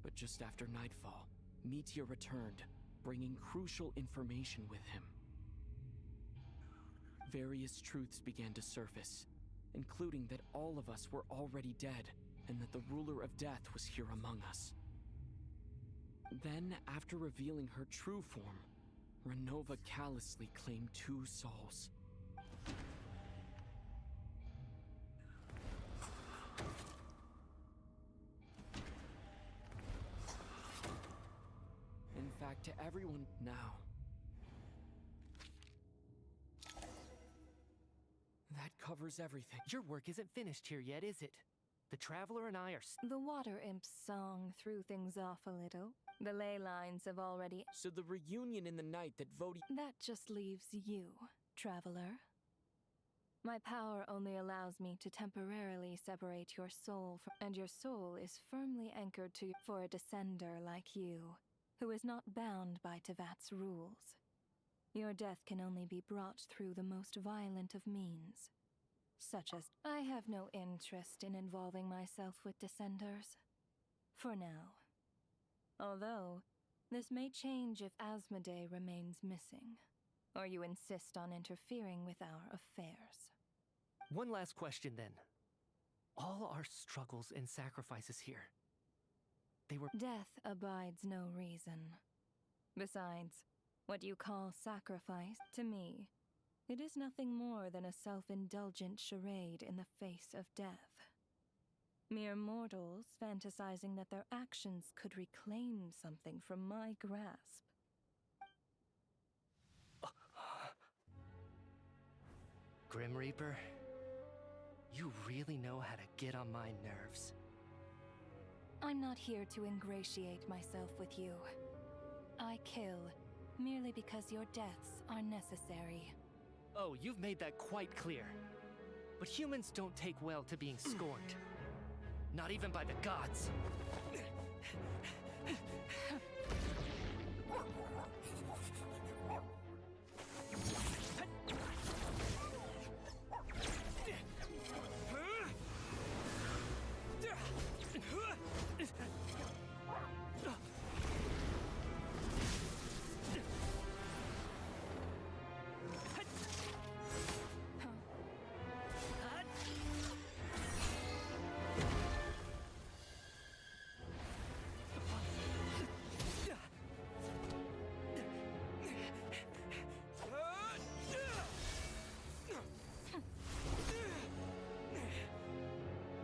But just after nightfall, Mitya returned, bringing crucial information with him. Various truths began to surface, including that all of us were already dead, and that the ruler of death was here among us. Then, after revealing her true form, Renova callously claimed 2 souls. In fact, to everyone now, that covers everything. Your work isn't finished here yet, is it? The Traveler and I are... The Water Imp's song threw things off a little. The ley lines have already... So the reunion in the night that That just leaves you, Traveler. My power only allows me to temporarily separate your soul from... And your soul is firmly anchored to... For a descender like you, who is not bound by Tevat's rules. Your death can only be brought through the most violent of means. Such as... I have no interest in involving myself with descenders. For now. Although, this may change if Asmodee remains missing. Or you insist on interfering with our affairs. One last question then. All our struggles and sacrifices here, they were... Death abides no reason. Besides, what you call sacrifice, to me, it is nothing more than a self-indulgent charade in the face of death. Mere mortals fantasizing that their actions could reclaim something from my grasp. Grim Reaper, you really know how to get on my nerves. I'm not here to ingratiate myself with you. I kill merely because your deaths are necessary. Oh, you've made that quite clear. But humans don't take well to being scorned. Not even by the gods.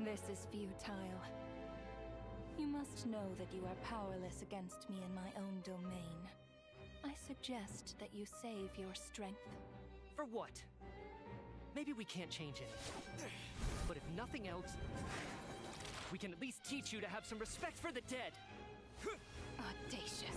This is futile. You must know that you are powerless against me in my own domain. I suggest that you save your strength. For what? Maybe we can't change it. But if nothing else, we can at least teach you to have some respect for the dead. Audacious.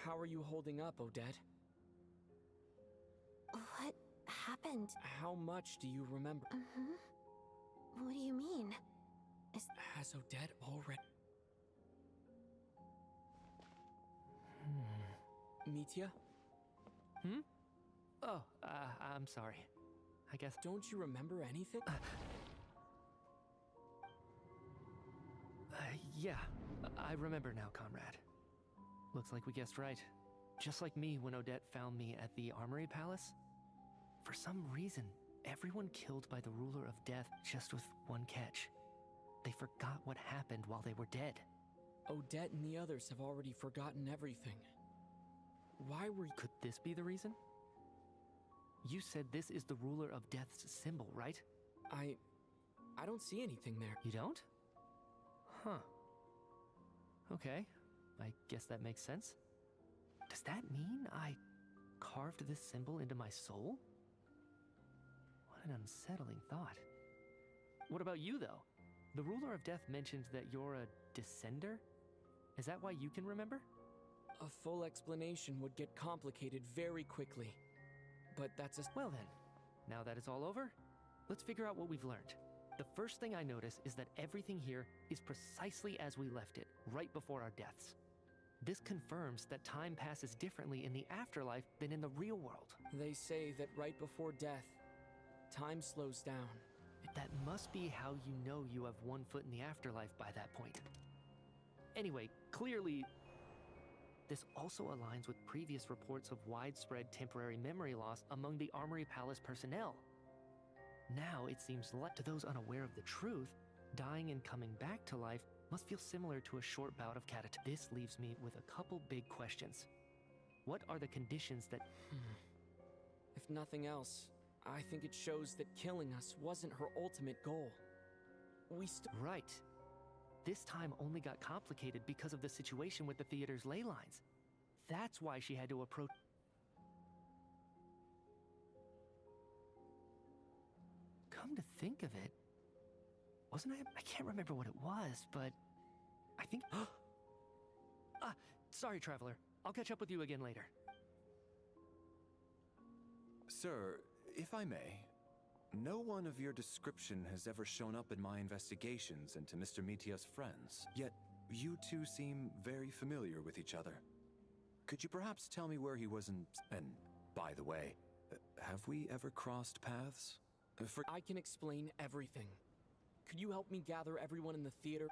How are you holding up, Odette? What happened? How much do you remember? What do you mean? Has Odette already... Mitya? Oh, I'm sorry. I guess... Don't you remember anything? Yeah, I remember now, comrade. Looks like we guessed right. Just like me when Odette found me at the Armory Palace. For some reason, everyone killed by the Ruler of Death, just with one catch. They forgot what happened while they were dead. Odette and the others have already forgotten everything. Why were you... Could this be the reason? You said this is the Ruler of Death's symbol, right? I don't see anything there. You don't? Huh. Okay, I guess that makes sense. Does that mean I carved this symbol into my soul? What an unsettling thought. What about you, though? The Ruler of Death mentioned that you're a descender? Is that why you can remember? A full explanation would get complicated very quickly. But that's a... Well then, now that it's all over, let's figure out what we've learned. The first thing I notice is that everything here is precisely as we left it, right before our deaths. This confirms that time passes differently in the afterlife than in the real world. They say that right before death, time slows down. That must be how you know you have one foot in the afterlife by that point. Anyway, clearly, this also aligns with previous reports of widespread temporary memory loss among the Armory Palace personnel. Now it seems like to those unaware of the truth, dying and coming back to life must feel similar to a short bout of catatonic. This leaves me with a couple big questions. What are the conditions that... If nothing else, I think it shows that killing us wasn't her ultimate goal. Right. This time only got complicated because of the situation with the theater's ley lines. That's why she had to approach... Come to think of it, wasn't I can't remember what it was, but I think... sorry, Traveler. I'll catch up with you again later. Sir, if I may, no one of your description has ever shown up in my investigations into Mr. Mitya's friends, yet you two seem very familiar with each other. Could you perhaps tell me where he was in... And, by the way, have we ever crossed paths? I can explain everything. Could you help me gather everyone in the theater?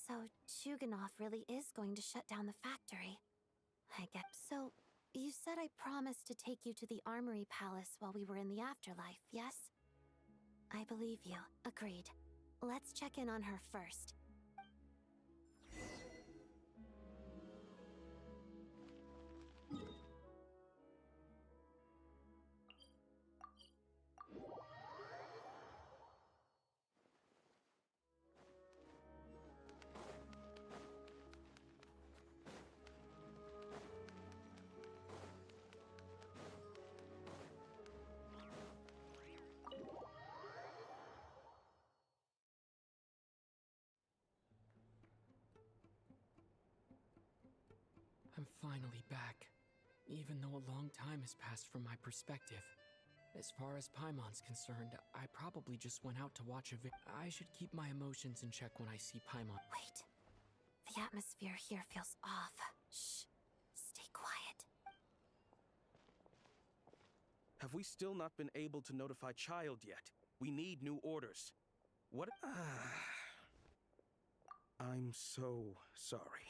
So, Chuganov really is going to shut down the factory. I get... So, you said I promised to take you to the Armory Palace while we were in the afterlife, yes? I believe you. Agreed. Let's check in on her first. I'm finally back, even though a long time has passed from my perspective. As far as Paimon's concerned, I probably just went out to watch a I should keep my emotions in check when I see Paimon. Wait. The atmosphere here feels off. Shh. Stay quiet. Have we still not been able to notify Child yet? We need new orders. What? I'm so sorry.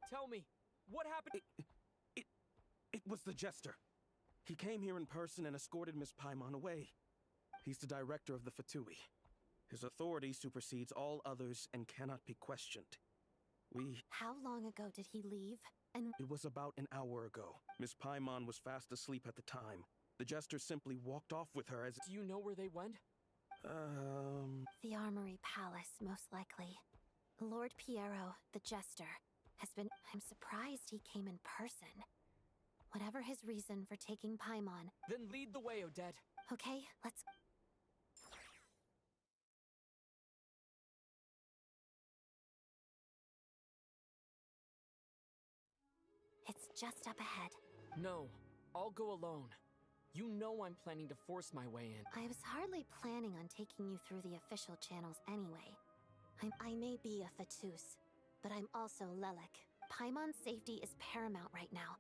Tell me, what happened? It was the Jester. He came here in person and escorted Miss Paimon away. He's the director of the Fatui. His authority supersedes all others and cannot be questioned. How long ago did he leave? And It was about an hour ago. Miss Paimon was fast asleep at the time. The Jester simply walked off with her as... Do you know where they went? The Armory Palace, most likely. Lord Piero, the Jester, has been... I'm surprised he came in person. Whatever his reason for taking Paimon... Then lead the way, Odette. Okay, let's... It's just up ahead. No, I'll go alone. You know I'm planning to force my way in. I was hardly planning on taking you through the official channels anyway. I may be a VENTUS, but I'm also Lelik. Paimon's safety is paramount right now.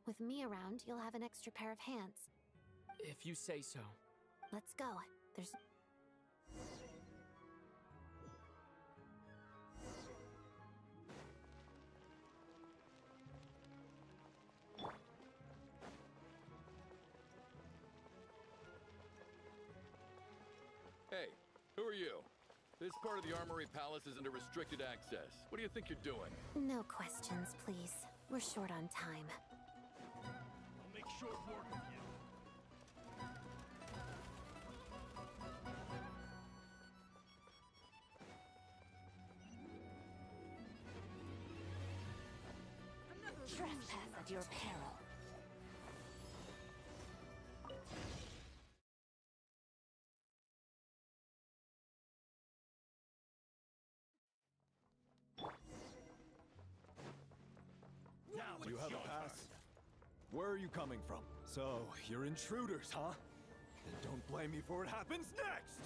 With me around, you'll have an extra pair of hands. If you say so. Let's go. There's... Hey, who are you? This part of the Armory Palace is under restricted access. What do you think you're doing? No questions, please. We're short on time. I'll make short work of you. Trespass at your peril. You have a pass? Where are you coming from? So, you're intruders, huh? Then don't blame me for what happens next!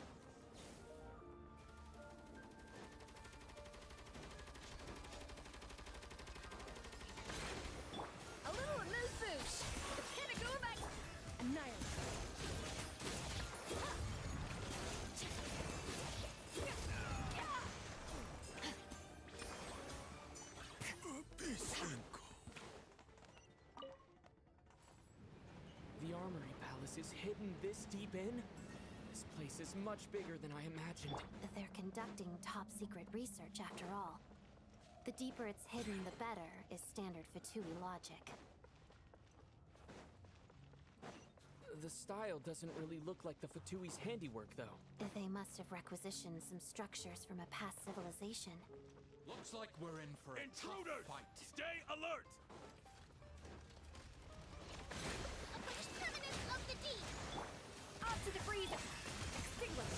A little amuse-bouche. The pinnacle back. Annihilate. The Armory Palace is hidden this deep in? This place is much bigger than I imagined. They're conducting top-secret research after all. The deeper it's hidden, the better, is standard Fatui logic. The style doesn't really look like the Fatui's handiwork, though. They must have requisitioned some structures from a past civilization. Looks like we're in for a intruders! Fight. Stay alert! Of the deep! Off to the freezer! Extinguish!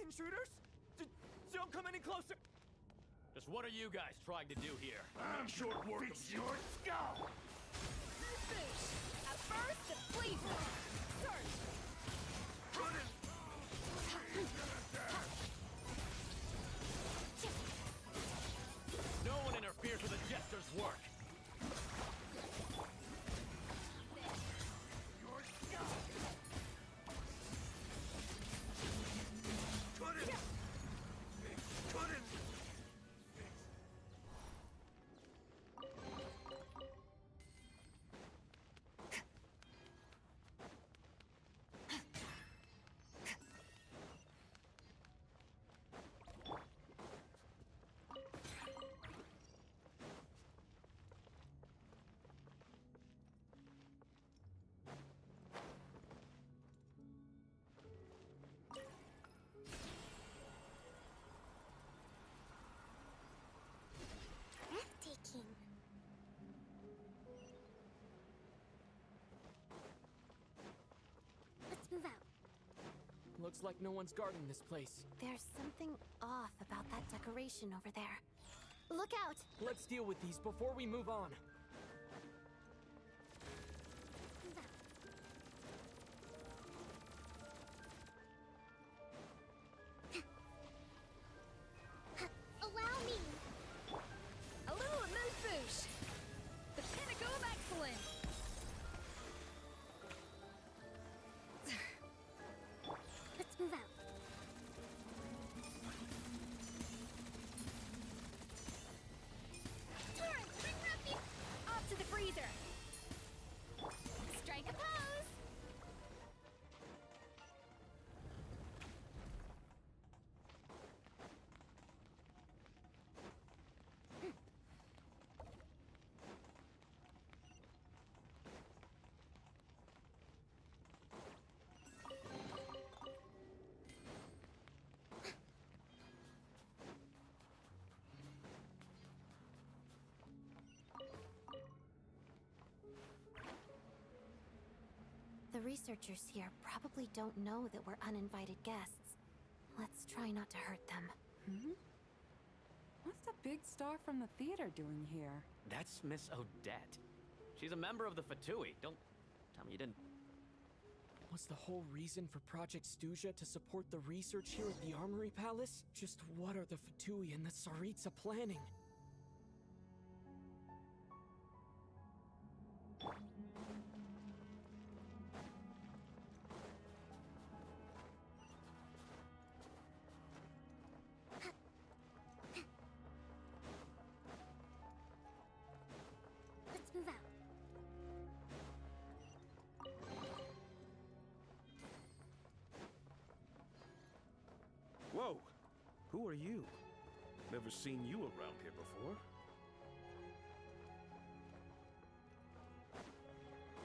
Intruders? Don't come any closer! Just what are you guys trying to do here? I'm short work of your skull! Boosh! A burst of flavor! Surge! No one interferes with the Jester's work! Your skull! Couldn't! Couldn't! Breathtaking. Let's move out. Looks like no one's guarding this place. There's something off about that decoration over there. Look out! Let's deal with these before we move on. Move out. Allow me! A little amuse-bouche! The pinnacle of excellence! Let's move out. Torrent, bring rapid! The researchers here probably don't know that we're uninvited guests. Let's try not to hurt them. Hmm? What's the big star from the theater doing here? That's Miss Odette. She's a member of the Fatui. Don't tell me you didn't. Was the whole reason for Project Stuja to support the research here at the Armory Palace? Just what are the Fatui and the Tsaritsa planning? Let's move out. Whoa! Who are you? Never seen you around here before.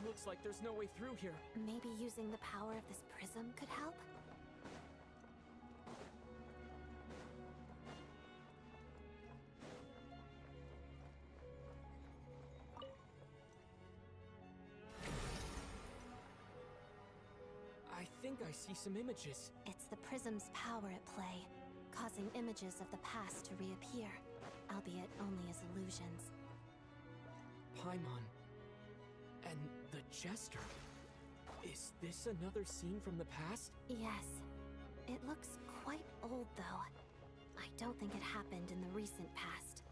Looks like there's no way through here. Maybe using the power of this prism could help? I think I see some images. It's the prism's power at play, causing images of the past to reappear, albeit only as illusions. Paimon. And the Jester. Is this another scene from the past? Yes. It looks quite old, though. I don't think it happened in the recent past.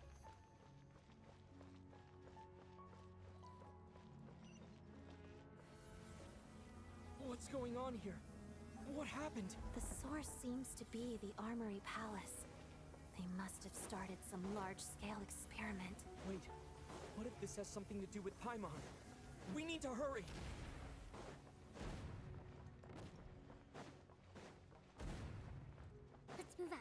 What's going on here? What happened? The source seems to be the Armory Palace. They must have started some large-scale experiment. Wait, what if this has something to do with Paimon? We need to hurry! Let's move out.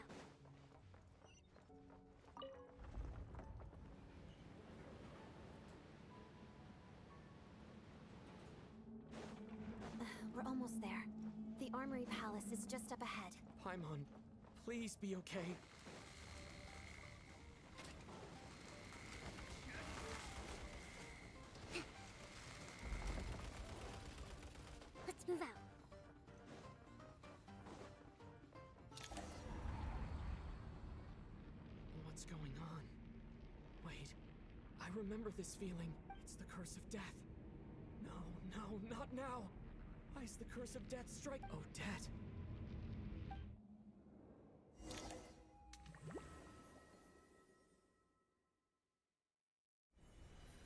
We're almost there. The Armory Palace is just up ahead. Paimon, please be okay. Let's move out. What's going on? Wait, I remember this feeling. It's the curse of death. No, not now! Why is the curse of death strike? Odette!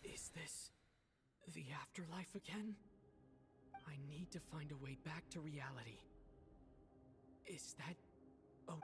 Is this the afterlife again? I need to find a way back to reality. Is that... Oh...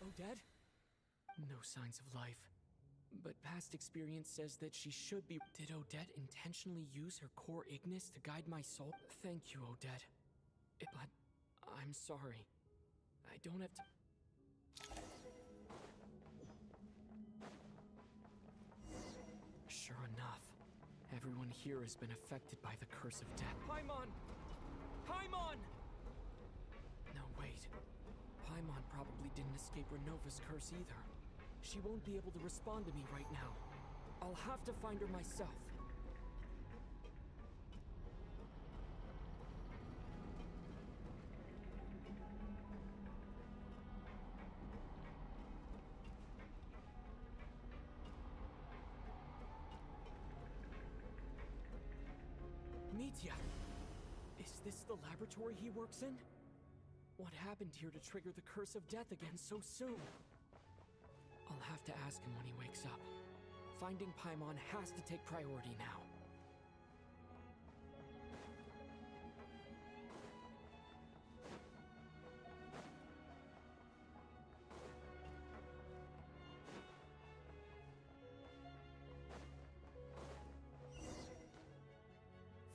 Odette? No signs of life. But past experience says that she should be... Did Odette intentionally use her core Ignis to guide my soul? Thank you, Odette. But I'm sorry. I don't have to... Sure enough, Everyone here has been affected by the curse of death. Paimon! Paimon! No, wait. Paimon probably didn't escape Renova's curse either. She won't be able to respond to me right now. I'll have to find her myself. Mitya! Is this the laboratory he works in? What happened here to trigger the curse of death again so soon? I'll have to ask him when he wakes up. Finding Paimon has to take priority now.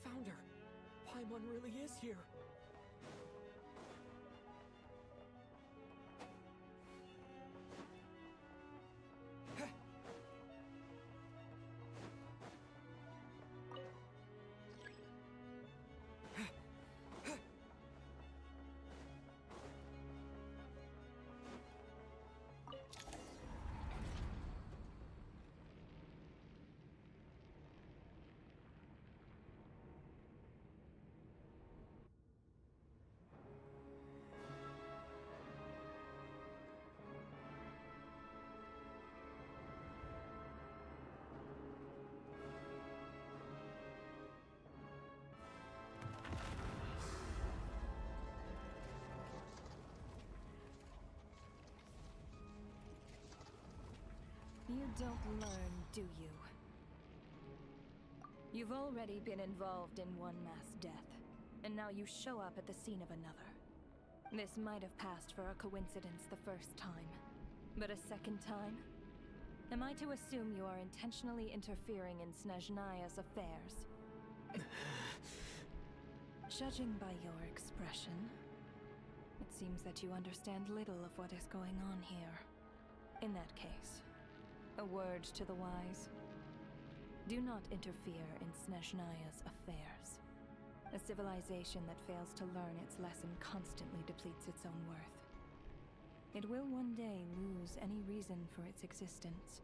Found her! Paimon really is here! You don't learn, do you? You've already been involved in one mass death, and now you show up at the scene of another. This might have passed for a coincidence the first time, but a second time? Am I to assume you are intentionally interfering in Snezhnaya's affairs? Judging by your expression, it seems that you understand little of what is going on here. In that case, a word to the wise. Do not interfere in Snezhnaya's affairs. A civilization that fails to learn its lesson constantly depletes its own worth. It will one day lose any reason for its existence.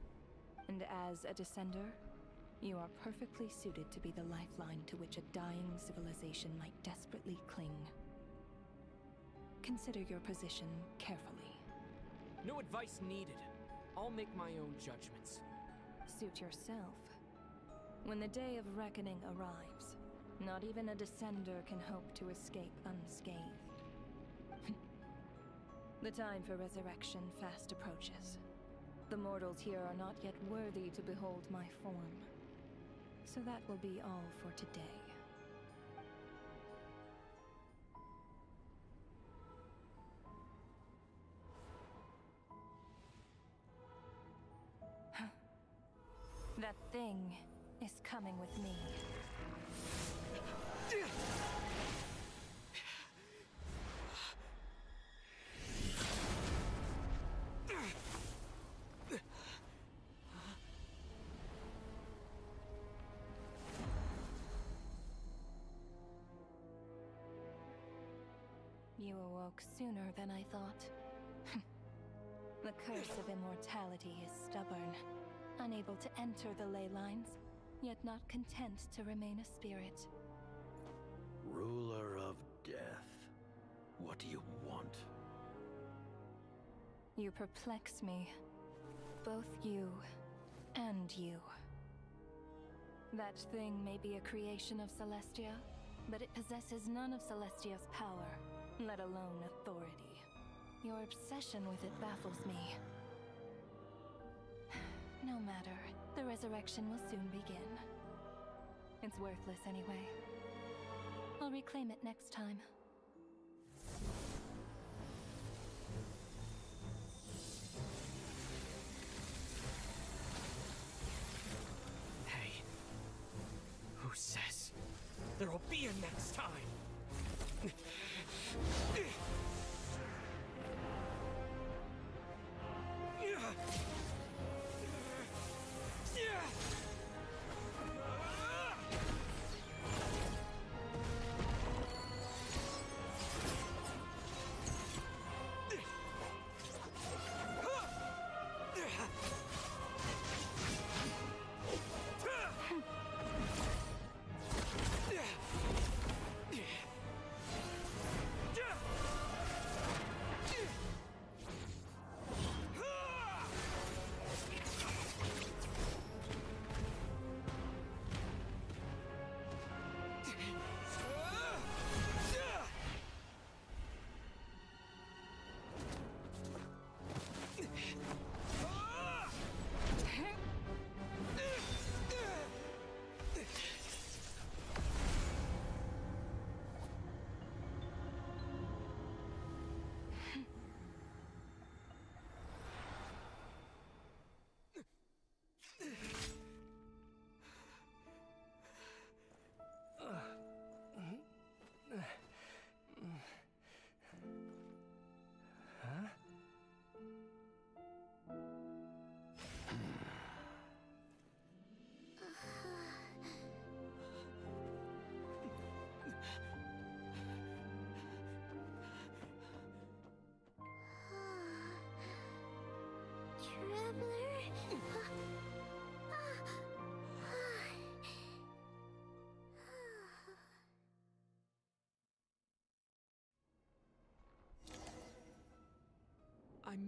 And as a descender, you are perfectly suited to be the lifeline to which a dying civilization might desperately cling. Consider your position carefully. No advice needed. I'll make my own judgments. Suit yourself. When the day of reckoning arrives, not even a descender can hope to escape unscathed. The time for resurrection fast approaches. The mortals here are not yet worthy to behold my form. So that will be all for today. That thing is coming with me. You awoke sooner than I thought. The curse of immortality is stubborn. Unable to enter the ley lines, yet not content to remain a spirit. Ruler of death, what do you want? You perplex me. Both you and you. That thing may be a creation of Celestia, but it possesses none of Celestia's power, let alone authority. Your obsession with it baffles me. No matter. The resurrection will soon begin. It's worthless anyway. I'll reclaim it next time. Hey. Who says there'll be a next time?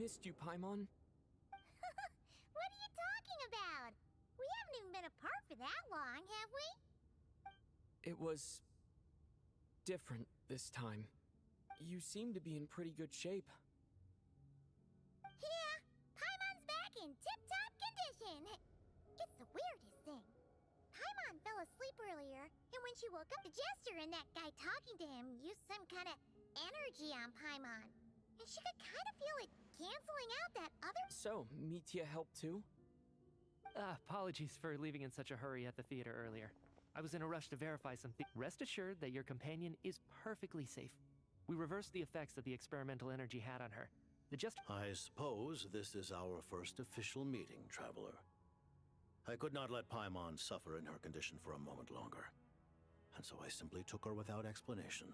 missed you, Paimon. What are you talking about? We haven't even been apart for that long, have we? It was different this time. You seem to be in pretty good shape. Yeah, Paimon's back in tip-top condition. It's the weirdest thing. Paimon fell asleep earlier, and when she woke up, the jester and that guy talking to him used some kind of energy on Paimon. And she could kind of feel it canceling out that other... So, Mitya helped too? Apologies for leaving in such a hurry at the theater earlier. I was in a rush to verify something. Rest assured that your companion is perfectly safe. We reversed the effects that the experimental energy had on her. I suppose this is our first official meeting, Traveler. I could not let Paimon suffer in her condition for a moment longer, and so I simply took her without explanation.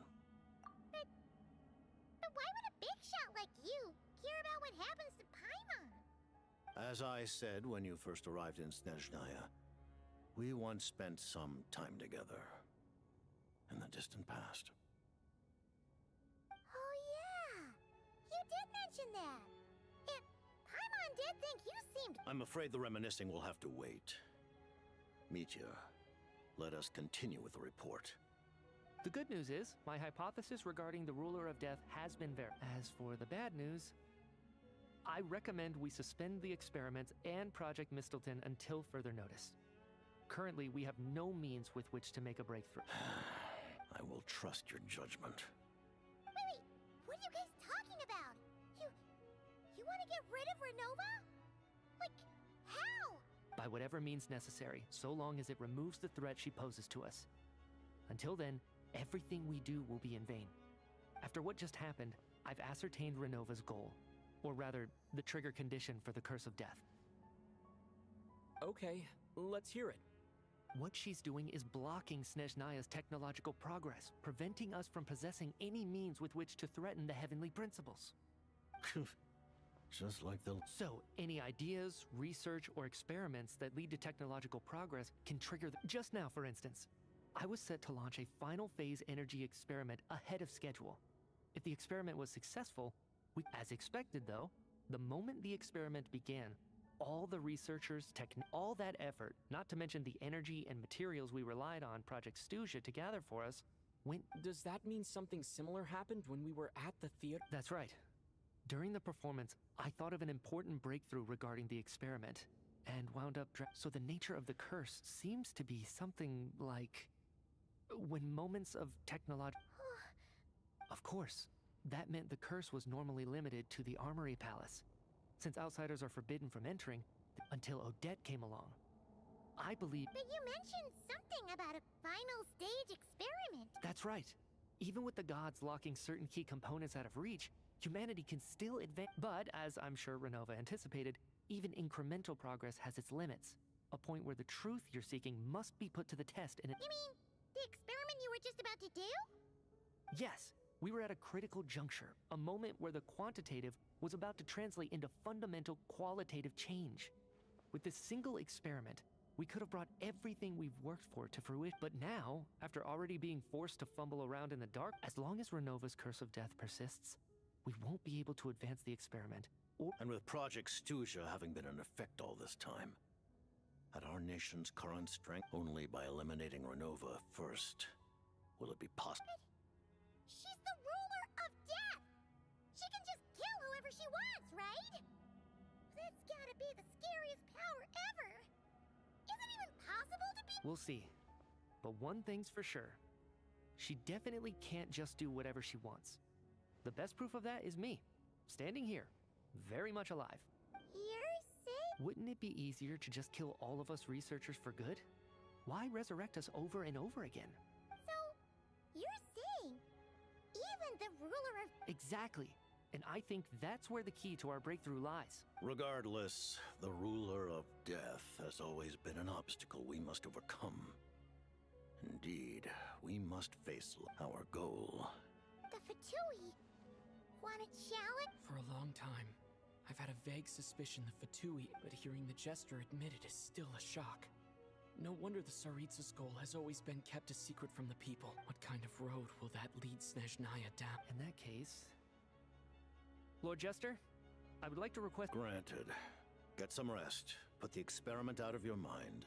But why would a big shot like you care about what happens to Paimon? As I said when you first arrived in Snezhnaya, we once spent some time together in the distant past. Oh yeah, you did mention that. And Paimon did think you seemed... I'm afraid the reminiscing will have to wait. Mitya, let us continue with the report. The good news is, my hypothesis regarding the ruler of death has been verified. As for the bad news, I recommend we suspend the experiments and Project Mistleton until further notice. Currently, we have no means with which to make a breakthrough. I will trust your judgment. Wait, what are you guys talking about? You want to get rid of Renova? Like, how? By whatever means necessary, so long as it removes the threat she poses to us. Until then, everything we do will be in vain. After what just happened, I've ascertained Renova's goal. Or rather, the trigger condition for the Curse of Death. Okay, let's hear it. What she's doing is blocking Snezhnaya's technological progress, preventing us from possessing any means with which to threaten the heavenly principles. Just like the... So, any ideas, research, or experiments that lead to technological progress can trigger the... Just now, for instance, I was set to launch a final phase energy experiment ahead of schedule. If the experiment was successful, as expected though, the moment the experiment began, all the researchers, all that effort, not to mention the energy and materials we relied on Project Stuja to gather for us, went... Does that mean something similar happened when we were at the theater? That's right. During the performance, I thought of an important breakthrough regarding the experiment, and wound up... So the nature of the curse seems to be something like... when moments of technological... Of course, that meant the curse was normally limited to the Armory Palace, since outsiders are forbidden from entering until Odette came along. I believe... But you mentioned something about a final stage experiment. That's right. Even with the gods locking certain key components out of reach, humanity can still advance. But, as I'm sure Renova anticipated, even incremental progress has its limits. A point where the truth you're seeking must be put to the test in a... You mean, the experiment you were just about to do? Yes. We were at a critical juncture, a moment where the quantitative was about to translate into fundamental qualitative change. With this single experiment, we could have brought everything we've worked for to fruition. But now, after already being forced to fumble around in the dark, as long as Renova's Curse of Death persists, we won't be able to advance the experiment. And with Project Stuja having been in effect all this time, at our nation's current strength, only by eliminating Renova first will it be possible. She's the ruler of death! She can just kill whoever she wants, right? That's gotta be the scariest power ever! Is it even possible to be— We'll see. But one thing's for sure. She definitely can't just do whatever she wants. The best proof of that is me, standing here, very much alive. You're saying— Wouldn't it be easier to just kill all of us researchers for good? Why resurrect us over and over again? So, you're saying even the ruler of— Exactly. And I think that's where the key to our breakthrough lies. Regardless, the ruler of death has always been an obstacle we must overcome. Indeed, we must face our goal. The Fatui want a challenge? For a long time, I've had a vague suspicion the Fatui, but hearing the Jester admit it is still a shock. No wonder the Tsaritsa's goal has always been kept a secret from the people. What kind of road will that lead Snezhnaya down? In that case... Lord Jester, I would like to request... Granted. Get some rest. Put the experiment out of your mind.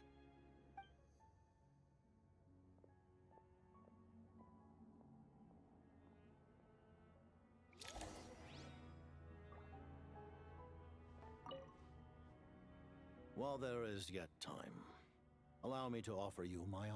While there is yet time, allow me to offer you my...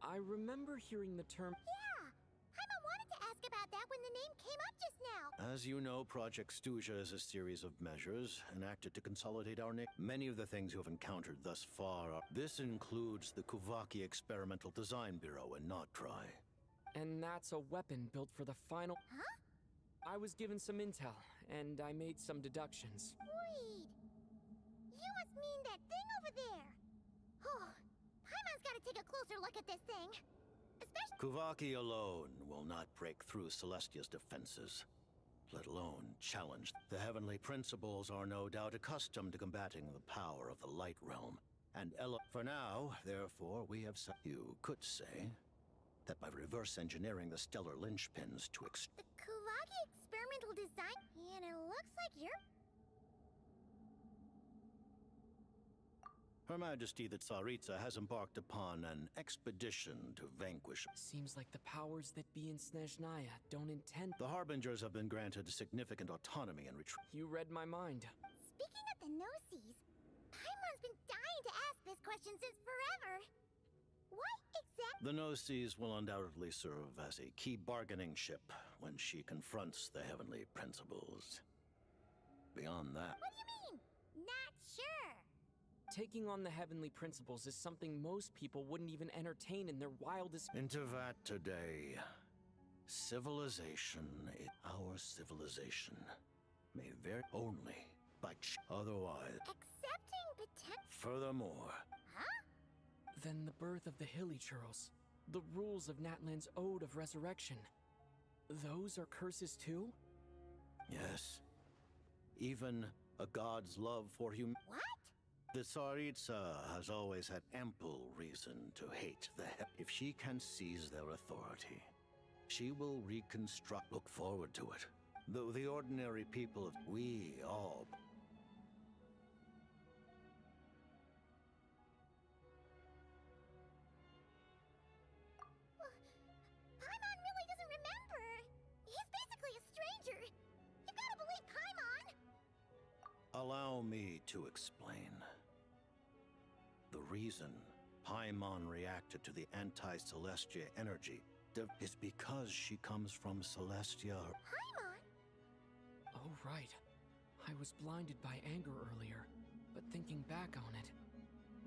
I remember hearing the term... Yeah! Paimon wanted to ask about that when the name came up just now! As you know, Project Stuja is a series of measures enacted to consolidate our Many of the things you have encountered thus far are... This includes the Kuvaki Experimental Design Bureau in Notcry. And that's a weapon built for the final... Huh? I was given some intel, and I made some deductions. Wait! You must mean that thing over there! Oh, Paimon's gotta take a closer look at this thing. Especially... Kuvaki alone will not break through Celestia's defenses, let alone challenge. The Heavenly Principles are no doubt accustomed to combating the power of the Light Realm, and For now, therefore, we have you could say that by reverse engineering the stellar linchpins to The Kuvaki Experimental Design... And it looks like you're... Her Majesty the Tsaritsa has embarked upon an expedition to vanquish... Seems like the powers that be in Snezhnaya don't intend... The Harbingers have been granted significant autonomy and retreat. You read my mind. Speaking of the Gnosis, Paimon's been dying to ask this question since forever. What exactly... The Gnosis will undoubtedly serve as a key bargaining chip when she confronts the Heavenly Principles. Beyond that... What do you mean? Not sure. Taking on the Heavenly Principles is something most people wouldn't even entertain in their wildest... Into that today. Civilization, our civilization, may vary only by otherwise. Accepting potential... Furthermore... Huh? Then the birth of the Hilly Churls, the rules of Natlan's Ode of Resurrection. Those are curses too? Yes. Even a god's love for human... What? The Tsaritsa has always had ample reason to hate the If she can seize their authority, she will reconstruct... Look forward to it. Though the ordinary people of... We all... Paimon really doesn't remember. He's basically a stranger. You gotta believe Paimon. Allow me to explain. The reason Paimon reacted to the anti-Celestia energy is because she comes from Celestia. Paimon? Oh, right. I was blinded by anger earlier, but thinking back on it,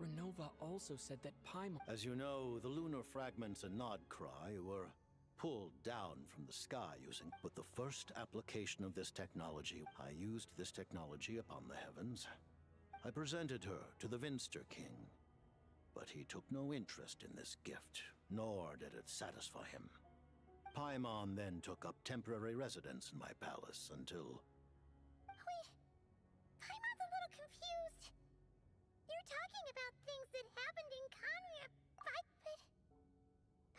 Renova also said that Paimon... As you know, the lunar fragments in Nodcry were pulled down from the sky using... With the first application of this technology, I used this technology upon the heavens. I presented her to the Vinster King, but he took no interest in this gift, nor did it satisfy him. Paimon then took up temporary residence in my palace until... Wait, Paimon's a little confused. You're talking about things that happened in Kanye, but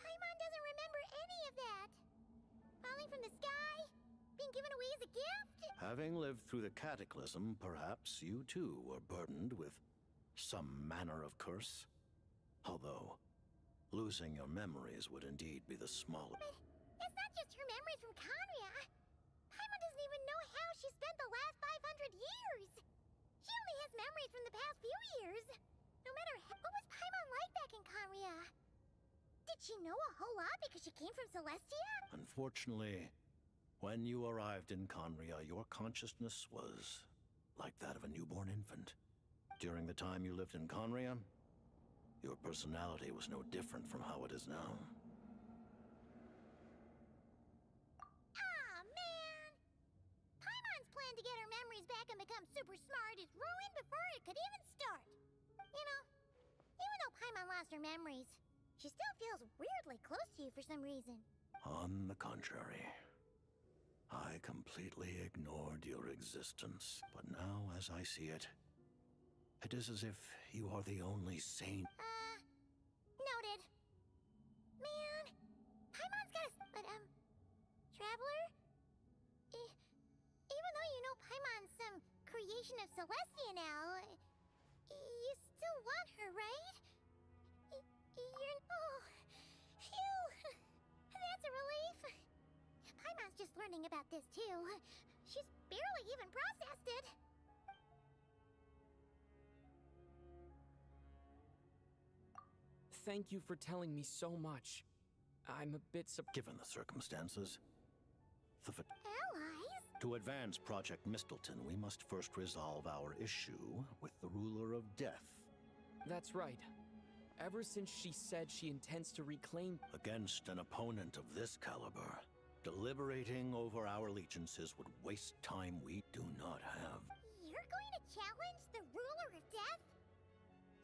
Paimon doesn't remember any of that. Falling from the sky? Being given away as a gift? Having lived through the cataclysm, perhaps you too were burdened with some manner of curse. Although, losing your memories would indeed be the smallest. But it's not just her memories from Kanye. Paimon doesn't even know how she spent the last 500 years. She only has memories from the past few years. No matter what was Paimon like back in Kanye? Did she know a whole lot because she came from Celestia? Unfortunately, when you arrived in Khaenri'ah, your consciousness was like that of a newborn infant. During the time you lived in Khaenri'ah, your personality was no different from how it is now. Aw, man! Paimon's plan to get her memories back and become super smart is ruined before it could even start. You know, even though Paimon lost her memories, she still feels weirdly close to you for some reason. On the contrary, I completely ignored your existence. But now, as I see it, it is as if you are the only sane... Noted. Man, Paimon's got a... But, Traveler? Paimon's some creation of Celestia now. You still want her, right? You're... Oh, phew! That's a relief. Paimon's just learning about this, too. She's barely even processed it. Thank you for telling me so much. I'm a bit Given the circumstances, Allies? To advance Project Mistleton, we must first resolve our issue with the Ruler of Death. That's right. Ever since she said she intends to reclaim... Against an opponent of this caliber, deliberating over our allegiances would waste time we do not have. You're going to challenge the Ruler of Death?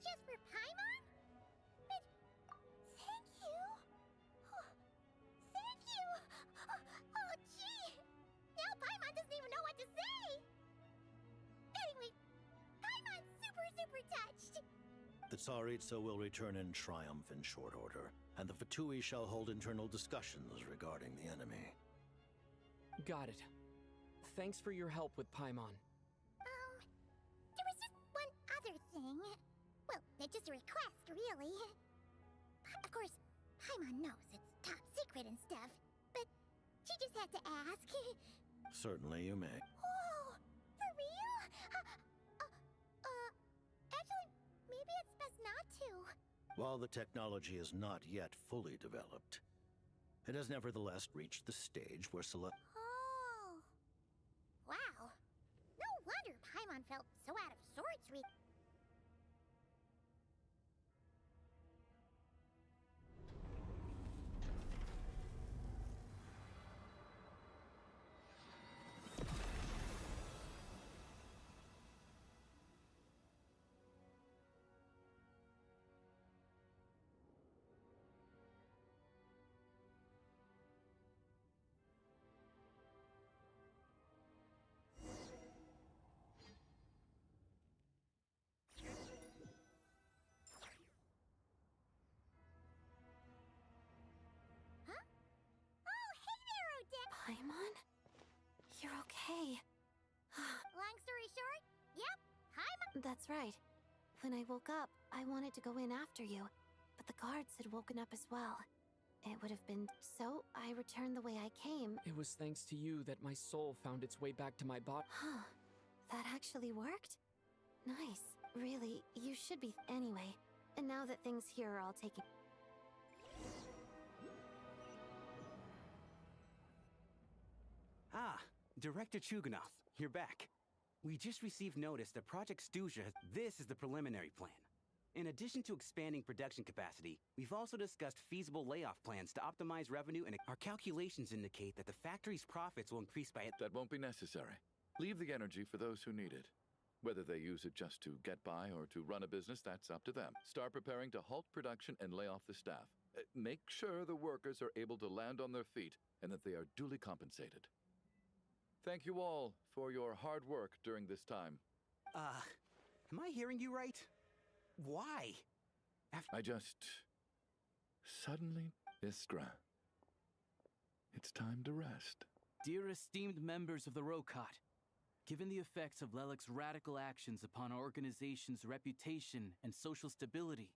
Just for Paimon? But... Thank you! Oh, thank you! Oh, gee! Now Paimon doesn't even know what to say! Anyway, Paimon's super touched! The Tsaritsa will return in triumph in short order, and the Fatui shall hold internal discussions regarding the enemy. Got it. Thanks for your help with Paimon. There was just one other thing. Well, just a request, really. Of course, Paimon knows it's top secret and stuff, but she just had to ask. Certainly you may. Oh, for real? Actually, maybe it's best not to. While the technology is not yet fully developed, it has nevertheless reached the stage where Oh. Wow. No wonder Paimon felt so out of sorts Paimon? You're okay. Long story short, yep, Paimon. That's right. When I woke up, I wanted to go in after you, but the guards had woken up as well. It would have been... So, I returned the way I came. It was thanks to you that my soul found its way back to my body. Huh. That actually worked? Nice. Really, you should be... Anyway, and now that things here are all taken... Ah, Director Chuganov, you're back. We just received notice that Project Stuja has... This is the preliminary plan. In addition to expanding production capacity, we've also discussed feasible layoff plans to optimize revenue, and our calculations indicate that the factory's profits will increase by... That won't be necessary. Leave the energy for those who need it. Whether they use it just to get by or to run a business, that's up to them. Start preparing to halt production and lay off the staff. Make sure the workers are able to land on their feet and that they are duly compensated. Thank you all for your hard work during this time. Am I hearing you right? Why? I just... suddenly... Iskra. It's time to rest. Dear esteemed members of the Rokot, given the effects of Lelek's radical actions upon our organization's reputation and social stability,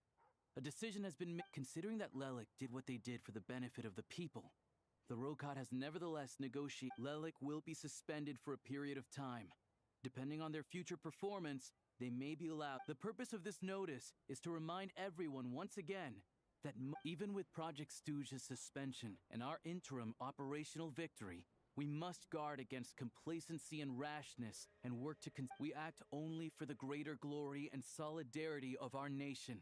a decision has been made. Considering that Lelek did what they did for the benefit of the people, the Rokot has nevertheless negotiated. Lelek will be suspended for a period of time. Depending on their future performance, they may be allowed. The purpose of this notice is to remind everyone once again that even with Project Stuja's suspension and our interim operational victory, we must guard against complacency and rashness and work to we act only for the greater glory and solidarity of our nation.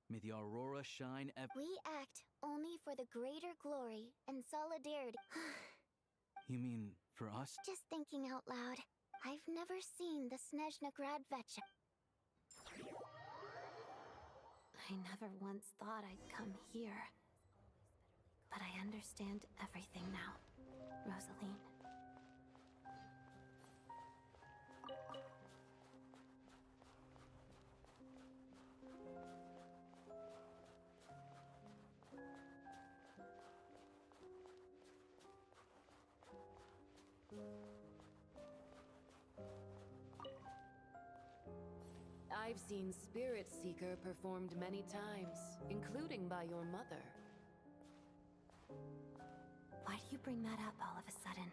May the aurora shine We act only for the greater glory and solidarity. You mean for us? Just thinking out loud. I've never seen the Snezhna Gradvecha. I never once thought I'd come here. But I understand everything now, Rosaline. I've seen Spirit Seeker performed many times, including by your mother. Why do you bring that up all of a sudden?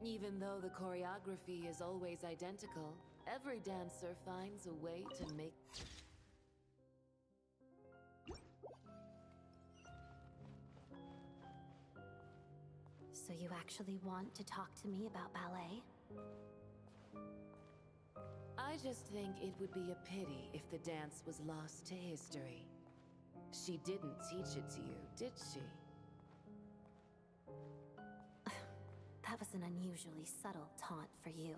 Even though the choreography is always identical, every dancer finds a way to make... So you actually want to talk to me about ballet? I just think it would be a pity if the dance was lost to history. She didn't teach it to you, did she? That was an unusually subtle taunt for you.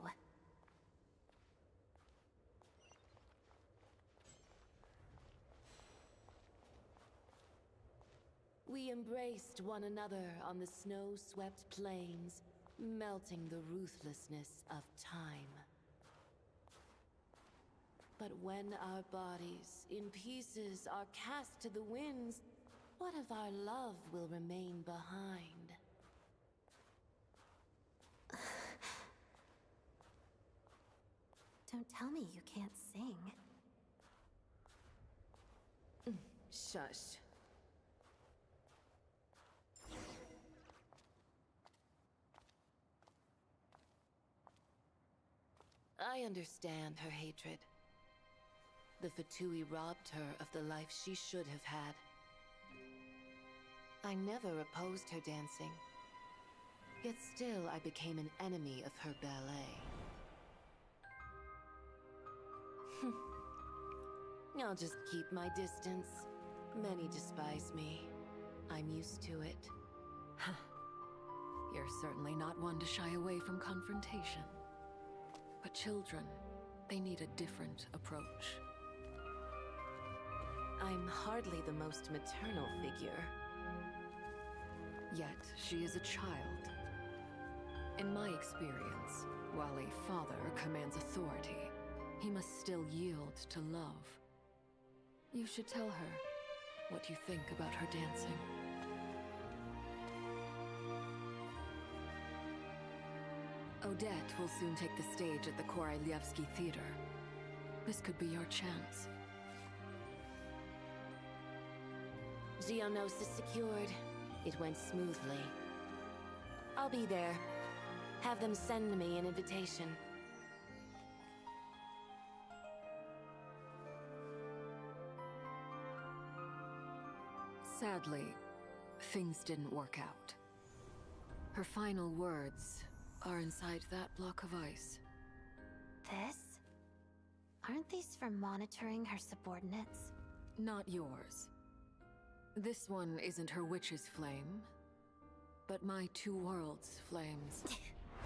We embraced one another on the snow-swept plains, melting the ruthlessness of time. But when our bodies, in pieces, are cast to the winds, what of our love will remain behind? Don't tell me you can't sing. Shush. I understand her hatred. The Fatui robbed her of the life she should have had. I never opposed her dancing. Yet still I became an enemy of her ballet. I'll just keep my distance. Many despise me. I'm used to it. You're certainly not one to shy away from confrontation. But children, they need a different approach. I'm hardly the most maternal figure. Yet, she is a child. In my experience, while a father commands authority, he must still yield to love. You should tell her what you think about her dancing. Odette will soon take the stage at the Korylievsky Theater. This could be your chance. Geonosis secured. It went smoothly. I'll be there. Have them send me an invitation. Sadly, things didn't work out. Her final words are inside that block of ice. This? Aren't these for monitoring her subordinates? Not yours. This one isn't her witch's flame, but my two worlds' flames.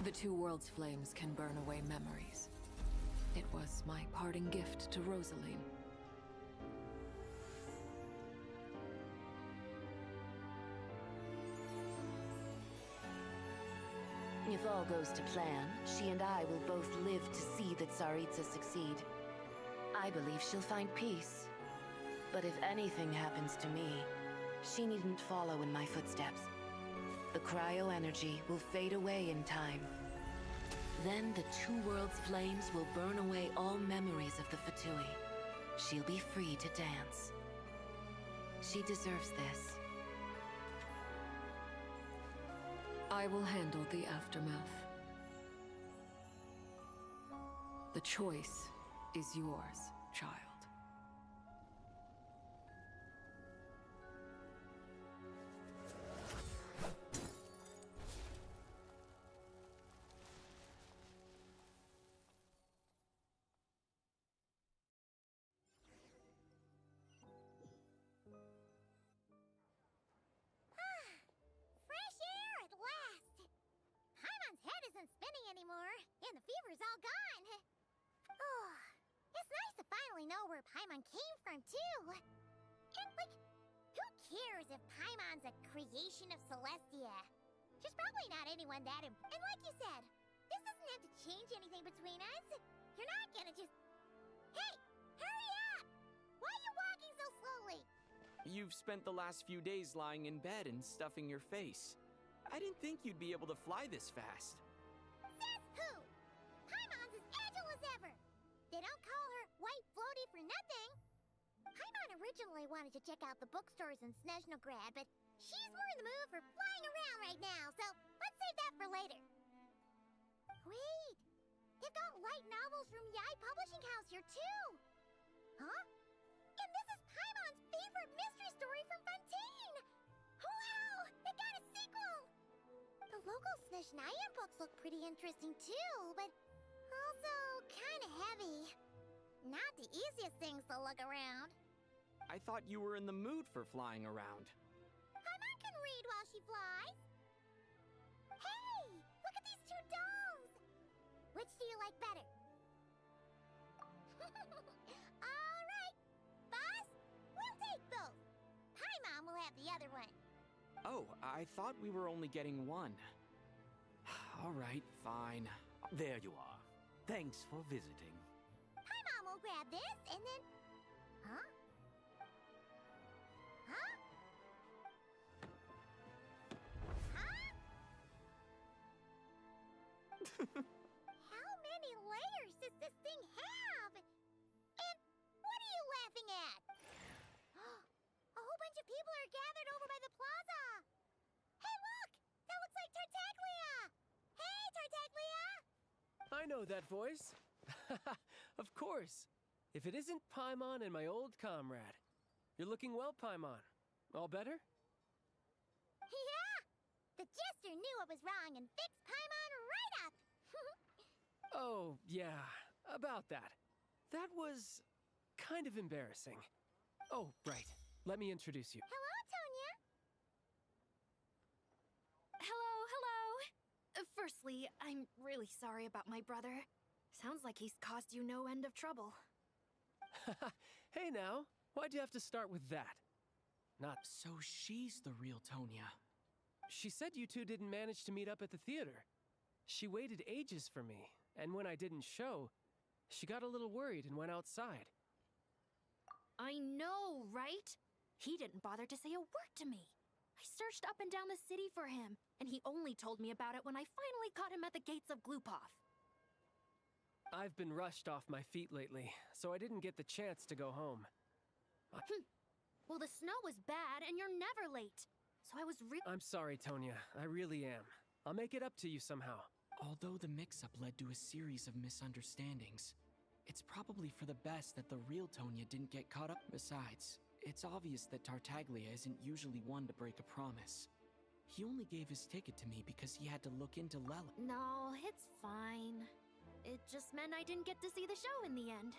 The two worlds' flames can burn away memories. It was my parting gift to Rosaline. If all goes to plan, she and I will both live to see the Tsaritsa succeed. I believe she'll find peace. But if anything happens to me, she needn't follow in my footsteps. The cryo-energy will fade away in time. Then the two worlds' flames will burn away all memories of the Fatui. She'll be free to dance. She deserves this. I will handle the aftermath. The choice is yours, child. Fresh air at last! Paimon's head isn't spinning anymore, and the fever's all gone. Oh, it's nice to finally know where Paimon came from, too. And, like, who cares if Paimon's a creation of Celestia? She's probably not anyone that And like you said, this doesn't have to change anything between us. You're not gonna just... Hey! Hurry up! Why are you walking so slowly? You've spent the last few days lying in bed and stuffing your face. I didn't think you'd be able to fly this fast. Says who? Paimon's as agile as ever. originally wanted to check out the bookstores in Snezhnograd, but she's more in the mood for flying around right now, so let's save that for later. Wait, they've got light novels from Yai Publishing House here too. Huh? And this is Paimon's favorite mystery story from Fontaine! Wow! It got a sequel! The local Snezhnayan books look pretty interesting too, but also kinda heavy. Not the easiest things to look around. I thought you were in the mood for flying around. Paimon can read while she flies. Hey! Look at these two domes! Which do you like better? Alright! Boss, we'll take both. Paimon will have the other one. Oh, I thought we were only getting one. All right, fine. There you are. Thanks for visiting. Paimon will grab this and then... Huh? Huh? Huh? How many layers does this thing have? And what are you laughing at? A whole bunch of people are gathered over by the plaza. Hey, look! That looks like Tartaglia! Hey, Tartaglia! I know that voice. Of course. If it isn't Paimon and my old comrade. You're looking well, Paimon. All better? Yeah! The jester knew I was wrong and fixed Paimon right up! Oh, yeah. About that. That was kind of embarrassing. Oh, right. Let me introduce you. Hello, Tonya! Hello. Firstly, I'm really sorry about my brother. Sounds like he's caused you no end of trouble. Hey now, why'd you have to start with that? Not so she's the real Tonya. She said you two didn't manage to meet up at the theater. She waited ages for me, and when I didn't show, she got a little worried and went outside. I know, right? He didn't bother to say a word to me. I searched up and down the city for him, and he only told me about it when I finally caught him at the gates of Glupov. I've been rushed off my feet lately, so I didn't get the chance to go home. Well, the snow was bad, and you're never late. So I was I'm sorry, Tonya. I really am. I'll make it up to you somehow. Although the mix-up led to a series of misunderstandings, it's probably for the best that the real Tonya didn't get caught up. Besides, it's obvious that Tartaglia isn't usually one to break a promise. He only gave his ticket to me because he had to look into Lela. No, it's fine. It just meant I didn't get to see the show in the end.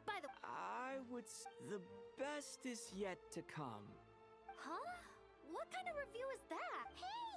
By the I would the best is yet to come. Huh? What kind of review is that? Hey!